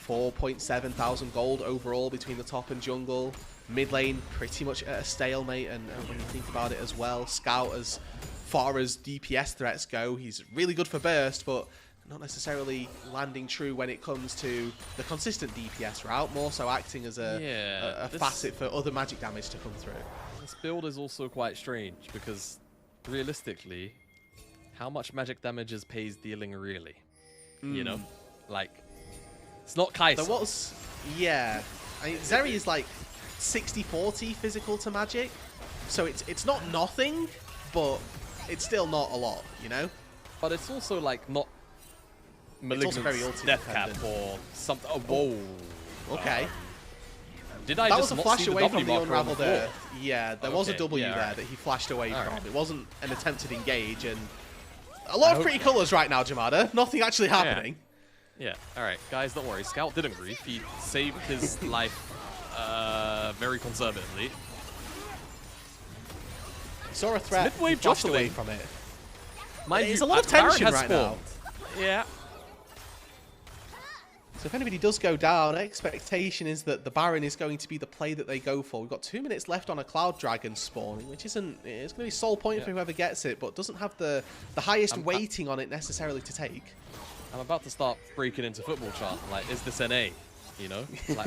4.7 thousand gold overall between the top and jungle. Mid lane pretty much at a stalemate, and when you think about it as well, Scout, as far as DPS threats go, he's really good for burst, but not necessarily landing true when it comes to the consistent DPS route, more so acting as a facet for other magic damage to come through. This build is also quite strange because realistically, how much magic damage is Pays dealing really? You know, like it's not Kai'Sa. There was, yeah. I mean, Zeri is like 60-40 physical to magic, so it's not nothing, but it's still not a lot, you know. But it's also like not Malignant very ulti Death Cap dependent. or something. Oh, whoa. Okay. Did I That just was a not flash see the away W from the marker on Unraveled floor? Earth. Yeah, there was a Okay, W yeah, there alright. that he flashed away from. Alright. It wasn't an attempted engage, and a lot of pretty colours right now, Jamada. Nothing actually happening. Yeah, alright. Guys, don't worry. Scout didn't grief. He saved his life very conservatively. Saw a threat, Midway he flashed away jostling. from it. Mind There's you, a lot of Baron tension has right now. spawned. Yeah. So if anybody does go down, expectation is that the Baron is going to be the play that they go for. We've got 2 minutes left on a Cloud Dragon spawn, which isn't, it's going to be sole point for whoever gets it, but doesn't have the highest weighting on it necessarily to take. I'm about to start breaking into football chart. Like, is this NA? You know? Like,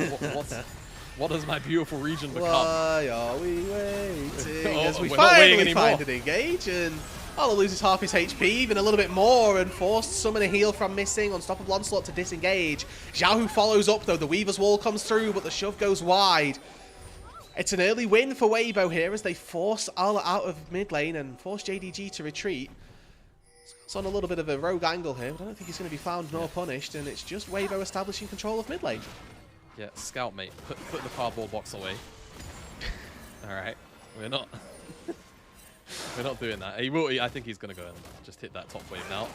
what does my beautiful region become? Why are we waiting? As we we're not waiting finally anymore. find an engage, and Arlo loses half his HP, even a little bit more, and forced summon a heal from missing. Unstoppable Onslaught to disengage. Xiao Hu follows up, though. The Weaver's Wall comes through, but the shove goes wide. It's an early win for Weibo here as they force Arlo out of mid lane and force JDG to retreat. It's on a little bit of a rogue angle here, but I don't think he's going to be found nor punished, and it's just Weibo establishing control of mid lane. Yeah, Scout, mate. Put the cardboard box away. Alright. We're not... We're not doing that. He will. I think he's going to go and just hit that top wave now.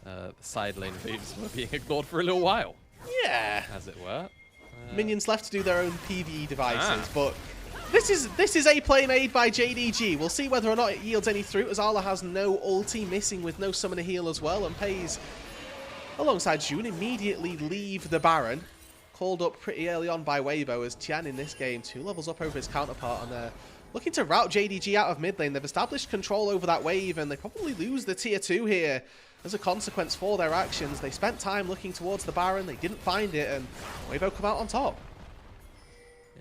The side lane waves were being ignored for a little while. Yeah. As it were. Minions left to do their own PvE devices, but this is a play made by JDG. We'll see whether or not it yields any fruit, as Arla has no ulti, missing with no summoner heal as well, and Pays, alongside June, immediately leave the Baron. Called up pretty early on by Weibo, as Tian in this game 2 levels up over his counterpart, and they're looking to route JDG out of mid lane. They've established control over that wave, and they probably lose the tier 2 here as a consequence for their actions. They spent time looking towards the Baron, they didn't find it, and Weibo come out on top.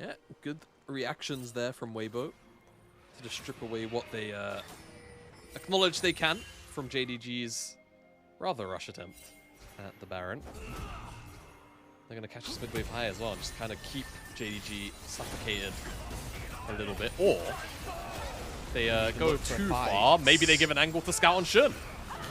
Yeah, good reactions there from Weibo to just strip away what they acknowledge they can from JDG's rather rush attempt at the Baron. They're going to catch this mid wave high as well and just kind of keep JDG suffocated a little bit. Or they go too far. Maybe they give an angle to Scout on Shun.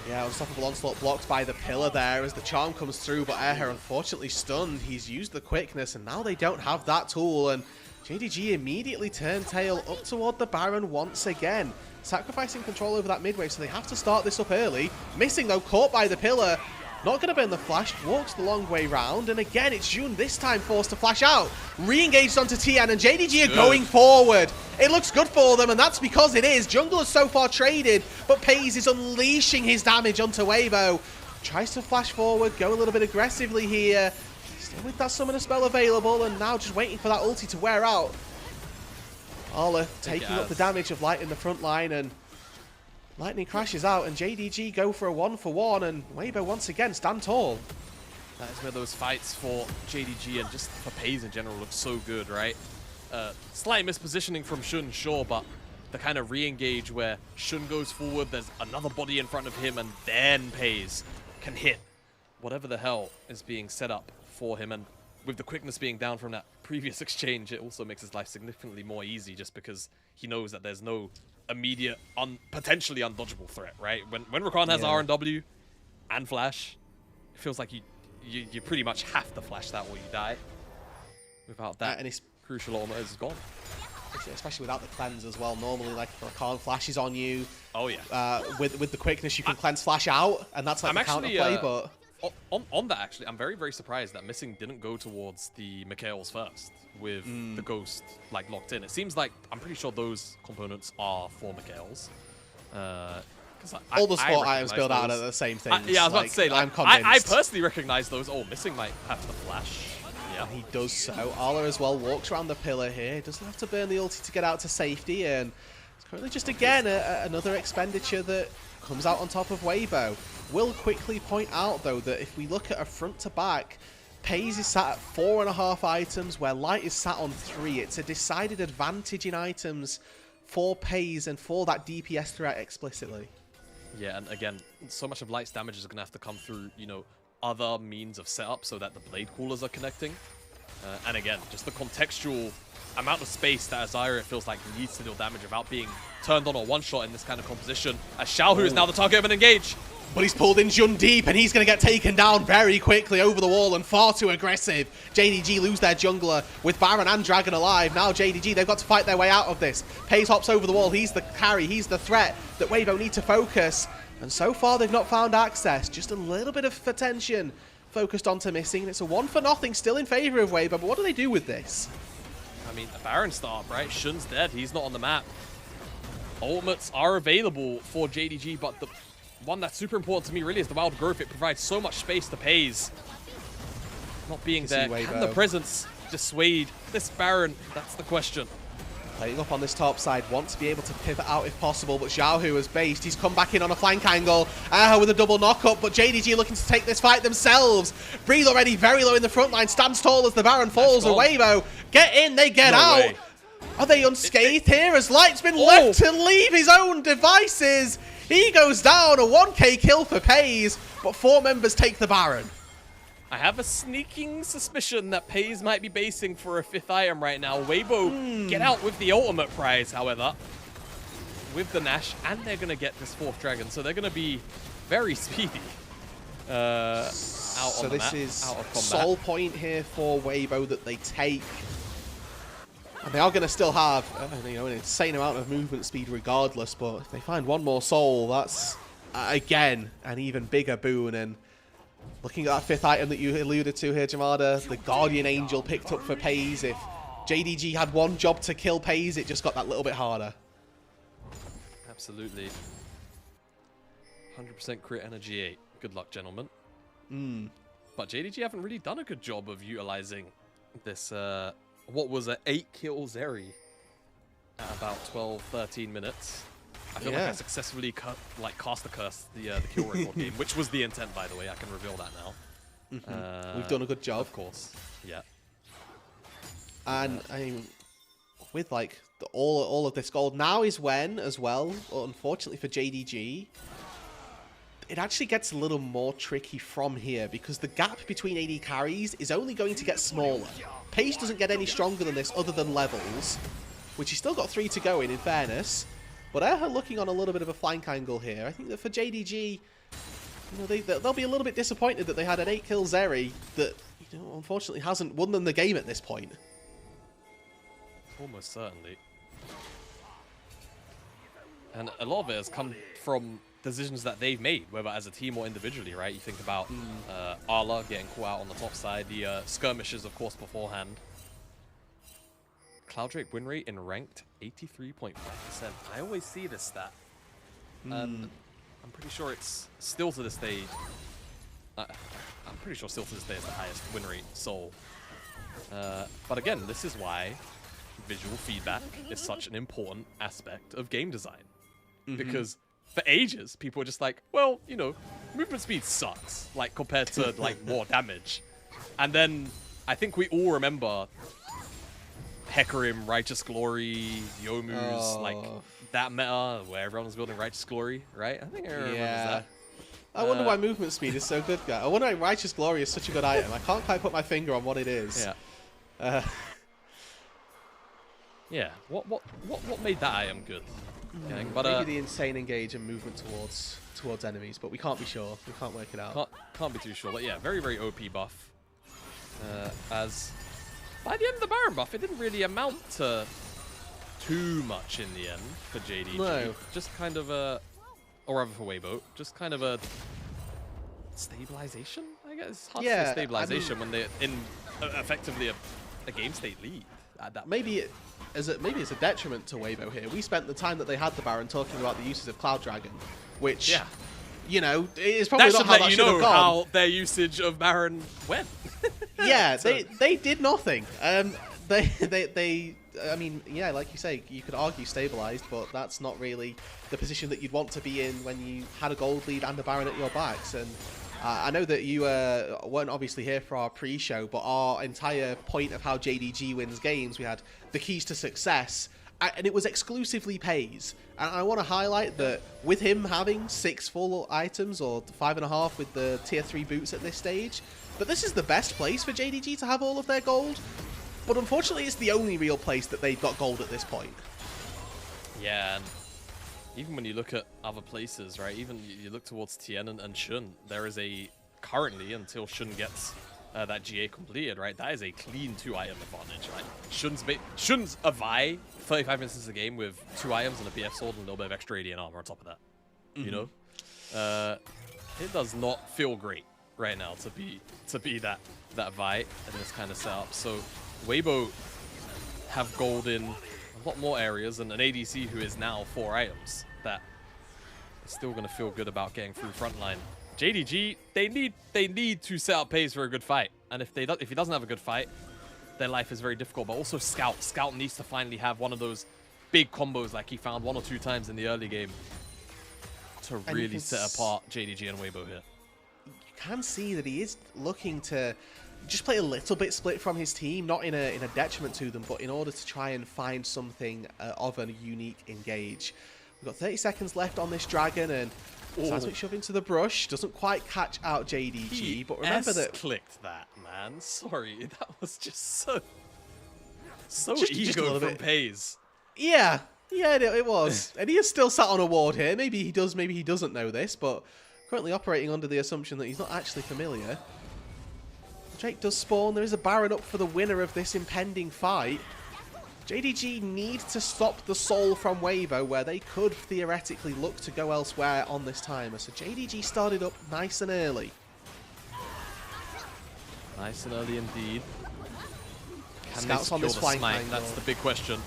Yeah, Unstoppable Onslaught blocked by the pillar there as the charm comes through, but Airhair unfortunately stunned. He's used the quickness, and now they don't have that tool, and JDG immediately turn tail up toward the Baron once again, sacrificing control over that mid-wave, so they have to start this up early. Missing, though, caught by the pillar. Not going to burn the flash, walks the long way round, and again, it's Jun this time forced to flash out. Re-engaged onto Tian, and JDG are going forward. It looks good for them, and that's because it is. Jungle is so far traded, but Pays is unleashing his damage onto Weibo. Tries to flash forward, go a little bit aggressively here. Still with that summoner spell available, and now just waiting for that ulti to wear out. Arla taking up the damage of Light in the front line, and Lightning crashes out, and JDG go for a 1-for-1, and Weibo once again stand tall. That is where those fights for JDG and just for Pays in general look so good, right? Slight mispositioning from Shun, sure, but the kind of re-engage where Shun goes forward, there's another body in front of him, and then Pays can hit whatever the hell is being set up for him. And with the quickness being down from that previous exchange, it also makes his life significantly more easy, just because he knows that there's no immediate, potentially undodgeable threat, right? When Rakan has R&W and Flash, it feels like you pretty much have to flash that or you die. Without that, and it's crucial element is gone. Especially without the cleanse as well. Normally, like, if Rakan flashes on you, oh yeah, with the quickness, you can cleanse flash out, and that's like the counterplay, but... On that, actually, I'm very, very surprised that Missing didn't go towards the Mikhails first with the Ghost like locked in. It seems like, I'm pretty sure those components are for Mikhails. All the sport items build out of the same thing. Yeah, I was about to say, like, I'm convinced. I personally recognize those. Oh, Missing might have to flash. Yeah, and he does so. Arla as well walks around the pillar here. Doesn't have to burn the ulti to get out to safety, and It's currently just, again, another expenditure that comes out on top of Weibo. Will quickly point out, though, that if we look at a front to back, Pays is sat at 4.5 items, where Light is sat on 3. It's a decided advantage in items for Pays and for that DPS threat explicitly. Yeah, and again, so much of Light's damage is going to have to come through, you know, other means of setup so that the blade coolers are connecting. And again, just the contextual amount of space that Azaria feels like needs to deal damage without being turned on or one-shot in this kind of composition. As Xiaohu is now the target of an engage. But he's pulled in Jun deep, and he's going to get taken down very quickly over the wall and far too aggressive. JDG lose their jungler with Baron and Dragon alive. Now JDG, they've got to fight their way out of this. Pays hops over the wall. He's the carry. He's the threat that Weibo need to focus. And so far, they've not found access. Just a little bit of attention focused onto missing. It's a 1-for-0 still in favor of Weibo. But what do they do with this? I mean, the Baron start, right? Shun's dead. He's not on the map. Ultimates are available for JDG, but the one that's super important to me really is the Wild Growth. It provides so much space to Pays. Not being there. Can the presence dissuade this Baron? That's the question. Playing up on this top side, want to be able to pivot out if possible, but Xiaohu has based. He's come back in on a flank angle with a double knock-up, but JDG looking to take this fight themselves. Breathe already very low in the front line, stands tall as the Baron falls. Weibo get in, they get out. Way. Are they unscathed here as Light's been left to leave his own devices? He goes down, a 1k kill for Pays, but 4 members take the Baron. I have a sneaking suspicion that Pays might be basing for a 5th item right now. Weibo get out with the ultimate prize, however, with the Nash, and they're going to get this 4th dragon, so they're going to be very speedy. Out so on the this map, is out of combat. sole point here for Weibo that they take. And they are going to still have you know, an insane amount of movement speed regardless, but if they find one more soul, that's, again, an even bigger boon. And looking at that 5th item that you alluded to here, Jamada, the Guardian Angel picked up for Pays. If JDG had one job to kill Pays, it just got that little bit harder. Absolutely. 100% crit energy 8. Good luck, gentlemen. But JDG haven't really done a good job of utilizing this, what was an 8-kill Zeri at about 12-13 minutes. I feel like I successfully cast the curse, the kill record game, which was the intent, by the way. I can reveal that now. We've done a good job. Of course, yeah. And I mean, with like all of this gold, now is when, as well, unfortunately for JDG, it actually gets a little more tricky from here because the gap between AD carries is only going to get smaller. Paige doesn't get any stronger than this other than levels, which he's still got 3 to go in fairness. But Erha looking on a little bit of a flank angle here. I think that for JDG, you know, they'll be a little bit disappointed that they had an 8-kill Zeri that, you know, unfortunately hasn't won them the game at this point. Almost certainly. And a lot of it has come from decisions that they've made, whether as a team or individually, right? You think about Arla getting caught out on the top side, the skirmishes, of course, beforehand. Cloud Drake win rate in ranked 83.5%. I always see this stat. And I'm pretty sure it's still to this day. I'm pretty sure still to this day is the highest win rate soul. But again, this is why visual feedback is such an important aspect of game design. Because for ages, people were just like, well, you know, movement speed sucks, like, compared to, like, more damage. And then I think we all remember Hecarim, Righteous Glory, Yomu's, like, that meta where everyone was building Righteous Glory, right? I think everyone remembers that. I wonder why movement speed is so good, guy. I wonder why Righteous Glory is such a good item. I can't quite put my finger on what it is. Yeah. Yeah. What made that item good? But, maybe the insane engage and movement towards enemies, but we can't be sure. We can't work it out. Can't be too sure. But yeah, very, very OP buff. As by the end of the Baron buff, it didn't really amount to too much in the end for JDG. No. Just kind of a, or rather for Weibo, just kind of a stabilization, I guess. It's hard to say stabilization when they're in effectively a game state lead at that maybe point. Maybe it's a detriment to Weibo here. We spent the time that they had the Baron talking about the uses of Cloud Dragon, which, you know, is probably not how that should have gone. How their usage of Baron went. Yeah, they did nothing. They I mean, yeah, like you say, you could argue stabilized, but that's not really the position that you'd want to be in when you had a gold lead and a Baron at your backs. And I know that you weren't obviously here for our pre-show, but our entire point of how JDG wins games, we had the keys to success, and it was exclusively Pays. And I want to highlight that with him having 6 full items, or 5.5 with the tier 3 boots at this stage, that this is the best place for JDG to have all of their gold. But unfortunately, it's the only real place that they've got gold at this point. Yeah, and even when you look at other places, right, even you look towards Tien and Shun, there is currently, until Shun gets that GA completed, right, that is a clean 2-item advantage, right? Shun's a Vi, 35 minutes into the game with 2 items and a BF sword and a little bit of extra radiant armor on top of that, you know? It does not feel great right now to be that Vi in this kind of setup. So Weibo have gold in a lot more areas, and an ADC who is now 4 items that is still going to feel good about getting through frontline. JDG, they need to set up Pays for a good fight, and if he doesn't have a good fight, their life is very difficult. But also Scout needs to finally have one of those big combos like he found 1 or 2 times in the early game to really set apart JDG and Weibo here. You can see that he is looking to just play a little bit split from his team, not in a detriment to them, but in order to try and find something of a unique engage. We've got 30 seconds left on this dragon, and Sazwick shove into the brush. Doesn't quite catch out JDG, but remember that... clicked that, man. Sorry, that was just so just ego from Pays. Yeah, it was. And he is still sat on a ward here. Maybe he does, maybe he doesn't know this, but currently operating under the assumption that he's not actually familiar. Drake does spawn. There is a Baron up for the winner of this impending fight. JDG need to stop the soul from Weibo, where they could theoretically look to go elsewhere on this timer. So JDG started up nice and early. Nice and early indeed. Can Scouts they on this flank smite? angle. That's the big question.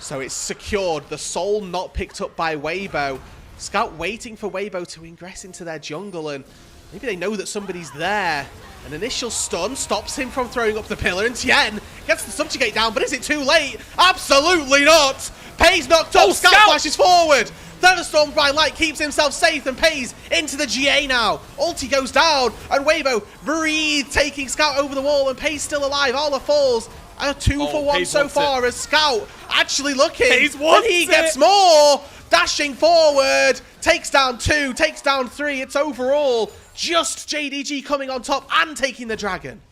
So it's secured. The soul not picked up by Weibo. Scout waiting for Weibo to ingress into their jungle, and maybe they know that somebody's there. An initial stun stops him from throwing up the pillar, and Tien gets the subjugate down, but is it too late? Absolutely not! Pays knocked up, Scout flashes forward! Thunderstorm by Light keeps himself safe, and Pays into the GA now. Ulti goes down, and Weibo breathe, taking Scout over the wall, and Pays still alive. Arla falls. A 2 for 1 so far as Scout actually looking, and he gets more! Dashing forward, takes down 2, takes down 3. It's overall just JDG coming on top and taking the dragon.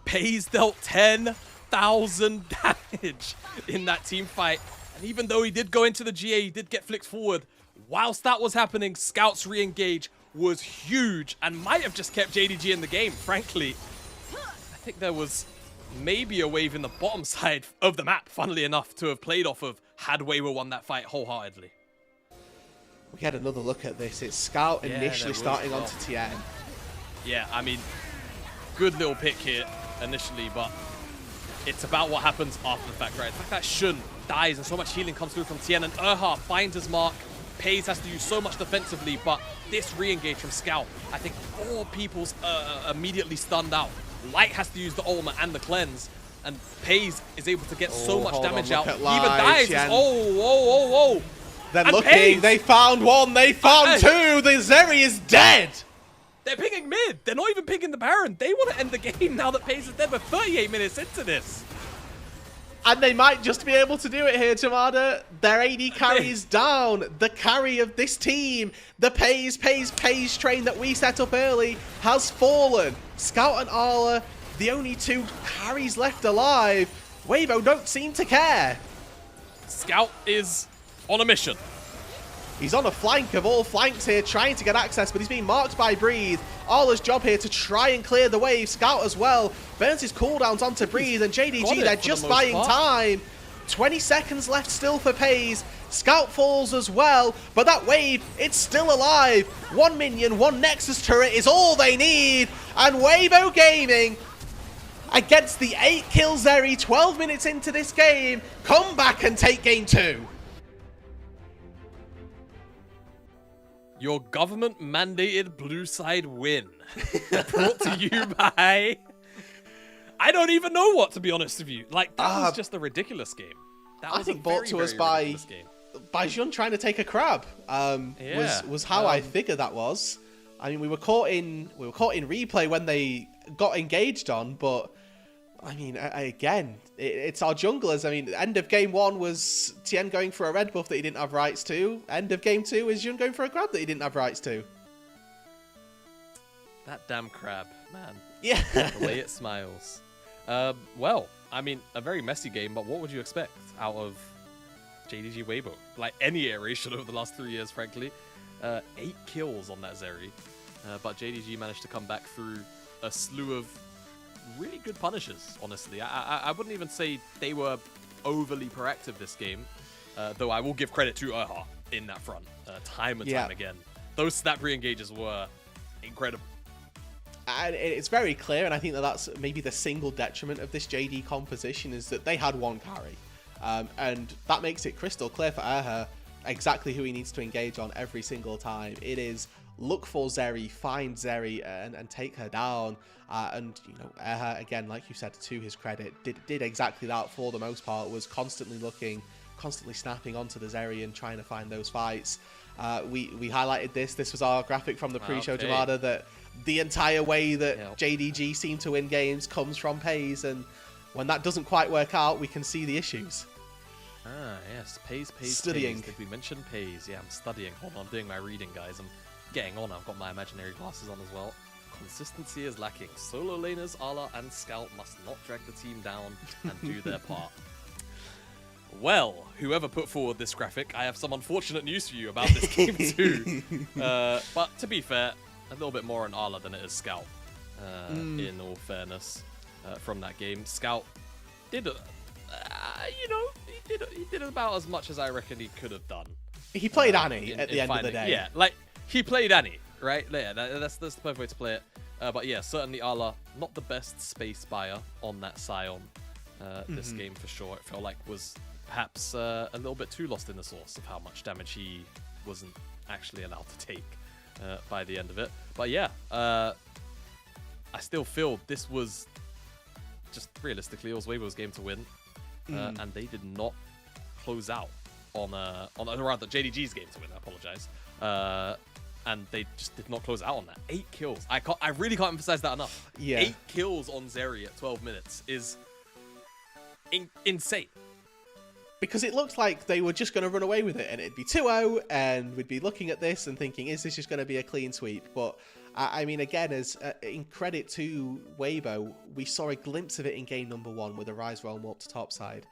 Pays dealt 10,000 damage in that team fight. And even though he did go into the GA, he did get flicked forward. Whilst that was happening, Scout's re-engage was huge and might have just kept JDG in the game, frankly. I think there was maybe a wave in the bottom side of the map, funnily enough, to have played off of had Weibo won that fight wholeheartedly. We had another look at this. It's Scout initially starting onto Tien. Yeah, I mean, good little pick here initially, but it's about what happens after the fact, right? The fact that Shun dies and so much healing comes through from Tien, and Erha finds his mark. Pays has to use so much defensively, but this re-engage from Scout, I think 4 people's immediately stunned out. Light has to use the ultimate and the cleanse, and Pays is able to get so much damage out. He even dies. Oh. They're looking. They found 1. They found 2. The Zeri is dead. They're picking mid. They're not even picking the Baron. They want to end the game now that Pays is dead. We're 38 minutes into this. And they might just be able to do it here, Tamada. Their AD carry is down. The carry of this team, the Pays train that we set up early, has fallen. Scout and Arla, the only 2 carries left alive. Weibo don't seem to care. Scout is on a mission. He's on a flank of all flanks here, trying to get access, but he's being marked by Breathe. Arla's job here to try and clear the wave. Scout as well burns his cooldowns onto Breathe, and JDG, they're just buying time. 20 seconds left still for Pays. Scout falls as well, but that wave, it's still alive. 1 minion, 1 Nexus turret is all they need, and Weibo Gaming, against the 8-kill Zeri, 12 minutes into this game, come back and take game 2. Your government-mandated blue side win. Brought to you by... I don't even know what, to be honest with you. Like, that was just a ridiculous game. That was I think a brought very, to us very ridiculous game. by Jun trying to take a crab. Was how I figured that was. I mean, we were caught in replay when they got engaged on, but I mean, again, it's our junglers. I mean, end of game 1 was Tien going for a red buff that he didn't have rights to. End of game 2 is Jun going for a crab that he didn't have rights to. That damn crab, man. Yeah. The way it smiles. Well, I mean, a very messy game, but what would you expect out of JDG Weibo? Like any iteration over the last 3 years, frankly. 8 kills on that Zeri. But JDG managed to come back through a slew of really good punishes, honestly. I wouldn't even say they were overly proactive this game, though I will give credit to Erha in that front, time and time again. Those snap re-engages were incredible. And it's very clear, and I think that's maybe the single detriment of this JD composition, is that they had one carry. And that makes it crystal clear for Erha exactly who he needs to engage on every single time. It is look for Zeri, find Zeri, and take her down. And, you know, Erha, again, like you said, to his credit, did exactly that for the most part, was constantly looking, constantly snapping onto the Zeri and trying to find those fights. We highlighted this. This was our graphic from the pre-show, Jamada, that the entire way that JDG seem to win games comes from Pays, and when that doesn't quite work out, we can see the issues. Ah, yes, Pays. Studying. Did we mention Pays? Yeah, I'm studying. Hold on, I'm doing my reading, guys. I'm getting on. I've got my imaginary glasses on as well. Consistency is lacking. Solo laners, Ala, and Scout must not drag the team down and do their part. Well, whoever put forward this graphic, I have some unfortunate news for you about this game too. But to be fair, a little bit more on Ala than it is Scout, in all fairness, from that game. Scout did, he did about as much as I reckon he could have done. He played Annie at the end of the day. Yeah, like, he played Annie, right? Yeah, that's the perfect way to play it. But yeah, certainly Ala, not the best space buyer on that Scion this game for sure. It felt like was perhaps a little bit too lost in the sauce of how much damage he wasn't actually allowed to take by the end of it. But yeah, I still feel this was just realistically, it was Weibo's game to win, and they did not close out on rather JDG's game to win. I apologize, and they just did not close out on that. 8 kills. I really can't emphasize that enough. Yeah. 8 kills on Zeri at 12 minutes is insane. Because it looked like they were just going to run away with it, and it'd be 2-0, and we'd be looking at this and thinking, is this just going to be a clean sweep? But, I mean, again, as in credit to Weibo, we saw a glimpse of it in game number 1 with a Rise Realm up to topside.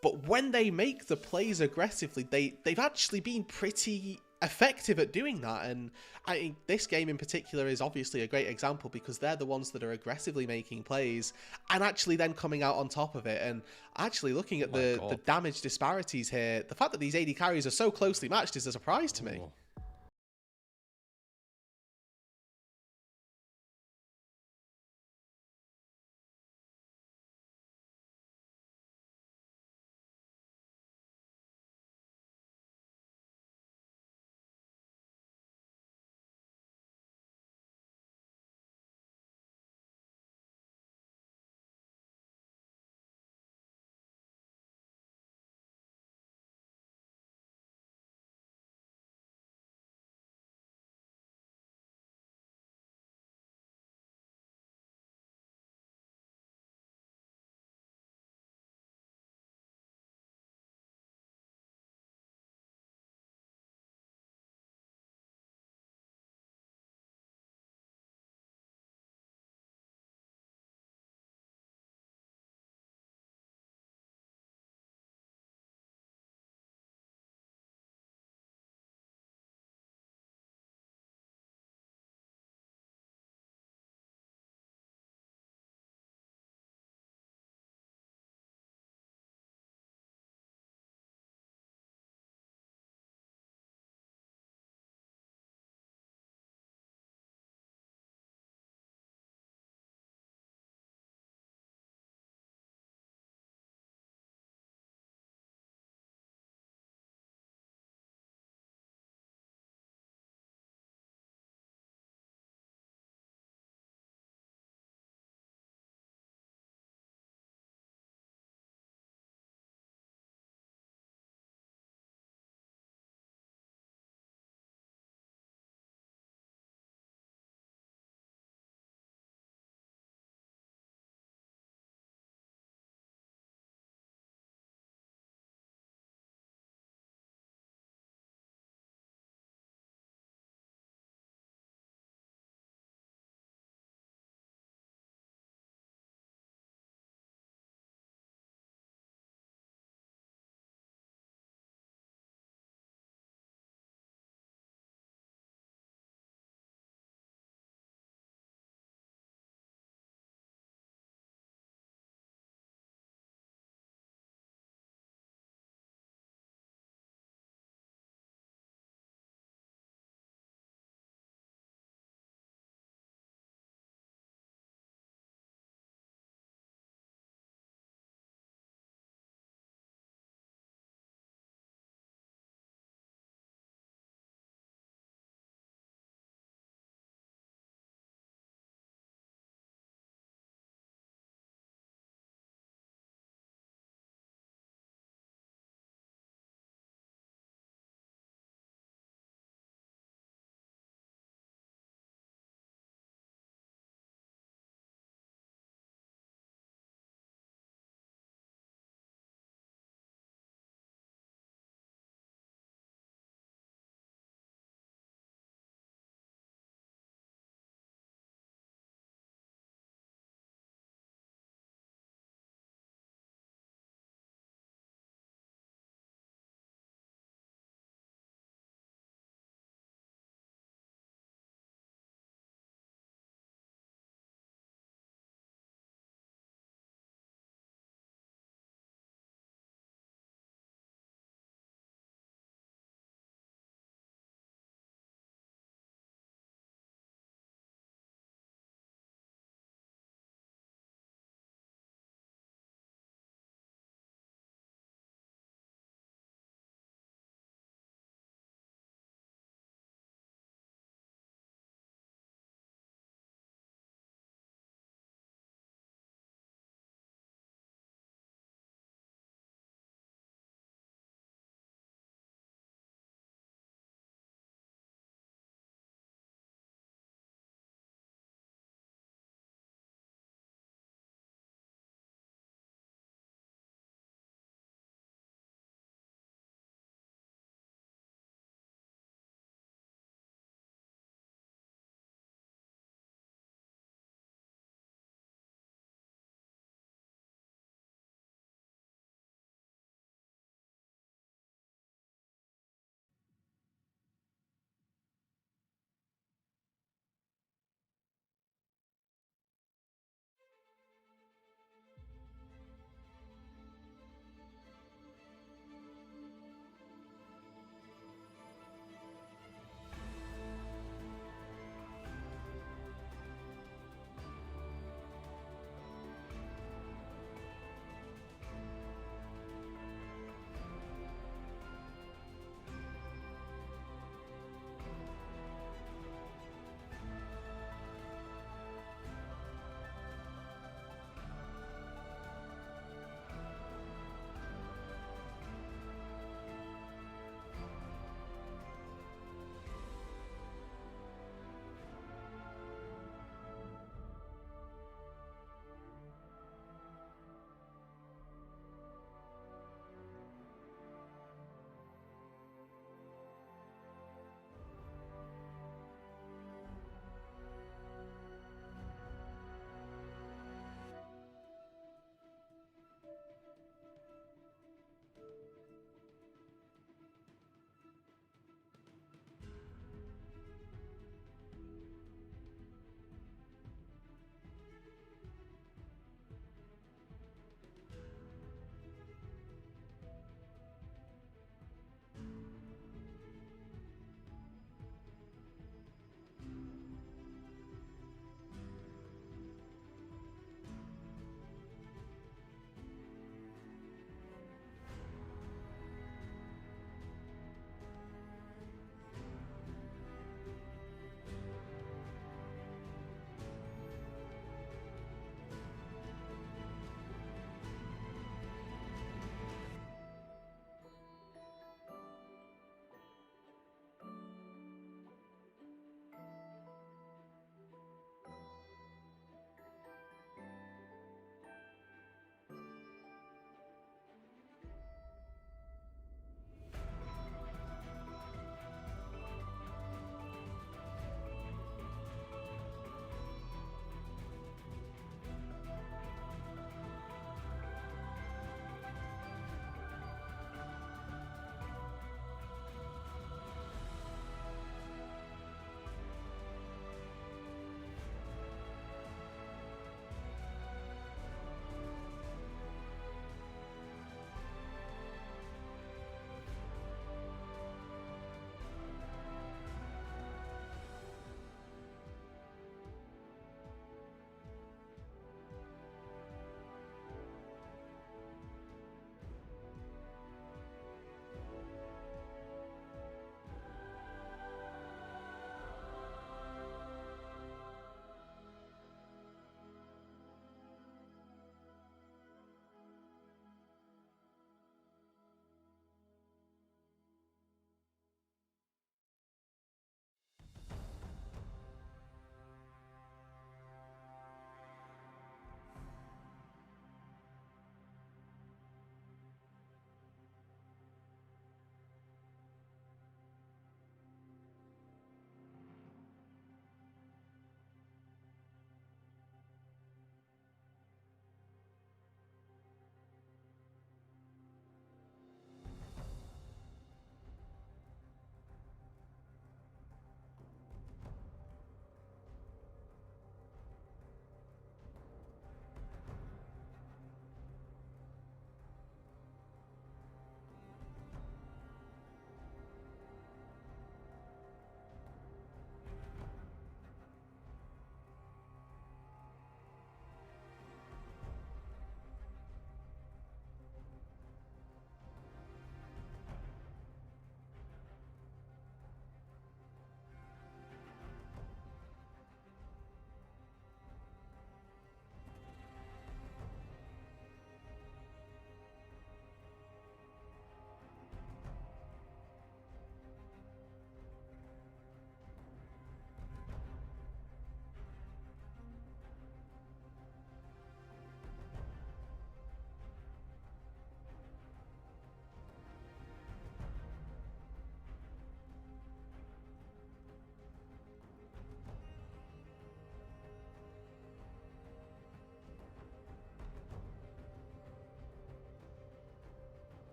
But when they make the plays aggressively, they've actually been pretty effective at doing that, and I think this game in particular is obviously a great example because they're the ones that are aggressively making plays and actually then coming out on top of it. And actually looking at the damage disparities here, the fact that these AD carries are so closely matched is a surprise to me.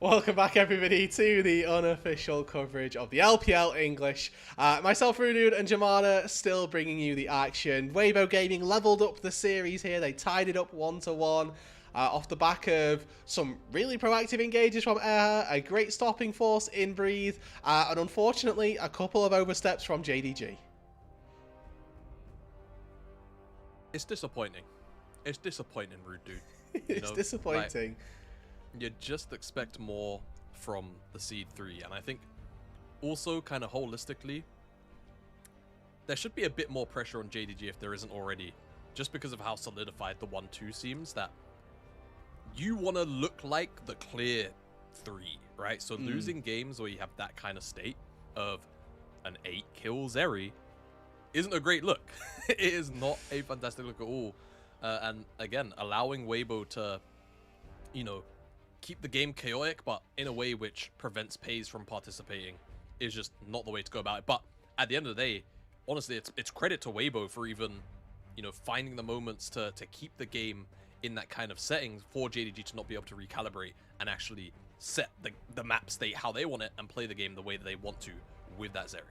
Welcome back, everybody, to the unofficial coverage of the LPL English. Myself, Rudude, and Jamana still bringing you the action. Weibo Gaming leveled up the series here. They tied it up 1-1 off the back of some really proactive engages from Erha, a great stopping force in Breathe, and unfortunately, a couple of oversteps from JDG. It's disappointing. It's disappointing, Rudude. It's disappointing. Like, you just expect more from the Seed 3, and I think also kind of holistically there should be a bit more pressure on JDG if there isn't already, just because of how solidified the 1-2 seems, that you want to look like the clear 3, right? So losing games where you have that kind of state of an 8-kill Zeri isn't a great look. It is not a fantastic look at all. And again, allowing Weibo to, you know, keep the game chaotic, but in a way which prevents FaZe from participating is just not the way to go about it. But at the end of the day, honestly, it's credit to Weibo for even, you know, finding the moments to keep the game in that kind of setting for JDG to not be able to recalibrate and actually set the map state how they want it and play the game the way that they want to with that Zeri.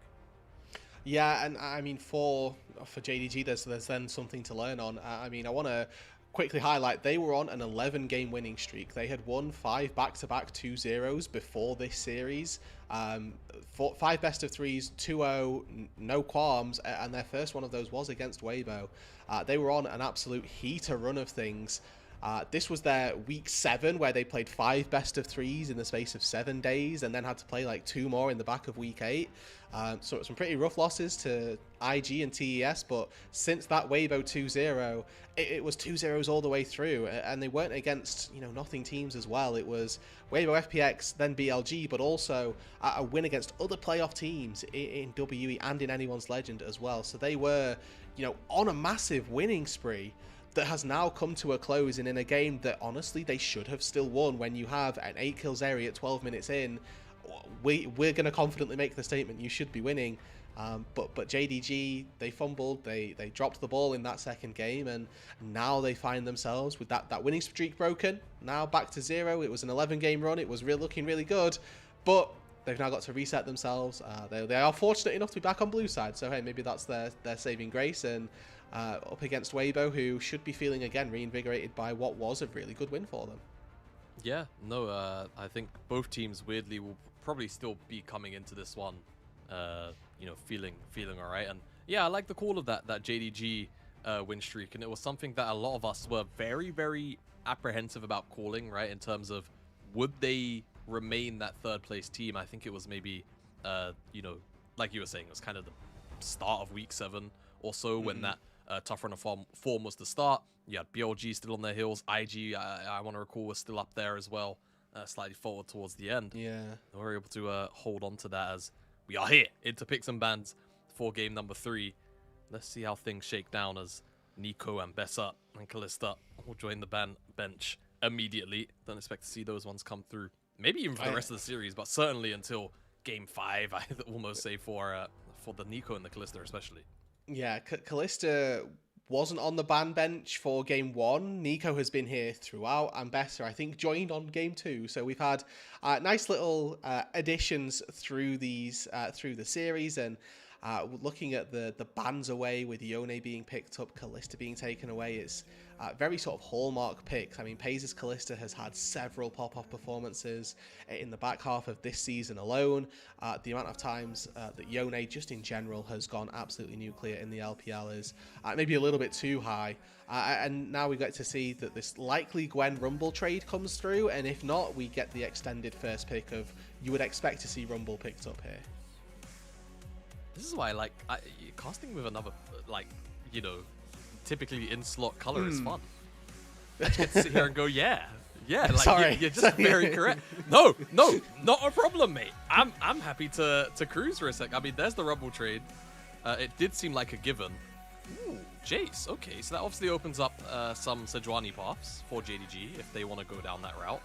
Yeah, and I mean, for JDG, there's then something to learn on. I mean, I want to quickly highlight, they were on an 11-game winning streak. They had won 5 back-to-back 2-0s before this series. 5 best-of-3s, 2-0, no qualms, and their first one of those was against Weibo. They were on an absolute heater run of things. This was their week 7, where they played 5 best-of-3s in the space of 7 days, and then had to play like 2 more in the back of week 8. So some pretty rough losses to IG and TES, but since that Weibo 2-0, it was 2-0s all the way through, and they weren't against, you know, nothing teams as well. It was Weibo, FPX, then BLG, but also a win against other playoff teams in WE and in Anyone's Legend as well. So they were, you know, on a massive winning spree that has now come to a close, and in a game that honestly they should have still won. When you have an 8-kill Zeri at 12 minutes in, we're going to confidently make the statement you should be winning. But JDG, they fumbled, they dropped the ball in that second game, and now they find themselves with that winning streak broken, now back to 0. It was an 11-game run, it was looking really good, but they've now got to reset themselves. They are fortunate enough to be back on blue side, so hey, maybe that's their saving grace, and up against Weibo, who should be feeling again reinvigorated by what was a really good win for them. Yeah, no, I think both teams weirdly will probably still be coming into this one, you know, feeling all right. And yeah, I like the call of that JDG win streak, and it was something that a lot of us were very, very apprehensive about calling, right? In terms of would they remain that 3rd place team? I think it was maybe, you know, like you were saying, it was kind of the start of week 7 or so when that tough run of form was the start. You had BLG still on their heels. IG, I want to recall, was still up there as well, slightly forward towards the end. Yeah. We were able to hold on to that as we are here into picks and bans for game number 3. Let's see how things shake down as Nico and Bessa and Kalista will join the bench immediately. Don't expect to see those ones come through. Maybe even for the rest of the series, but certainly until game 5, I almost say for the Nico and the Kalista especially. Yeah, Kalista wasn't on the ban bench for game 1. Nico has been here throughout, and Bessa, I think, joined on game 2. So we've had nice little additions through these through the series, and looking at the bans away with Yone being picked up, Kalista being taken away, it's very sort of hallmark picks. I mean, FaZe's Kalista has had several pop-off performances in the back half of this season alone. The amount of times that Yone, just in general, has gone absolutely nuclear in the LPL is maybe a little bit too high. And now we get to see that this likely Gwen Rumble trade comes through, and if not, we get the extended first pick of, you would expect to see Rumble picked up here. This is why, like, casting with another, like, you know, typically in slot color is fun. I just get to sit here and go, yeah, like, sorry, you're just very correct. No, not a problem, mate. I'm happy to cruise for a sec. I mean, there's the Rumble trade. It did seem like a given. Ooh, Jace. Okay, so that obviously opens up some Sejuani paths for JDG if they want to go down that route.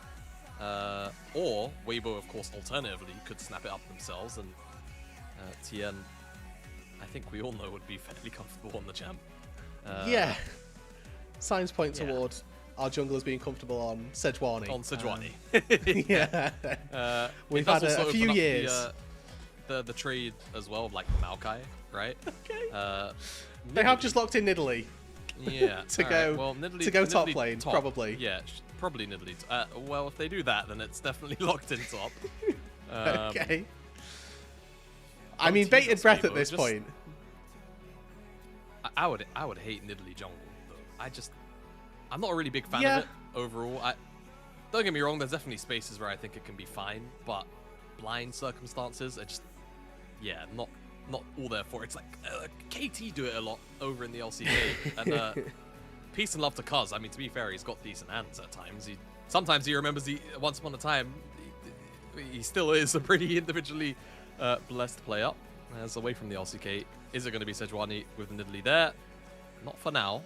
Or Weibo, of course, alternatively could snap it up themselves, and Tien, I think we all know, would be fairly comfortable on the champ. Yeah. Signs point towards our junglers being comfortable on Sejuani. On Sejuani. Yeah. We've does had also a few open up years. The trade as well of like Maokai, right? Okay. They have just locked in Nidalee. Yeah. to all go right. Well, Nidalee, to go top Nidalee lane, top. probably. Yeah, probably Nidalee. Well, if they do that, then it's definitely locked in top. Okay. I mean, bated breath at this point. I would hate Nidalee jungle though. I'm not a really big fan Yeah. of it overall. Don't get me wrong, there's definitely spaces where I think it can be fine, but blind circumstances are just not all there for it. It's like KT do it a lot over in the LCK, and peace and love to Cuz. I mean, to be fair, he's got decent hands at times. Sometimes he remembers once upon a time. He still is a pretty individually blessed player. As away from the LCK, is it going to be Sejuani with Nidalee there? Not for now.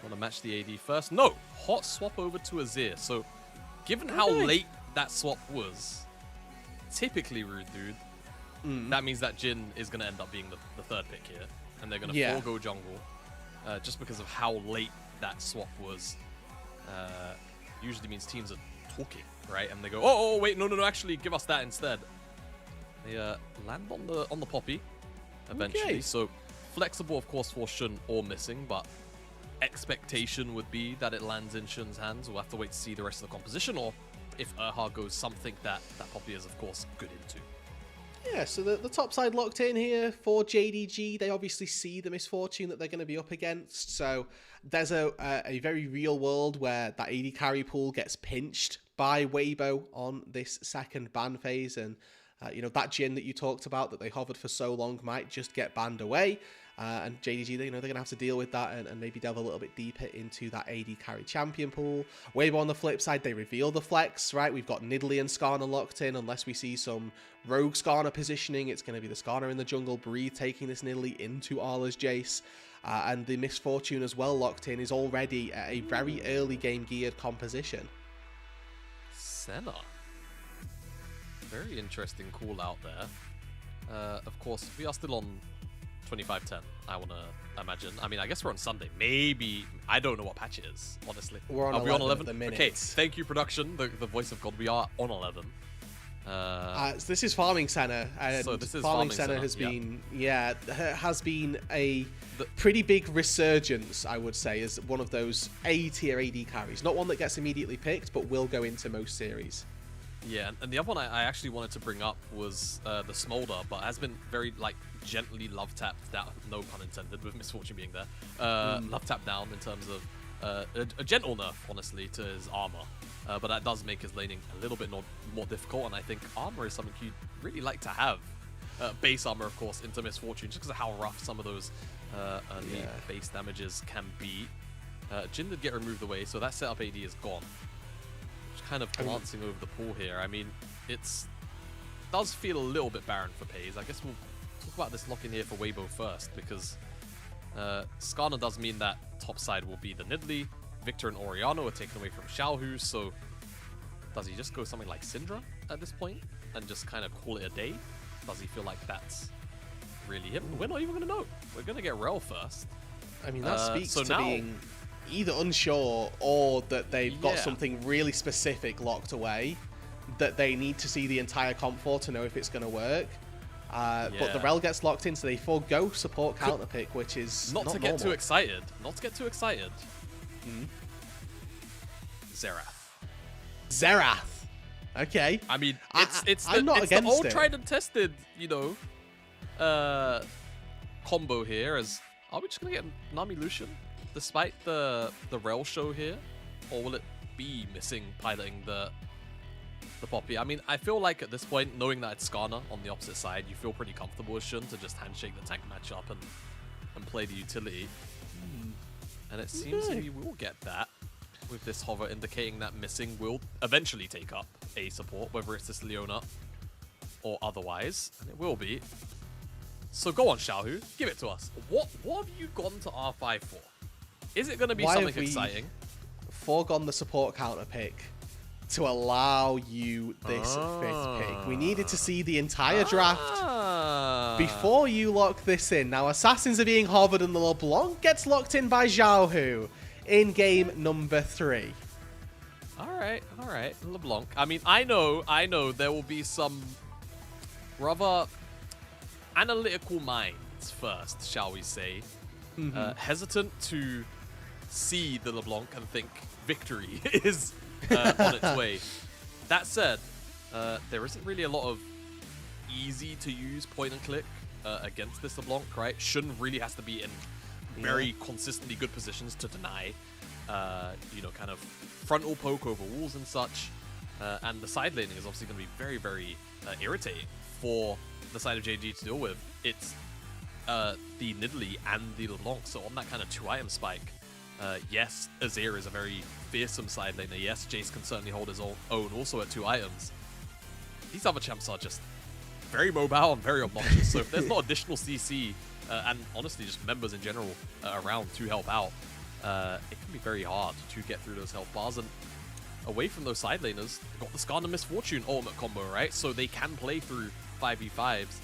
Want to match the AD first? No! Hot swap over to Azir. So, given how late that swap was, typically, Rude Dude, that means that Jhin is going to end up being the third pick here. And they're going to forego jungle. Just because of how late that swap was. Usually means teams are talking, right? And they go, oh wait, no, actually, give us that instead. They land on the Poppy eventually. Okay. So, flexible, of course, for Shun or missing, but expectation would be that it lands in Shun's hands. We'll have to wait to see the rest of the composition, or if Erha goes something that Poppy is, of course, good into. Yeah, so the top side locked in here for JDG. They obviously see the misfortune that they're going to be up against. So there's a very real world where that AD carry pool gets pinched by Weibo on this second ban phase. And, that Jhin that you talked about that they hovered for so long might just get banned away. And JDG, they're going to have to deal with that and maybe delve a little bit deeper into that AD carry champion pool. Weibo on the flip side, they reveal the flex, right? We've got Nidalee and Skarner locked in. Unless we see some rogue Skarner positioning, it's going to be the Skarner in the jungle, Breathe taking this Nidalee into Arla's Jace. And the misfortune as well locked in is already a very early game geared composition. Senna. Very interesting call out there. Of course, we are still on 25-10, I want to imagine. I mean, I guess we're on Sunday. Maybe. I don't know what patch it is, honestly. We're on 11 we on 11 at the minute. Okay, thank you, production, the voice of God. We are on 11. So this is Farming Center. So this is Farming Center has been a pretty big resurgence, I would say, as one of those A-tier AD carries. Not one that gets immediately picked, but will go into most series. Yeah, and the other one I actually wanted to bring up was the Smolder, but has been very, gently love tapped down, no pun intended, with Misfortune being there. Love tapped down in terms of a gentle nerf, honestly, to his armor. But that does make his laning a little bit more difficult, and I think armor is something you'd really like to have. Base armor, of course, into Misfortune, just because of how rough some of those early base damages can be. Jhin did get removed away, so that setup AD is gone. Just kind of glancing over the pool here. I mean, does feel a little bit barren for Pays. I guess we'll talk about this lock in here for Weibo first, because Skarner does mean that top side will be the Nidalee. Victor and Oriano are taken away from Xiaohu, so does he just go something like Syndra at this point and just kind of call it a day? Does he feel like that's really him? We're not even going to know. We're going to get Rel first. I mean, that speaks to being either unsure or that they've got something really specific locked away that they need to see the entire comp for to know if it's going to work. But the Rel gets locked in, so they forego support counter pick, which is not to get too excited. Not to get too excited. Xerath. Okay. I mean, it's the old tried and tested, combo here. As are we just gonna get Nami Lucian despite the Rel show here, or will it be missing piloting the Poppy? I mean, I feel like at this point, knowing that it's Skarner on the opposite side, you feel pretty comfortable with Shun to just handshake the tank matchup and play the utility. And it seems we will get that, with this hover indicating that missing will eventually take up a support, whether it's this Leona or otherwise, and it will be. So go on, Xiaohu, give it to us. What have you gone to R5 for? Is it going to be something exciting? Foregone the support counter pick to allow you this fifth pick. We needed to see the entire draft before you lock this in. Now, Assassins are being hovered and the LeBlanc gets locked in by Xiaohu. in game number 3. All right. LeBlanc. I mean, I know there will be some rather analytical minds first, shall we say, hesitant to see the LeBlanc and think victory is on its way. That said, there isn't really a lot of easy to use point and click against this LeBlanc, right? Shun really has to be in very consistently good positions to deny, kind of frontal poke over walls and such. And the side laning is obviously going to be very, very irritating for the side of JDG to deal with. It's the Nidalee and the LeBlanc, so on that kind of 2-item spike, yes, Azir is a very fearsome side laner. Yes, Jace can certainly hold his own also at 2 items. These other champs are just very mobile and very obnoxious, so if there's not additional CC, and honestly just members in general around to help out, it can be very hard to get through those health bars. And away from those side laners, they've got the Skarn and Misfortune ultimate combo, right? So they can play through 5v5s.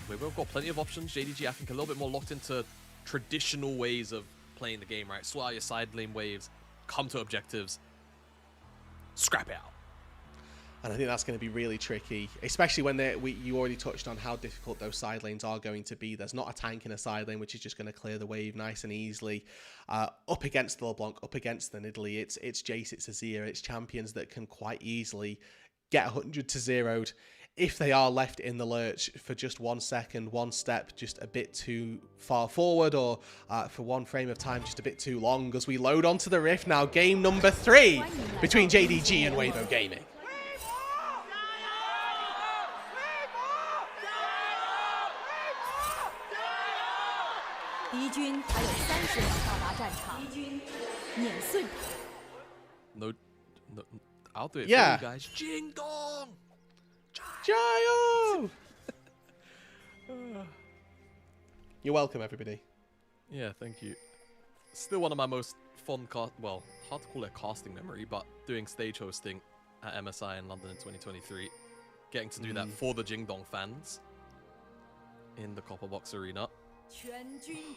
We've got plenty of options. JDG, I think, a little bit more locked into traditional ways of playing the game, right? Sort out your side lane waves, come to objectives, scrap it out. And I think that's going to be really tricky, especially when you already touched on how difficult those side lanes are going to be. There's not a tank in a side lane, which is just going to clear the wave nice and easily. Up against the LeBlanc, up against the Nidalee, it's Jace, it's Azir, it's champions that can quite easily get 100 to 0'd if they are left in the lurch for just 1 second, 1 step, just a bit too far forward, or for 1 frame of time, just a bit too long. As we load onto the Rift now, game number 3 between JDG and Weibo Gaming. No, I'll do it Yeah. for you guys. Jing Dong! Jayo! You're welcome, everybody. Yeah, thank you. Still one of my most fond hard to call it casting memory, but doing stage hosting at MSI in London in 2023. Getting to do that for the Jing Dong fans in the Copper Box Arena.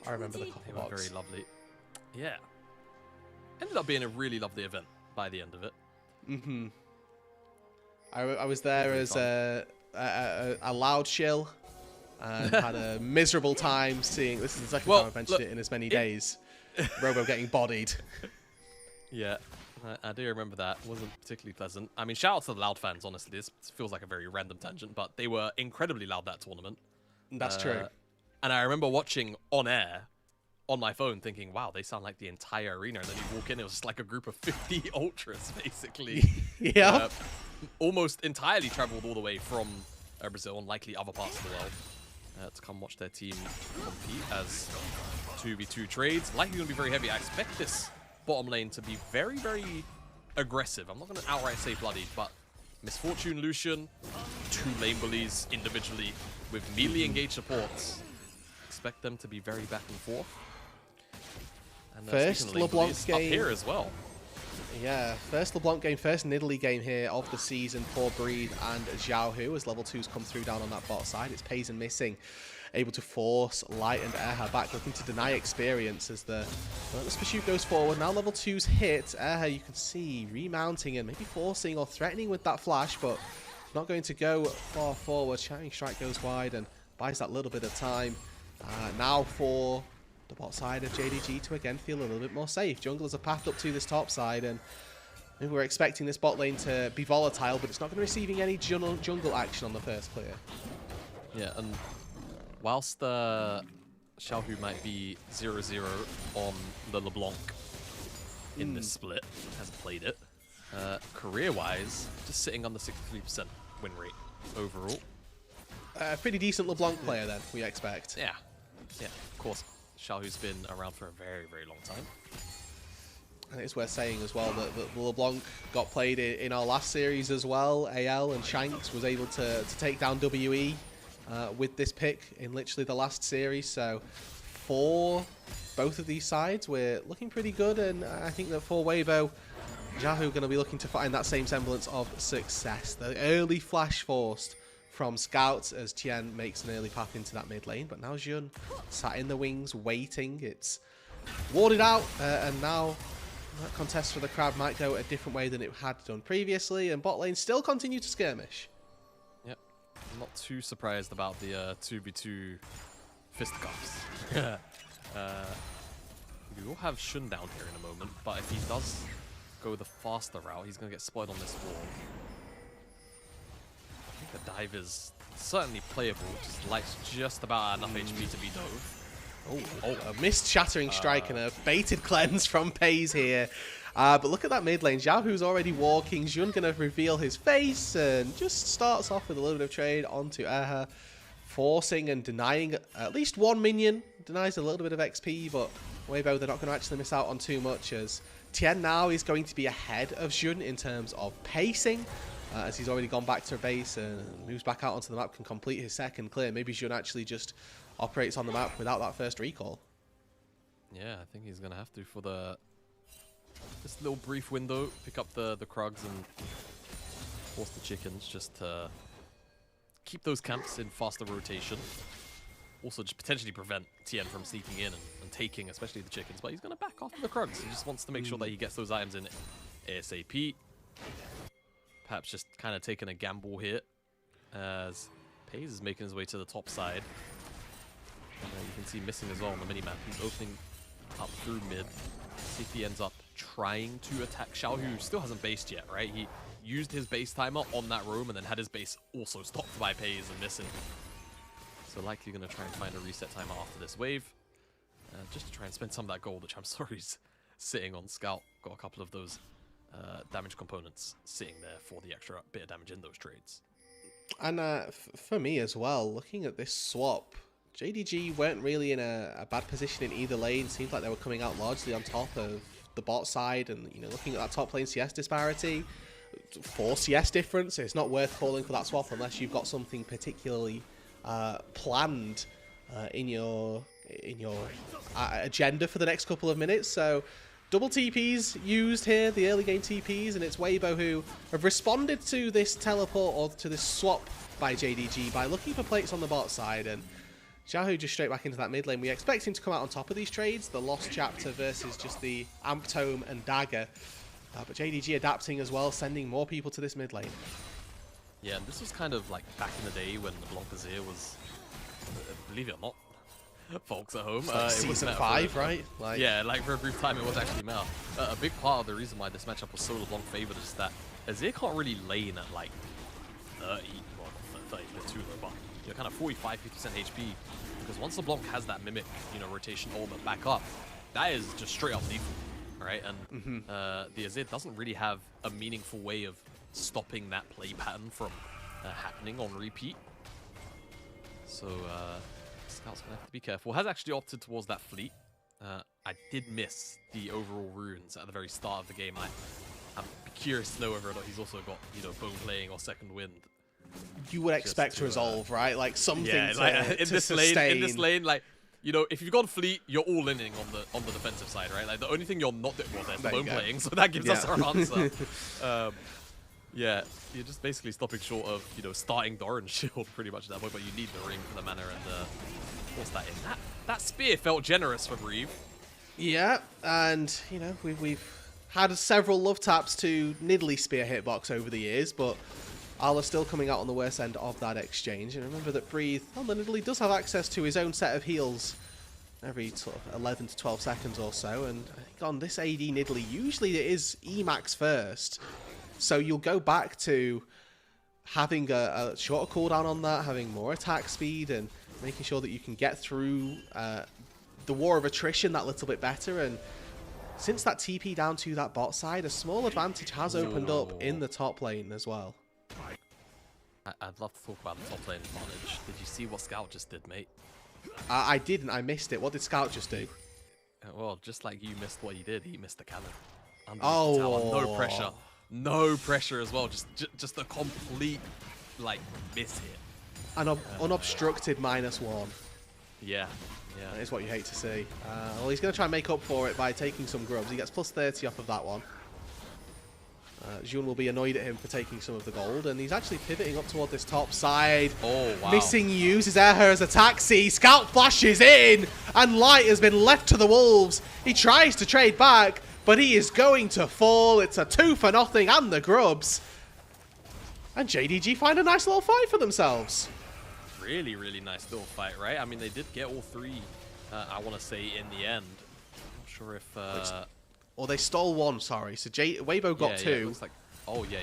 I remember the Copper They were Box. very lovely. Yeah. Ended up being a really lovely event by the end of it. Mm-hmm. I was there as a loud shill and had a miserable time seeing. This is the second time I've mentioned it in as many days. Robo getting bodied. Yeah, I do remember that. It wasn't particularly pleasant. I mean, shout out to the loud fans, honestly. This feels like a very random tangent, but they were incredibly loud that tournament. That's true. And I remember watching on air on my phone thinking, wow, they sound like the entire arena. And then you walk in, it was just like a group of 50 ultras, basically. Yeah. Almost entirely traveled all the way from Brazil and likely other parts of the world to come watch their team compete as 2v2 trades. Likely going to be very heavy. I expect this bottom lane to be very, very aggressive. I'm not going to outright say bloodied, but Misfortune, Lucian, 2 lane bullies individually with melee engaged supports. Expect them to be very back and forth. And, first LeBlanc game up here as well. Yeah, first LeBlanc game, first Nidalee game here of the season for Breed and Xiaohu as level 2s come through down on that bot side. It's Payson missing, able to force Light and Erha back, looking to deny experience as the relentless pursuit goes forward. Now level 2's hit. Erha, you can see, remounting and maybe forcing or threatening with that flash, but not going to go far forward. Shining Strike goes wide and buys that little bit of time. Now for the bot side of JDG to again feel a little bit more safe. Junglers are pathed up to this top side, and maybe we're expecting this bot lane to be volatile, but it's not going to be receiving any jungle action on the first clear. Yeah, and whilst Xiaohu might be 0-0 on the LeBlanc in this split, hasn't played it, career-wise, just sitting on the 63% win rate overall. A pretty decent LeBlanc player then, we expect. Yeah, of course. Xiaohu's been around for a very, very long time. And it's worth saying as well that LeBlanc got played in our last series as well. AL and Shanks was able to take down WE with this pick in literally the last series. So for both of these sides, we're looking pretty good. And I think that for Weibo, Xiaohu going to be looking to find that same semblance of success. The early flash forced from Scouts as Tian makes an early path into that mid lane, but now Jun sat in the wings waiting. It's warded out, and now that contest for the crab might go a different way than it had done previously, and bot lane still continue to skirmish. Yep. I'm not too surprised about the 2v2 fisticuffs. We will have Shun down here in a moment, but if he does go the faster route, he's going to get spotted on this wall. I think the dive is certainly playable, just likes just about enough HP to be dove. Oh, a missed Shattering Strike and a baited cleanse from FaZe here. But look at that mid lane. Xiaohu's already walking. Jun going to reveal his face and just starts off with a little bit of trade onto Erha, forcing and denying at least one minion. Denies a little bit of XP, but Weibo, they're not going to actually miss out on too much, as Tien now is going to be ahead of Jun in terms of pacing. As he's already gone back to base and moves back out onto the map, can complete his second clear. Maybe Jun actually just operates on the map without that first recall. Yeah, I think he's going to have to for this little brief window, pick up the Krugs and force the chickens just to keep those camps in faster rotation. Also just potentially prevent Tien from sneaking in and taking especially the chickens, but he's going to back off the Krugs. He just wants to make sure that he gets those items in ASAP. Perhaps just kind of taking a gamble here as FaZe is making his way to the top side. You can see missing as well on the minimap. He's opening up through mid. See if he ends up trying to attack Xiao, who still hasn't based yet, right? He used his base timer on that roam and then had his base also stopped by FaZe and missing. So likely going to try and find a reset timer after this wave. Just to try and spend some of that gold, which I'm sorry is sitting on Scout. Got a couple of those damage components sitting there for the extra bit of damage in those trades. And for me as well, looking at this swap, JDG weren't really in a bad position in either lane. Seemed like they were coming out largely on top of the bot side, and looking at that top lane CS disparity, 4 CS difference, it's not worth calling for that swap unless you've got something particularly planned in your agenda for the next couple of minutes. So double TPs used here, the early game TPs, and it's Weibo who have responded to this teleport or to this swap by JDG by looking for plates on the bot side, and Xiaohu just straight back into that mid lane. We expect him to come out on top of these trades, the Lost Chapter versus just the Amp Tome and Dagger. But JDG adapting as well, sending more people to this mid lane. Yeah, and this was kind of like back in the day when the Blanc Azir was, believe it or not, folks at home. Like season 5, right? Yeah, like for a brief time it was actually meta. A big part of the reason why this matchup was so LeBlanc favored is that Azir can't really lane at like 30, well not 30, but too low, but kind of 45-50% HP, because once LeBlanc has that mimic, rotation ultimate back up, that is just straight up lethal, right? And the Azir doesn't really have a meaningful way of stopping that play pattern from happening on repeat. So Scout's gonna have to be careful. Has actually opted towards that fleet. I did miss the overall runes at the very start of the game. I'm curious to know whether or not he's also got bone playing or second wind. You would expect to resolve, right? Like something in this sustain. lane, like if you've got fleet, you're all inning on the defensive side, right? Like the only thing you're not doing, well, there's the bone playing, so that gives us our answer. Yeah, you're just basically stopping short of starting Doran's shield pretty much at that point, but you need the ring for the mana and force that in. That spear felt generous for Reeve. Yeah, and we've had several love taps to Nidalee spear hitbox over the years, but Arla still coming out on the worst end of that exchange. And remember that Breathe on the Nidalee does have access to his own set of heals every sort of 11 to 12 seconds or so. And I think on this AD Nidalee, usually it is Emax first. So you'll go back to having a shorter cooldown on that, having more attack speed, and making sure that you can get through the war of attrition that little bit better. And since that TP down to that bot side, a small advantage has opened up in the top lane as well. I'd love to talk about the top lane advantage. Did you see what Scout just did, mate? I didn't. I missed it. What did Scout just do? Well, just like you missed what he did, he missed the cannon. No pressure. No pressure as well. Just a complete, miss hit. An unobstructed -1. Yeah. That is what you hate to see. Well, he's going to try and make up for it by taking some grubs. He gets +30 off of that one. Jun will be annoyed at him for taking some of the gold, and he's actually pivoting up toward this top side. Oh, wow. Missing uses Erha as a taxi. Scout flashes in, and Light has been left to the wolves. He tries to trade back, but he is going to fall. It's a 2-0 and the Grubs. And JDG find a nice little fight for themselves. Really, really nice little fight, right? I mean, they did get all 3, I want to say, in the end. Not sure if... or they stole 1, sorry. So Weibo got 2. Yeah, it looks like... Oh, yeah.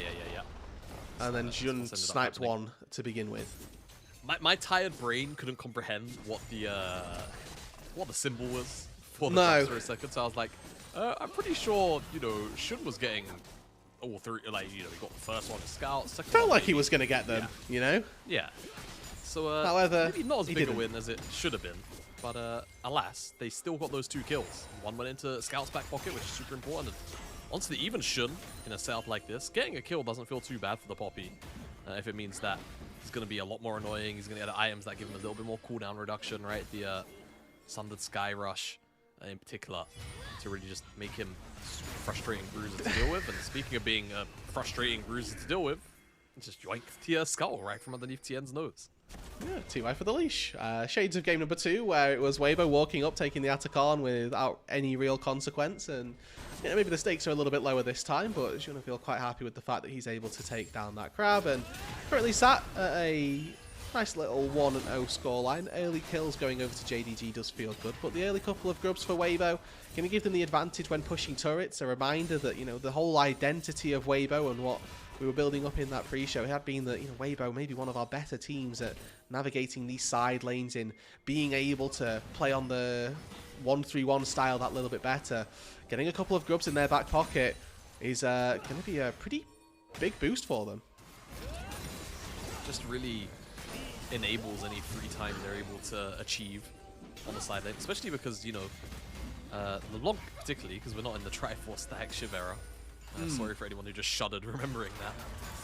And then Jun sniped 1 to begin with. My tired brain couldn't comprehend what the symbol was for the No. for a second, so I was like, I'm pretty sure, you know, Shun was getting all 3, like, you know, he got the first one, Scout, second Felt one, like he was going to get them, you know? Yeah. So, However, maybe not as he big didn't. a win as it should have been, but alas, they still got those 2 kills. 1 went into Scout's back pocket, which is super important. And honestly, even Shun in a setup like this, getting a kill doesn't feel too bad for the Poppy, if it means that he's going to be a lot more annoying. He's going to get the items that give him a little bit more cooldown reduction, right? The Sundered Sky Rush in particular, to really just make him super frustrating bruiser to deal with. And speaking of being a frustrating bruiser to deal with, just yoink Tia's skull right from underneath Tien's nose. Yeah, TY for the leash. Shades of game number 2, where it was Weibo walking up, taking the attack on without any real consequence, and you know, maybe the stakes are a little bit lower this time, but he's going to feel quite happy with the fact that he's able to take down that crab, and currently sat at a nice little 1-0 scoreline. Early kills going over to JDG does feel good, but the early couple of grubs for Weibo going to give them the advantage when pushing turrets. A reminder that, you know, the whole identity of Weibo and what we were building up in that pre-show had been that, you know, Weibo may be one of our better teams at navigating these side lanes, in being able to play on the 1-3-1 style that little bit better. Getting a couple of grubs in their back pocket is going to be a pretty big boost for them. Just really enables any free time they're able to achieve on the side lane, especially because, you know, LeBlanc particularly, because we're not in the Triforce stack Shiv era. Sorry for anyone who just shuddered remembering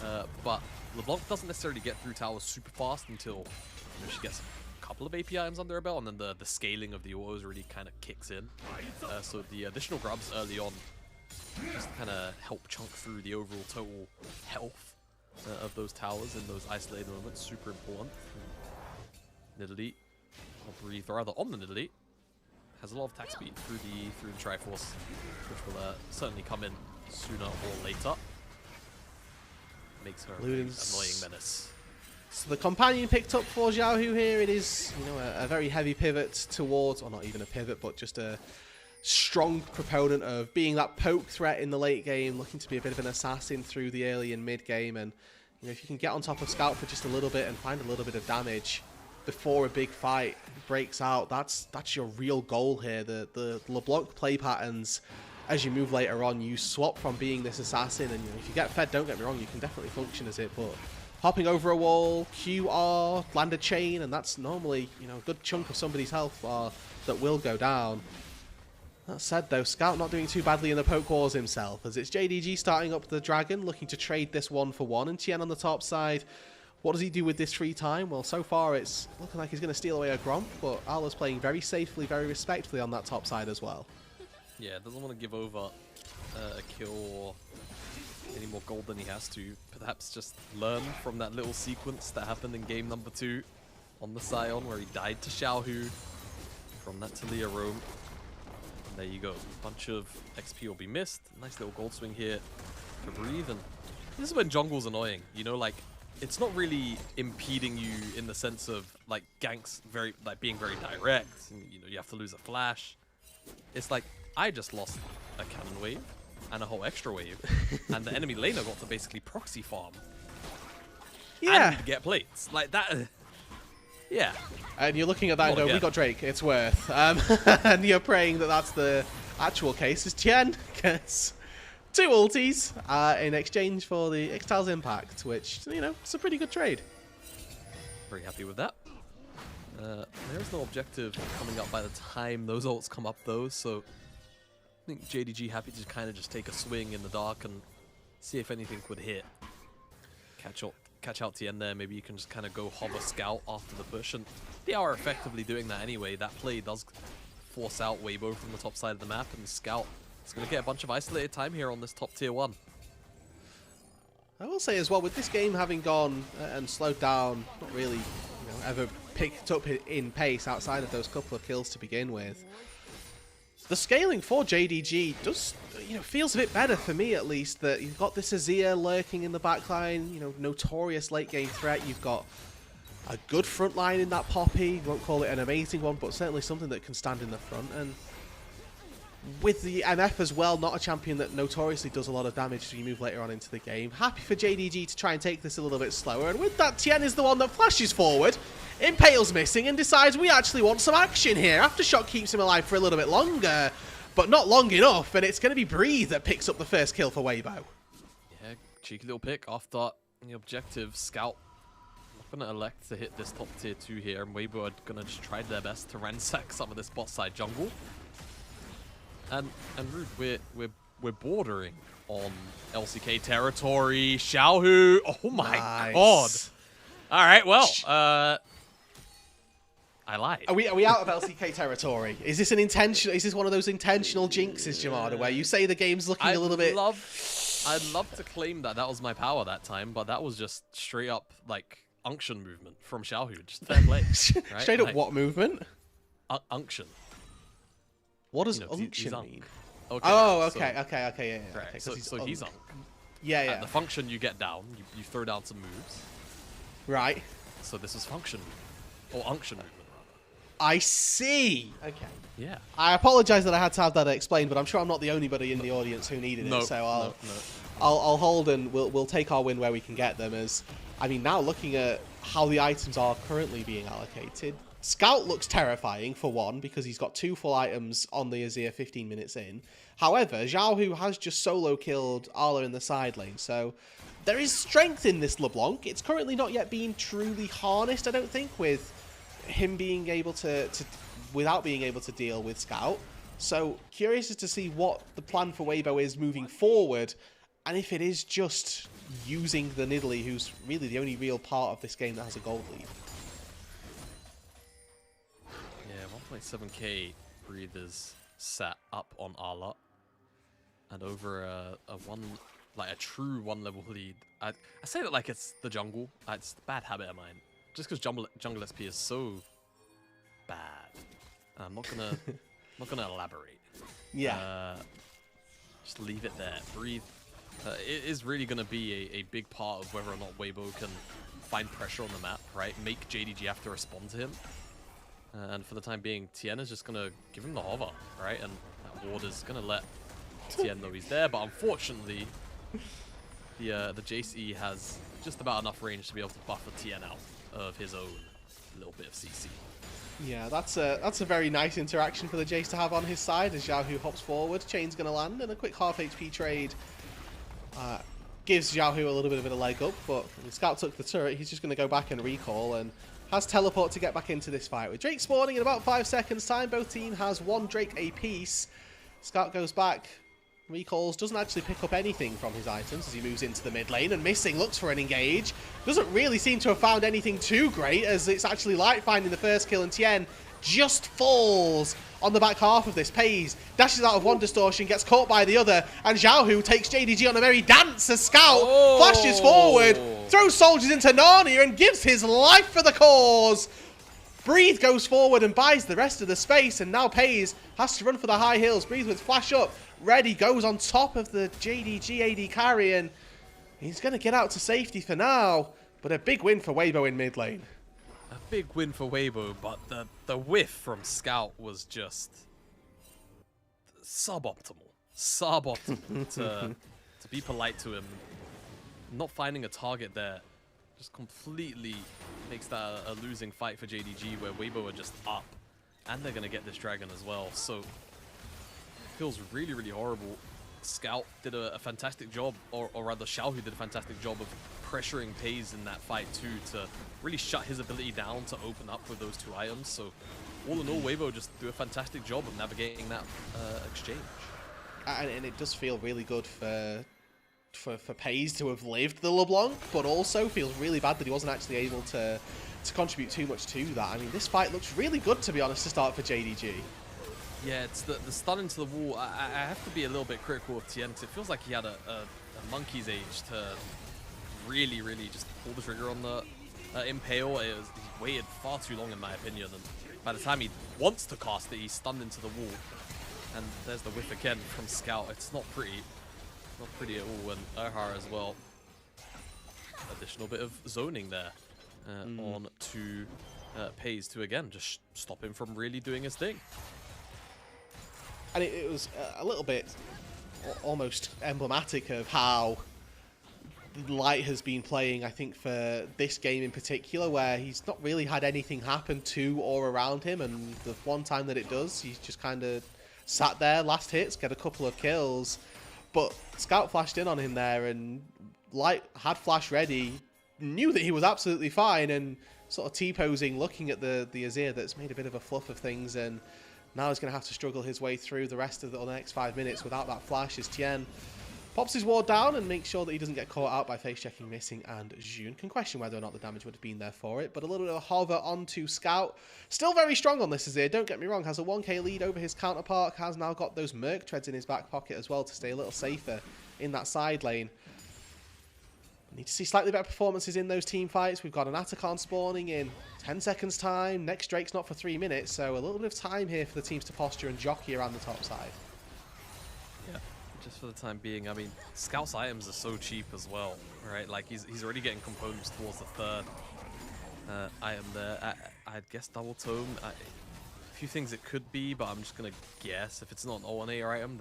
that. But LeBlanc doesn't necessarily get through towers super fast until, you know, she gets a couple of AP items under her belt, and then the scaling of the autos really kind of kicks in. So the additional grubs early on just kind of help chunk through the overall total health of those towers in those isolated moments. Super important. Nidalee, or breathe rather on the Nidalee, has a lot of attack speed through the Triforce, which will certainly come in sooner or later. Makes her an annoying menace. So the companion picked up for Xiaohu here. It is, you know, a very heavy pivot towards, or not even a pivot, but just a strong proponent of being that poke threat in the late game, looking to be a bit of an assassin through the early and mid game. And you know, if you can get on top of Scout for just a little bit and find a little bit of damage before a big fight breaks out, that's your real goal here. The LeBlanc play patterns, as you move later on, you swap from being this assassin, and you know, if you get fed, don't get me wrong, you can definitely function as it, but hopping over a wall, QR, land a chain, and that's normally, you know, a good chunk of somebody's health that will go down. That said though, Scout not doing too badly in the poke wars himself, as it's JDG starting up the dragon, looking to trade this 1-for-1, and Tien on the top side. What does he do with this free time? Well, so far it's looking like he's going to steal away a Gromp, but Arla's playing very safely, very respectfully on that top side as well. Yeah, doesn't want to give over a kill or any more gold than he has to. Perhaps just learn from that little sequence that happened in game number 2 on the Scion, where he died to Xiaohu from that Talia roam. And there you go. A bunch of XP will be missed. Nice little gold swing here to breathe. And this is when jungle's annoying. You know, like, it's not really impeding you in the sense of, like, ganks being very direct. And, you know, you have to lose a flash. It's like, I just lost a cannon wave and a whole extra wave, and the enemy laner got to basically proxy farm. Yeah. And get plates. Like that. Yeah. And you're looking at that and go, we got Drake, it's worth. And you're praying that that's the actual case, as Tien gets 2 ultis in exchange for the Ixtal's Impact, which, you know, it's a pretty good trade. Very happy with that. There's no objective coming up by the time those ults come up, though, so I think JDG happy to kind of just take a swing in the dark and see if anything could hit. Catch out Tien there. Maybe you can just kind of go hover Scout after the push, and they are effectively doing that anyway. That play does force out Weibo from the top side of the map, and Scout is going to get a bunch of isolated time here on this top tier 1. I will say as well, with this game having gone and slowed down, not really, you know, ever picked up in pace outside of those couple of kills to begin with, the scaling for JDG does, feels a bit better for me at least. That you've got this Azir lurking in the backline, notorious late game threat. You've got a good front line in that Poppy. Won't call it an amazing one, but certainly something that can stand in the front. And with the MF as well, not a champion that notoriously does a lot of damage as you move later on into the game. Happy for JDG to try and take this a little bit slower. And with that, Tien is the one that flashes forward. Impale's missing and decides we actually want some action here. Aftershock keeps him alive for a little bit longer, but not long enough. And it's going to be Breathe that picks up the first kill for Weibo. Yeah, cheeky little pick after the objective. Scout not going to elect to hit this top tier 2 here. And Weibo are going to just try their best to ransack some of this bot side jungle. And Rude, we're bordering on LCK territory. Xiaohu, oh my god! All right, well, I lied. Are we out of LCK territory? Is this an intentional? Is this one of those intentional jinxes, Jamada, where you say the game's looking a little bit? I'd love to claim that was my power that time, but that was just straight up like unction movement from Xiaohu. Just fair play. Right? Straight up, what movement? Unction. What does unction mean? Okay, oh, okay, yeah. Right. Okay, so he's unk. Yeah. At the function you get down, you throw down some moves. Right. So this is function or unction movement. I see. Okay. Yeah. I apologize that I had to have that explained, but I'm sure I'm not the only body in the audience who needed it. So I'll hold and we'll take our win where we can get them. As I mean, now looking at how the items are currently being allocated. Scout looks terrifying, for one, because he's got 2 full items on the Azir 15 minutes in. However, Xiaohu has just solo killed Arla in the side lane, so there is strength in this LeBlanc. It's currently not yet being truly harnessed, I don't think, with him being able without being able to deal with Scout. So, curious as to see what the plan for Weibo is moving forward, and if it is just using the Nidalee, who's really the only real part of this game that has a gold lead. 1.7k Breathe is sat up on Arla, and over a true 1 level lead. I say that like it's the jungle. It's a bad habit of mine. Just because jungle SP is so bad. I'm not gonna elaborate. Yeah. Just leave it there. Breathe. It is really gonna be a big part of whether or not Weibo can find pressure on the map, right? Make JDG have to respond to him. And for the time being, Tien is just going to give him the hover, right? And that ward is going to let Tien know he's there. But unfortunately, the JC has just about enough range to be able to buffer Tien out of his own little bit of CC. Yeah, that's a very nice interaction for the Jace to have on his side as Xiaohu hops forward. Chain's going to land, and a quick half HP trade gives Xiaohu a little bit of a leg up. But when Scout took the turret, he's just going to go back and recall and has teleport to get back into this fight. With Drake spawning in about 5 seconds time, both team has 1 Drake apiece. Scout goes back, recalls, doesn't actually pick up anything from his items as he moves into the mid lane, and Missing looks for an engage. Doesn't really seem to have found anything too great, as it's actually Light finding the first kill, and Tien just falls on the back half of this. Pays, dashes out of one distortion, gets caught by the other, and Xiaohu takes JDG on a merry dance as Scout flashes forward, throws soldiers into Narnia, and gives his life for the cause. Breathe goes forward and buys the rest of the space, and now Pays has to run for the high hills. Breathe with flash up, ready, goes on top of the JDG AD carry, and he's going to get out to safety for now, but a big win for Weibo in mid lane. A big win for Weibo, but the whiff from Scout was just suboptimal. To be polite to him. Not finding a target there just completely makes that a losing fight for JDG, where Weibo are just up, and they're going to get this dragon as well. So it feels really, really horrible. Scout did a fantastic job, or rather Xiaohu did a fantastic job of pressuring Pays in that fight too, to really shut his ability down to open up with those 2 items. So all in all, Weibo just do a fantastic job of navigating that exchange. And it does feel really good for Pays to have lived the LeBlanc, but also feels really bad that he wasn't actually able to contribute too much to that. I mean, this fight looks really good, to be honest, to start for JDG. Yeah, it's the stun into the wall. I have to be a little bit critical of Tien, because it feels like he had a monkey's age to really, really just pull the trigger on the Impale. He waited far too long, in my opinion, and by the time he wants to cast it, he's stunned into the wall. And there's the whiff again from Scout. It's not pretty. Not pretty at all. And Erhar as well. Additional bit of zoning there on to Pays to, again, just stop him from really doing his thing. And it was a little bit almost emblematic of how Light has been playing, I think, for this game in particular, where he's not really had anything happen to or around him, and the one time that it does, he's just kind of sat there, last hits, get a couple of kills, but Scout flashed in on him there, and Light had flash ready, knew that he was absolutely fine, and sort of T-posing, looking at the Azir that's made a bit of a fluff of things, and now he's going to have to struggle his way through the rest of the next 5 minutes without that flash as Tien pops his ward down and makes sure that he doesn't get caught out by face-checking Missing, and June can question whether or not the damage would have been there for it, but a little bit of a hover onto Scout. Still very strong on this Azir, don't get me wrong, has a 1k lead over his counterpart, has now got those Merc Treads in his back pocket as well to stay a little safer in that side lane. Need to see slightly better performances in those team fights. We've got an Atacon spawning in 10 seconds time, next Drake's not for 3 minutes, so a little bit of time here for the teams to posture and jockey around the top side. Yeah. Just for the time being, I mean, Scout's items are so cheap as well, right? Like, he's already getting components towards the third item there. I'd guess Double Tome. A few things it could be, but I'm just going to guess. If it's not an O1A item,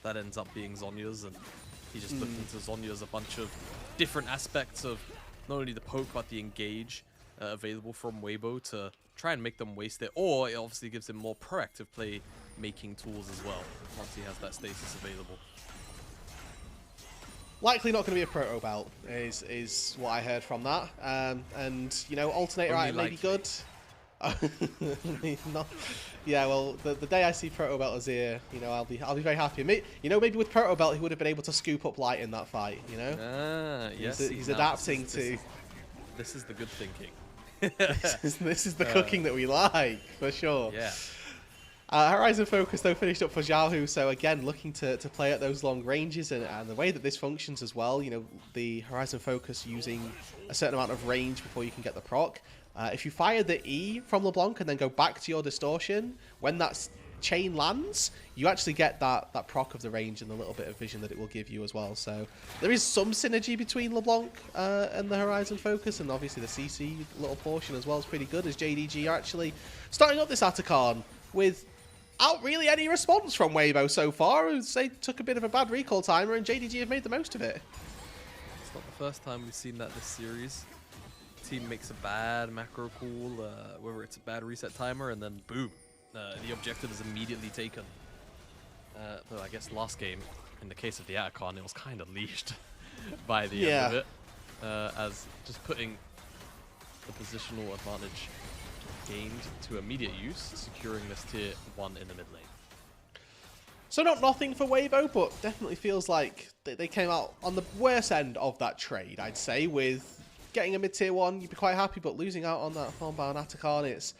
that ends up being Zhonya's, and he just looked into Zhonya's a bunch of different aspects of not only the poke, but the engage available from Weibo to try and make them waste it, or it obviously gives him more proactive play making tools as well once he has that stasis available. Likely not going to be a proto belt is what I heard from that, and you know, alternator Only item may be good. Not, yeah, well, the day I see proto belt Azir, you know, I'll be very happy. You know, maybe with proto belt he would have been able to scoop up Light in that fight. You know, yes, he's adapting to. This is the good thinking. this is the cooking that we like, for sure. Yeah. Horizon Focus, though, finished up for Xiaohu, so again, looking to play at those long ranges, and the way that this functions as well, you know, the Horizon Focus using a certain amount of range before you can get the proc. If you fire the E from LeBlanc and then go back to your distortion, when that chain lands, you actually get that proc of the range and the little bit of vision that it will give you as well. So there is some synergy between LeBlanc and the Horizon Focus, and obviously the CC little portion as well is pretty good, as JDG are actually starting up this Atacon without really any response from Weibo so far. They took a bit of a bad recall timer, and JDG have made the most of it. It's not the first time we've seen that this series. Team makes a bad macro call, whether it's a bad reset timer, and then boom, the objective is immediately taken. Though I guess last game, in the case of the Atacon, it was kind of leashed by the end of it, as just putting the positional advantage gained to immediate use, securing this tier 1 in the mid lane. So not nothing for Weibo, but definitely feels like they came out on the worst end of that trade, I'd say, with getting a mid-tier 1, you'd be quite happy, but losing out on that Thornbound Atacon, it's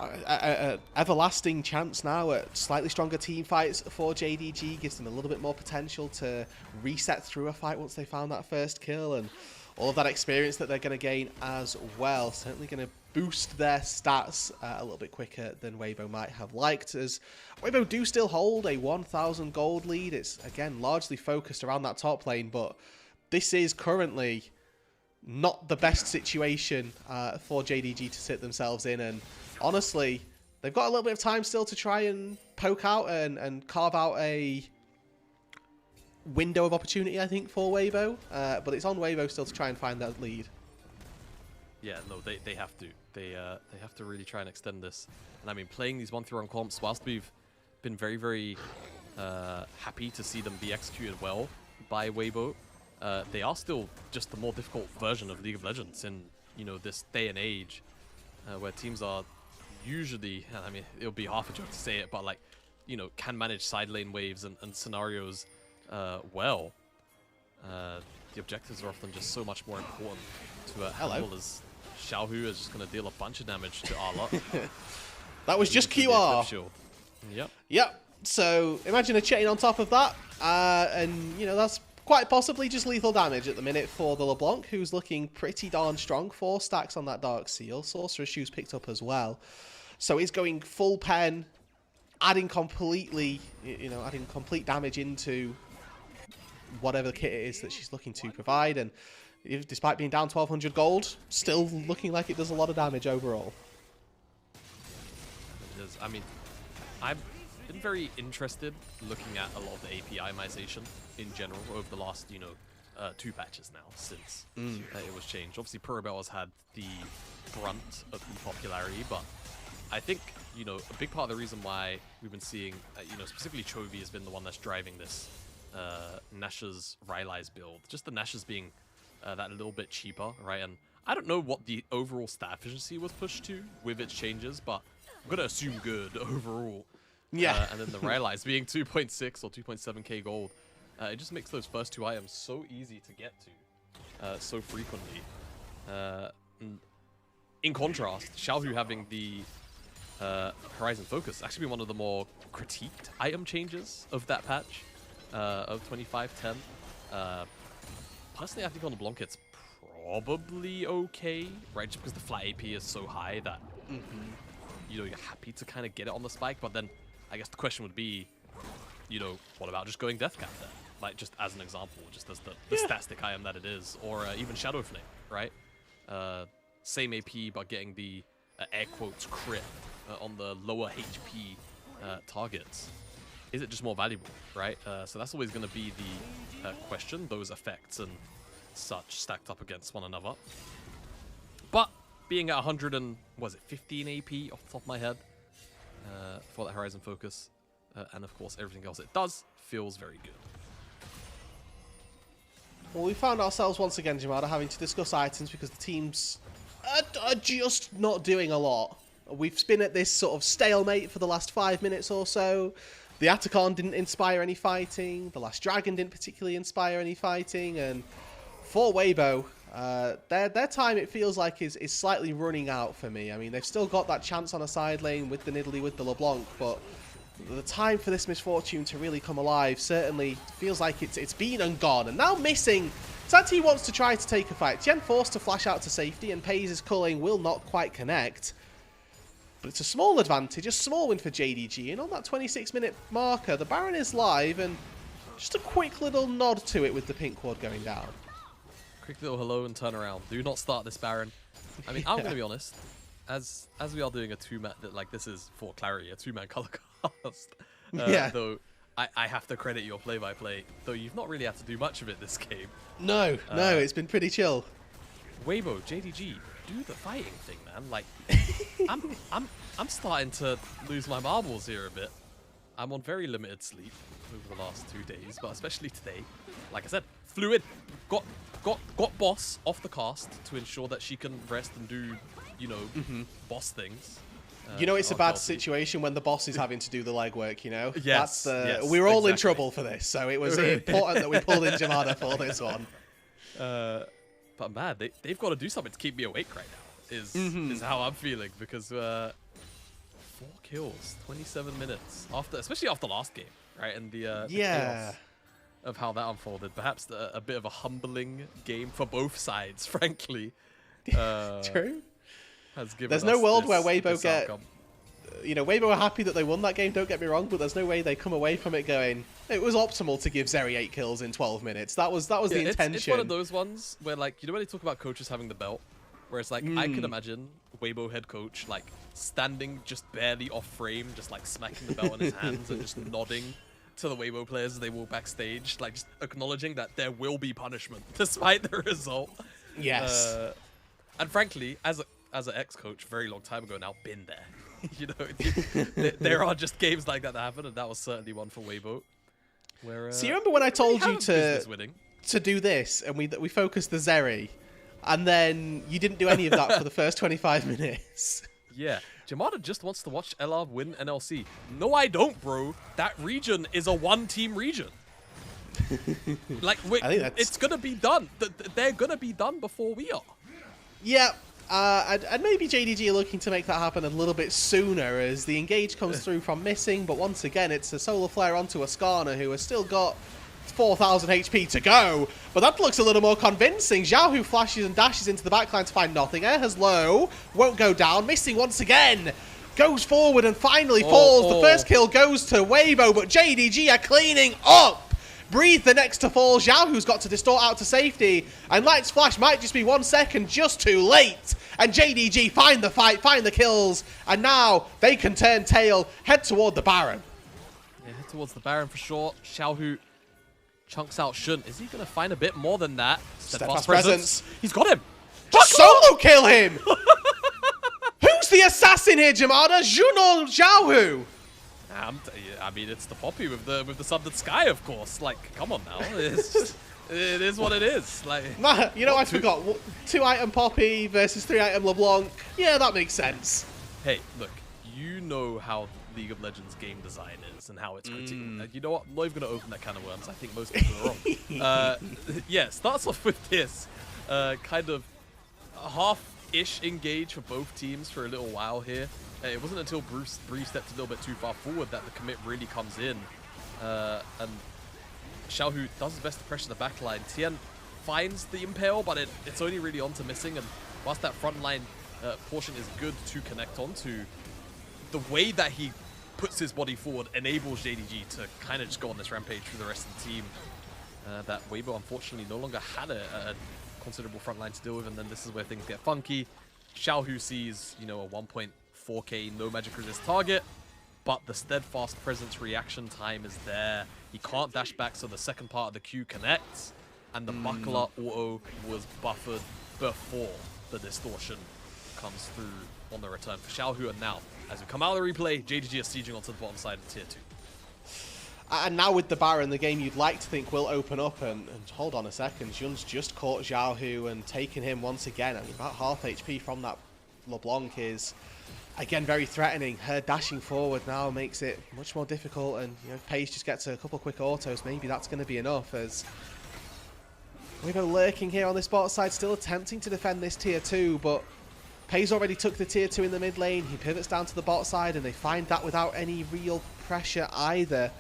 an everlasting chance now at slightly stronger team fights for JDG, gives them a little bit more potential to reset through a fight once they found that first kill, and all of that experience that they're going to gain as well. Certainly going to boost their stats a little bit quicker than Weibo might have liked, as Weibo do still hold a 1,000 gold lead. It's, again, largely focused around that top lane, but this is currently not the best situation for JDG to sit themselves in, and honestly, they've got a little bit of time still to try and poke out and carve out a window of opportunity, I think, for Weibo, but it's on Weibo still to try and find that lead. Yeah, no, they have to. They have to really try and extend this. And I mean, playing these 1-3-1 comps, whilst we've been very, very happy to see them be executed well by Weibo, they are still just the more difficult version of League of Legends in, you know, this day and age, where teams are usually, I mean, it'll be half a joke to say it, but like, you know, can manage side lane waves and scenarios well. The objectives are often just so much more important to handle, as Xiaohu is just going to deal a bunch of damage to Arla. That was just QR. Yep. Yep. So imagine a chain on top of that, and you know, that's quite possibly just lethal damage at the minute for the LeBlanc, who's looking pretty darn strong. 4 stacks on that Dark Seal. Sorcerer's Shoes picked up as well. So he's going full pen, adding complete damage into whatever kit it is that she's looking to provide, and despite being down 1,200 gold, still looking like it does a lot of damage overall. It is. I mean, I've been very interested looking at a lot of the API-mization in general over the last, 2 patches now since it was changed. Obviously, Purabell has had the brunt of the popularity, but I think, a big part of the reason why we've been seeing, specifically Chovy has been the one that's driving this Nash's Rylai's build. Just the Nash's being that little bit cheaper, right? And I don't know what the overall stat efficiency was pushed to with its changes, but I'm going to assume good overall. Yeah. And then the Rylai's being 2.6 or 2.7k gold. It just makes those first 2 items so easy to get to so frequently. In contrast, Xiaohu having the Horizon Focus actually been one of the more critiqued item changes of that patch of 2510. Personally, I think on the Blanc it's probably okay, right? Just because the flat AP is so high that you're happy to kind of get it on the spike. But then I guess the question would be, what about just going Death Cap there? Like, just as an example, just as the static item that it is, or even Shadow Flame, right? Same AP, but getting the air quotes crit on the lower HP targets. Is it just more valuable, right? So that's always going to be the question, those effects and such stacked up against one another. But being at 15 AP off the top of my head for that Horizon Focus, and of course everything else it does, feels very good. Well, we found ourselves once again, Jamada, having to discuss items because the teams are just not doing a lot. We've been at this sort of stalemate for the last 5 minutes or so. The Atacon didn't inspire any fighting. The Last Dragon didn't particularly inspire any fighting. And for Weibo, their time, it feels like, is slightly running out for me. I mean, they've still got that chance on a side lane with the Nidalee, with the LeBlanc, but the time for this Misfortune to really come alive certainly feels like it's been and gone. And now missing, Santi wants to try to take a fight. Tien forced to flash out to safety, and Pays' culling will not quite connect. But it's a small advantage, a small win for JDG. And on that 26-minute marker, the Baron is live, and just a quick little nod to it with the pink ward going down. Quick little hello and turn around. Do not start this Baron. I mean, I'm going to be honest. As we are doing a 2-man, like, this is for clarity, a 2-man color cast. Though I have to credit your play-by-play, though you've not really had to do much of it this game. No, it's been pretty chill. Weibo, JDG, do the fighting thing, man. Like, I'm starting to lose my marbles here a bit. I'm on very limited sleep over the last 2 days, but especially today. Like I said, flew in, got boss off the cast to ensure that she can rest and do, boss things. It's a bad situation when the boss is having to do the legwork, Yes, we're all in trouble for this, so it was important that we pulled in Jamada for this one. But man, they've got to do something to keep me awake right now, is how I'm feeling, because 4 kills, 27 minutes, especially after last game, right? And the chaos of how that unfolded. Perhaps a bit of a humbling game for both sides, frankly. True. There's no world where Weibo get... Weibo are happy that they won that game, don't get me wrong, but there's no way they come away from it going, it was optimal to give Zeri 8 kills in 12 minutes. That was the intention. It's one of those ones where, like, when they talk about coaches having the belt, where it's like, I could imagine Weibo head coach, like, standing just barely off frame, just, like, smacking the belt in his hands and just nodding to the Weibo players as they walk backstage, like, just acknowledging that there will be punishment despite the result. Yes. And frankly, as an ex-coach very long time ago now, been there. There are just games like that happen, and that was certainly one for Weibo. Where, so you remember when I told you to do this, and we focused the Zeri, and then you didn't do any of that for the first 25 minutes? Yeah. Jamada just wants to watch LR win NLC. No, I don't, bro. That region is a one-team region. Like, it's going to be done. They're going to be done before we are. Yeah. And maybe JDG are looking to make that happen a little bit sooner as the engage comes through from missing, but once again, it's a solar flare onto Ascana, who has still got 4,000 HP to go, but that looks a little more convincing. Zhao, who flashes and dashes into the backline to find nothing. Air has low, won't go down, missing once again. goes forward and finally falls. The first kill goes to Weibo, but JDG are cleaning up. Breathe the next to fall. Xiaohu's got to distort out to safety. And Light's Flash might just be 1 second just too late. And JDG find the fight, find the kills. And now they can turn tail, head toward the Baron. Yeah, head towards the Baron for sure. Xiaohu chunks out Shun. Is he going to find a bit more than that? Steadfast presence. He's got him. Just solo kill him. Who's the assassin here, Jamada? Jun or Xiaohu? I mean, it's the Poppy with the Sundered Sky, of course. Like, come on now. It's just, it is what it is. Like, you know, I forgot. 2-item Poppy versus 3-item LeBlanc. Yeah, that makes sense. Hey, look, you know how League of Legends game design is and how it's critical. You know what? I'm not even going to open that can of worms. I think most people are wrong. Yeah, starts off with this kind of half-ish engage for both teams for a little while here. It wasn't until Bree stepped a little bit too far forward that the commit really comes in. And Xiaohu does his best to pressure the backline. Tian finds the impale, but it's only really onto missing. And whilst that front line portion is good to connect onto, the way that he puts his body forward enables JDG to kind of just go on this rampage through the rest of the team. That Weibo unfortunately no longer had a considerable front line to deal with, and then this is where things get funky. Xiaohu sees, you know, a 1.4k no magic resist target, but the steadfast presence reaction time is there. He can't dash back, so the second part of the Q connects, and the buckler auto was buffered before the distortion comes through on the return for Xiaohu. And now, as we come out of the replay, JDG is sieging onto the bottom side of tier 2. And now with the Baron, the game you'd like to think will open up, and hold on a second, Jun's just caught Xiaohu and taken him once again. I mean, about half HP from that LeBlanc is, again, very threatening. Her dashing forward now makes it much more difficult, and you know, if Paige just gets a couple quick autos, maybe that's going to be enough, as Weibo lurking here on this bot side, still attempting to defend this tier 2, but Paige already took the tier 2 in the mid lane. He pivots down to the bot side, and they find that without any real pressure either.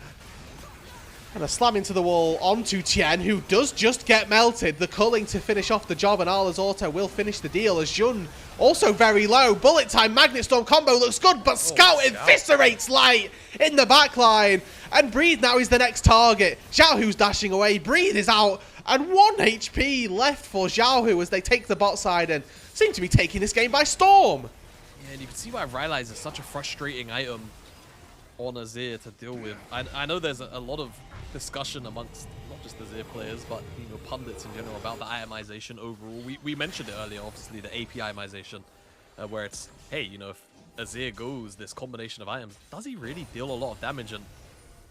And a slam into the wall onto Tian, who does just get melted. The culling to finish off the job, and Arla's auto will finish the deal as Jun also very low. Bullet time Magnet Storm combo looks good, but Scout eviscerates Light in the backline. And Breathe now is the next target. Xiaohu's dashing away. Breathe is out, and 1 HP left for Xiaohu as they take the bot side and seem to be taking this game by storm. Yeah, and you can see why Rylai's is such a frustrating item on Azir to deal with. I know there's a lot of discussion amongst not just Azir players, but you know, pundits in general about the itemization overall. We mentioned it earlier, obviously, the AP itemization, where it's, hey, you know, if Azir goes this combination of items, does he really deal a lot of damage? And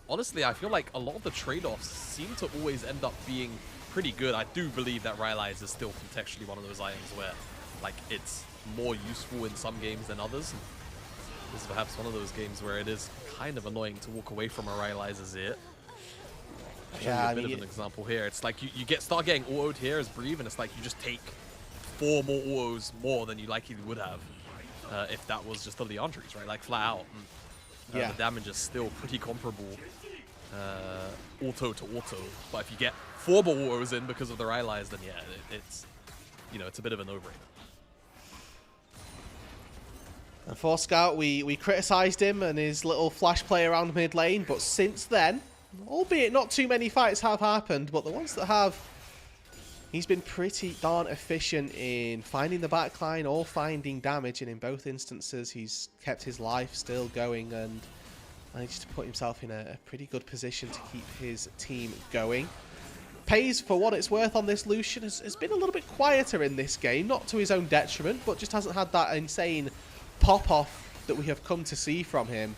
honestly, I feel like a lot of the trade-offs seem to always end up being pretty good. I do believe that Rylai's is still contextually one of those items where, like, it's more useful in some games than others. And this is perhaps one of those games where it is kind of annoying to walk away from a Rylai's Azir. Yeah, a bit of an example here. It's like you start getting autoed here as Breathe, and it's like you just take 4 more autos more than you likely would have if that was just the Leandries, right? Like flat out. And, the damage is still pretty comparable auto to auto. But if you get 4 more autos in because of the Rylai's, then yeah, it's, you know, it's a bit of a no-brainer. And for Scout, we criticised him and his little flash play around mid lane, but since then, albeit not too many fights have happened, but the ones that have, he's been pretty darn efficient in finding the backline or finding damage, and in both instances he's kept his life still going and managed to put himself in a pretty good position to keep his team going. Pays, for what it's worth on this Lucian, has been a little bit quieter in this game, not to his own detriment, but just hasn't had that insane pop-off that we have come to see from him.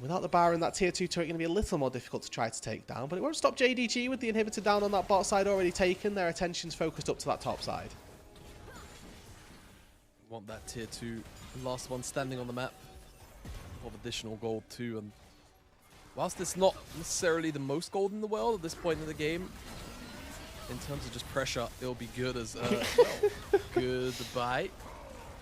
Without the Baron, that tier 2 turret going to be a little more difficult to try to take down, but it won't stop JDG with the inhibitor down on that bot side already taken. Their attention's focused up to that top side. Want that tier 2 last one standing on the map of additional gold too, and whilst it's not necessarily the most gold in the world at this point in the game, in terms of just pressure, it'll be good as goodbye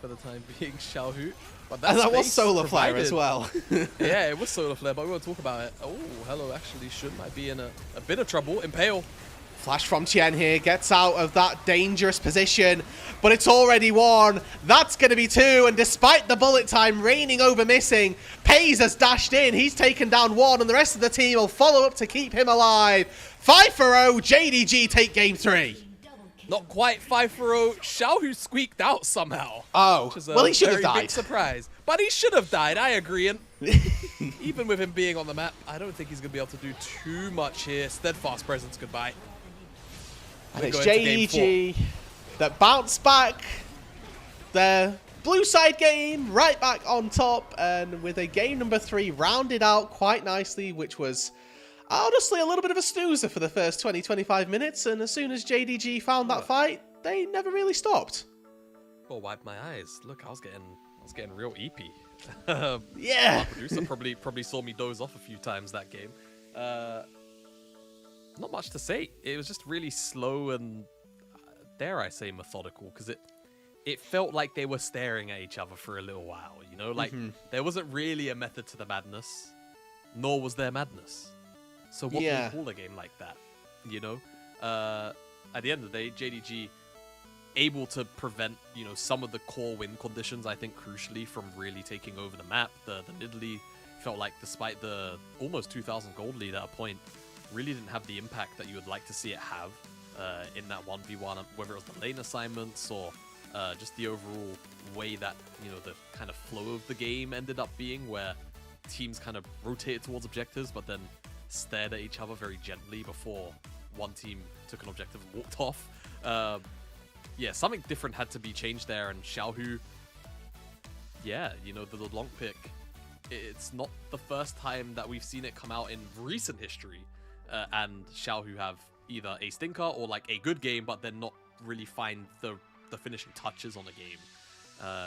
for the time being, Xiaohu. But that was Solar Flare as well. Yeah, it was Solar Flare, but we won't talk about it. Oh, hello, actually, Shun might be in a bit of trouble. Impale Flash from Tien here, gets out of that dangerous position, but it's already 1. That's going to be 2, and despite the bullet time reigning over missing, Pays has dashed in. He's taken down 1, and the rest of the team will follow up to keep him alive. 5-0, JDG take game 3. Not quite 5-0. Xiaohu squeaked out somehow. Oh, which is a well, he should have very died. big surprise. But he should have died, I agree. And even with him being on the map, I don't think he's going to be able to do too much here. Steadfast presence, goodbye. And it's JDG that bounced back their blue side game right back on top, and with a game number 3 rounded out quite nicely, which was honestly a little bit of a snoozer for the first 20-25 minutes, and as soon as JDG found that fight, they never really stopped. Well, wipe my eyes. Look, I was getting real EP. Yeah. Our producer probably saw me doze off a few times that game. Not much to say. It was just really slow and, dare I say, methodical, because it felt like they were staring at each other for a little while, you know? Like, there wasn't really a method to the madness, nor was there madness. So what do you call a game like that, you know? At the end of the day, JDG able to prevent, you know, some of the core win conditions, I think, crucially, from really taking over the map. The Nidalee felt like, despite the almost 2,000 gold lead at a point, really didn't have the impact that you would like to see it have in that 1v1, whether it was the lane assignments or just the overall way that, you know, the kind of flow of the game ended up being, where teams kind of rotated towards objectives but then stared at each other very gently before one team took an objective and walked off. Yeah, something different had to be changed there, and Xiaohu, yeah, you know, the LeBlanc pick, it's not the first time that we've seen it come out in recent history, and Xiaohu have either a stinker or like a good game, but then not really find the finishing touches on a game,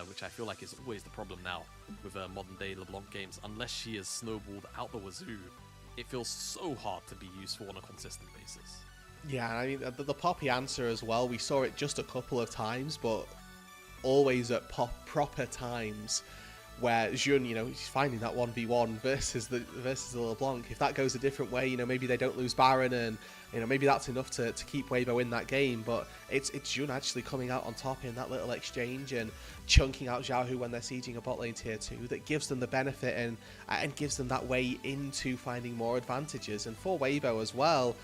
which I feel like is always the problem now with modern day LeBlanc games. Unless she is snowballed out the wazoo, it feels so hard to be useful on a consistent basis. Yeah, I mean, the Poppy answer as well, we saw it just a couple of times, but always at proper times, where Jun, you know, he's finding that 1v1 versus the LeBlanc. If that goes a different way, you know, maybe they don't lose Baron, and, you know, maybe that's enough to keep Weibo in that game, but it's Jun actually coming out on top in that little exchange and chunking out Xiaohu when they're sieging a bot lane tier 2 that gives them the benefit and gives them that way into finding more advantages. And for Weibo as well,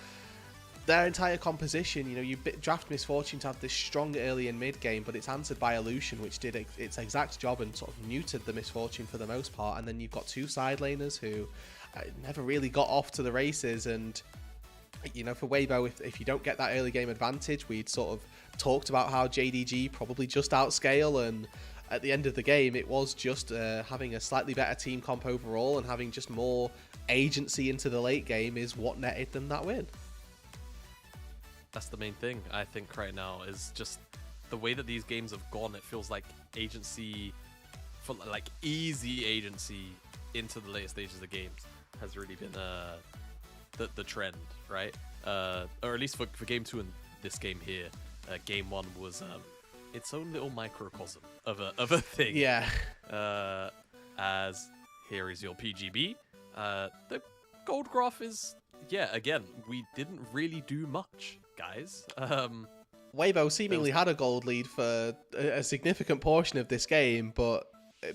their entire composition, you know, you draft Misfortune to have this strong early and mid game, but it's answered by Illusion, which did its exact job and sort of neutered the Misfortune for the most part. And then you've got 2 side laners who never really got off to the races. And, you know, for Weibo, if you don't get that early game advantage, we'd sort of talked about how JDG probably just outscale, and at the end of the game, it was just having a slightly better team comp overall and having just more agency into the late game is what netted them that win. That's the main thing, I think, right now, is just the way that these games have gone. It feels like agency, for like easy agency into the later stages of the games has really been the trend, right? Or at least for game 2 and this game here, game 1 was its own little microcosm of a thing. Yeah. As here is your PGB. The gold graph is, yeah, again, we didn't really do much, guys. Weibo seemingly had a gold lead for a significant portion of this game, but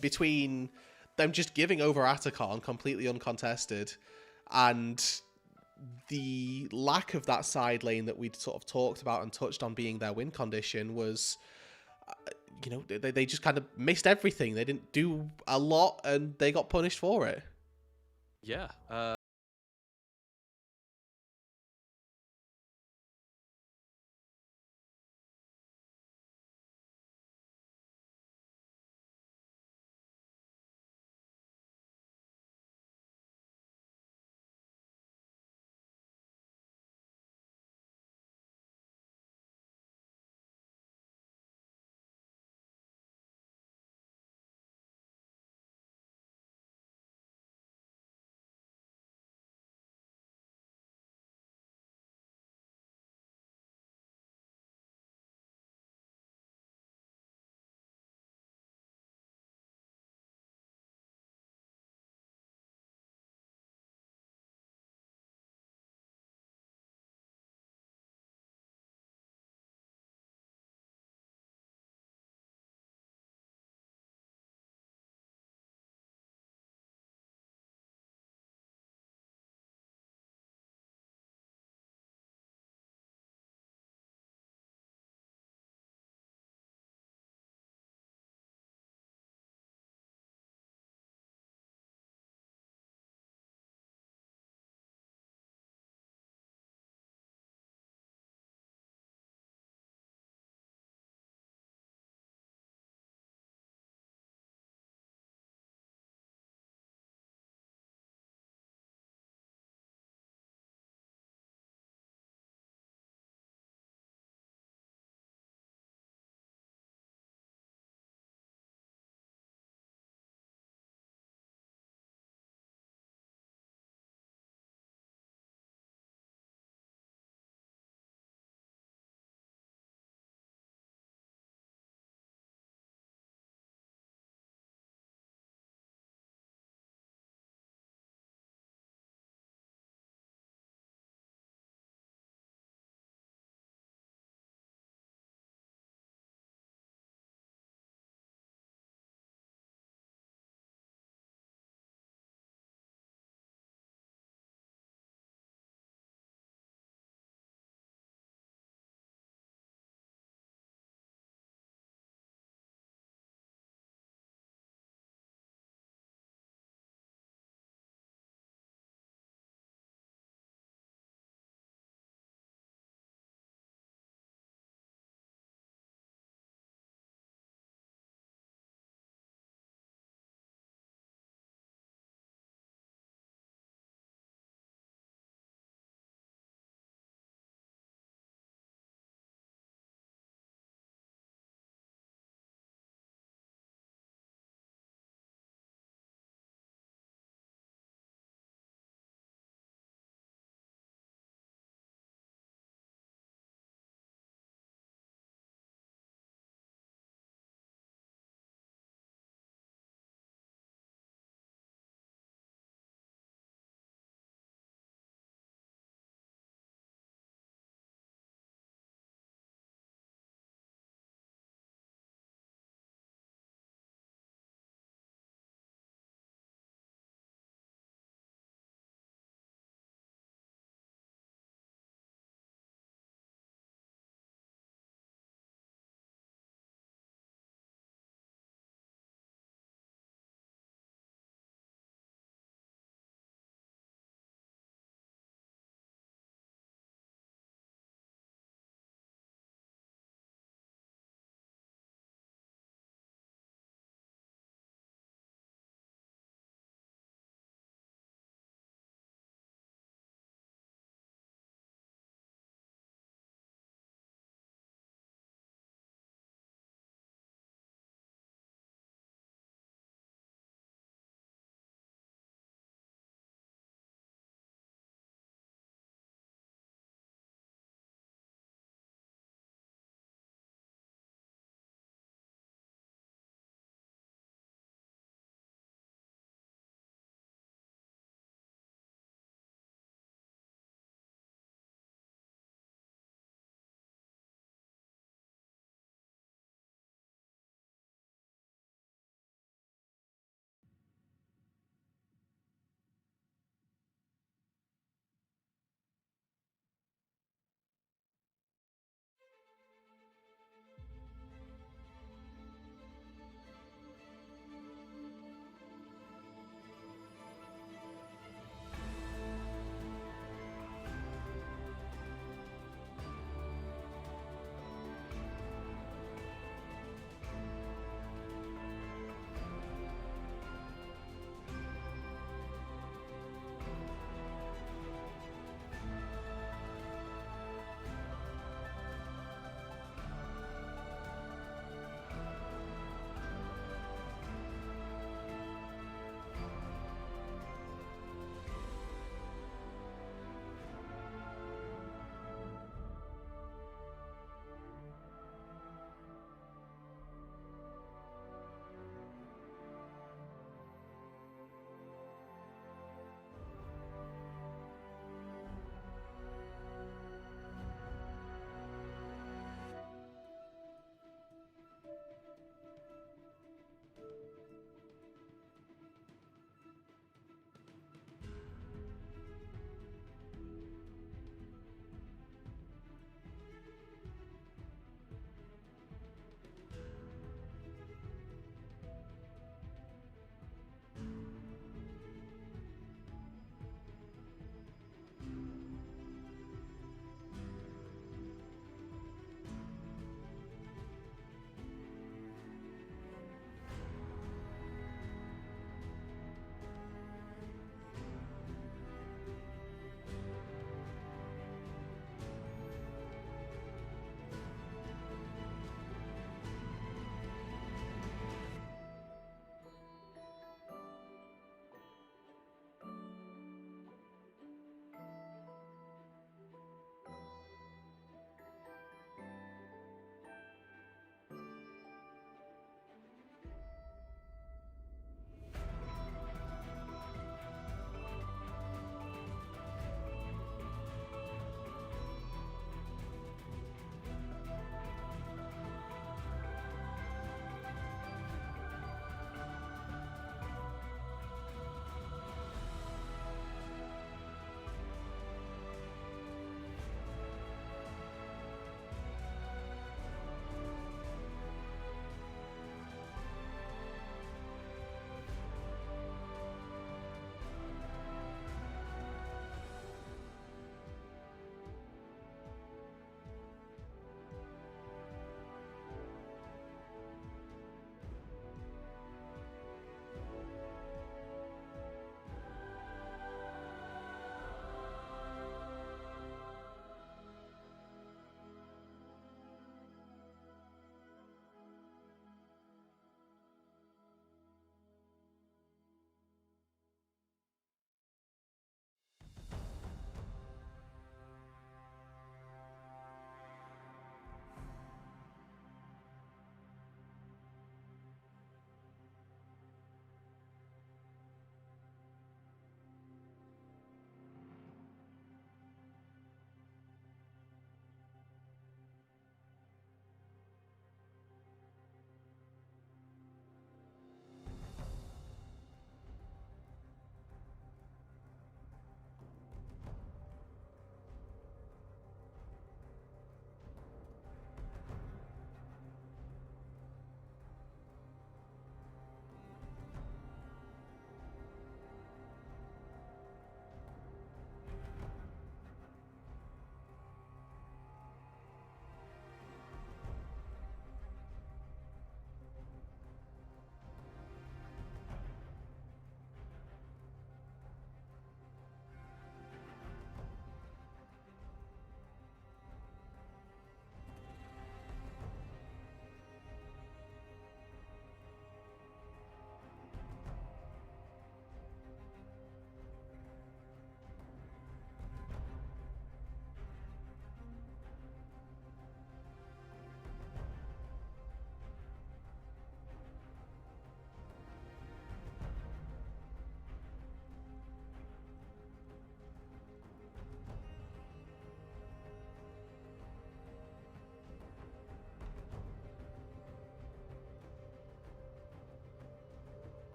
between them just giving over Atacon completely uncontested and the lack of that side lane that we'd sort of talked about and touched on being their win condition was, you know, they just kind of missed everything. They didn't do a lot and they got punished for it. Yeah.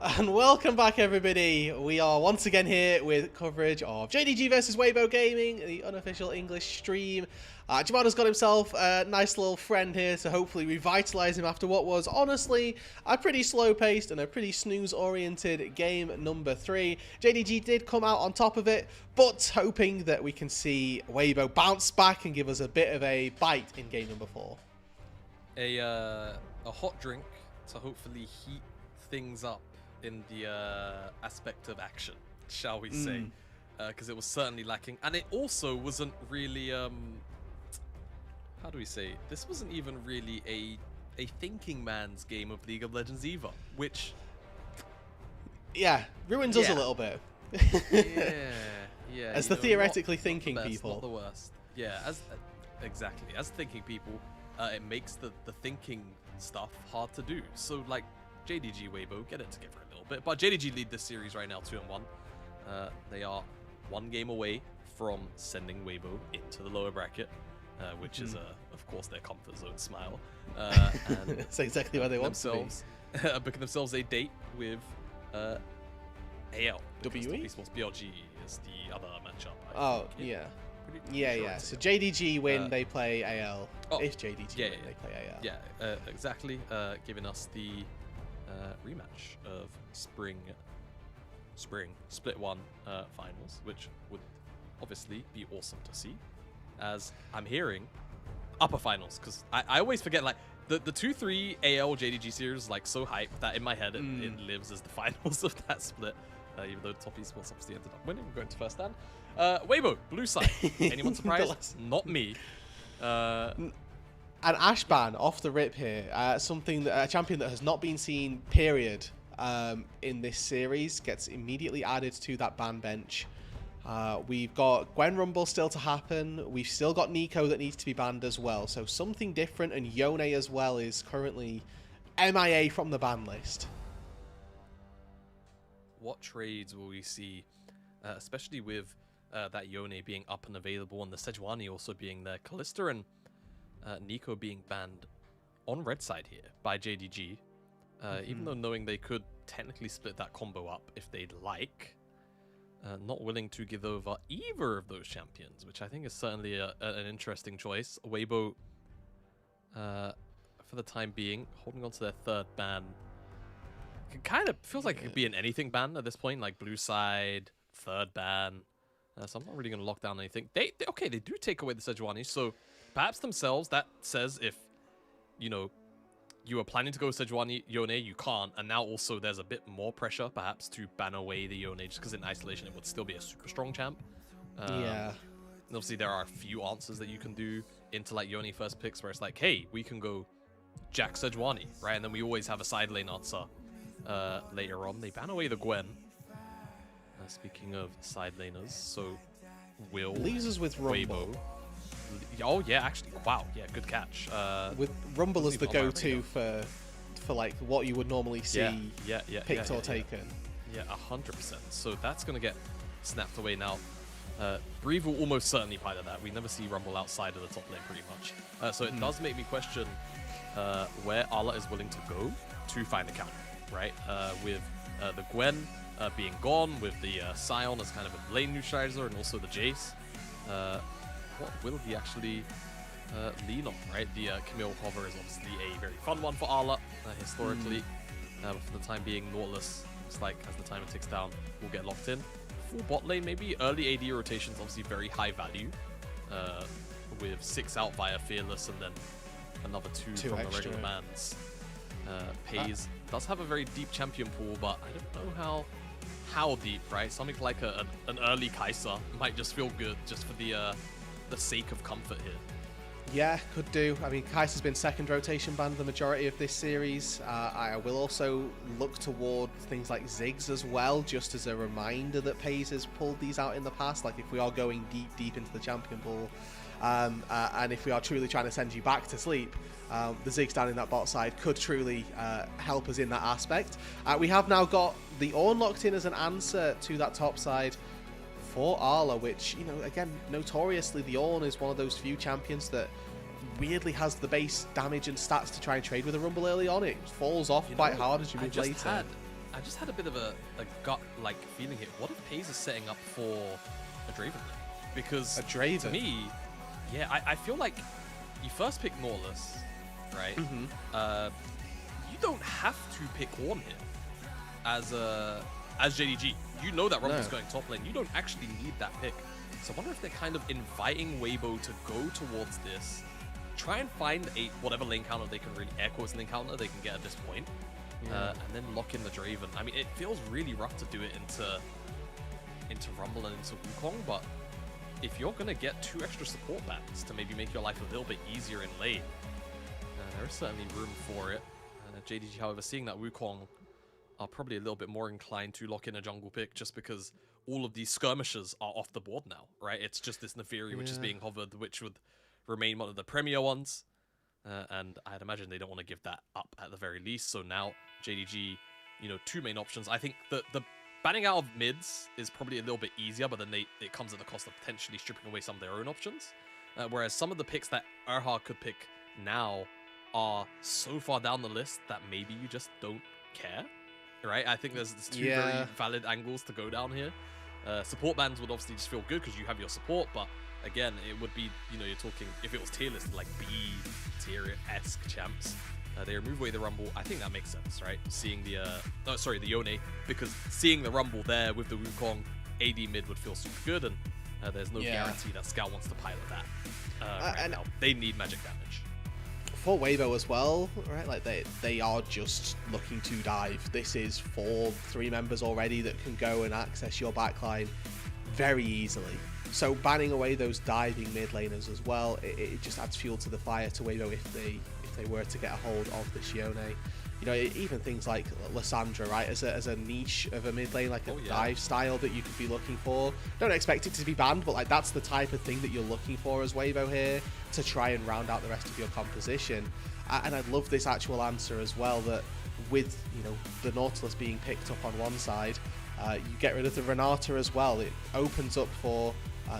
And welcome back, everybody. We are once again here with coverage of JDG versus Weibo Gaming, the unofficial English stream. Jamada's got himself a nice little friend here to hopefully revitalize him after what was honestly a pretty slow-paced and a pretty snooze-oriented game number 3. JDG did come out on top of it, but hoping that we can see Weibo bounce back and give us a bit of a bite in game number 4. A hot drink to hopefully heat things up in the aspect of action, shall we say, because it was certainly lacking, and it also wasn't really how do we say, this wasn't even really a thinking man's game of League of Legends either, which ruins us a little bit. yeah as the theoretically thinking not the best, people, not the worst. Exactly, as thinking people, it makes the thinking stuff hard to do. So like JDG Weibo, get it together a little bit. But JDG lead this series right now 2-1. They are 1 game away from sending Weibo into the lower bracket, which is, of course, their comfort zone smile. And that's exactly where they want themselves, to be. booking themselves a date with AL. WE? Esports BLG is the other matchup. Oh, yeah. Yeah. So JDG win, they play AL. If JDG win, they play AL. Yeah, exactly. Giving us the rematch of Spring Split 1 finals, which would obviously be awesome to see, as I'm hearing upper finals, because I always forget, like, the 2-3 AL JDG series like so hyped that in my head it lives as the finals of that split, even though Top Esports obviously ended up winning. We're going to first stand. Weibo, blue side. Anyone surprised? Not me. An Ashban off the rip here, a champion that has not been seen, period, in this series, gets immediately added to that ban bench. We've got Gwen Rumble still to happen. We've still got Nico that needs to be banned as well. So something different, and Yone as well is currently MIA from the ban list. What trades will we see, especially with that Yone being up and available, and the Sejuani also being there, Kalista and Nico being banned on red side here by JDG, even though knowing they could technically split that combo up if they'd like, not willing to give over either of those champions, which I think is certainly an interesting choice. Weibo, for the time being, holding on to their 3rd ban. It kind of feels like it could be an anything ban at this point, like blue side, 3rd ban. So I'm not really going to lock down anything. They do take away the Sejuani, so perhaps themselves, that says if, you were planning to go Sejuani Yone, you can't, and now also there's a bit more pressure perhaps to ban away the Yone, just because in isolation it would still be a super strong champ. And obviously there are a few answers that you can do into like Yone first picks, where it's like, hey, we can go Jack Sejuani, right? And then we always have a side lane answer later on. They ban away the Gwen. Speaking of side laners, so Will leaves us with Rumble. Weibo. Oh yeah, actually, wow, yeah, good catch. With Rumble as the go-to for like what you would normally see picked or taken. Yeah, 100%. So that's gonna get snapped away now. Breathe will almost certainly pilot that. We never see Rumble outside of the top lane pretty much. So it does make me question where Arla is willing to go to find a counter, right? With the Gwen being gone, with the Sion as kind of a lane neutralizer, and also the Jace. What will he actually lean on, right? The Camille hover is obviously a very fun one for Arla historically. But for the time being, Nautilus looks like as the timer ticks down, will get locked in. Full bot lane, maybe early AD rotations, obviously very high value. With 6 out via Fearless and then another 2 from extra. the regular bans. Pays does have a very deep champion pool, but I don't know how deep, right? Something like an early Kai'Sa might just feel good just for the sake of comfort here. Yeah, could do. I mean, Kai'Sa's been 2nd rotation banned the majority of this series. I will also look toward things like Ziggs as well, just as a reminder that Pays has pulled these out in the past. Like, if we are going deep into the champion pool, and if we are truly trying to send you back to sleep, the Ziggs down in that bot side could truly help us in that aspect. We have now got the Ornn locked in as an answer to that top side for Arla, which, again, notoriously the Ornn is one of those few champions that weirdly has the base damage and stats to try and trade with a Rumble early on. It falls off quite hard as you move later. I just had a bit of a gut like feeling here. What if FaZe is setting up for a Draven lane? Because A Draven? to me, yeah, I feel like you first pick Norless, right? You don't have to pick Ornn here as JDG. You know that Rumble's going top lane. You don't actually need that pick. So I wonder if they're kind of inviting Weibo to go towards this, try and find whatever lane counter they can really air quotes lane counter they can get at this point, and then lock in the Draven. I mean, it feels really rough to do it into Rumble and into Wukong, but if you're gonna get 2 extra support bans to maybe make your life a little bit easier in lane, there is certainly room for it. JDG, however, seeing that Wukong are probably a little bit more inclined to lock in a jungle pick just because all of these skirmishers are off the board now, right? It's just this Neferi which is being hovered, which would remain one of the premier ones. And I'd imagine they don't want to give that up at the very least. So now JDG, 2 main options. I think the banning out of mids is probably a little bit easier, but then it comes at the cost of potentially stripping away some of their own options. Whereas some of the picks that Erha could pick now are so far down the list that maybe you just don't care, right? I think there's 2 very valid angles to go down here. Support bans would obviously just feel good because you have your support, but again, it would be, you're talking, if it was tier listed like B tier-esque champs, they remove away the Rumble. I think that makes sense, right? Seeing the Yone, because seeing the Rumble there with the Wukong AD mid would feel super good, and there's no guarantee that Scout wants to pilot that right now. They need magic damage. For Weibo as well, right? Like they are just looking to dive. This is 3 members already that can go and access your backline very easily. So banning away those diving mid laners as well, it just adds fuel to the fire to Weibo if they were to get a hold of this Yone. Even things like Lissandra, right, as a niche of a mid lane, like a dive style that you could be looking for. Don't expect it to be banned, but like that's the type of thing that you're looking for as Weibo here to try and round out the rest of your composition. And I love this actual answer as well, that with the Nautilus being picked up on one side, you get rid of the Renata as well. It opens up for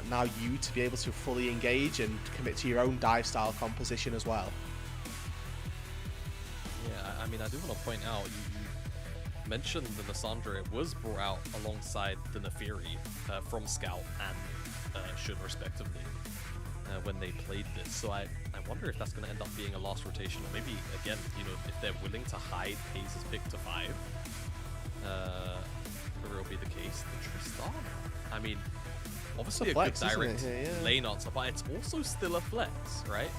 now you to be able to fully engage and commit to your own dive style composition as well. Yeah, I mean, I do want to point out, you mentioned the Lissandra. It was brought out alongside the Neferi from Scout and Shun, respectively, when they played this. So I wonder if that's going to end up being a last rotation, or maybe, again, if they're willing to hide FaZe's pick to 5, it will be the case. The Tristana, I mean, obviously a flex, good direct Yeah. lane answer, but it's also still a flex, right?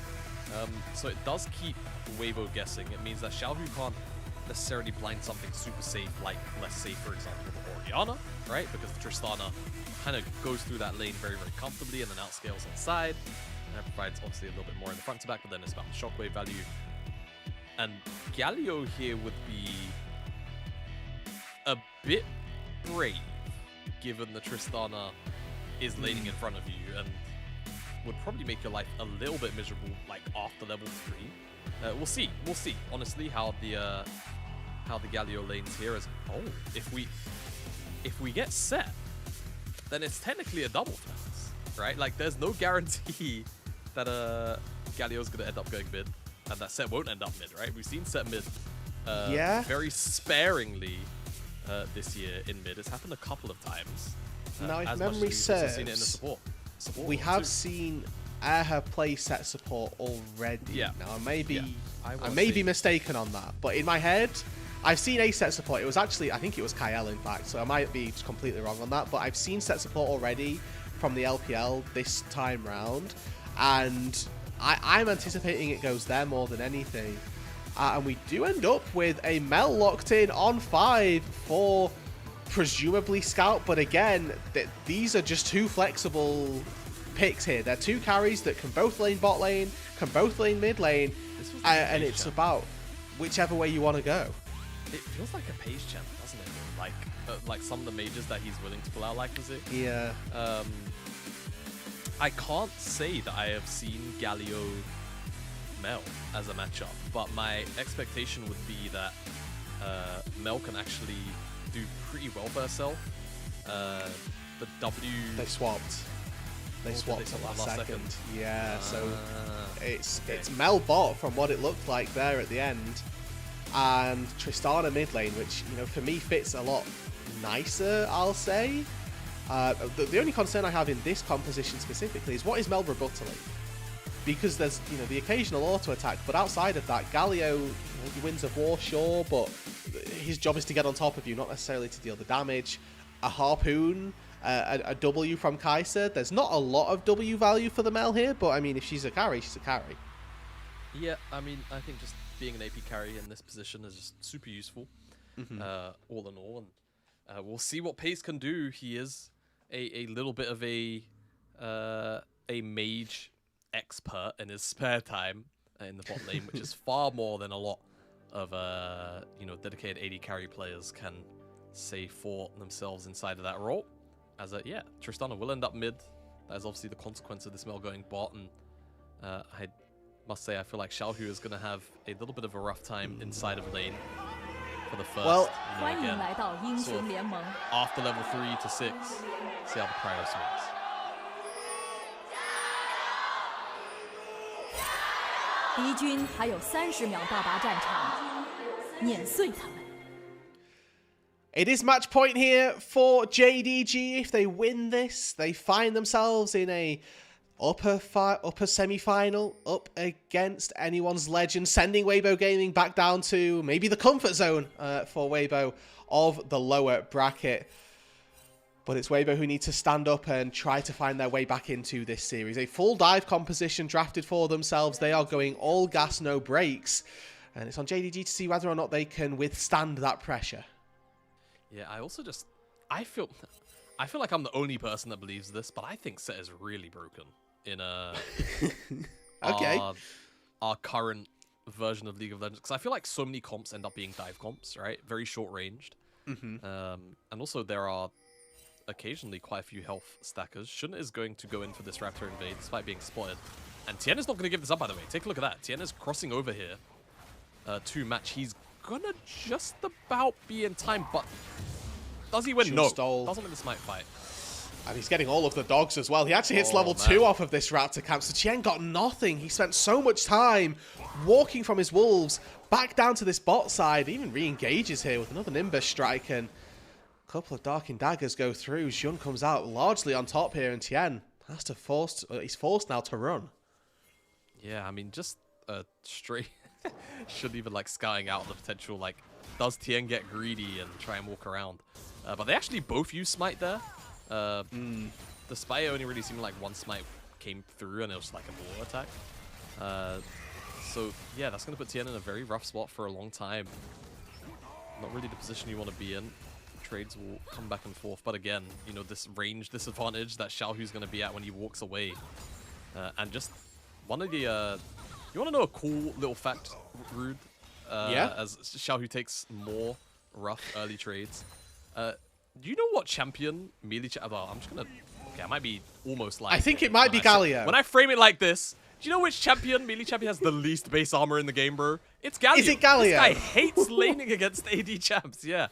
So it does keep Weibo guessing. It means that Xiaohu can't necessarily blind something super safe, like, let's say, for example, the Orianna, right? Because the Tristana kind of goes through that lane very, very comfortably and then outscales on side. And that provides, obviously, a little bit more in the front to back, but then it's about the shockwave value. And Galio here would be a bit brave, given the Tristana is laning in front of you, and would probably make your life a little bit miserable, like after level 3. We'll see. Honestly, how the Galio lanes here is. Oh, if we get set, then it's technically a double flex, right? Like, there's no guarantee that Galio's gonna end up going mid, and that set won't end up mid, right? We've seen set mid very sparingly this year in mid. It's happened a couple of times. Now, if as memory much as we've also serves, seen it in the support we role have too. seen Erha play set support already. Yeah. Now, I may be see. mistaken on that, but in my head, I've seen a set support. It was actually, I think it was Kael, in fact, so I might be just completely wrong on that, but I've seen set support already from the LPL this time round, and I'm anticipating it goes there more than anything. And we do end up with a Mel locked in on 5 for presumably Scout, but again, these are just 2 flexible picks here. They're 2 carries that can both lane bot lane, can both lane mid lane, and it's about whichever way you want to go. It feels like a page champ, doesn't it? Like some of the mages that he's willing to pull out like this. Yeah. I can't say that I have seen Galio Mel as a matchup, but my expectation would be that Mel can actually do pretty well for herself. The W... They swapped. They swapped at the last second. Yeah, so okay. it's Mel bot from what it looked like there at the end. and Tristana mid lane, which, you know, for me fits a lot nicer, I'll say. The only concern I have in this composition specifically is what is Mel rebuttaling? Because there's, you know, the occasional auto attack, but outside of that, Galio, you know, he wins a war, sure, but his job is to get on top of you, not necessarily to deal the damage. A Harpoon, a W from Kai'Sa. There's not a lot of W value for the Mel here, but I mean, if she's a carry, she's a carry. Yeah, I mean, I think just being an AP carry in this position is just super useful, all in all. And we'll see what Pace can do. He is a little bit of a mage expert in his spare time in the bot lane, which is far more than a lot of you know, dedicated AD carry players can say for themselves inside of that role. As yeah, Tristana will end up mid. That is obviously the consequence of this Mel going bot, and I must say I feel like Xiaohu is going to have a little bit of a rough time inside of lane for the first. Well, you know, again, sort of after level 3 to 6, see how the prior swings. 敌军还有30秒到达战场，碾碎他们。 It is match point here for JDG. If they win this, they find themselves in a upper semi-final up against anyone's legend, sending Weibo Gaming back down to maybe the comfort zone for Weibo of the lower bracket. But it's Weibo who need to stand up and try to find their way back into this series. A full dive composition drafted for themselves. They are going all gas, no brakes. And it's on JDG to see whether or not they can withstand that pressure. Yeah, I also just I feel like I'm the only person that believes this, but I think Set is really broken in okay. our current version of League of Legends, because I feel like so many comps end up being dive comps, right? Very short ranged. And also there are occasionally quite a few health stackers. Shun is going to go in for this Raptor invade despite being spotted, and Tien is not going to give this up, by the way. Take a look at that. Tien is crossing over here to match. He's gonna just about be in time, but does he win? No, doesn't win the smite fight. And he's getting all of the dogs as well. He actually hits level 2 off of this Raptor camp, so Tien got nothing. He spent so much time walking from his wolves back down to this bot side. He even re-engages here with another Nimbus strike, and a couple of Darking Daggers go through. Xun comes out largely on top here, and Tien has to he's forced now to run. Yeah, I mean, just straight shouldn't even like scouting out the potential, like, does Tien get greedy and try and walk around? But they actually both use smite there. The spy only really seemed like one smite came through and it was like a wall attack. So yeah, that's going to put Tien in a very rough spot for a long time. Not really the position you want to be in. Trades will come back and forth, but again, you know, this range disadvantage that Xiaohu's going to be at when he walks away. And just one of the... you want to know a cool little fact, Rude? Yeah? As Xiaohu takes more rough early trades. Do you know what champion melee well, I'm just going to... Okay, I might be almost like... I think it might be Galio. When I frame it like this, do you know which melee champion has the least base armor in the game, bro? It's Galio. Is it Galio? This guy hates laning against AD champs, yeah.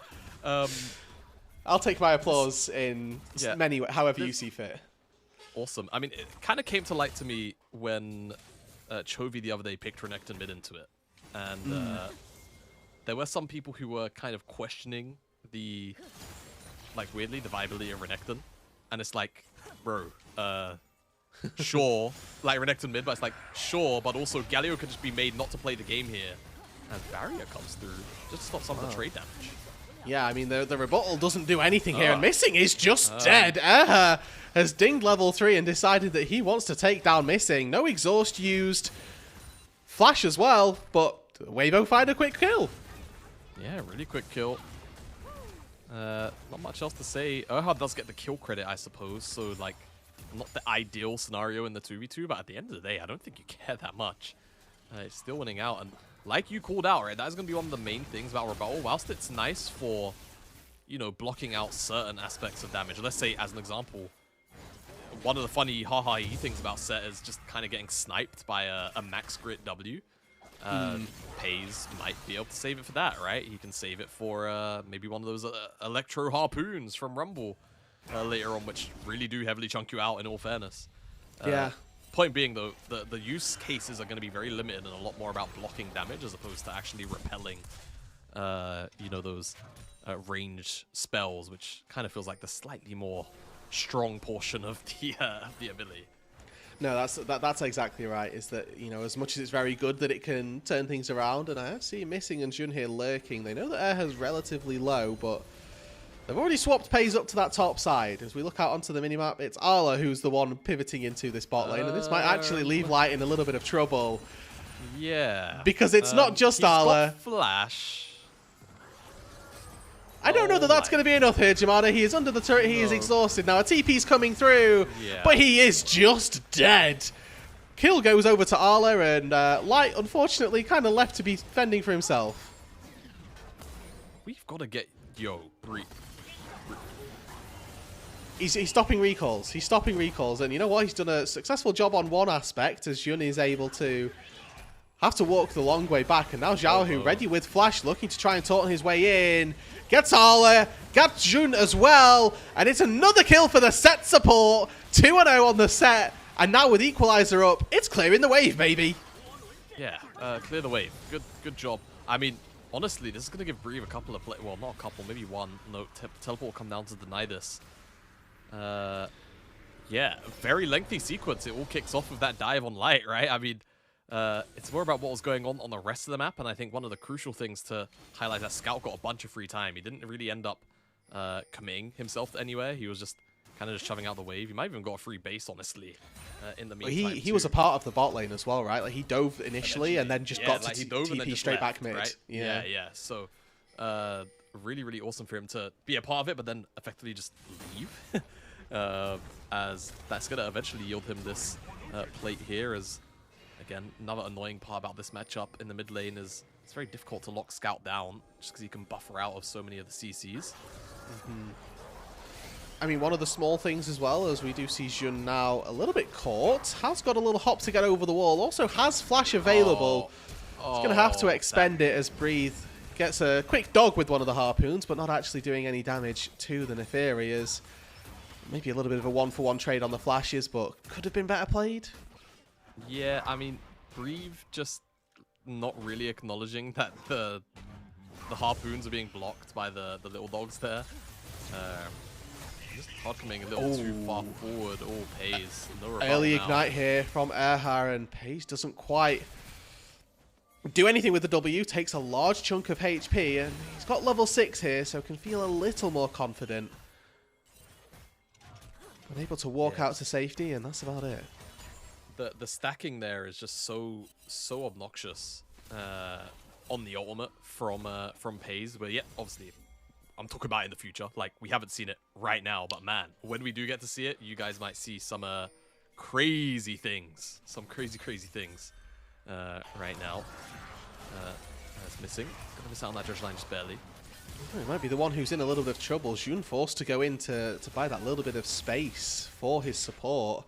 I'll take my applause in many, however you see fit. Awesome. I mean, it kind of came to light to me when Chovy the other day picked Renekton mid into it. And there were some people who were kind of questioning the, like, weirdly, the viability of Renekton. And it's like, bro, sure, like Renekton mid, but it's like, sure, but also Galio could just be made not to play the game here. And Barrier comes through, just to stop some of the trade damage. Yeah, I mean, the rebuttal doesn't do anything here, and Missing is just dead. Has dinged level 3 and decided that he wants to take down Missing. No exhaust used. Flash as well, but Weibo find a quick kill. Yeah, really quick kill. Not much else to say. Erhard does get the kill credit, I suppose, so, like, not the ideal scenario in the 2v2, but at the end of the day, I don't think you care that much. It's still winning out, and like you called out, right, that is going to be one of the main things about Rebuttal. Whilst it's nice for, you know, blocking out certain aspects of damage. Let's say, as an example, one of the funny ha-ha-y things about Set is just kind of getting sniped by a max grit W. Pays might be able to save it for that, right? He can save it for maybe one of those electro harpoons from Rumble later on, which really do heavily chunk you out, in all fairness. Yeah. point being, though, the use cases are going to be very limited and a lot more about blocking damage as opposed to actually repelling, you know, those ranged spells, which kind of feels like the slightly more strong portion of the ability. No, that's exactly right. Is that, you know, as much as it's very good that it can turn things around, and I see Missing and Jun here lurking. They know that Erha's relatively low, but they've already swapped Pays up to that top side. As we look out onto the minimap, it's Arla who's the one pivoting into this bot lane, and this might actually leave Light in a little bit of trouble. Yeah. Because it's not just Arla. Flash. I don't know that that's going to be enough here, Jamada. He is under the turret. He is exhausted. Now, a TP's coming through, but he is just dead. Kill goes over to Arla, and Light, unfortunately, kind of left to be fending for himself. We've got to get... Yo, breathe. He's stopping recalls. He's stopping recalls, and you know what? He's done a successful job on one aspect, as Jun is able to have to walk the long way back. And now Xiaohu ready with Flash, looking to try and taunt his way in. Gets Arla, gets Jun as well, and it's another kill for the set support. 2-0 on the set, and now with Equalizer up, it's clearing the wave, baby. Yeah, clear the wave. Good job. I mean, honestly, this is going to give Breathe a couple of well, not a couple, maybe one. No, Teleport will come down to deny this. Yeah, very lengthy sequence. It all kicks off with that dive on Light, right? I mean, it's more about what was going on the rest of the map, and I think one of the crucial things to highlight that Scout got a bunch of free time. He didn't really end up committing himself anywhere. He was just kind of just shoving out the wave. He might even got a free base, honestly, in the meantime. He was a part of the bot lane as well, right? Like, he dove initially and then just got like to he dove and then TP just straight left, back mid. right? Yeah. So, really awesome for him to be a part of it, but then effectively just leave. As that's going to eventually yield him this plate here. As again, another annoying part about this matchup in the mid lane is it's very difficult to lock Scout down just because he can buffer out of so many of the CCs. I mean, one of the small things as well, as we do see Jun now a little bit caught, has got a little hop to get over the wall, also has Flash available. He's going to have to expend it as Breathe gets a quick dog with one of the harpoons, but not actually doing any damage to the Nefarious. Maybe a little bit of a one-for-one trade on the flashes, but could have been better played. Yeah, I mean, Breathe just not really acknowledging that the harpoons are being blocked by the little dogs there. Just hard coming a little too far forward. All Pays. No rebuttal Early now. ignite here from Erha, and Pays doesn't quite do anything with the W. Takes a large chunk of HP, and he's got level 6 here, so can feel a little more confident. But able to walk out to safety, and that's about it. The stacking there is just so obnoxious on the ultimate from Pays. But yeah, obviously, I'm talking about in the future. Like, we haven't seen it right now, but man, when we do get to see it, you guys might see some crazy things. Some crazy things right now. That's missing. Gonna miss out on that judge line just barely. Oh, he might be the one who's in a little bit of trouble. Jun forced to go in to buy that little bit of space for his support.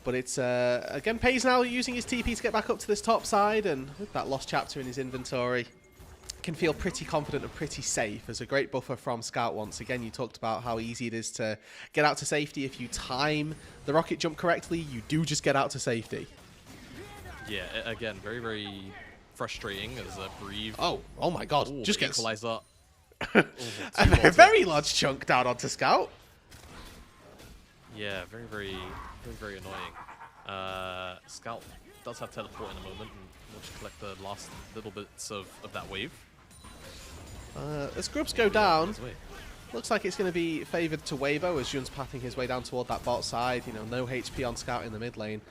But it's, again, Pays now using his TP to get back up to this top side, and with that lost chapter in his inventory, can feel pretty confident and pretty safe as a great buffer from Scout once again. You talked about how easy it is to get out to safety. If you time the rocket jump correctly, you do just get out to safety. Yeah, again, very frustrating as a Breathe. Oh my god. Ooh, just gets Equalizer. a very large chunk down onto Scout. Yeah, very annoying. Scout does have teleport in a moment, and we'll just collect the last little bits of that wave. As groups go down, looks like it's going to be favoured to Weibo as Jun's pathing his way down toward that bot side. You know, no HP on Scout in the mid lane.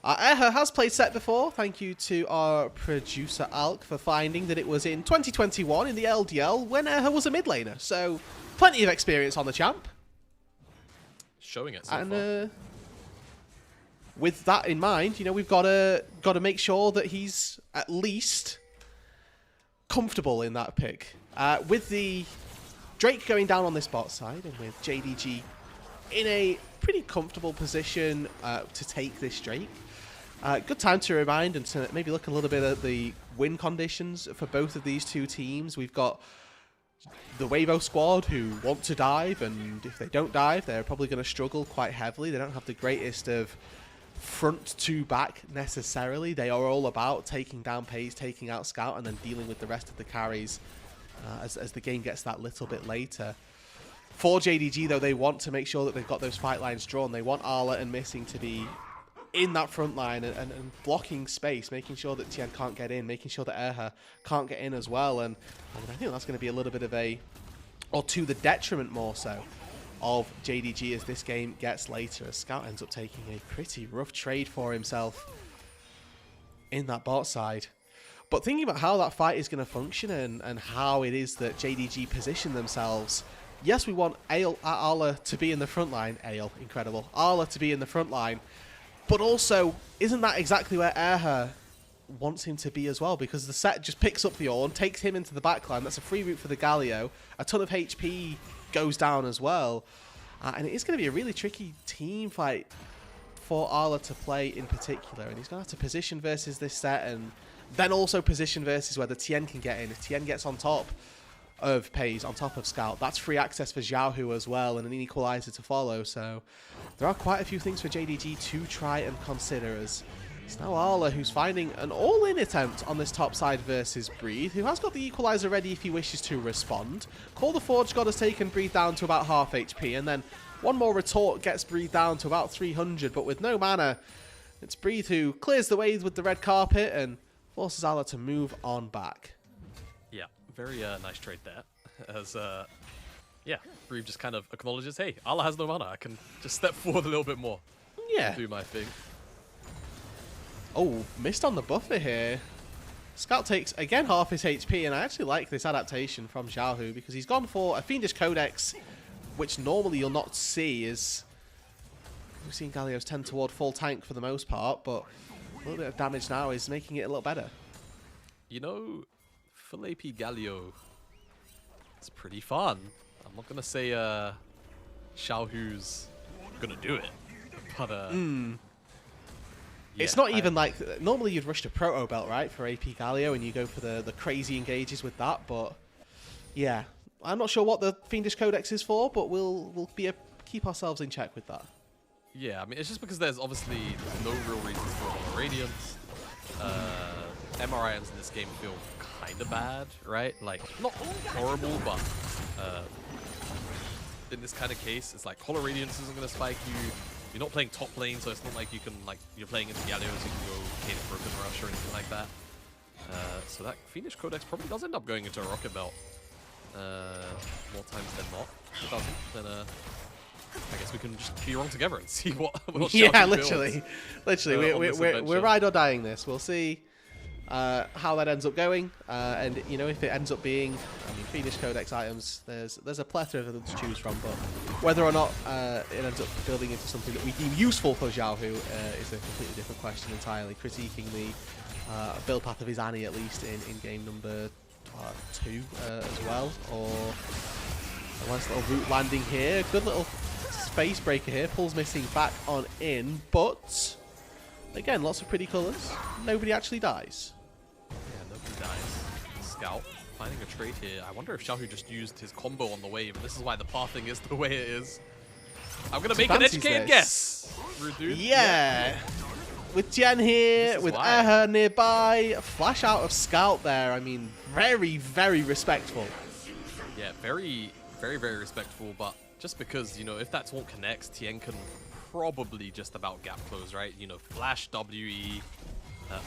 Erha has played set before. Thank you to our producer Alk for finding that it was in 2021 in the LDL when Erha was a mid laner. So, plenty of experience on the champ. Showing it so and far. With that in mind, you know, we've got to make sure that he's at least comfortable in that pick. With the Drake going down on this bot side, and with JDG in a pretty comfortable position to take this Drake. Good time to remind and to maybe look a little bit at the win conditions for both of these two teams. We've got the Weibo squad who want to dive, and if they don't dive, they're probably going to struggle quite heavily. They don't have the greatest of front to back necessarily. They are all about taking down Pays, taking out Scout, and then dealing with the rest of the carries as the game gets that little bit later. For JDG, though, they want to make sure that they've got those fight lines drawn. They want Arla and Missing to be in that front line and blocking space, making sure that Tien can't get in, making sure that Erha can't get in as well. And I think that's going to be a little bit of or to the detriment more so, of JDG as this game gets later, as Scout ends up taking a pretty rough trade for himself in that bot side. But thinking about how that fight is going to function and how it is that JDG position themselves, yes, we want Arla to be in the front line. Incredible. Arla to be in the front line. But also, isn't that exactly where Erha wants him to be as well? Because the set just picks up the Ornn, takes him into the backline. That's a free route for the Galio. A ton of HP goes down as well. And it is going to be a really tricky team fight for Arla to play in particular. And he's going to have to position versus this set, and then also position versus whether Tien can get in. If Tien gets on top of Pays, on top of Scout, that's free access for Xiaohu as well, and an equalizer to follow. So there are quite a few things for JDG to try and consider, as it's now Arla who's finding an all-in attempt on this top side versus Breathe, who has got the equalizer ready if he wishes to respond. Call the Forge God has taken Breathe down to about half HP, and then one more retort gets Breathe down to about 300, but with no mana, it's Breathe who clears the way with the red carpet and forces Arla to move on back. Yeah, very nice trade there. As yeah, Breathe just kind of acknowledges, hey, Arla has no mana. I can just step forward a little bit more. Yeah. Do my thing. Oh, missed on the buffer here. Scout takes, again, half his HP, and I actually like this adaptation from Xiaohu because he's gone for a Fiendish Codex, which normally you'll not see, as we've seen Galios tend toward full tank for the most part, but a little bit of damage now is making it a little better. You know, full AP Galio, it's pretty fun. I'm not going to say Xiaohu's going to do it, but yeah, it's not even like, normally you'd rush to Proto Belt, right, for AP Galio, and you go for the crazy engages with that, but yeah. I'm not sure what the Fiendish Codex is for, but we'll keep ourselves in check with that. Yeah, I mean, it's just because there's obviously no real reasons for Hollow Radiance. MRIs in this game feel kind of bad, right? Like, not horrible, but in this kind of case, it's like Hollow Radiance isn't going to spike you. You're not playing top lane, so it's not like you can, like, you're playing into Galios, you can go Cane of Broken Rush or anything like that. So that Fiendish Codex probably does end up going into a Rocket Belt. More times than not. If it doesn't, then I guess we can just be wrong together and see what yeah, literally, we're ride or dying this. We'll see how that ends up going, and you know, if it ends up being, I mean, Fiendish Codex items, there's a plethora of them to choose from, but whether or not it ends up building into something that we deem useful for Xiaohu is a completely different question entirely. Critiquing the build path of his Annie, at least in game number 2 as well, or a nice little root landing here. Good little space breaker here, pulls Missing back on in, but again, lots of pretty colours. Nobody actually dies. Yeah, nobody dies. Scout finding a trade here. I wonder if Xiaohu just used his combo on the wave, and this is why the pathing is the way it is. I'm gonna make an educated guess. Rude dude. Yeah. With Tien here, with Erha nearby, flash out of Scout there. I mean, very, very respectful. Yeah, very, very, very respectful. But just because, you know, if that taunt connects, Tien can probably just about gap close, right? You know, flash WE,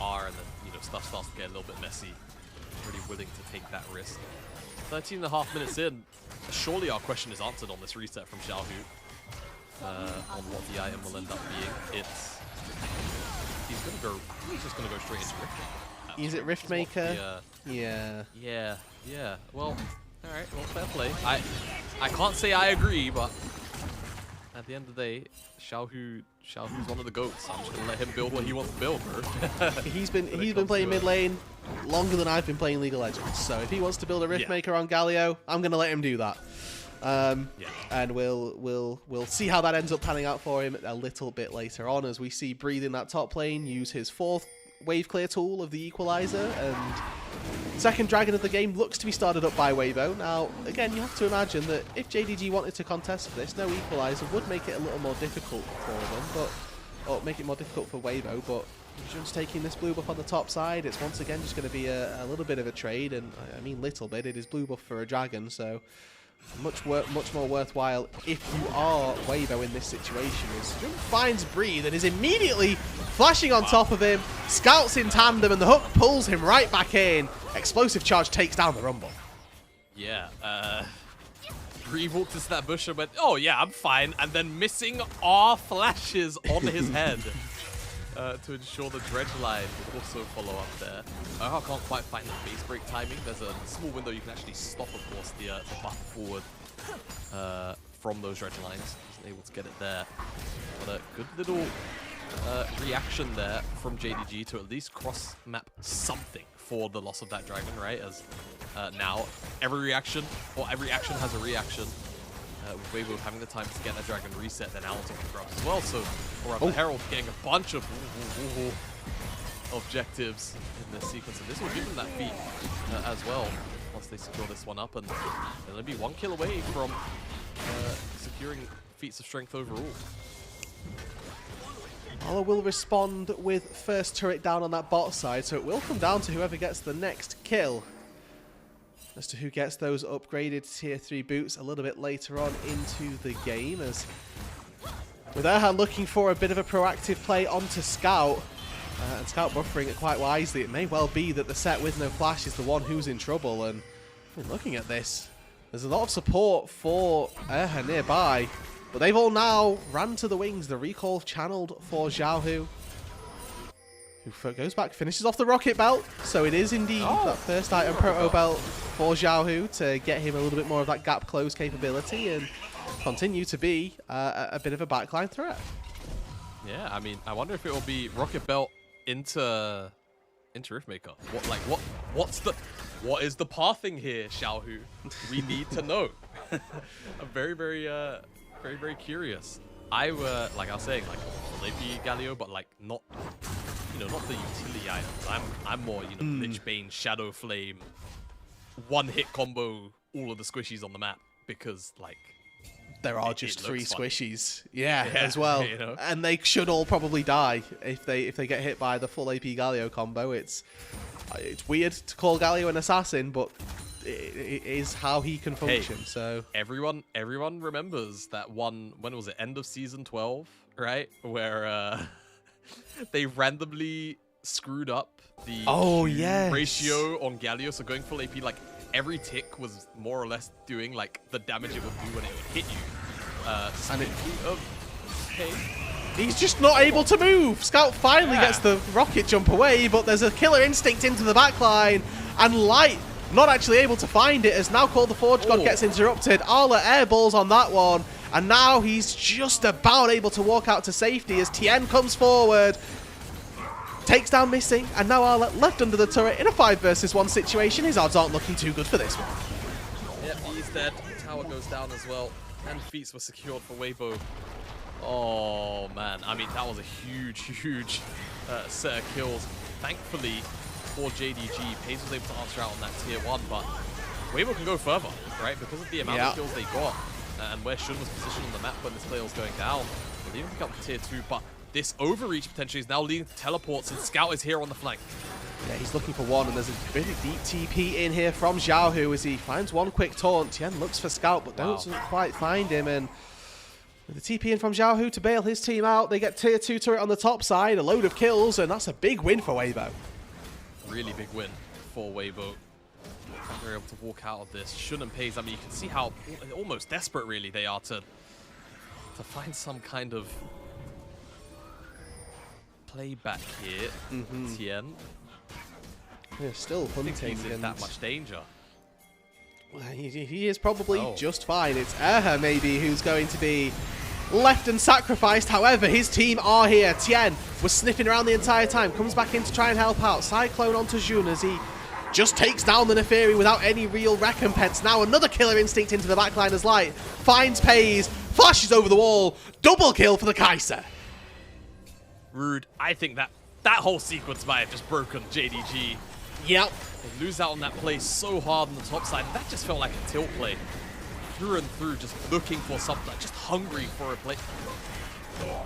R, and then, you know, stuff starts to get a little bit messy. Really willing to take that risk. 13.5 minutes in, surely our question is answered on this reset from Xiaohu on what the item will end up being. He's gonna go. He's just gonna go straight into Rift. Is it Rift Maker? Yeah. Yeah. Well, all right. Well, fair play. I can't say I agree, but at the end of the day, Xiaohu's one of the goats. I'm just gonna let him build what he wants to build, bro. he's been playing mid lane longer than I've been playing League of Legends. So if he wants to build a Rift Maker on Galio, I'm gonna let him do that. And we'll see how that ends up panning out for him a little bit later on, as we see Breathe in that top lane use his 4th wave clear tool of the equalizer, and second dragon of the game looks to be started up by Weibo. Now again, you have to imagine that if JDG wanted to contest this, no equalizer would make it a little more difficult for them, but or make it more difficult for Weibo, but just taking this blue buff on the top side, it's once again just going to be a little bit of a trade, and I mean little bit, it is blue buff for a dragon, so much more worthwhile if you are Weibo in this situation. Is Jun finds Breathe and is immediately flashing on top of him, scouts in tandem, and the hook pulls him right back in. Explosive charge takes down the Rumble. Yeah, Bree walked into that bush and went, oh yeah, I'm fine, and then missing R flashes on his head to ensure the dredge line would also follow up there. I can't quite find the base break timing. There's a small window you can actually stop, of course, the button forward from those dredge lines. Wasn't able to get it there. But a good little reaction there from JDG to at least cross-map something for the loss of that dragon, right? As now every action has a reaction. With Weibo having the time to get that dragon reset, then Alan's on the grabs as well. So, the Herald getting a bunch of objectives in this sequence, and this will give them that feat as well once they secure this one up, and they'll be 1 kill away from securing feats of strength overall. Arla will respond with first turret down on that bot side, so it will come down to whoever gets the next kill as to who gets those upgraded tier 3 boots a little bit later on into the game. As with Erhan looking for a bit of a proactive play onto Scout, and Scout buffering it quite wisely, it may well be that the set with no flash is the one who's in trouble. And I mean, looking at this, there's a lot of support for Erhan nearby, but they've all now ran to the wings. The recall channeled for Xiaohu, who goes back, finishes off the rocket belt. So it is indeed that first item proto belt for Xiaohu to get him a little bit more of that gap close capability and continue to be a bit of a backline threat. Yeah, I mean, I wonder if it will be rocket belt into Riftmaker. What is the pathing here, Xiaohu? We need to know. I'm very curious. Like I was saying, like Felipe Galio, but like not the utility items. I'm more, Lich Bane, Shadow Flame, one-hit combo all of the squishies on the map, because like there are just 3 squishies, as well, and they should all probably die if they get hit by the full AP Galio combo. It's weird to call Galio an assassin, but it is how he can function. So everyone remembers that one, when was it, end of season 12, right, where they randomly screwed up the ratio on Galio. So going full AP, like every tick was more or less doing like the damage it would do when it would hit you. He's just not able to move. Scout finally gets the rocket jump away, but there's a killer instinct into the backline, and Light not actually able to find it, as now called the Forge God gets interrupted. Arla airballs on that one, and now he's just about able to walk out to safety as Tien comes forward, takes down Missing, and now Arla left under the turret in a 5 versus 1 situation. His odds aren't looking too good for this one. Yep, he's dead. Tower goes down as well, and feats were secured for Weibo. Oh man, I mean, that was a huge set of kills. Thankfully for JDG, Pace was able to answer out on that tier 1, but Weibo can go further, right? Because of the amount of kills they got, and where Shun was positioned on the map when this play was going down. They'll even pick up the tier 2, but this overreach potentially is now leading to teleports, and Scout is here on the flank. Yeah, he's looking for one, and there's a really deep TP in here from Xiaohu as he finds one quick taunt. Tien looks for Scout, but doesn't quite find him, and with the TP in from Xiaohu to bail his team out, they get tier 2 turret on the top side, a load of kills, and that's a big win for Weibo. Really big win for Weibo. They're able to walk out of this. Shun and Pace, I mean, you can see how almost desperate really they are to find some kind of playback here. Tien. They're still hunting. He's in that much danger. Well, he is probably just fine. It's Erha maybe who's going to be left and sacrificed. However, his team are here. Tien was sniffing around the entire time. Comes back in to try and help out. Cyclone onto Jun as he just takes down the Neferi without any real recompense. Now another killer instinct into the backline as Light finds Pays, flashes over the wall. Double kill for the Kaiser. Rude. I think that whole sequence might have just broken JDG. Yep. They lose out on that play so hard on the top side. That just felt like a tilt play. Through and through, just looking for something, just hungry for a play.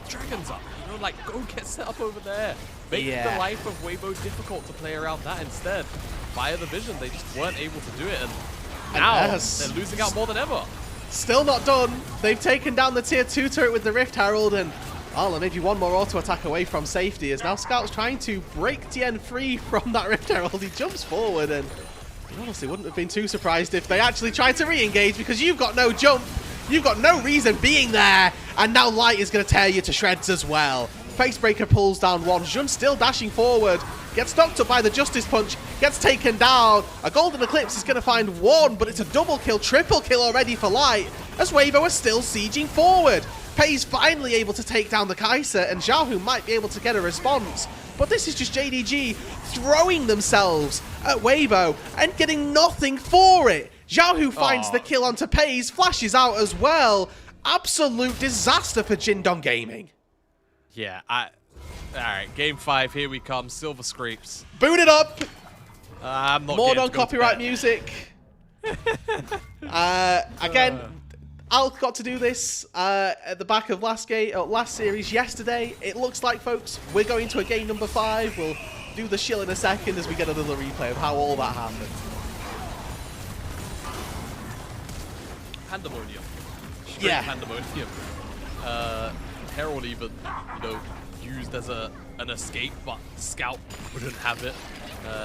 Dragon's up. You know, like, go get set up over there. Make the life of Weibo difficult to play around that instead. Via the vision, they just weren't able to do it, and now they're losing out more than ever. Still not done. They've taken down the tier 2 turret with the Rift Herald, and maybe one more auto attack away from safety, as now Scout's trying to break Tien free from that Rift Herald. He jumps forward, and honestly wouldn't have been too surprised if they actually tried to re-engage, because you've got no jump, you've got no reason being there, and now Light is going to tear you to shreds as well. Facebreaker pulls down one. Jun still dashing forward. Gets knocked up by the Justice Punch. Gets taken down. A Golden Eclipse is going to find one, but it's a double kill, triple kill already for Light, as Weibo are still sieging forward. Pei's finally able to take down the Kaiser, and Xiaohu might be able to get a response. But this is just JDG throwing themselves at Weibo and getting nothing for it. Xiaohu finds the kill onto Pei's, flashes out as well. Absolute disaster for Jindong Gaming. Yeah, alright, game 5, here we come. Silver Scrapes. Boot it up! I'm not more non-copyright music. Again, Alk got to do this at the back of last series yesterday. It looks like, folks, we're going to a game number 5. We'll do the shill in a second as we get another replay of how all that happened. Pandemonium. Straight pandemonium. Herald even, used as an escape, but Scout wouldn't have it.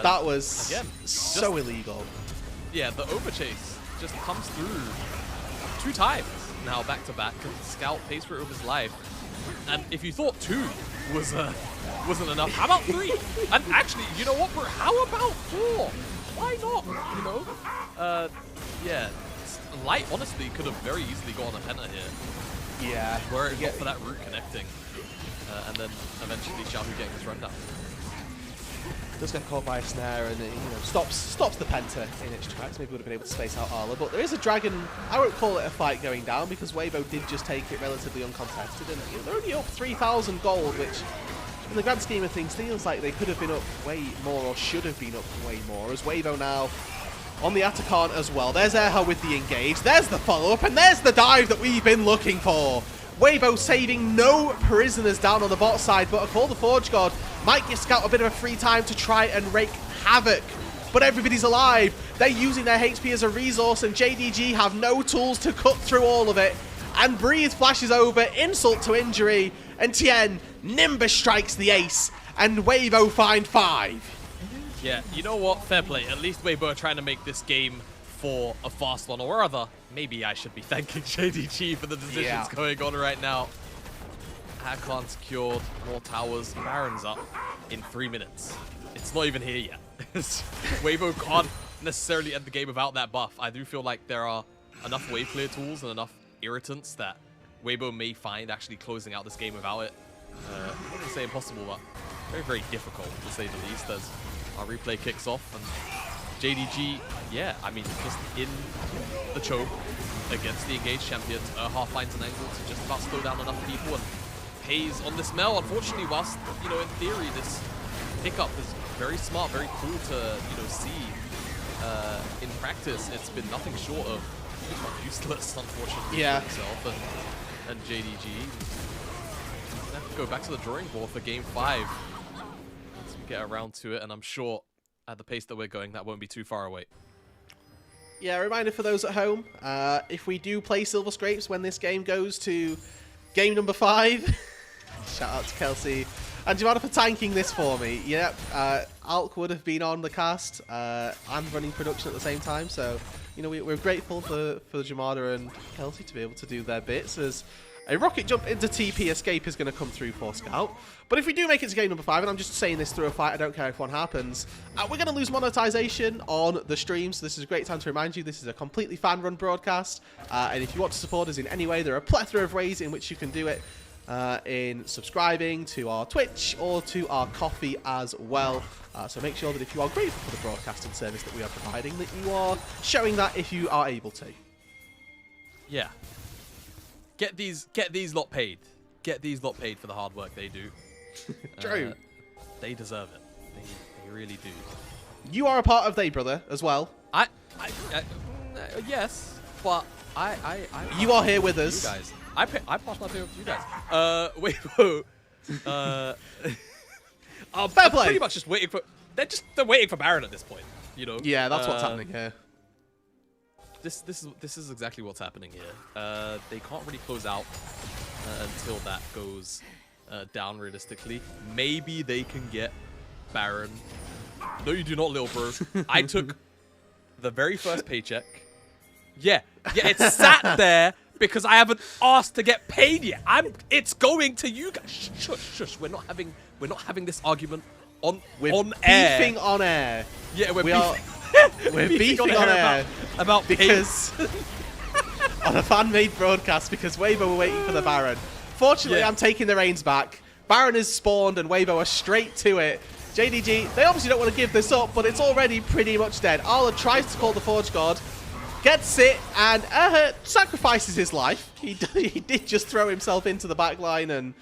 That was again so illegal. Yeah, the overchase just comes through 2 times now back to back, and Scout pays for it with his life. And if you thought 2 wasn't enough, how about 3? And actually, you know what, bro? How about 4? Why not? Yeah, Light honestly could have very easily gotten a penta here. Yeah, were it not for that root connecting, and then eventually Xiaohu getting his rundown. Does get caught by a snare, and stops the penta in its tracks. Maybe would have been able to space out Arla, but there is a dragon. I won't call it a fight going down, because Weibo did just take it relatively uncontested, and they're only up 3,000 gold, which in the grand scheme of things feels like they could have been up way more, or should have been up way more, as Weibo now on the Atacant as well. There's Erha with the engage, there's the follow-up, and there's the dive that we've been looking for. Weibo saving no prisoners down on the bot side, but a Call the Forge God might give Scout a bit of a free time to try and wreak havoc. But everybody's alive. They're using their HP as a resource, and JDG have no tools to cut through all of it. And Breathe flashes over, insult to injury, and Tien Nimbus strikes the ace, and Weibo find 5. Yeah, you know what? Fair play. At least Weibo are trying to make this game for a fast one, or rather, maybe I should be thanking JDG for the decisions going on right now. Hakan secured, more towers, Baron's up in 3 minutes. It's not even here yet. Weibo can't necessarily end the game without that buff. I do feel like there are enough wave clear tools and enough irritants that Weibo may find actually closing out this game without it. I wouldn't say impossible, but very, very difficult to say the least, as our replay kicks off. And JDG, yeah, I mean, just in the choke against the engaged champions. Erha finds an angle to just about slow down enough people, and Pays on this Mel. Unfortunately, whilst, in theory, this pickup is very smart, very cool to, see in practice, it's been nothing short of useless, unfortunately, for himself and JDG. He's gonna have to go back to the drawing board for game 5 once we get around to it, and I'm sure at the pace that we're going, that won't be too far away. Yeah, a reminder for those at home, if we do play Silver Scrapes when this game goes to game number 5, shout out to Kelsey and Jamada for tanking this for me. Yep, Alk would have been on the cast and running production at the same time, so we're grateful for Jamada and Kelsey to be able to do their bits, as a rocket jump into TP escape is going to come through for Scout. But if we do make it to game number 5, and I'm just saying this through a fight, I don't care if one happens, we're going to lose monetization on the stream. So this is a great time to remind you, this is a completely fan-run broadcast. And if you want to support us in any way, there are a plethora of ways in which you can do it. In subscribing to our Twitch or to our Coffee as well. So make sure that if you are grateful for the broadcasting service that we are providing, that you are showing that if you are able to. Yeah. Get these lot paid. Get these lot paid for the hard work they do. True. They deserve it. They really do. You are a part of They Brother as well. Yes, but you are here with us. You guys. I pass my pick over to you guys. Weibo. Fair play. Pretty much just waiting for. They're waiting for Baron at this point. You know. Yeah, that's what's happening here. This is exactly what's happening here. They can't really close out until that goes down realistically. Maybe they can get Baron. No, you do not, little bro. I took the very first paycheck. Yeah, it's sat there because I haven't asked to get paid yet. It's going to you guys. Shush. We're not having this argument on air. Beefing on air. Yeah, we're beefing on air about because on a fan-made broadcast because Weibo were waiting for the Baron. Fortunately, Yeah. I'm taking the reins back. Baron is spawned and Weibo are straight to it. JDG, they obviously don't want to give this up, but it's already pretty much dead. Arla tries to call the Forge God, gets it, and sacrifices his life. He did just throw himself into the back line and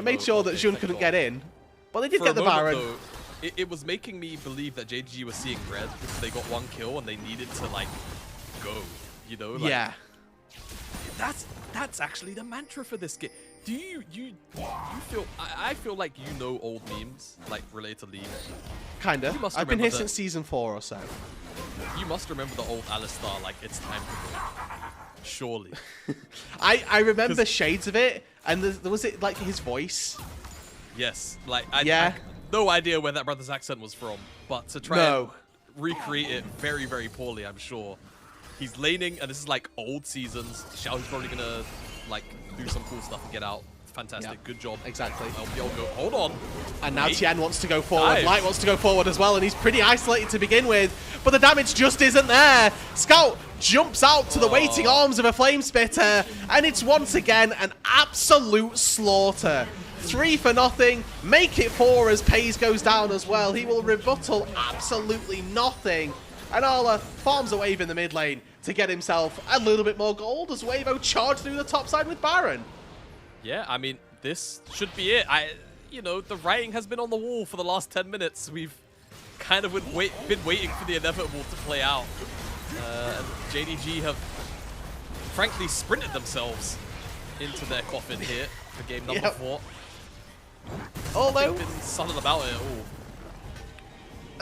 made sure that Jun couldn't get in. But they did For get a the moment, Baron. though, it was making me believe that JDG was seeing red because they got one kill and they needed to like go. You know? Like, Yeah. That's actually the mantra for this game. Do you feel? I feel like you know old memes like related to League. Kinda. You must I've been remember here that- since season 4 or so. You must remember the old Alistar. Like it's time to go. Surely. I remember shades of it, and there was it like his voice. Yes. Like I Yeah. no idea where that brother's accent was from, but to try and recreate it very, very poorly, I'm sure. He's laning, and this is like old seasons. Xiao's probably gonna like do some cool stuff and get out. Fantastic, Yep. good job. Exactly. LPL go. Hold on. And now Wait. Tian wants to go forward. Dive. Light wants to go forward as well, and he's pretty isolated to begin with. But the damage just isn't there. Scout jumps out to the waiting arms of a Flame Spitter, and it's once again an absolute slaughter. 3 for nothing. Make it 4 as Pays goes down as well. He will rebuttal absolutely nothing. And Arla farms a wave in the mid lane to get himself a little bit more gold as Weibo charged through the top side with Baron. Yeah, I mean, this should be it. The writing has been on the wall for the last 10 minutes. We've kind of been waiting for the inevitable to play out. And JDG have, frankly, sprinted themselves into their coffin here for game number 4. Although, They've been subtle about it all.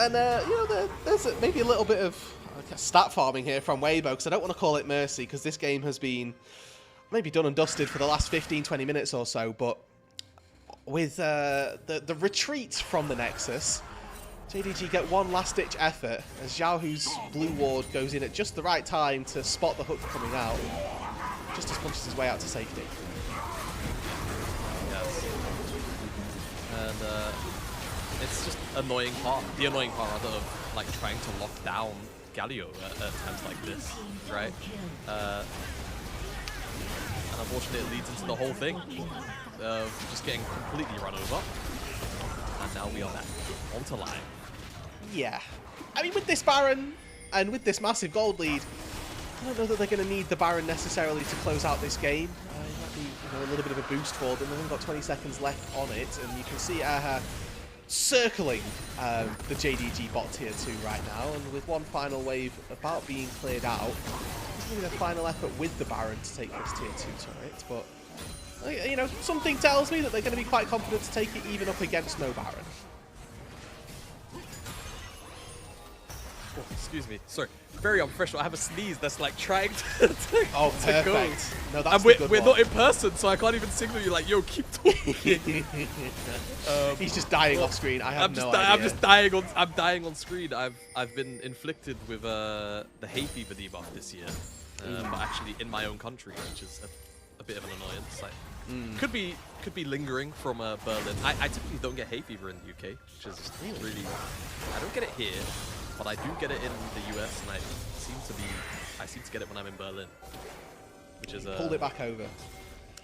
and there's maybe a little bit of stat farming here from Weibo, because I don't want to call it mercy, because this game has been maybe done and dusted for the last 15-20 minutes or so, but with the retreat from the Nexus, JDG get one last-ditch effort as Xiaohu's blue ward goes in at just the right time to spot the hook coming out, just as punches his way out to safety. Yes. And it's just the annoying part rather of like trying to lock down Galio at times like this, right? And unfortunately it leads into the whole thing of just getting completely run over. And now we are back onto line. Yeah. I mean, with this Baron and with this massive gold lead, I don't know that they're going to need the Baron necessarily to close out this game. It might be a little bit of a boost for them. They've only got 20 seconds left on it, and you can see Aha circling the JDG bot tier 2 right now, and with one final wave about being cleared out, it's really their final effort with the Baron to take this tier 2 turret, but something tells me that they're going to be quite confident to take it even up against no Baron. Oh, excuse me, sorry. Very unprofessional. I have a sneeze that's like trying to Oh, to go. perfect. No, that's And the good we're one. not in person, so I can't even signal you like, yo, keep talking. He's just dying off screen. I have no idea. I'm just dying on. I'm dying on screen. I've been inflicted with the hay fever debuff this year, but actually in my own country, which is a bit of an annoyance. Like, could be lingering from Berlin. I typically don't get hay fever in the UK, which is really. I don't get it here, but I do get it in the US, and I seem to get it when I'm in Berlin, which is Pulled it back over.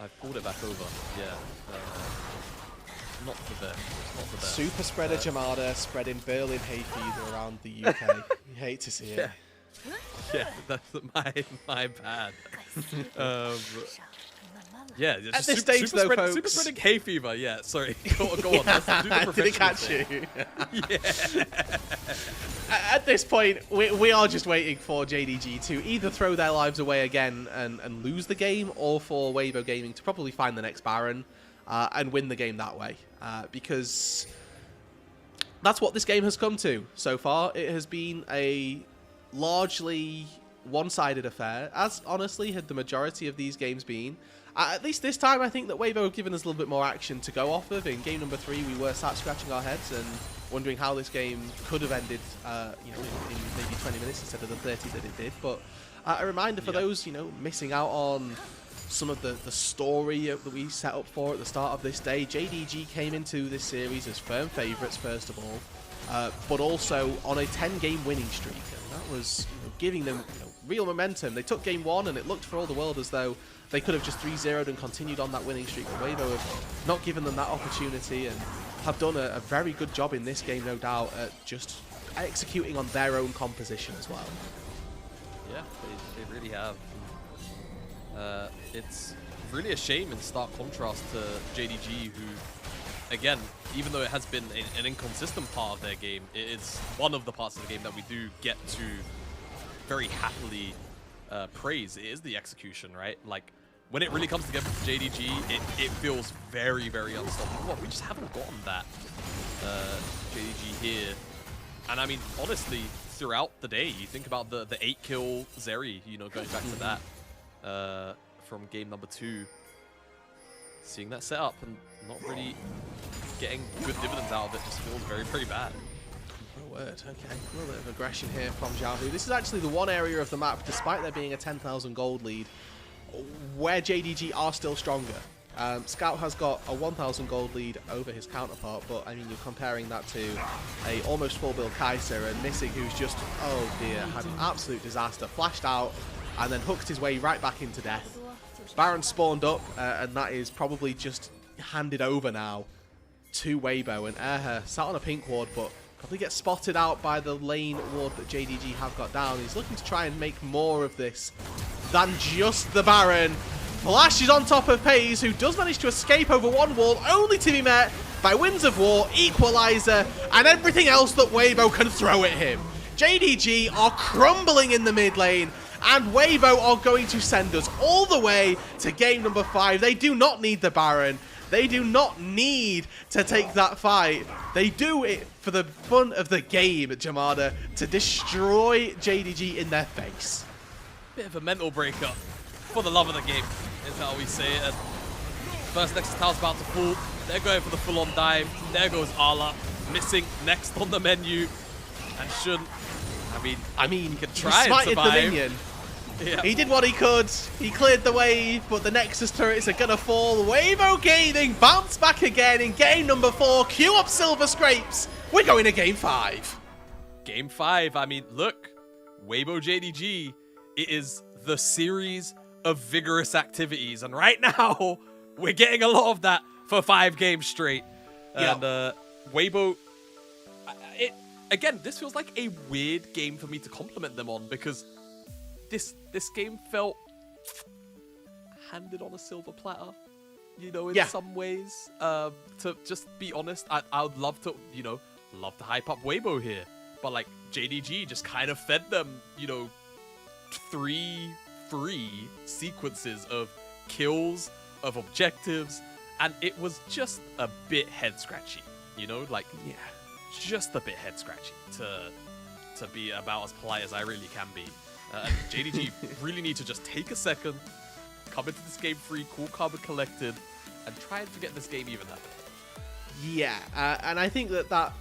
I've pulled it back over. Yeah. Not the best. Not the best. Super spreader Jamada spreading Berlin hay fever around the UK. You hate to see it. Yeah, that's my bad. Yeah, At this stage, though, folks... Super spreading hay fever, yeah, sorry. Go on, let's do the Did it catch thing. you? Yeah. At this point, we are just waiting for JDG to either throw their lives away again and lose the game, or for Weibo Gaming to probably find the next Baron and win the game that way. Because that's what this game has come to so far. It has been a largely one-sided affair, as honestly had the majority of these games been. At least this time, I think that Weibo have given us a little bit more action to go off of. In game number 3, we were sat scratching our heads and wondering how this game could have ended, in maybe 20 minutes instead of the 30 that it did. But a reminder for those, missing out on some of the story that we set up for at the start of this day. JDG came into this series as firm favourites, first of all, but also on a 10-game winning streak. And that was giving them real momentum. They took game 1, and it looked for all the world as though they could have just 3-0'd and continued on that winning streak. But Weibo have not given them that opportunity and have done a very good job in this game, no doubt, at just executing on their own composition as well. Yeah, they really have. It's really a shame in stark contrast to JDG, who, again, even though it has been an inconsistent part of their game, it's one of the parts of the game that we do get to very happily praise. It is the execution, right? Like, when it really comes together for JDG, it feels very, very unstoppable. Well, we just haven't gotten that JDG here. And I mean, honestly, throughout the day, you think about the 8-kill Zeri, going back to that from game number 2. Seeing that set up and not really getting good dividends out of it just feels very, very bad. Oh, word. Okay, a little bit of aggression here from Xiaohu. This is actually the one area of the map, despite there being a 10,000 gold lead, where JDG are still stronger. Scout has got a 1,000 gold lead over his counterpart, but I mean, you're comparing that to a almost full build Kaiser, and Missing, who's just, oh dear, had an absolute disaster, flashed out and then hooked his way right back into death. Baron spawned up, and that is probably just handed over now to Weibo, and Erha sat on a pink ward, but probably gets spotted out by the lane ward that JDG have got down. He's looking to try and make more of this than just the Baron. Flashes on top of Pays, who does manage to escape over one wall, only to be met by Winds of War, Equalizer, and everything else that Weibo can throw at him. JDG are crumbling in the mid lane, and Weibo are going to send us all the way to game number 5. They do not need the Baron. They do not need to take that fight. They do it for the fun of the game, Jamada, to destroy JDG in their face. Bit of a mental breakup. For the love of the game, is how we say it. And first Nexus Tower's about to fall. They're going for the full-on dive. There goes Arla. Missing next on the menu. And shouldn't. I mean, he could try and survive. The minion. Yeah. He did what he could. He cleared the wave, but the Nexus turrets are going to fall. Weibo Gaming bounce back again in game number 4. Queue up Silver Scrapes. We're going to game 5. Game 5. I mean, look. Weibo JDG. It is the series of vigorous activities, and right now we're getting a lot of that for 5 games straight. And Weibo, again, this feels like a weird game for me to compliment them on, because this game felt handed on a silver platter, in some ways. To just be honest, I would love to, love to hype up Weibo here, but like JDG just kind of fed them, 3 free sequences of kills, of objectives, and it was just a bit head scratchy, just a bit head scratchy to be about as polite as I really can be. And JDG really need to just take a second, come into this game free, cool, calm, and collected, and try and forget this game even happened. Yeah, and I think that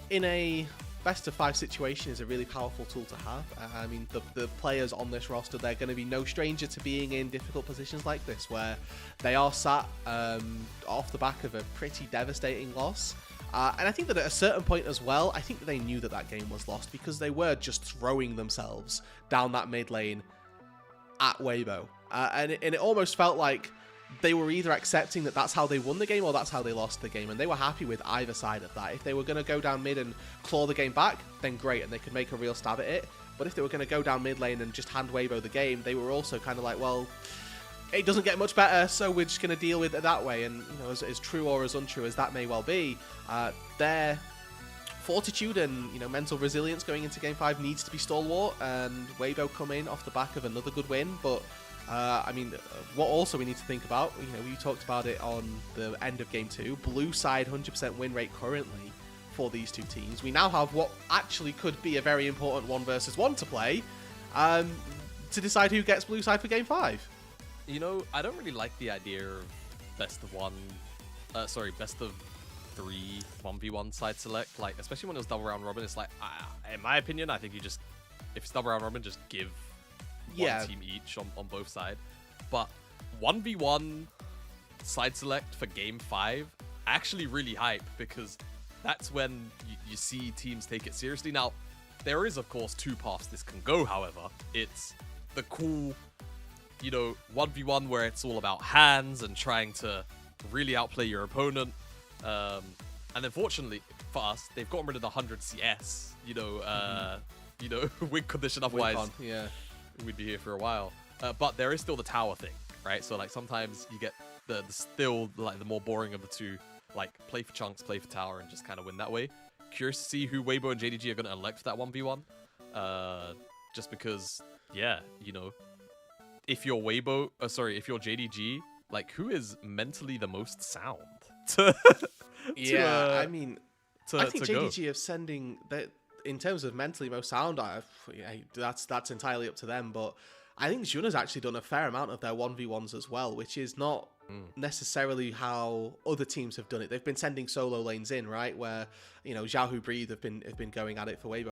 in a best of 5 situation is a really powerful tool to have. I mean, the players on this roster, they're going to be no stranger to being in difficult positions like this, where they are sat off the back of a pretty devastating loss. And I think that at a certain point as well, I think that they knew that that game was lost, because they were just throwing themselves down that mid lane at Weibo. And it almost felt like they were either accepting that that's how they won the game or that's how they lost the game, and they were happy with either side of that. If they were going to go down mid and claw the game back, then great, and they could make a real stab at it. But if they were going to go down mid lane and just hand Weibo the game, they were also kind of like, well, it doesn't get much better, so we're just going to deal with it that way. And as true or as untrue as that may well be, their fortitude and mental resilience going into Game 5 needs to be stalwart. And Weibo come in off the back of another good win, but what also we need to think about, we talked about it on the end of Game 2, blue side 100% win rate currently for these two teams. We now have what actually could be a very important 1 versus 1 to play to decide who gets blue side for Game 5. I don't really like the idea of best of 3 1v1 side select, like, especially when it was double round robin. It's like, in my opinion, I think you just, if it's double round robin, just give one team each on both sides. But 1v1 side select for Game 5, actually really hype, because that's when you see teams take it seriously. Now, there is, of course, 2 paths this can go, however. It's the cool, 1v1 where it's all about hands and trying to really outplay your opponent. And then fortunately for us, they've gotten rid of the 100 CS, win condition, otherwise we'd be here for a while. But there is still the tower thing, right? So like sometimes you get the still like the more boring of the two, like play for chunks, play for tower, and just kind of win that way. Curious to see who Weibo and JDG are going to elect for that 1v1. Just because, if you're if you're JDG, like, who is mentally the most sound to I think JDG are sending that in terms of mentally most sound. That's entirely up to them, but I think Juna's actually done a fair amount of their 1v1s as well, which is not necessarily how other teams have done it. They've been sending solo lanes in, right, where Xiaohu Breathe have been going at it for Weibo.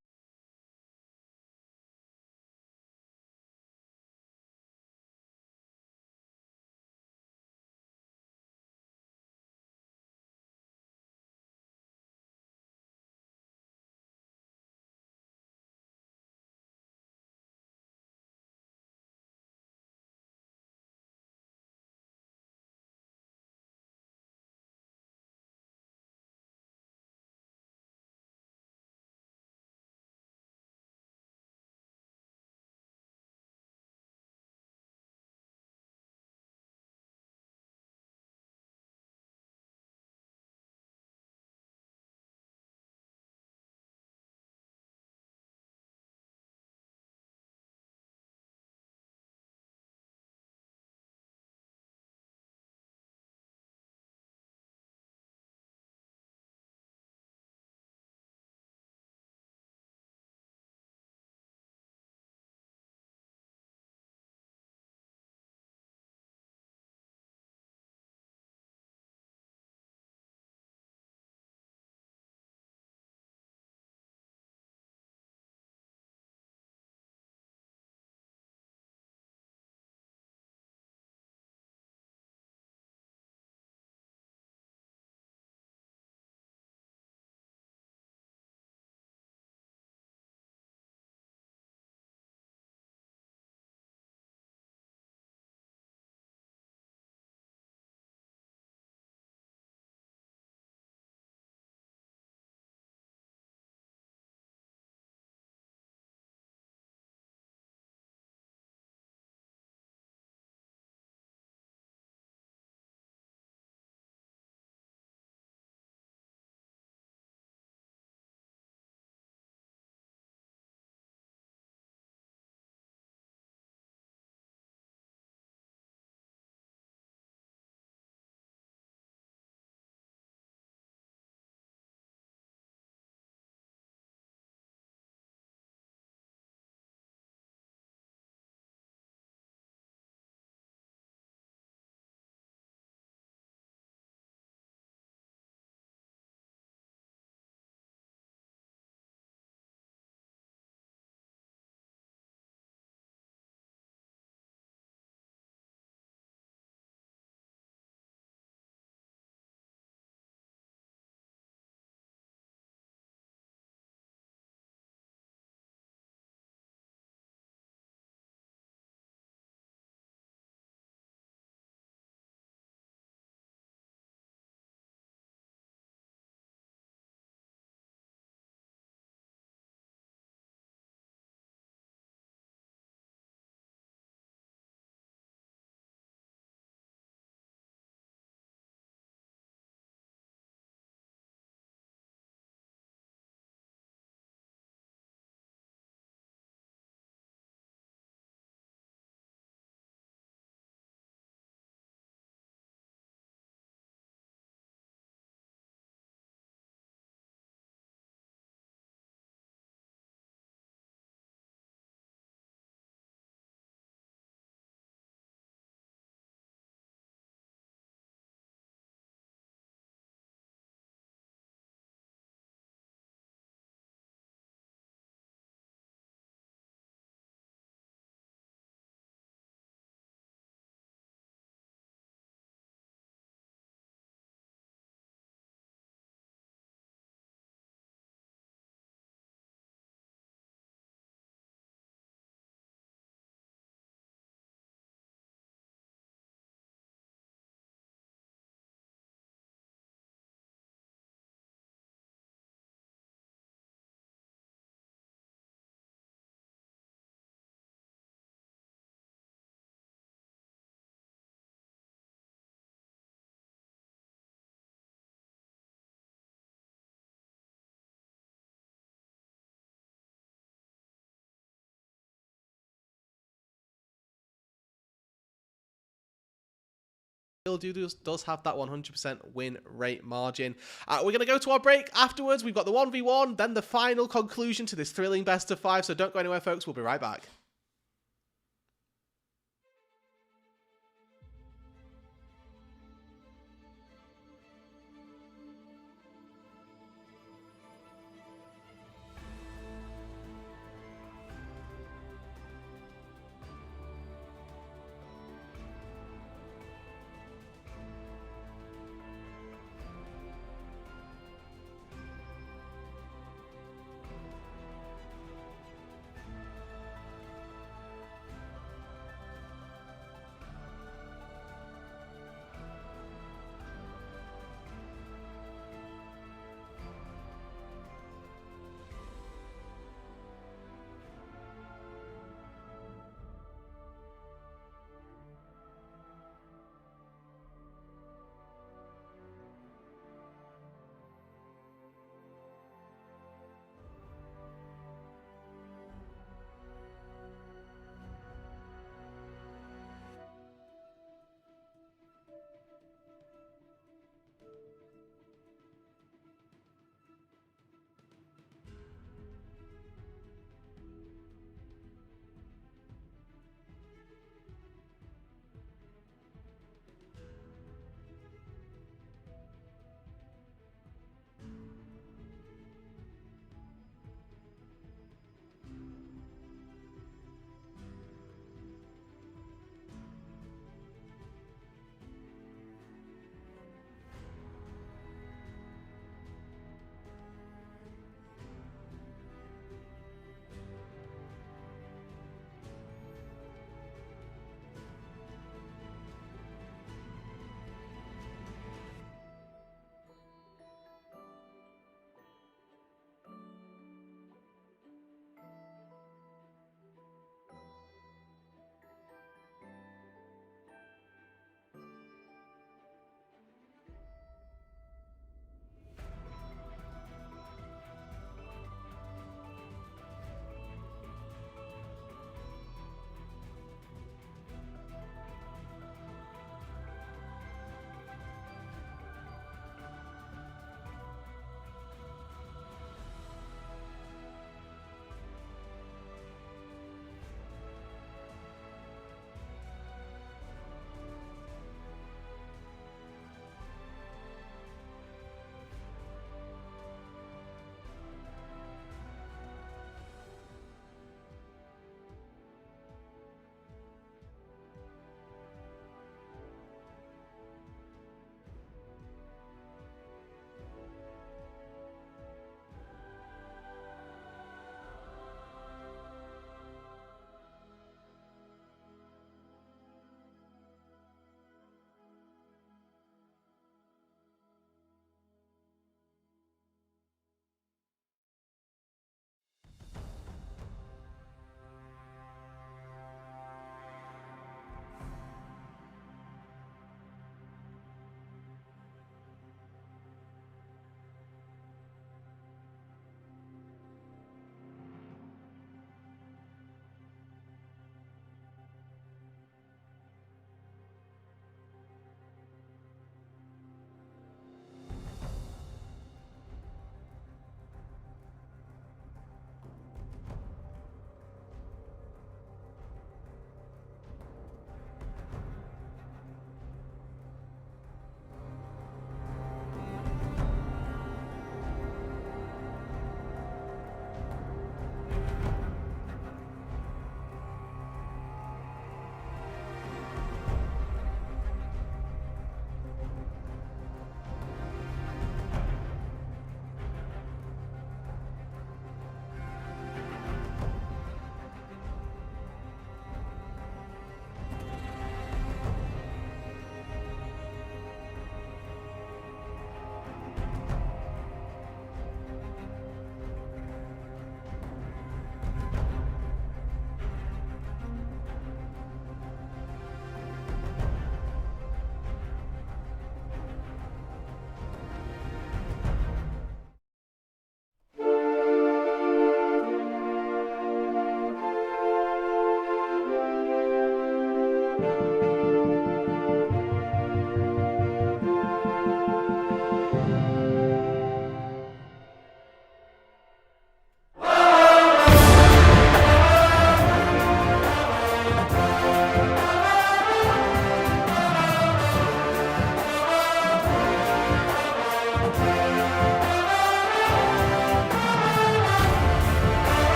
does have that 100% win rate margin. We're going to go to our break. Afterwards, we've got the 1v1, then the final conclusion to this thrilling best of 5. So don't go anywhere, folks. We'll be right back.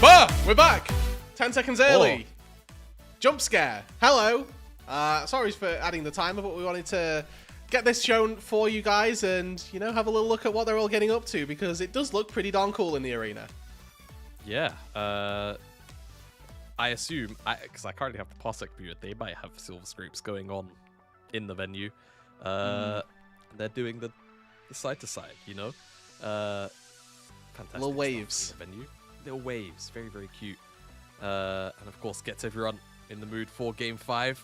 Bah! We're back! 10 seconds early. Jump scare. Hello. Sorry for adding the timer, but we wanted to get this shown for you guys and, you know, have a little look at what they're all getting up to, because it does look pretty darn cool in the arena. Yeah. I assume, because I currently have the Parsec viewer, they might have silver scrapes going on in the venue. They're doing the side to side, you know? Fantastic. Little waves. In the venue. Little waves. Very, very cute. And of course, gets everyone in the mood for Game 5.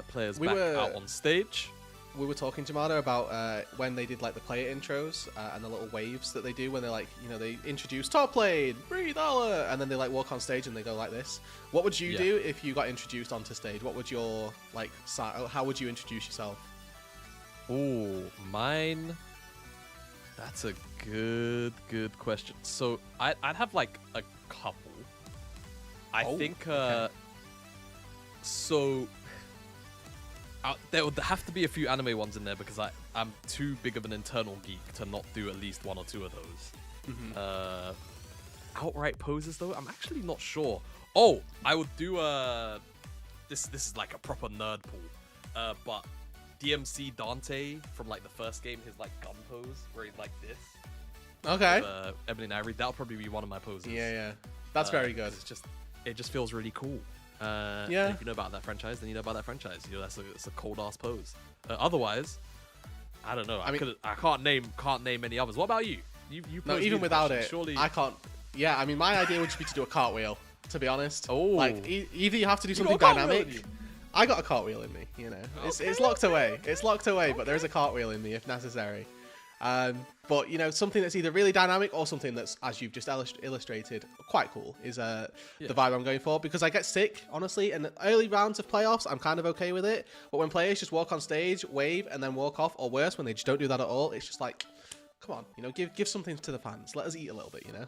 Players back out on stage. We were talking to Mada about when they did like the player intros and the little waves that they do when they're like, you know, they introduce top lane, breathe Allah, and then they like walk on stage and they go like this. What would you do if you got introduced onto stage? What would your like, how would you introduce yourself? Oh, mine. That's a good question. So I'd have like a couple. I think. Okay. So. There would have to be a few anime ones in there because I'm too big of an internal geek to not do at least one or two of those. Outright poses though, I'm actually not sure. Oh, I would do this is like a proper nerd pool. But DMC Dante from like the first game, his like gun pose where he's like this. Okay. With, Ebony and Ivory, that'll probably be one of my poses. Yeah. That's very good. It just feels really cool. Yeah. If you know about that franchise, then you know about that franchise. You know, that's a cold ass pose. Otherwise, I don't know. I can't name any others. What about you? No, even without it, surely I can't. Yeah, I mean, my idea would just be to do a cartwheel. To be honest, like either you have to do something dynamic. I got a cartwheel in me. You know, it's locked away. It's locked away, but there is a cartwheel in me if necessary. But you know, something that's either really dynamic or something that's, as you've just illustrated, quite cool is the vibe I'm going for, because I get sick, honestly. In the early rounds of playoffs, I'm kind of okay with it, but when players just walk on stage, wave, and then walk off, or worse, when they just don't do that at all, it's just like, come on, you know, give something to the fans. Let us eat a little bit, you know?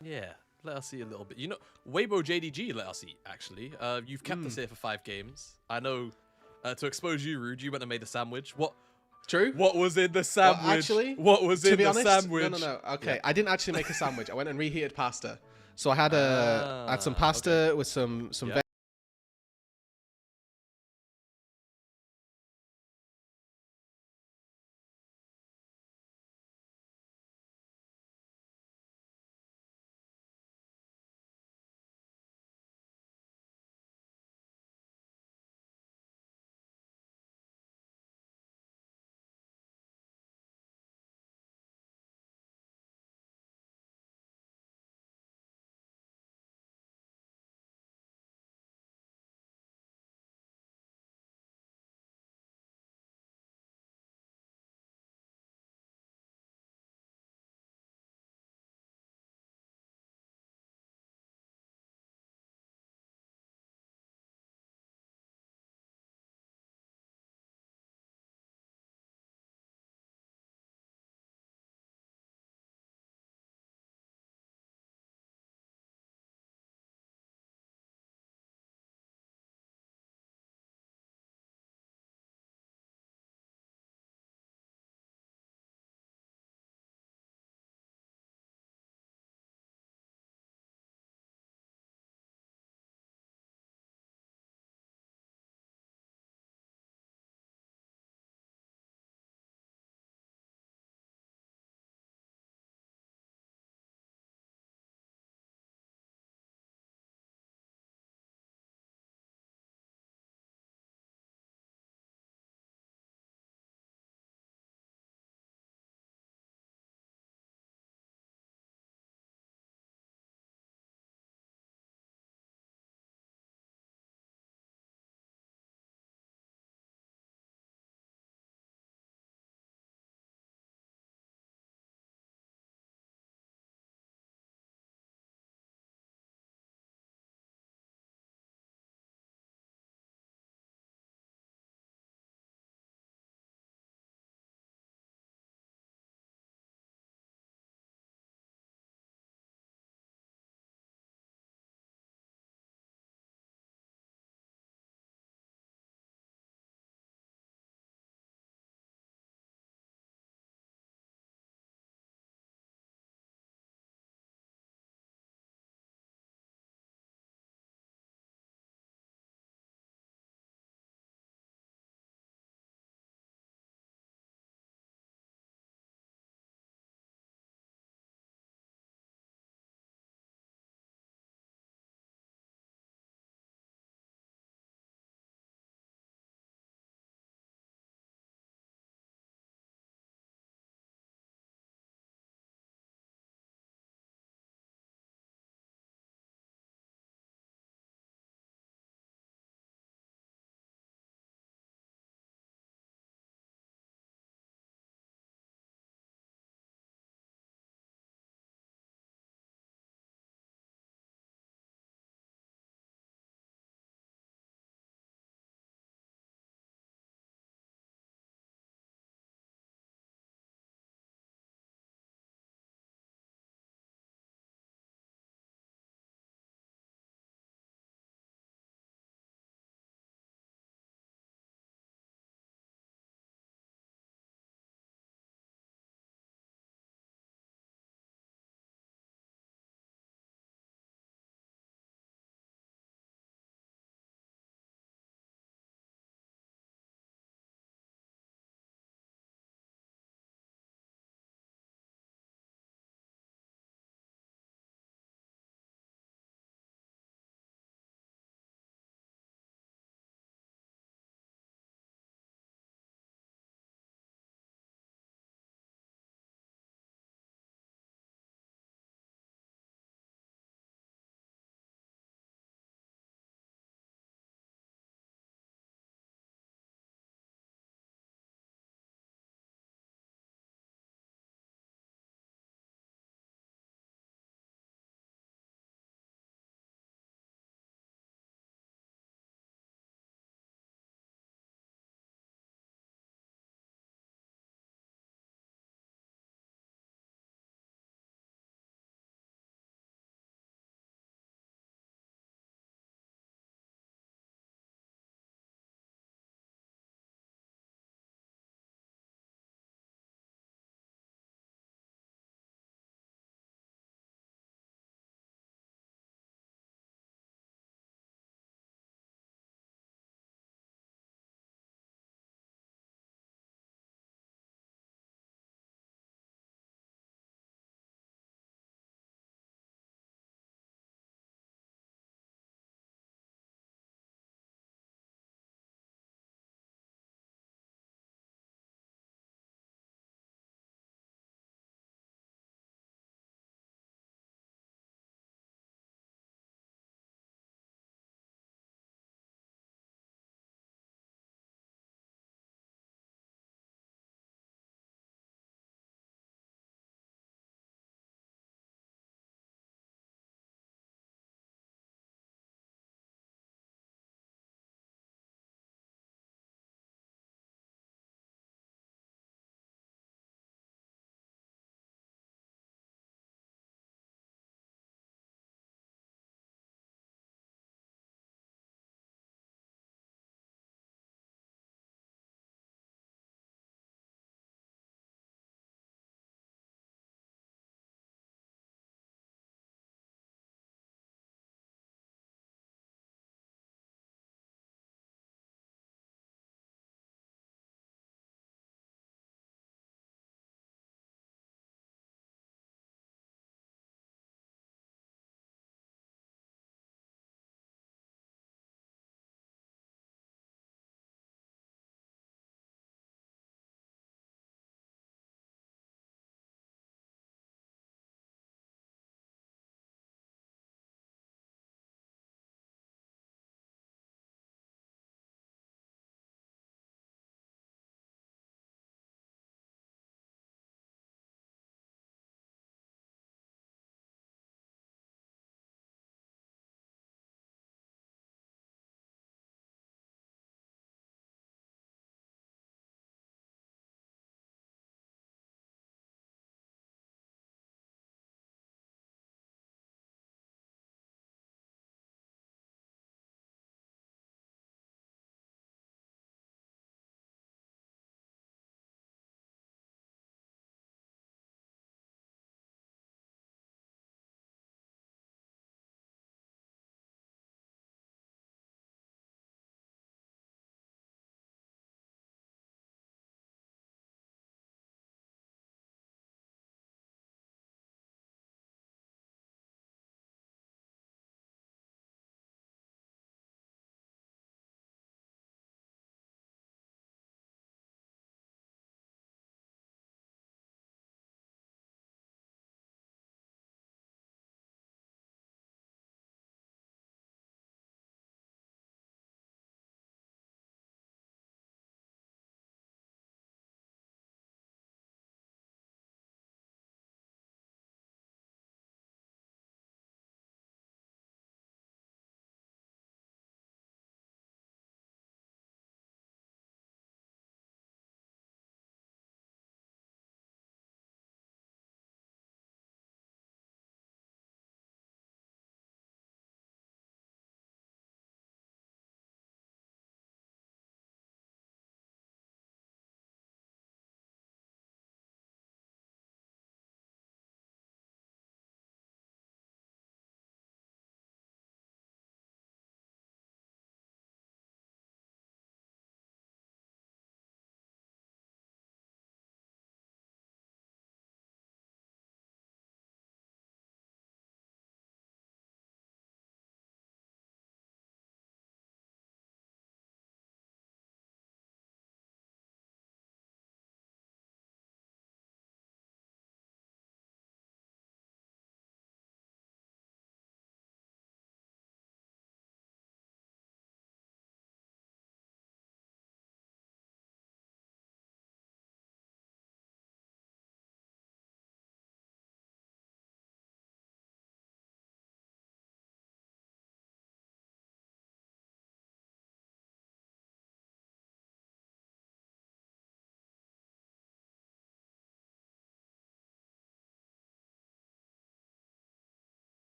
Yeah, let us eat a little bit. You know, Weibo JDG let us eat, actually. You've kept us here for 5 games. I know, to expose you, Rude, you went and made a sandwich. True. What was in the sandwich? Well, actually, what was in the honest, sandwich? No. Okay, I didn't actually make a sandwich. I went and reheated pasta. So I had some pasta with some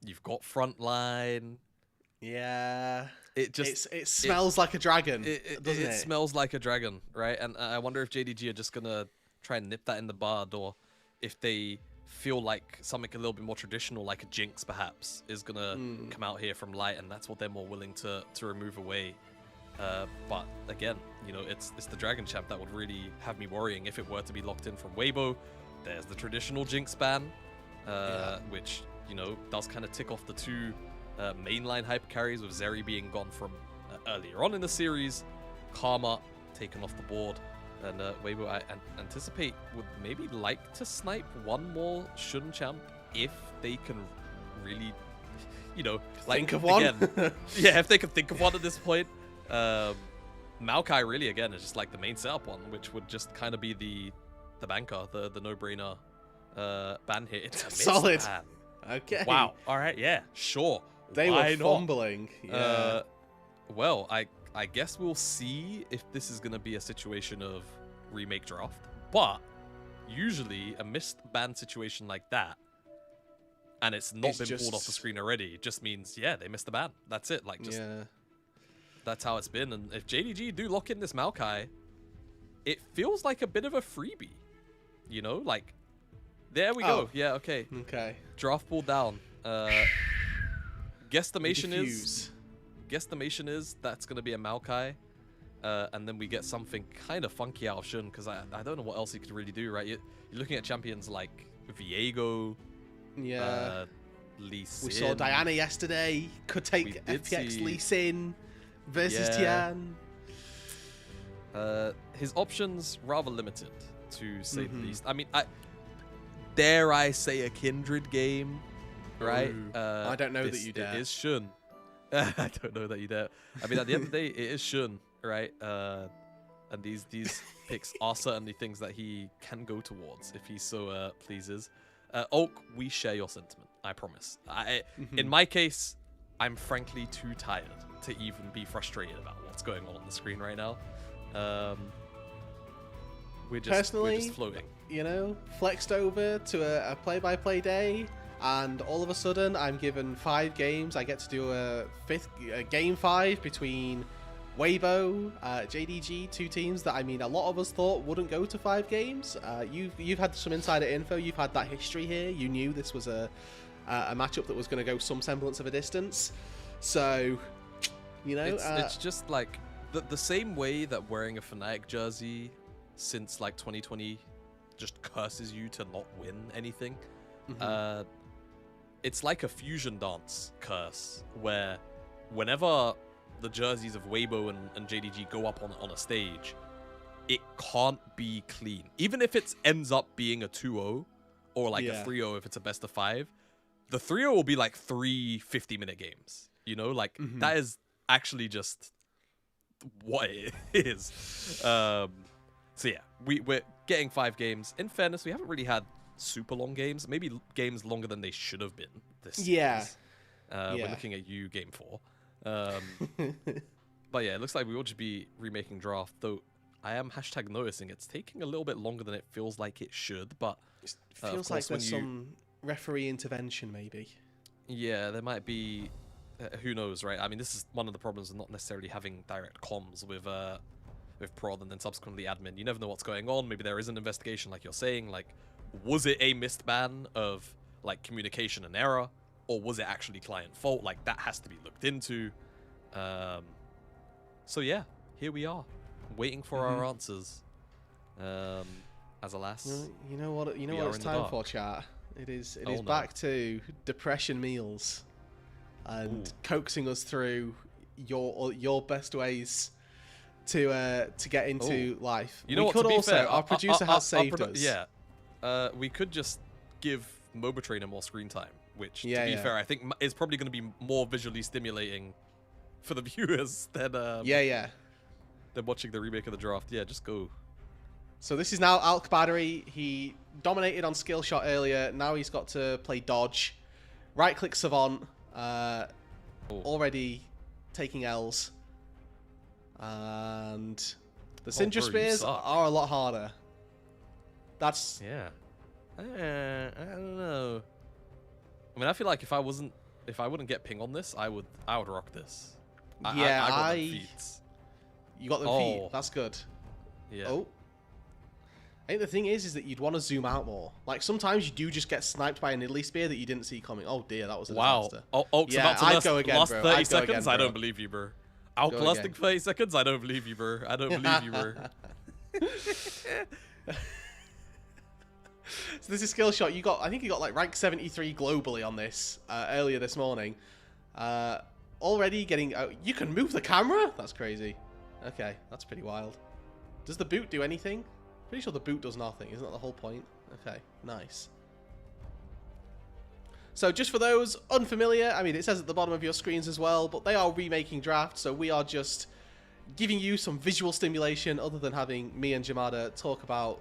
You've got Frontline. Yeah. It just it smells like a dragon, doesn't it? It smells like a dragon, right? And I wonder if JDG are just gonna try and nip that in the bud, or if they feel like something a little bit more traditional, like a Jinx perhaps, is gonna come out here from Light, and that's what they're more willing to remove away. But again, you know, it's the Dragon Champ that would really have me worrying if it were to be locked in from Weibo. There's the traditional Jinx ban, which, you know, does kind of tick off the two mainline hyper carries, with Zeri being gone from earlier on in the series, Karma taken off the board, and Weibo, I anticipate, would maybe like to snipe one more Shun champ if they can really, you know, like, think of one. Again, yeah, if they can think of one at this point. Maokai really, again, is just like the main setup one, which would just kind of be the banker, the no-brainer ban here. It's a missed Solid. ban. Okay. Wow. All right. Yeah. Sure. They Why were not? fumbling. Yeah. Well, I guess we'll see if this is gonna be a situation of remake draft. But usually a missed ban situation like that, and it's not It's been just- pulled off the screen already, just means, yeah, they missed the ban. That's it. Like, just that's how it's been. And if JDG do lock in this Maokai, it feels like a bit of a freebie. You know, like, there we go. Yeah, okay. Okay. Draft pool down. Guesstimation is that's going to be a Maokai. And then we get something kind of funky out of Shun, because I don't know what else he could really do, right? You're looking at champions like Viego, Yeah. Lee Sin. We saw Diana yesterday. Could take We did FPX see- Lee Sin versus Yeah. Tian. His options rather limited, to say the least. I mean, dare I say a Kindred game, right? I don't know that you It dare. is Shun. I don't know that you dare. I mean, at the end of the day, it is Shun, right? And these picks are certainly things that he can go towards if he so pleases. Oak, we share your sentiment, I promise. In my case, I'm frankly too tired to even be frustrated about what's going on the screen right now. We're just floating. You know, flexed over to a play-by-play day, and all of a sudden I'm given 5 games. I get to do a game 5 between Weibo, JDG, two teams that, I mean, a lot of us thought wouldn't go to 5 games. You've had some insider info. You've had that history here. You knew this was a matchup that was going to go some semblance of a distance. So, you know, it's just like the same way that wearing a Fnatic jersey since like 2020 just curses you to not win anything. It's like a fusion dance curse, where whenever the jerseys of Weibo and JDG go up on a stage, it can't be clean. Even if it ends up being a 2-0 or like a 3-0 if it's a best of 5, the 3-0 will be like 3 50-minute games. You know, like that is actually just what it is. So yeah, we're getting 5 games. In fairness, we haven't really had super long games. Maybe games longer than they should have been this series. We're looking at you, game 4. But yeah, it looks like we will just be remaking draft, though I am noticing it's taking a little bit longer than it feels like it should, but it feels like there's some referee intervention, maybe. Yeah, there might be, who knows, right? I mean, this is one of the problems of not necessarily having direct comms with prod and then subsequently admin. You never know what's going on. Maybe there is an investigation, like you're saying. Like, was it a missed ban of like communication and error, or was it actually client fault? Like, that has to be looked into. So yeah, here we are, waiting for our answers. As alas, You know what it's time for, chat. It is back to depression meals and coaxing us through your best ways to get into life. You know we what, could to be also, fair, our producer has saved us. Yeah, we could just give MOBA Trainer more screen time, which, to be fair, I think is probably going to be more visually stimulating for the viewers than than watching the remake of the draft. Yeah, just go. So this is now Alk Battery. He dominated on skill shot earlier. Now he's got to play dodge. Right click Savant. Already taking L's. And the Syndra Spears are a lot harder. That's... Yeah. I don't know. I mean, I feel like if I wasn't if I wouldn't get ping on this, I would rock this. Yeah, I got the feats. You got the feet. That's good. Yeah. Oh. I think the thing is that you'd want to zoom out more. Like, sometimes you do just get sniped by an Italy spear that you didn't see coming. Oh, dear, that was a disaster. Oh, yeah, about to I'd go again, last bro. 30 I'd go seconds? again, I bro. don't believe you, bro. Outlasting 30 seconds? I don't believe you, bro. I don't believe you, bro. So this is skill shot. I think you got like rank 73 globally on this earlier this morning. Already getting... you can move the camera? That's crazy. Okay, that's pretty wild. Does the boot do anything? Pretty sure the boot does nothing. Isn't that the whole point? Okay, nice. So just for those unfamiliar, I mean, it says at the bottom of your screens as well, but they are remaking Draft, so we are just giving you some visual stimulation other than having me and Jamada talk about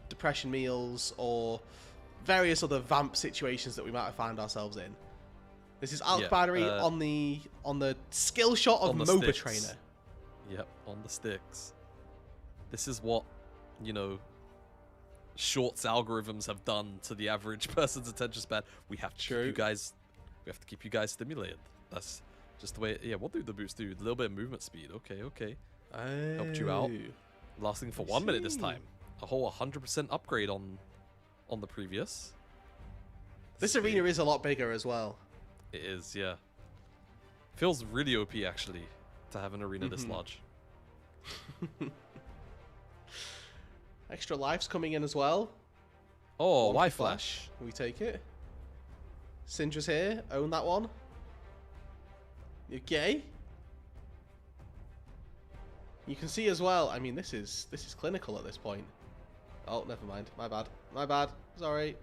depression meals or various other vamp situations that we might have found ourselves in. This is Alk Battery on the skill shot of MOBA Trainer. Yep, on the sticks. This is what, you know, Shorts algorithms have done to the average person's attention span. We have to keep you guys. We have to keep you guys stimulated. That's just the way. Yeah, what do the boots do? A little bit of movement speed. Okay, okay. Helped you out. Lasting for 1 minute this time. A whole 100% upgrade on the previous. This arena is a lot bigger as well. It is, yeah. Feels really OP actually to have an arena this large. Extra lives coming in as well. Oh, Y Flash. We take it. Syndra's here. Own that one. Okay. You can see as well. I mean, this is clinical at this point. Oh, never mind. My bad. My bad. Sorry.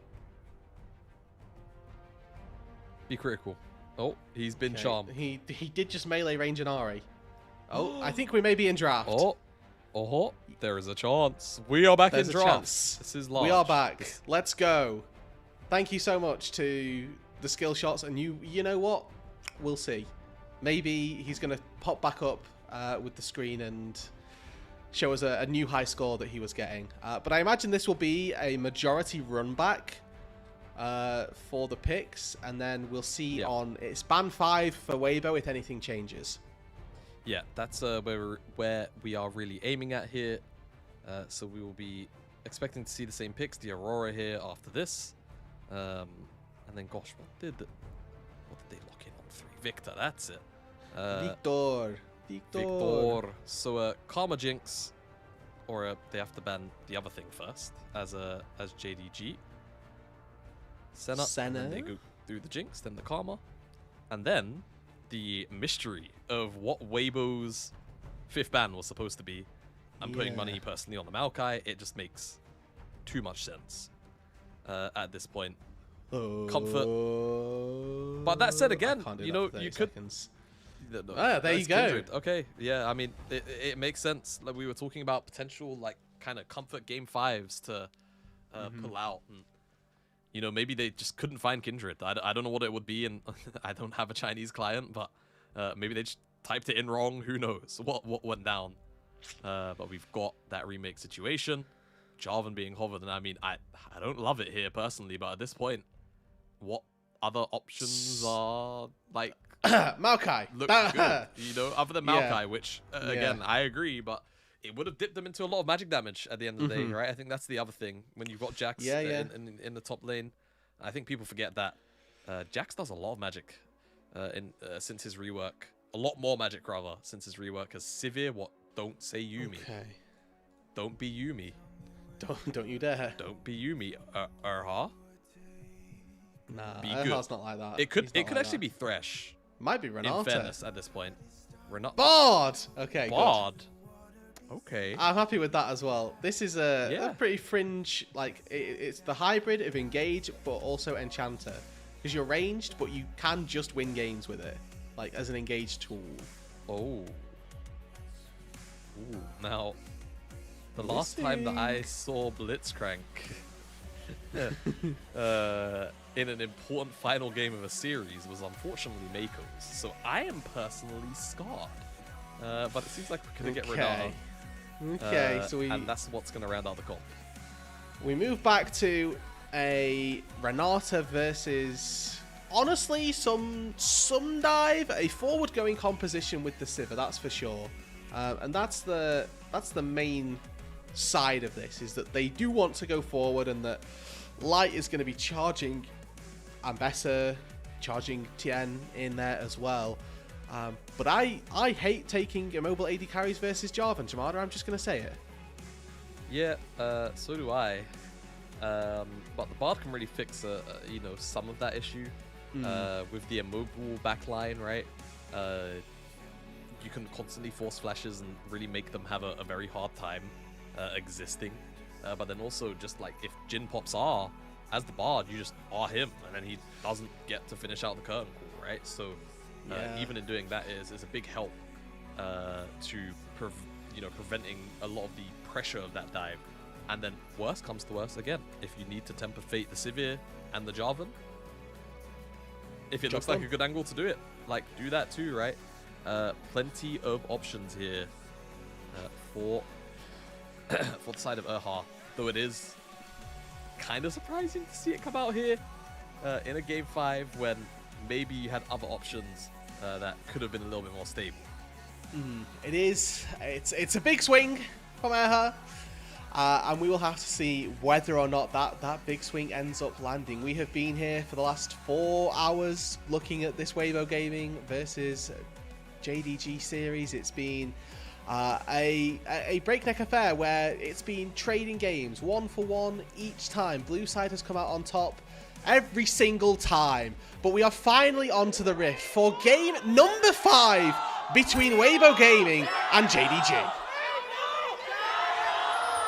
Be critical. Oh, he's been charmed. He did just melee range an Ari. Oh, I think we may be in draft. Oh, there is a chance. We are back in draft. This is large. We are back. Let's go. Thank you so much to the skill shots, and you know what? We'll see. Maybe he's going to pop back up with the screen and show us a new high score that he was getting. But I imagine this will be a majority run back for the picks, and then we'll see on it's ban 5 for Weibo if anything changes. Yeah, that's where we are really aiming at here. So we will be expecting to see the same picks, the Aurora here after this, and then gosh, what did they lock in on 3? Victor, that's it. Victor. So Karma Jinx, or they have to ban the other thing first as JDG. Senna. And then they go through the Jinx, then the Karma, and then the mystery of what Weibo's 5th ban was supposed to be. I'm putting money personally on the Maokai. It just makes too much sense at this point. Comfort. But that said, again, you know, you could. There you go. Kindred. Okay, yeah. I mean, it makes sense. Like we were talking about potential, like kind of comfort game 5s to pull out, and you know, maybe they just couldn't find Kindred. I don't know what it would be, and I don't have a Chinese client, but maybe they just typed it in wrong. Who knows what went down? But we've got that remake situation. Jarvan being hovered, and I mean, I don't love it here personally, but at this point, what other options are like Maokai look good, you know, other than Maokai, which again I agree, but it would have dipped them into a lot of magic damage at the end of the day, right? I think that's the other thing when you've got Jax in the top lane. I think people forget that Jax does a lot of magic since his rework, a lot more magic rather since his rework. As Sivir, what? Don't say Yuumi. Okay. Don't be Yuumi. Don't you dare. Don't be Yuumi. Erha. Nah, be good. Erha's not like that. It could actually be Thresh. Might be Renata. In fairness, at this point. Bard! Okay, Bard. Good. Okay. I'm happy with that as well. This is a pretty fringe, like, it's the hybrid of Engage, but also Enchanter. Because you're ranged, but you can just win games with it, like, as an Engage tool. Oh. Ooh, now, the last time that I saw Blitzcrank in an important final game of a series was unfortunately Mako's. So I am personally scarred. But it seems like we're going to get Renata. Okay, and that's what's going to round out the comp. We move back to a Renata versus honestly, some dive, a forward-going composition with the Sivir, that's for sure. And that's the main side of this, is that they do want to go forward, and that Light is going to be charging Ambessa, charging Tien in there as well. But I hate taking immobile AD carries versus Jarvan, Jamada, I'm just going to say it. Yeah, so do I. But the Bard can really fix, you know, some of that issue with the immobile backline, right? You can constantly force flashes and really make them have a very hard time existing. But then also, just like if Jhin pops R as the Bard, you just R him, and then he doesn't get to finish out the curtain call, right? So even in doing that is a big help to preventing a lot of the pressure of that dive. And then worst comes to worst, again, if you need to temper fate the Sivir and the Jarvan, if it looks like a good angle to do it, like, do that too, right? Plenty of options here for the side of Erha, though it is kind of surprising to see it come out here in a game 5 when maybe you had other options that could have been a little bit more stable. It is. It's a big swing from Erha. And we will have to see whether or not that big swing ends up landing. We have been here for the last 4 hours looking at this Weibo Gaming versus JDG series. It's been a breakneck affair where it's been trading games 1 for 1 each time. Blue side has come out on top every single time. But we are finally onto the rift for game number 5 between Weibo Gaming and JDG.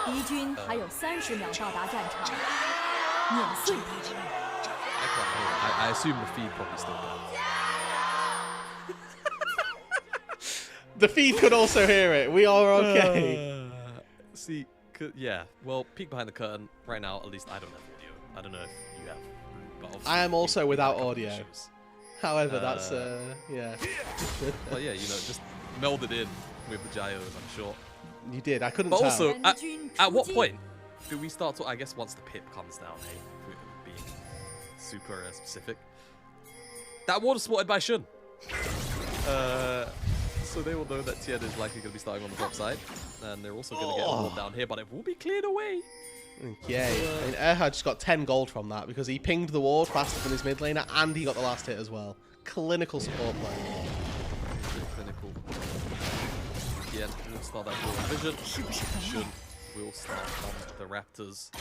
敌军还有30秒到达战场，碾碎他。 I assume the feed probably still does. The feed could also hear it. We are okay. See, yeah. Well, peek behind the curtain right now. At least I don't have audio. I don't know if you have. But I am also without backup audio. issues. However, that's yeah. Well, yeah, you know, just meld it in with the gyros, I'm sure. You did. I couldn't But tell. also, at what point do we start to? I guess once the pip comes down, hey, being super specific. That ward is spotted by Shun. So they will know that Tien is likely going to be starting on the top side, and they're also going to get a ward down here, but it will be cleared away. Yay. I mean, Erha just got 10 gold from that because he pinged the ward faster than his mid laner, and he got the last hit as well. Clinical support play. Clinical. Tien will start that wall vision. Shun will start on the Raptors.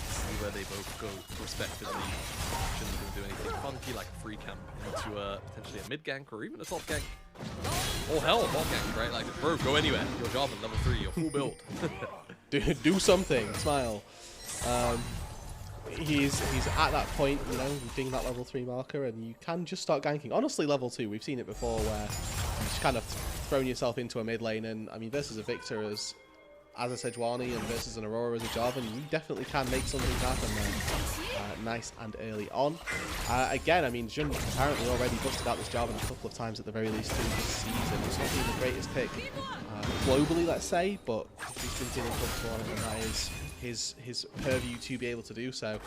See where they both go respectively. Shouldn't even do anything funky like a free camp into potentially a mid gank or even a top gank. Oh hell, bot gank, right? Like, bro, go anywhere. You're Jarvan, level 3, you're full build. Do something. Smile. He's at that point, you know, you ding that level 3 marker and you can just start ganking. Honestly, level 2, we've seen it before where you've just kind of thrown yourself into a mid lane, and I mean, versus a Victor as a Sejuani and versus an Aurora as a Jarvan, you definitely can make something happen there. Nice and early on. Again, I mean, Jun apparently already busted out this Jarvan a couple of times at the very least through this season. It's not been the greatest pick globally, let's say, but he's been feeling comfortable on it, and that is his purview to be able to do so.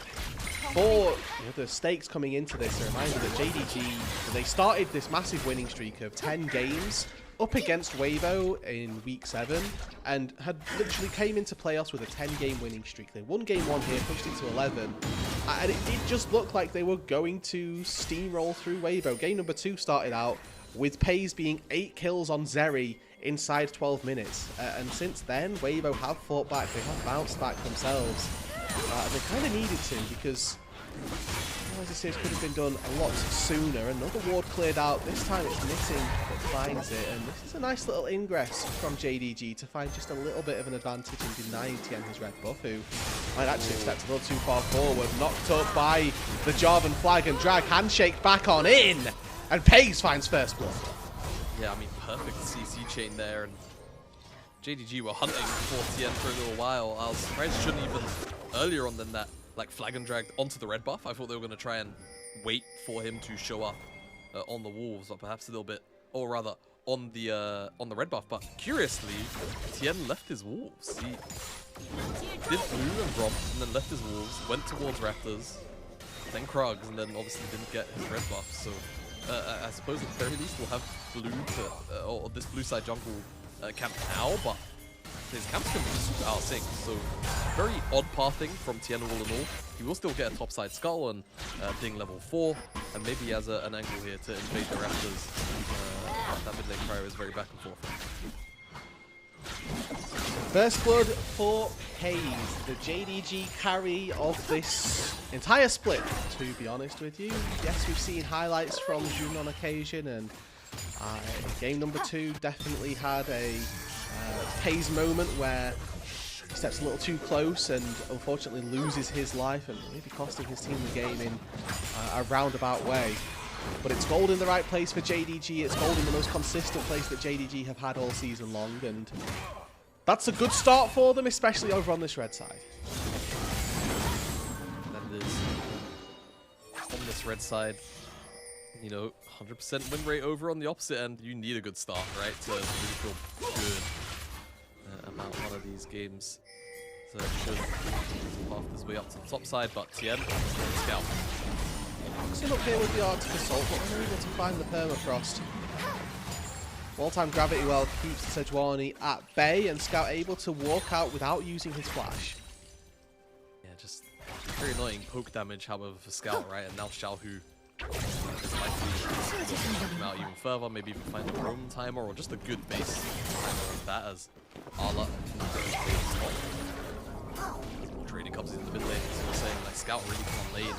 For the stakes coming into this, a reminder that JDG, they started this massive winning streak of 10 games up against Weibo in week 7 and had literally came into playoffs with a 10-game winning streak. They won game 1 here, pushed it to 11, and it just looked like they were going to steamroll through Weibo. Game number 2 started out with Pays being 8 kills on Zeri inside 12 minutes, and since then Weibo have fought back, they have bounced back themselves. They kind of needed to, because as I say, it could have been done a lot sooner. Another ward cleared out. This time it's Knitting that finds it, and this is a nice little ingress from JDG to find just a little bit of an advantage in denying Tien his red buff, who might actually stepped a little too far forward. Knocked up by the Jarvan flag and drag handshake back on in, and Pays finds first blood. Yeah, I mean, perfect CC chain there, and JDG were hunting for Tien for a little while. I was surprised shouldn't even earlier on than that, like, flag and dragged onto the red buff. I thought they were going to try and wait for him to show up on the wolves, or perhaps a little bit, or rather on the red buff. But curiously, Tien left his wolves. He did blue and romp, and then left his wolves, went towards Raptors, then Krugs, and then obviously didn't get his red buff. So I suppose at the very least we'll have blue to, or this blue side jungle camp now, but his camp's going to be super out of sync. So very odd pathing from Tien all in all. He will still get a topside skull and ding level 4, and maybe he has an angle here to invade the Raptors. That mid lane cryo is very back and forth. First blood for Hayes, the JDG carry of this entire split, to be honest with you. Yes, we've seen highlights from June on occasion, and game number 2 definitely had a Hayes moment where he steps a little too close and unfortunately loses his life and maybe costing his team the game in a roundabout way. But it's gold in the right place for JDG, it's gold in the most consistent place that JDG have had all season long, and that's a good start for them, especially over on this red side. That is on this red side, you know, 100% win rate over on the opposite end. You need a good start, right, to really feel good about one of these games. So it should path his way up to the top side, but Tien, Scout. Mixing up here with the Arctic Assault, but we're able to find the permafrost. Wall-time gravity well keeps Sejuani at bay, and Scout able to walk out without using his flash. Yeah, just very annoying poke damage, however, for Scout, right? And now Xiaohu is likely to come out even further, maybe even find a roam timer or just a good base timer like that, as Arla trading comes in the mid lane. So we're saying like Scout really can't lane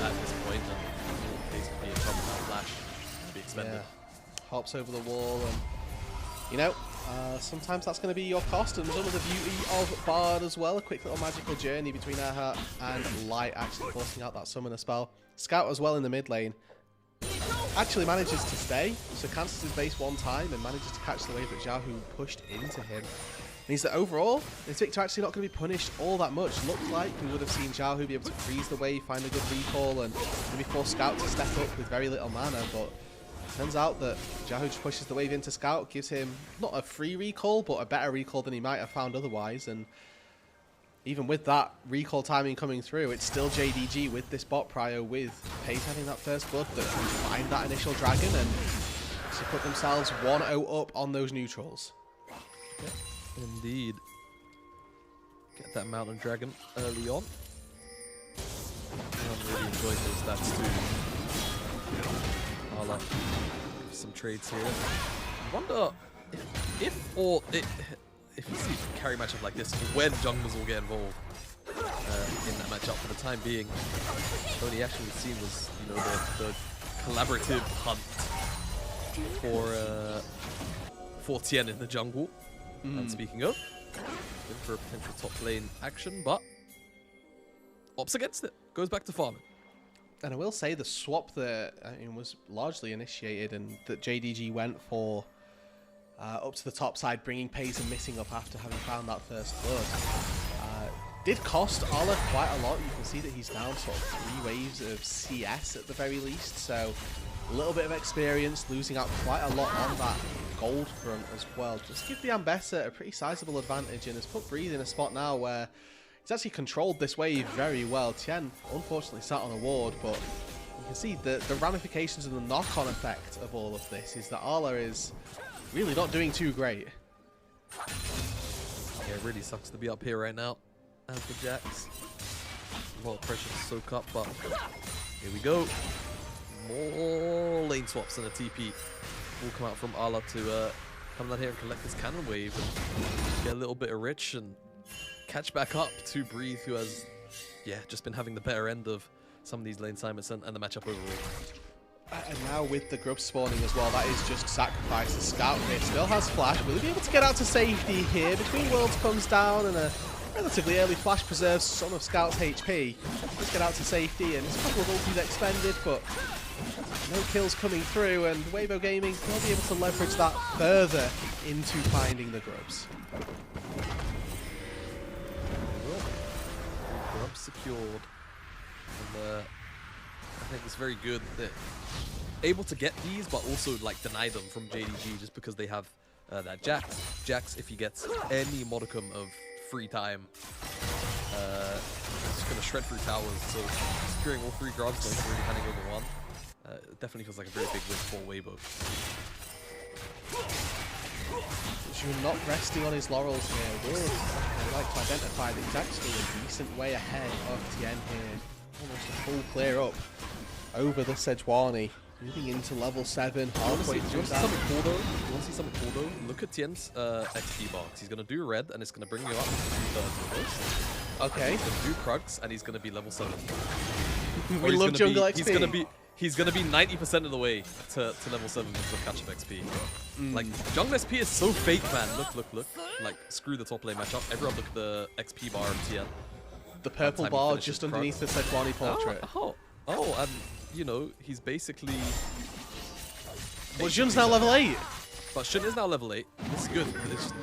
at this point, and Hayes can be in trouble now. Flash can be expended. Yeah. Hops over the wall, and you know, sometimes that's going to be your cost, and some of the beauty of Bard as well, a quick little magical journey between Erhat and Light actually forcing out that summoner spell. Scout as well in the mid lane actually manages to stay, so cancels his base one time and manages to catch the wave that Xiaohu pushed into him. Means that overall, this victor actually not going to be punished all that much. Looked like we would have seen Xiaohu be able to freeze the wave, find a good recall, and maybe force Scout to step up with very little mana, but turns out that Xiaohu just pushes the wave into Scout, gives him not a free recall, but a better recall than he might have found otherwise. And even with that recall timing coming through, it's still JDG with this bot prio, with Hayes having that first blood that can find that initial dragon and to put themselves 1-0 up on those neutrals. Yeah, indeed. Get that mountain dragon early on. I'm really enjoying those stats too. I'll some trades here. I wonder if you see a carry matchup like this, when junglers will get involved in that matchup. For the time being, what he actually seen was, you know, the collaborative hunt for Tien in the jungle. And speaking of, looking for a potential top lane action, but opts against it. Goes back to farming. And I will say the swap that was largely initiated and that JDG went for up to the top side, bringing Pace and missing up after having found that first blood, did cost Arla quite a lot. You can see that he's down sort of 3 waves of CS at the very least, so a little bit of experience, losing out quite a lot on that gold front as well. Just give the Ambessa a pretty sizable advantage, and has put Breeze in a spot now where he's actually controlled this wave very well. Tien unfortunately sat on a ward, but you can see the ramifications and the knock-on effect of all of this is that Arla is really not doing too great. Yeah, it really sucks to be up here right now as the Jax. A lot of pressure to soak up, but here we go. More lane swaps and a TP will come out from Arla to come down here and collect this cannon wave and get a little bit of rich and catch back up to Breathe, who has, yeah, just been having the better end of some of these lane assignments and the matchup overall. And now with the grub spawning as well, that is just sacrifice. The Scout here still has flash. Will he be able to get out to safety here? Between Worlds comes down and a relatively early flash preserves some of Scout's HP. Let's get out to safety, and it's a couple of ultis expended, but no kills coming through, and Weibo Gaming will be able to leverage that further into finding the grubs. Grubs secured. And I think it's very good that able to get these, but also like deny them from JDG just because they have that Jax. Jax, if he gets any modicum of free time, it's going to shred through towers, so securing all 3 grubs, like really handing over 1. It definitely feels like a very big win for Weibo. Jun not resting on his laurels here. Will I'd like to identify that he's actually a decent way ahead of Tien here. Almost a full clear up over the Sejuani. Moving into level 7, halfway Do you through want to see something cool though? You want to see something cool though? Look at Tien's XP box. He's going to do red and it's going to bring you up to 2/3. Okay. He's going to do Krugs and he's going to be level 7. We love jungle XP. He's going to be 90% of the way to level 7 with the catch-up XP. Like, jungle XP is so fake, man. Look. Like, screw the top lane matchup. Everyone look at the XP bar of Tien. The purple bar just underneath the Sejuani portrait. And, you know, he's basically... But Jun's now level 8. But Shun is now level 8. This is good.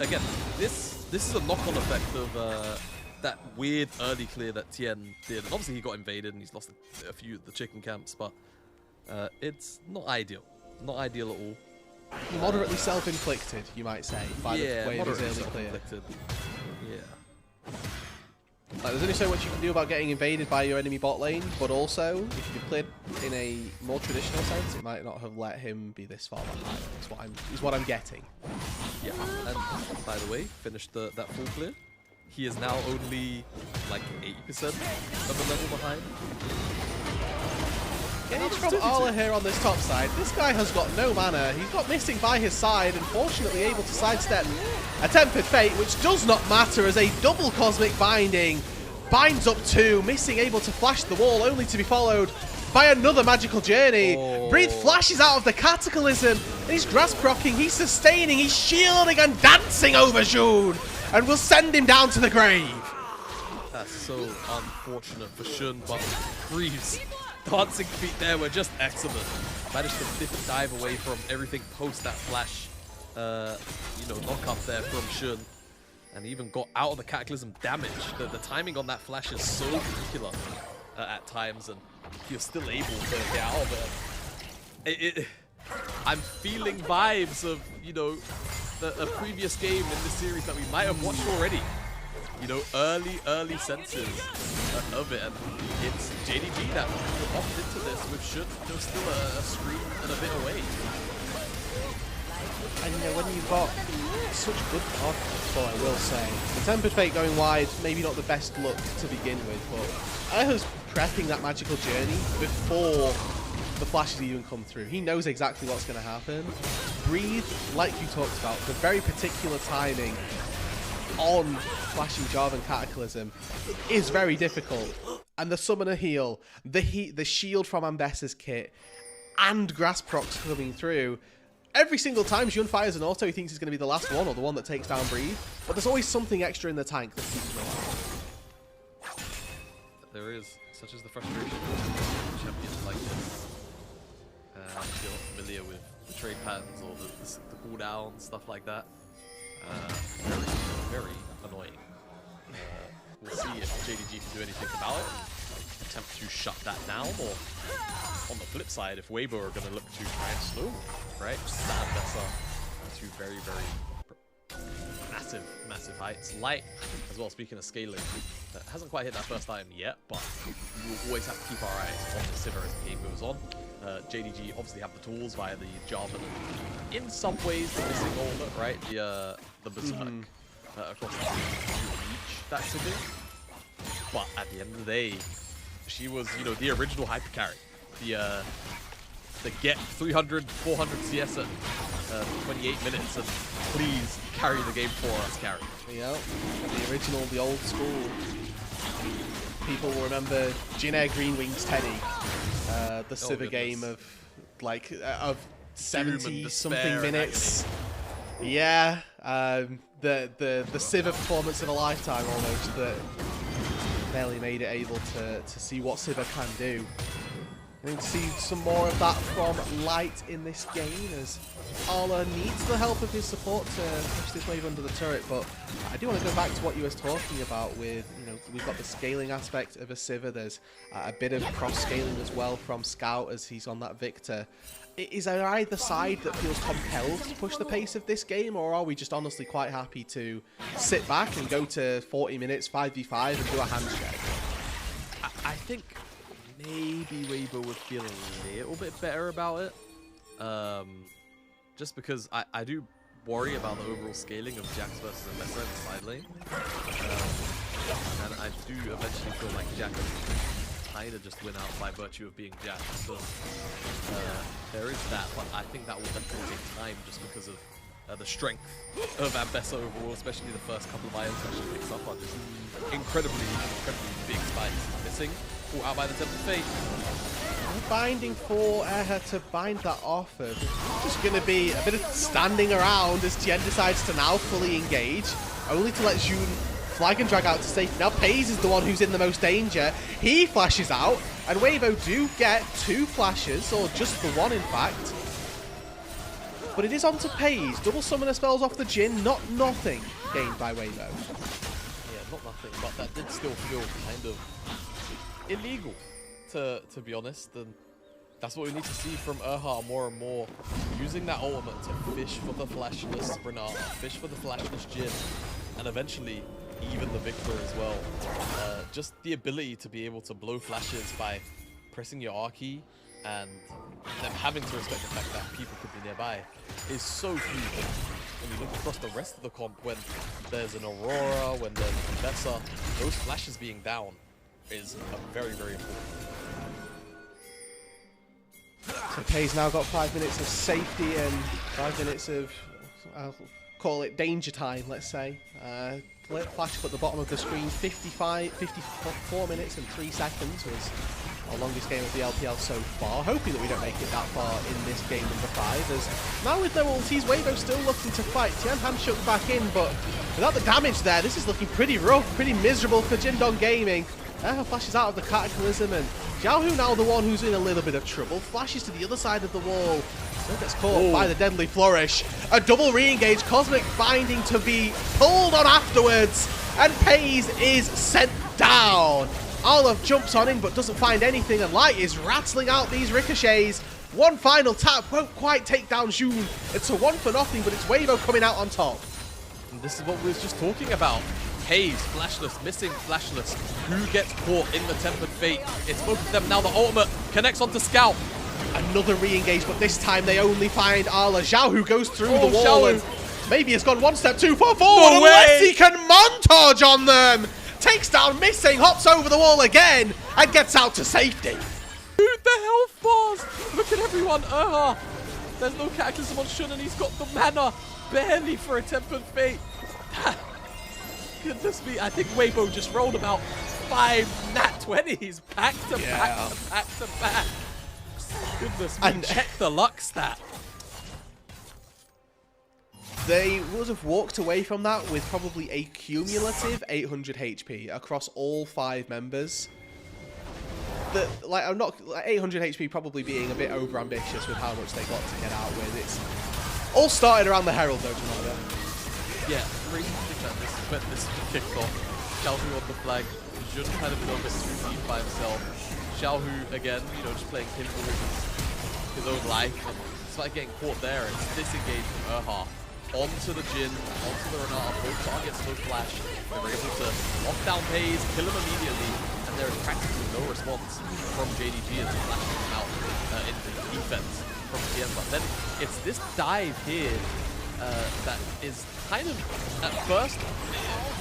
Again, this is a knock-on effect of that weird early clear that Tien did. And obviously, he got invaded and he's lost a few of the chicken camps, but it's not ideal. Not ideal at all. Moderately self-inflicted, you might say, by the way of his early clear. Self-inflicted. Yeah. Like, there's only so much you can do about getting invaded by your enemy bot lane, but also, if you played in a more traditional sense, it might not have let him be this far behind. Is what I'm getting. Yeah, and by the way, finished that full clear. He is now only like 80% of the level behind. Gauge from Arla here on this top side. This guy has got no mana. He's got Missing by his side, and fortunately able to sidestep a Tempered Fate, which does not matter as a double Cosmic Binding binds up 2. Missing able to flash the wall, only to be followed by another Magical Journey. Breathe flashes out of the Cataclysm, and he's Grasp Rocking, he's sustaining, he's shielding and dancing over Jun, and will send him down to the grave. That's so unfortunate for Shun, but Greaves' dancing feet there were just excellent. Managed to dip and dive away from everything post that flash, knock up there from Shun, and even got out of the Cataclysm damage. The timing on that flash is so particular at times, and he was still able to get out of it. I'm feeling vibes of, a previous game in this series that we might have watched already. Early senses of it, and it's JDG that opted into this with Shun still a screen and a bit away. And when you've got such good card, that's all I will say. The Tempered Fate going wide, maybe not the best look to begin with, but Erha's prepping that Magical Journey before the flashes even come through. He knows exactly what's going to happen. Breathe, like you talked about, the very particular timing on flashing Jarvan Cataclysm is very difficult. And the Summoner Heal, the shield from Ambessa's kit, and Grasp Procs coming through. Every single time Jun fires an auto, he thinks he's going to be the last one or the one that takes down Breathe. But there's always something extra in the tank that keeps him alive. There is, such as the frustration of champions like this. If you're not familiar with the trade patterns or the cooldown, stuff like that. Very annoying. We'll see if JDG can do anything about it. Attempt to shut that down, or on the flip side, if Weibo are going to look to try and slow, right? Stand Bessa to very, very massive heights. Light as well, speaking of scaling, hasn't quite hit that first time yet, but we will always have to keep our eyes on the Sivir as the game goes on. JDG obviously have the tools via the Jarvan, and in some ways the missing ultimate, right? The Berserk across the team to reach that Sivir. But at the end of the day, she was, the original hyper carry. The get 300, 400 CS at 28 minutes and please carry the game for us, carry. Yeah, the original, the old school. People will remember Jinair Green Wings Teddy, the Sivir game of 70 something minutes. Agony. Yeah, the Sivir performance of a lifetime almost that barely made it able to see what Sivir can do. I think to see some more of that from Light in this game, as Arla needs the help of his support to push this wave under the turret. But I do want to go back to what you were talking about with, we've got the scaling aspect of a Sivir. There's a bit of cross-scaling as well from Scout as he's on that Victor. Is there either side that feels compelled to push the pace of this game, or are we just honestly quite happy to sit back and go to 40 minutes, 5v5 and do a handshake? think maybe Weibo would feel a little bit better about it. Just because I do worry about the overall scaling of Jax versus Ambessa in the side lane. And I do eventually feel like Jax kind of just win out by virtue of being Jax. So there is that, but I think that will definitely take time just because of the strength of Ambessa overall, especially the first couple of items that she picks up are just incredibly big spikes. Missing, caught out by the Temple Fate. Binding for Erha to bind that off. Just going to be a bit of standing around as Tien decides to now fully engage, only to let Jun flag and drag out to safety. Now Pays is the one who's in the most danger. He flashes out, and Weibo do get 2 flashes, or just the 1 in fact. But it is on to Pays. Double summoner spells off the Jhin, not nothing gained by Weibo. Yeah, not nothing, but that did still feel kind of illegal, to be honest. And that's what we need to see from Erha more and more. Using that ultimate to fish for the flashless Renata, fish for the flashless Jhin, and eventually even the Victor as well. Just the ability to be able to blow flashes by pressing your R key and them having to respect the fact that people could be nearby is so huge. When you look across the rest of the comp, when there's an Aurora, when there's Ambessa, those flashes being down is very, very important. So Pays now got 5 minutes of safety and 5 minutes of, I'll call it danger time, let's say. Flash up at the bottom of the screen, 54 minutes and 3 seconds was our longest game of the LPL so far. Hoping that we don't make it that far in this game number 5. As now with no ultis, Weibo still looking to fight. Tian Han shook back in, but without the damage there, this is looking pretty rough, pretty miserable for Jindong Gaming. Flashes out of the Cataclysm, and Xiaohu now the one who's in a little bit of trouble. Flashes to the other side of the wall. Still gets caught by the Deadly Flourish. A double re-engage, Cosmic Binding to be pulled on afterwards, and Pays is sent down. Arlov jumps on him but doesn't find anything, and Light is rattling out these ricochets. One final tap won't quite take down Jun. It's a 1 for nothing, but it's Weibo coming out on top. And this is what we was just talking about. Pays, flashless, missing flashless. Who gets caught in the Tempered Fate? It's both of them now. The ultimate connects onto Scout. Another re-engage, but this time they only find Arla. Zhao, who goes through the wall and maybe has gone 1 step too far forward, unless he can montage on them. Takes down Missing, hops over the wall again, and gets out to safety. Dude, the health bars! Look at everyone. There's no Cataclysm on Shun, and he's got the mana barely for a Tempered Fate. Goodness me, I think Weibo just rolled about 5 nat 20s back to back to back to back. Goodness me, and check the luck stat. They would have walked away from that with probably a cumulative 800 HP across all 5 members. I'm not 800 HP probably being a bit over ambitious with how much they got to get out with. It's all started around the Herald though, Jamada. Yeah, crazy to think that this kicked off. Xiaohu on the flag, Jun kind of a little bit too deep by himself. Xiaohu again, you know, just playing pinball with his own life. And despite getting caught there, it's disengaged from Erha. Onto the Jhin, onto the Renata, both targets, no flash. They're able to lock down Pays, kill him immediately, and there is practically no response from JDG as he flashes him out in the defense from TM. But then it's this dive here that is kind of, at first,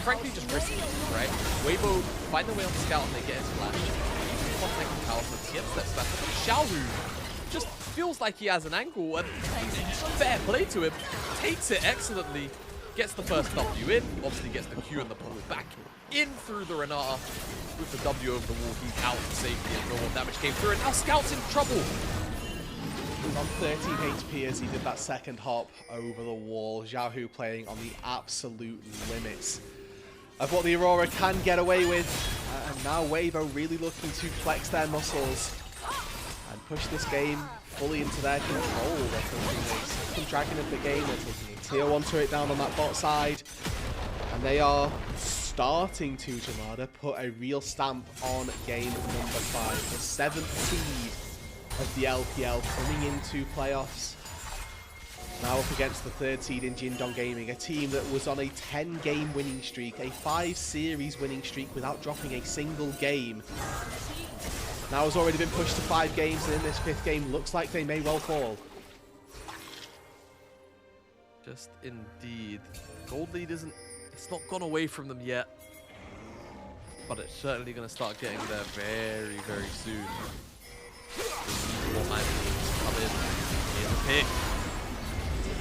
frankly just risky, right? Weibo find their way on the Scout and they get his flash. He's one second power, so TM steps back. But Xiaohu just feels like he has an angle, and fair play to him. Takes it excellently, gets the first W in, obviously gets the Q and the pull back in through the Renata. With the W over the wall, he's out to safety and no more damage came through, and now Scout's in trouble. He's on 13 HP as he did that second hop over the wall. Xiaohu playing on the absolute limits of what the Aurora can get away with. And now Weibo really looking to flex their muscles and push this game fully into their control. They're taking a second dragon of the game, they're taking a tier 1 turret down on that bot side. And they are starting to, Jamada, put a real stamp on game number 5. The 7th seed of the LPL coming into playoffs. Now up against the 3rd seed in Jindong Gaming, a team that was on a 10-game winning streak, a 5-series winning streak without dropping a single game. Now has already been pushed to 5 games, and in this 5th game, looks like they may well fall. Just indeed. Gold lead isn't, it's not gone away from them yet. But it's certainly going to start getting there very, very soon. More time to come in the pick.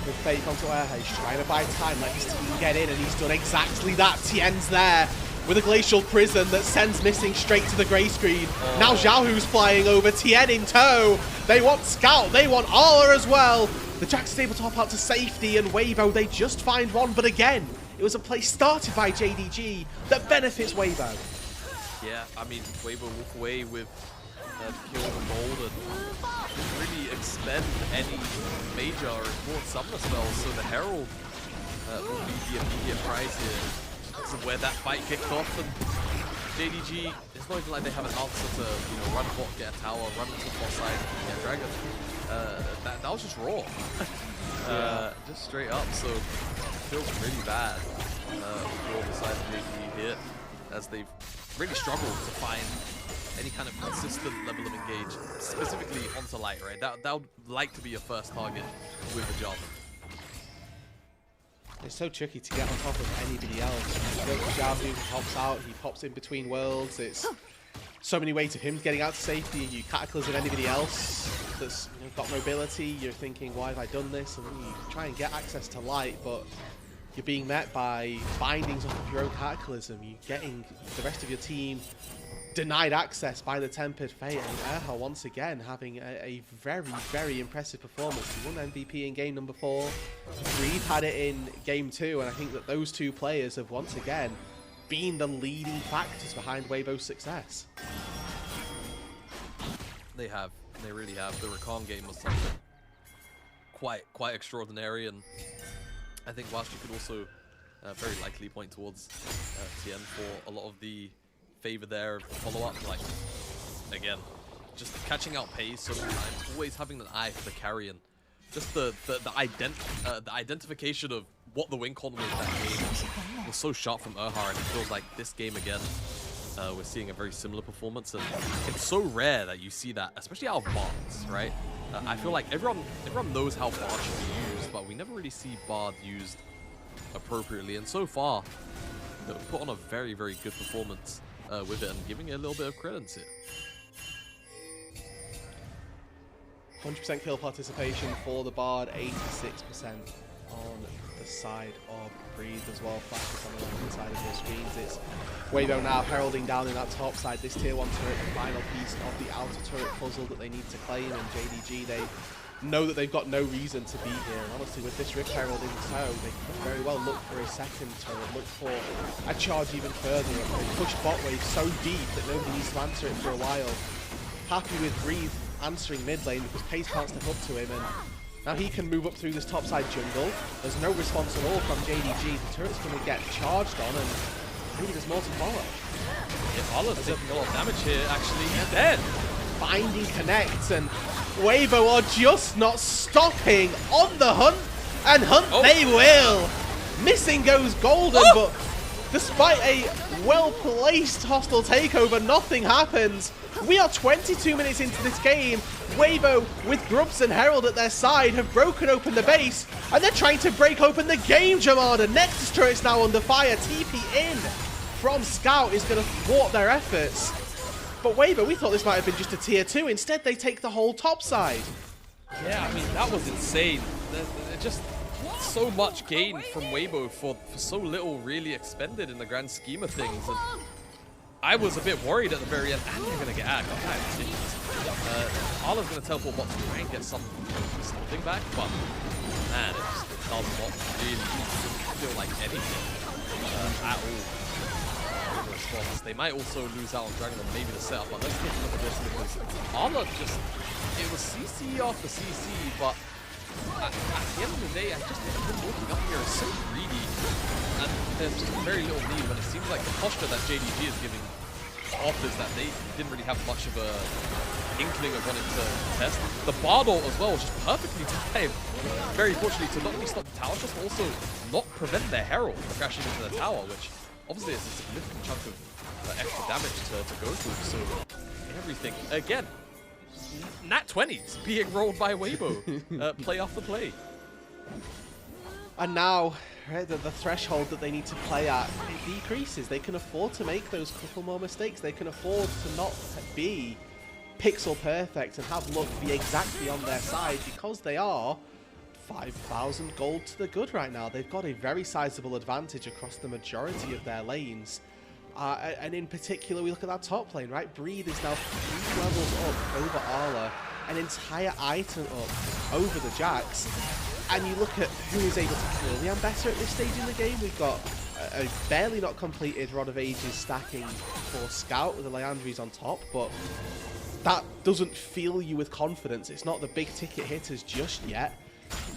Good fake onto Erha, he's trying to buy time, let his team get in, and he's done exactly that. Tien's there with a Glacial Prison that sends Missing straight to the grey screen. Now Xiaohu's flying over, Tien in tow. They want Scout, they want Arla as well. The Jax is able to hop out to safety, and Weibo, they just find one, but again, it was a play started by JDG that benefits Weibo. Yeah, I mean, Weibo walk away with kill the gold and didn't really expend any major or important summoner spells, so the Herald will be the immediate prize here. This is where that fight kicked off, and JDG, it's not even like they have an answer to, you know, run bot, get a tower, run into the bot side, get a dragon. That was just raw. Just straight up, so it feels really bad for the side of JDG here, as they've really struggled to find any kind of consistent level of engage, specifically onto Light, right? That would like to be your first target with the Java. It's so tricky to get on top of anybody else. Xiaohu pops out, he pops in between worlds. It's so many ways of him getting out to safety. You cataclysm anybody else that's, you know, got mobility. You're thinking, why have I done this? And then you try and get access to Light, but you're being met by bindings off of your own cataclysm. You're getting the rest of your team denied access by the Tempered Fate, and Erha once again having a very, very impressive performance. He won MVP in game number 4. Breathe had it in game 2, and I think that those two players have once again been the leading factors behind Weibo's success. They have, they really have. The Rakan game was something quite extraordinary, and I think whilst you could also very likely point towards Tien for a lot of the favor there, follow-up, like, again, just catching out pace so many times, always having an eye for the carrion. Just the identification of what the win con was that game was so sharp from Erha, and it feels like this game again, we're seeing a very similar performance, and it's so rare that you see that, especially out of Bards, right? I feel like everyone knows how Bard should be used, but we never really see Bard used appropriately, and so far, they put on a very, very good performance with it, and giving it a little bit of credence here. 100% kill participation for the Bard, 86% on the side of Breathe as well. Flashes on the left side of your screens. It's Weibo now heralding down in that top side. This tier 1 turret, the final piece of the outer turret puzzle that they need to claim, and JDG, they know that they've got no reason to be here. And honestly, with this Rift Herald in tow, they could very well look for a second turret, look for a charge even further. They push bot wave so deep that nobody needs to answer it for a while. Happy with Breathe answering mid lane because Pace can't step up to him, and now he can move up through this topside jungle. There's no response at all from JDG. The turret's going to get charged on, and maybe there's more to follow. Yeah, Arla's taking a lot of damage here, actually. He's dead. Binding connects, and Weibo are just not stopping on the hunt, and hunt they will. Missing goes golden, but despite a well-placed hostile takeover, nothing happens. We are 22 minutes into this game. Weibo, with Grubs and Herald at their side, have broken open the base, and they're trying to break open the game, Jamada. Nexus turret's now under fire. TP in from Scout is going to thwart their efforts. But Weibo, we thought this might have been just a tier 2. Instead, they take the whole top side. Yeah, I mean, that was insane. Just so much gain from Weibo for so little really expended in the grand scheme of things. And I was a bit worried at the very end, and they're going to get out. Arla's going to teleport bot to try and get something back, but man, it does not really feel like anything at all. They might also lose out on Dragon or maybe the setup, but let's take a look at this because Arla just, it was CC after CC, but at the end of the day, I just think him walking up here is so greedy, and there's just very little need when it seems like the posture that JDG is giving off is that they didn't really have much of a inkling of wanting to test. The Bard ult as well was just perfectly timed, very fortunately, to not only stop the tower shots, but also not prevent their Herald from crashing into the tower, which obviously is a significant chunk of extra damage to go through. So everything, again, nat 20s being rolled by Weibo, play after play. And now, right, the threshold that they need to play at, it decreases. They can afford to make those couple more mistakes. They can afford to not be pixel perfect and have luck be exactly on their side, because they are 5,000 gold to the good right now. They've got a very sizable advantage across the majority of their lanes. And in particular, we look at that top lane, right? Breathe is now 3 levels up over Arla, an entire item up over the Jax. And you look at who is able to kill the Ambassador at this stage in the game. We've got a barely not completed Rod of Ages stacking for Scout with the Leandries on top, but that doesn't fill you with confidence. It's not the big ticket hitters just yet.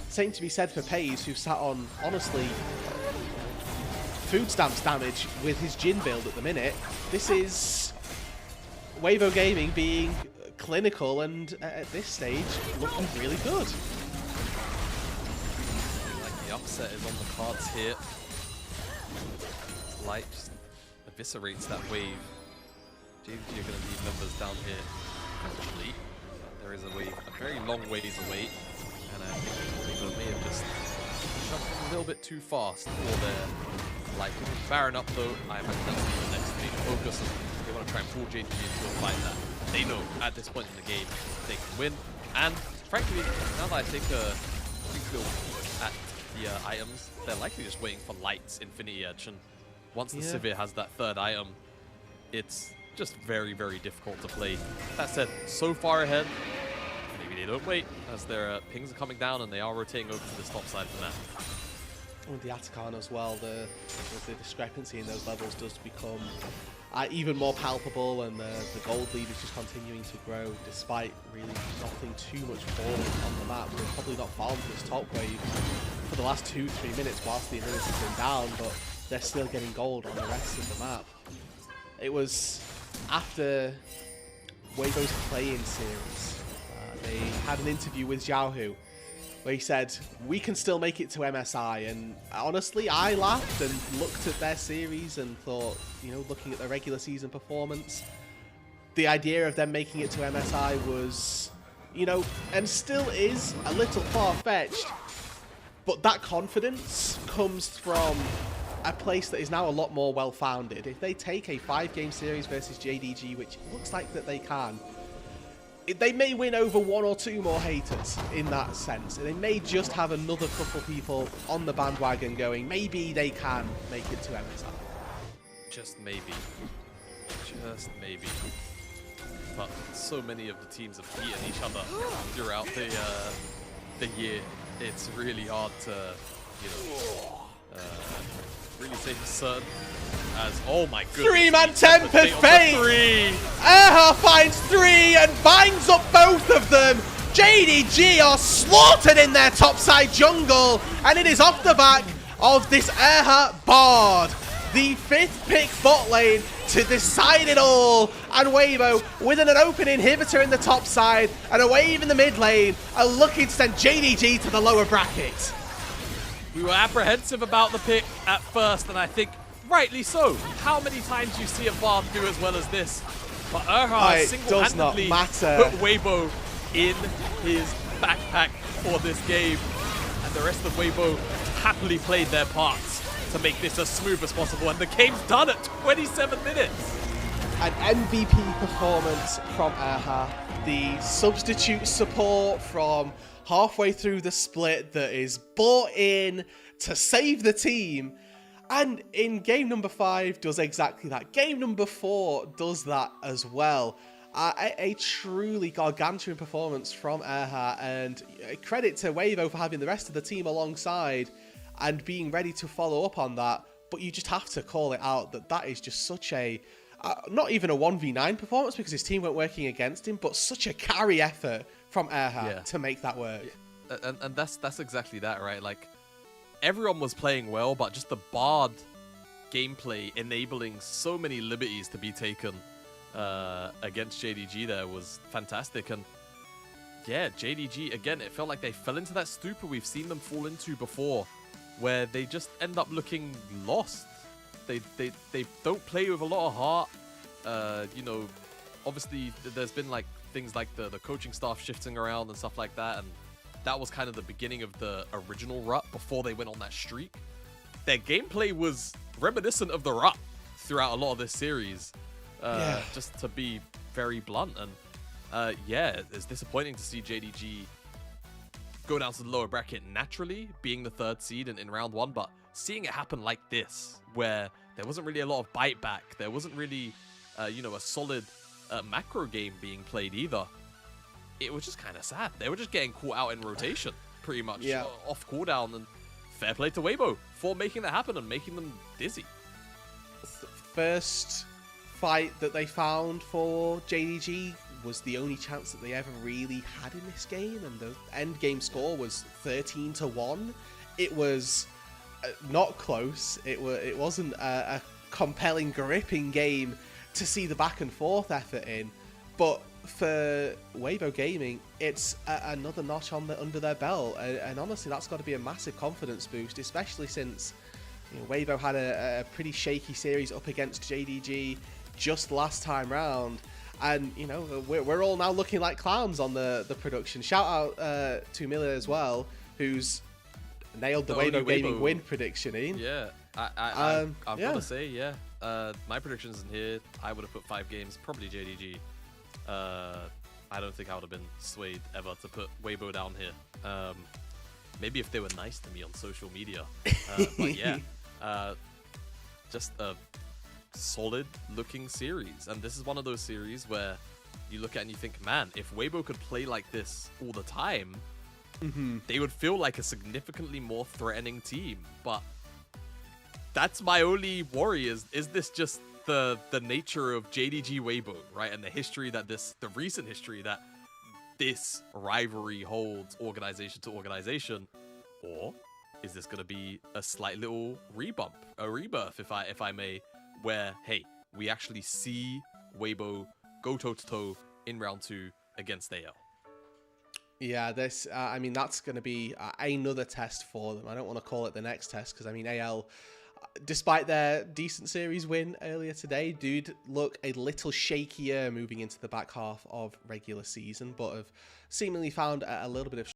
Same to be said for Pays, who sat on, honestly, food stamps damage with his Jhin build at the minute. This is Weibo Gaming being clinical and at this stage looking really good. The upset is on the cards here. Light just eviscerates that wave. JDG are going to need numbers down here. Actually, there is a wave, a very long ways away, and I think Weibo may have just jumped a little bit too fast for their liking. Baron up though, I imagine that's the next big focus, and they want to try and pull JDG into a fight that they know at this point in the game they can win. And frankly, now that I take a quick look at the items, they're likely just waiting for Light's Infinity Edge, and once the Sivir has that third item, it's just very, very difficult to play. That said, so far ahead, maybe they don't wait, as their pings are coming down and they are rotating over to this top side of the map. With the Atakan as well, the discrepancy in those levels does become even more palpable, and the gold lead is just continuing to grow despite really nothing too much falling on the map. They've probably not farmed this top wave for the last 2-3 minutes whilst the Invis has been down, but they're still getting gold on the rest of the map. It was after Weibo's play-in series, they had an interview with Xiaohu where he said, we can still make it to MSI, and honestly, I laughed and looked at their series and thought, you know, looking at their regular season performance, the idea of them making it to MSI was, you know, and still is a little far-fetched, but that confidence comes from a place that is now a lot more well-founded. If they take a 5-game series versus JDG, which looks like that they can, they may win over 1 or 2 more haters in that sense. They may just have another couple people on the bandwagon going, maybe they can make it to MSI. Just maybe. Just maybe. But so many of the teams have beaten each other throughout the year. It's really hard to, you know, really say for certain. As, oh my goodness. 3-man Tempest Fate! Erha finds 3 and binds up both of them. JDG are slaughtered in their topside jungle, and it is off the back of this Erha Bard. The 5th pick bot lane to decide it all, and Weibo with an open inhibitor in the top side and a wave in the mid lane are looking to send JDG to the lower bracket. We were apprehensive about the pick at first, and I think rightly so. How many times you see a Bard do as well as this? But Erha single-handedly put Weibo in his backpack for this game, and the rest of Weibo happily played their parts to make this as smooth as possible, and the game's done at 27 minutes. An MVP performance from Erha. The substitute support from halfway through the split that is bought in to save the team. And in game number 5 does exactly that. Game number 4 does that as well. A truly gargantuan performance from Erha, and credit to Weibo for having the rest of the team alongside and being ready to follow up on that. But you just have to call it out that is just such a, not even a 1v9 performance because his team weren't working against him, but such a carry effort from Erha to make that work. And that's exactly that, right? Like, everyone was playing well, but just the Bard gameplay enabling so many liberties to be taken against JDG there was fantastic. And yeah, JDG, again, it felt like they fell into that stupor we've seen them fall into before, where they just end up looking lost. They don't play with a lot of heart. You know, obviously there's been like things like the coaching staff shifting around and stuff like that, and that was kind of the beginning of the original rut before they went on that streak. Their gameplay was reminiscent of the rut throughout a lot of this series, just to be very blunt. And yeah, it's disappointing to see JDG go down to the lower bracket naturally, being the 3rd seed in round 1, but seeing it happen like this, where there wasn't really a lot of bite back, there wasn't really, you know, a solid macro game being played either. It was just kind of sad. They were just getting caught out in rotation, pretty much, off cooldown, and fair play to Weibo for making that happen and making them dizzy. First fight that they found for JDG was the only chance that they ever really had in this game, and the end game score was 13-1. It was not close. It wasn't a compelling, gripping game to see the back and forth effort in, but for Weibo Gaming, it's another notch on under their belt, and honestly, that's got to be a massive confidence boost, especially since, you know, Weibo had a pretty shaky series up against JDG just last time round, and you know, we're all now looking like clowns on the production. Shout out to Miller as well, who's nailed the Weibo Gaming win prediction in. Yeah, I've got to say, yeah, my predictions in here, I would have put 5 games, probably JDG. I don't think I would have been swayed ever to put Weibo down here. Maybe if they were nice to me on social media. But yeah, just a solid looking series. And this is one of those series where you look at and you think, man, if Weibo could play like this all the time, they would feel like a significantly more threatening team. But that's my only worry, is this just the nature of JDG Weibo, right? And the history that the recent history that this rivalry holds organization to organization, or is this going to be a slight little a rebirth, if I may, where, hey, we actually see Weibo go toe-to-toe in round 2 against AL? Yeah, this, I mean, that's going to be another test for them. I don't want to call it the next test, because, I mean, AL, despite their decent series win earlier today, did look a little shakier moving into the back half of regular season, but have seemingly found a little bit of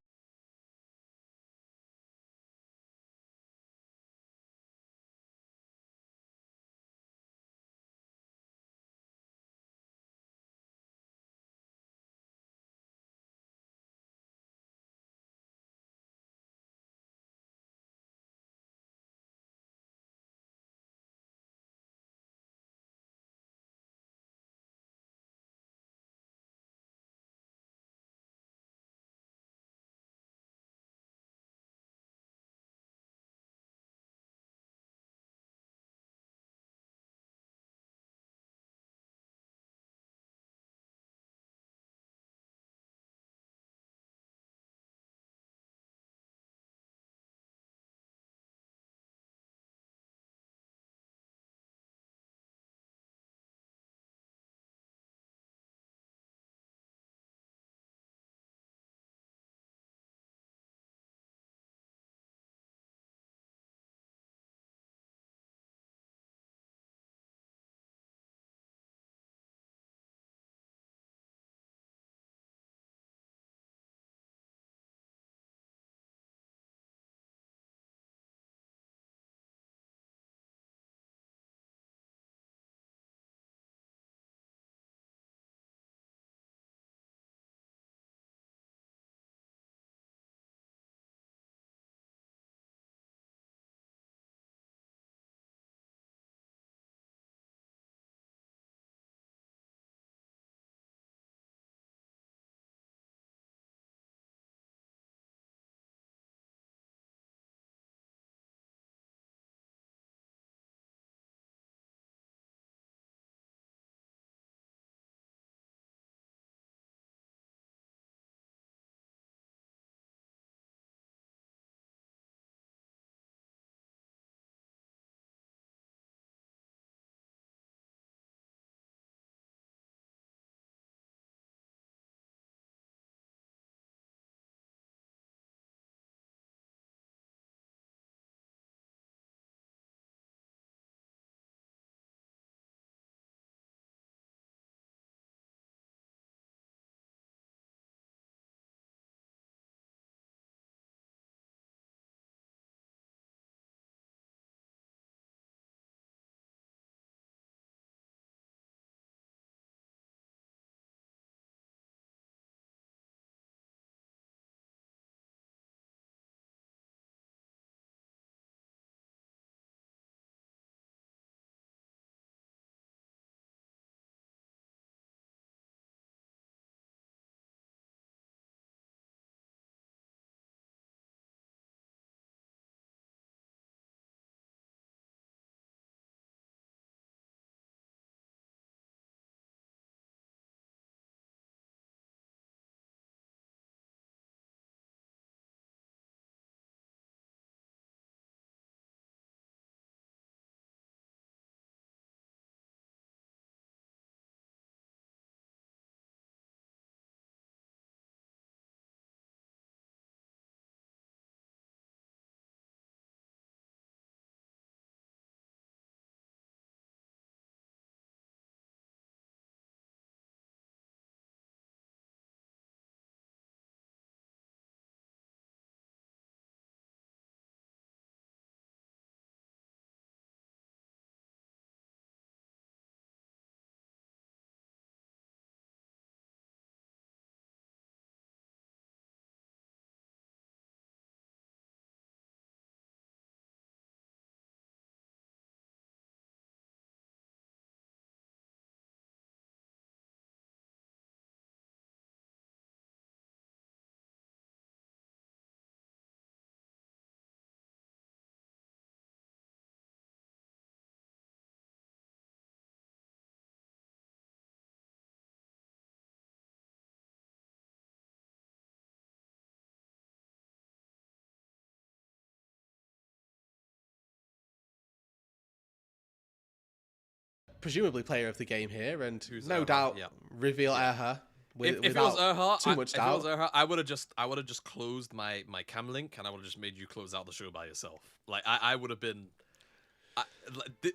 presumably player of the game here, and Who's no Erha, doubt yeah. reveal Erha. If it was Erha, too much doubt. If it was Erha, I would have just closed my cam link and I would have just made you close out the show by yourself. Like I would have been,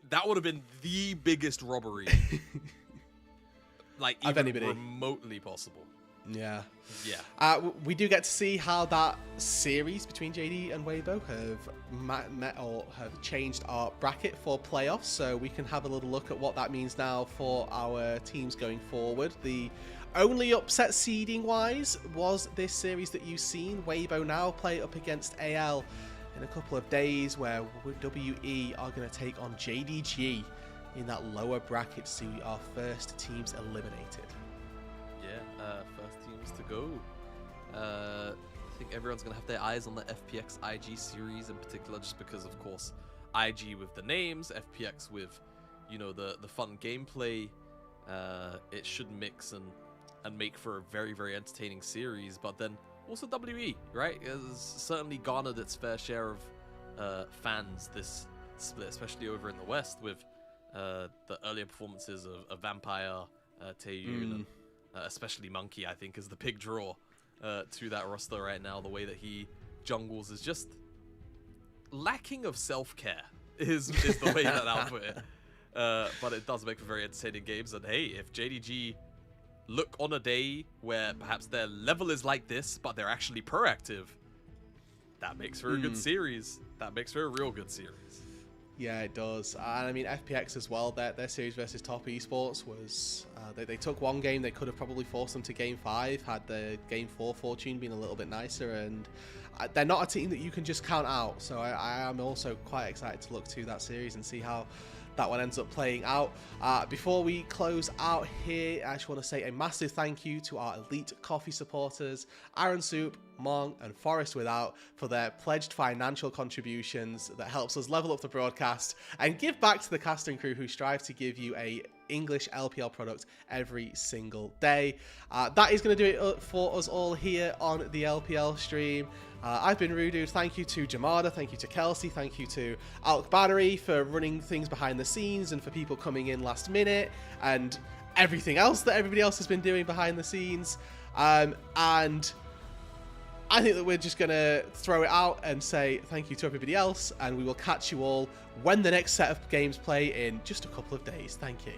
that would have been the biggest robbery, like even remotely possible. Yeah. Yeah. We do get to see how that series between JD and Weibo have met or have changed our bracket for playoffs, so we can have a little look at what that means now for our teams going forward. The only upset seeding wise was this series that you've seen. Weibo now play up against AL in a couple of days, where WE are going to take on JDG in that lower bracket to see our first teams eliminated. Yeah, first teams to go. I think everyone's going to have their eyes on the FPX IG series in particular, just because, of course, IG with the names, FPX with, you know, the fun gameplay. It should mix and make for a very, very entertaining series. But then also WE, right? It has certainly garnered its fair share of fans this split, especially over in the West with the earlier performances of Vampire, Taeyun, and especially Monkey, I think, is the big draw to that roster right now. The way that he jungles is just lacking of self-care is the way that I'll put it. But it does make for very entertaining games. And hey, if JDG look on a day where perhaps their level is like this, but they're actually proactive, that makes for a good series. That makes for a real good series. Yeah, it does. And I mean, FPX as well, their series versus Top Esports was... they took one game, they could have probably forced them to Game 5, had the Game 4 fortune been a little bit nicer, and they're not a team that you can just count out. So I am also quite excited to look to that series and see how that one ends up playing out. Before we close out here, I just want to say a massive thank you to our elite coffee supporters, Iron Soup, Mong, and Forest Without, for their pledged financial contributions that helps us level up the broadcast and give back to the cast and crew who strive to give you a English LPL product every single day. That is going to do it for us all here on the LPL stream. I've been Rudude. Thank you to Jamada, thank you to Kelsey, thank you to Alk Battery for running things behind the scenes and for people coming in last minute and everything else that everybody else has been doing behind the scenes. And I think that we're just going to throw it out and say thank you to everybody else, and we will catch you all when the next set of games play in just a couple of days. Thank you.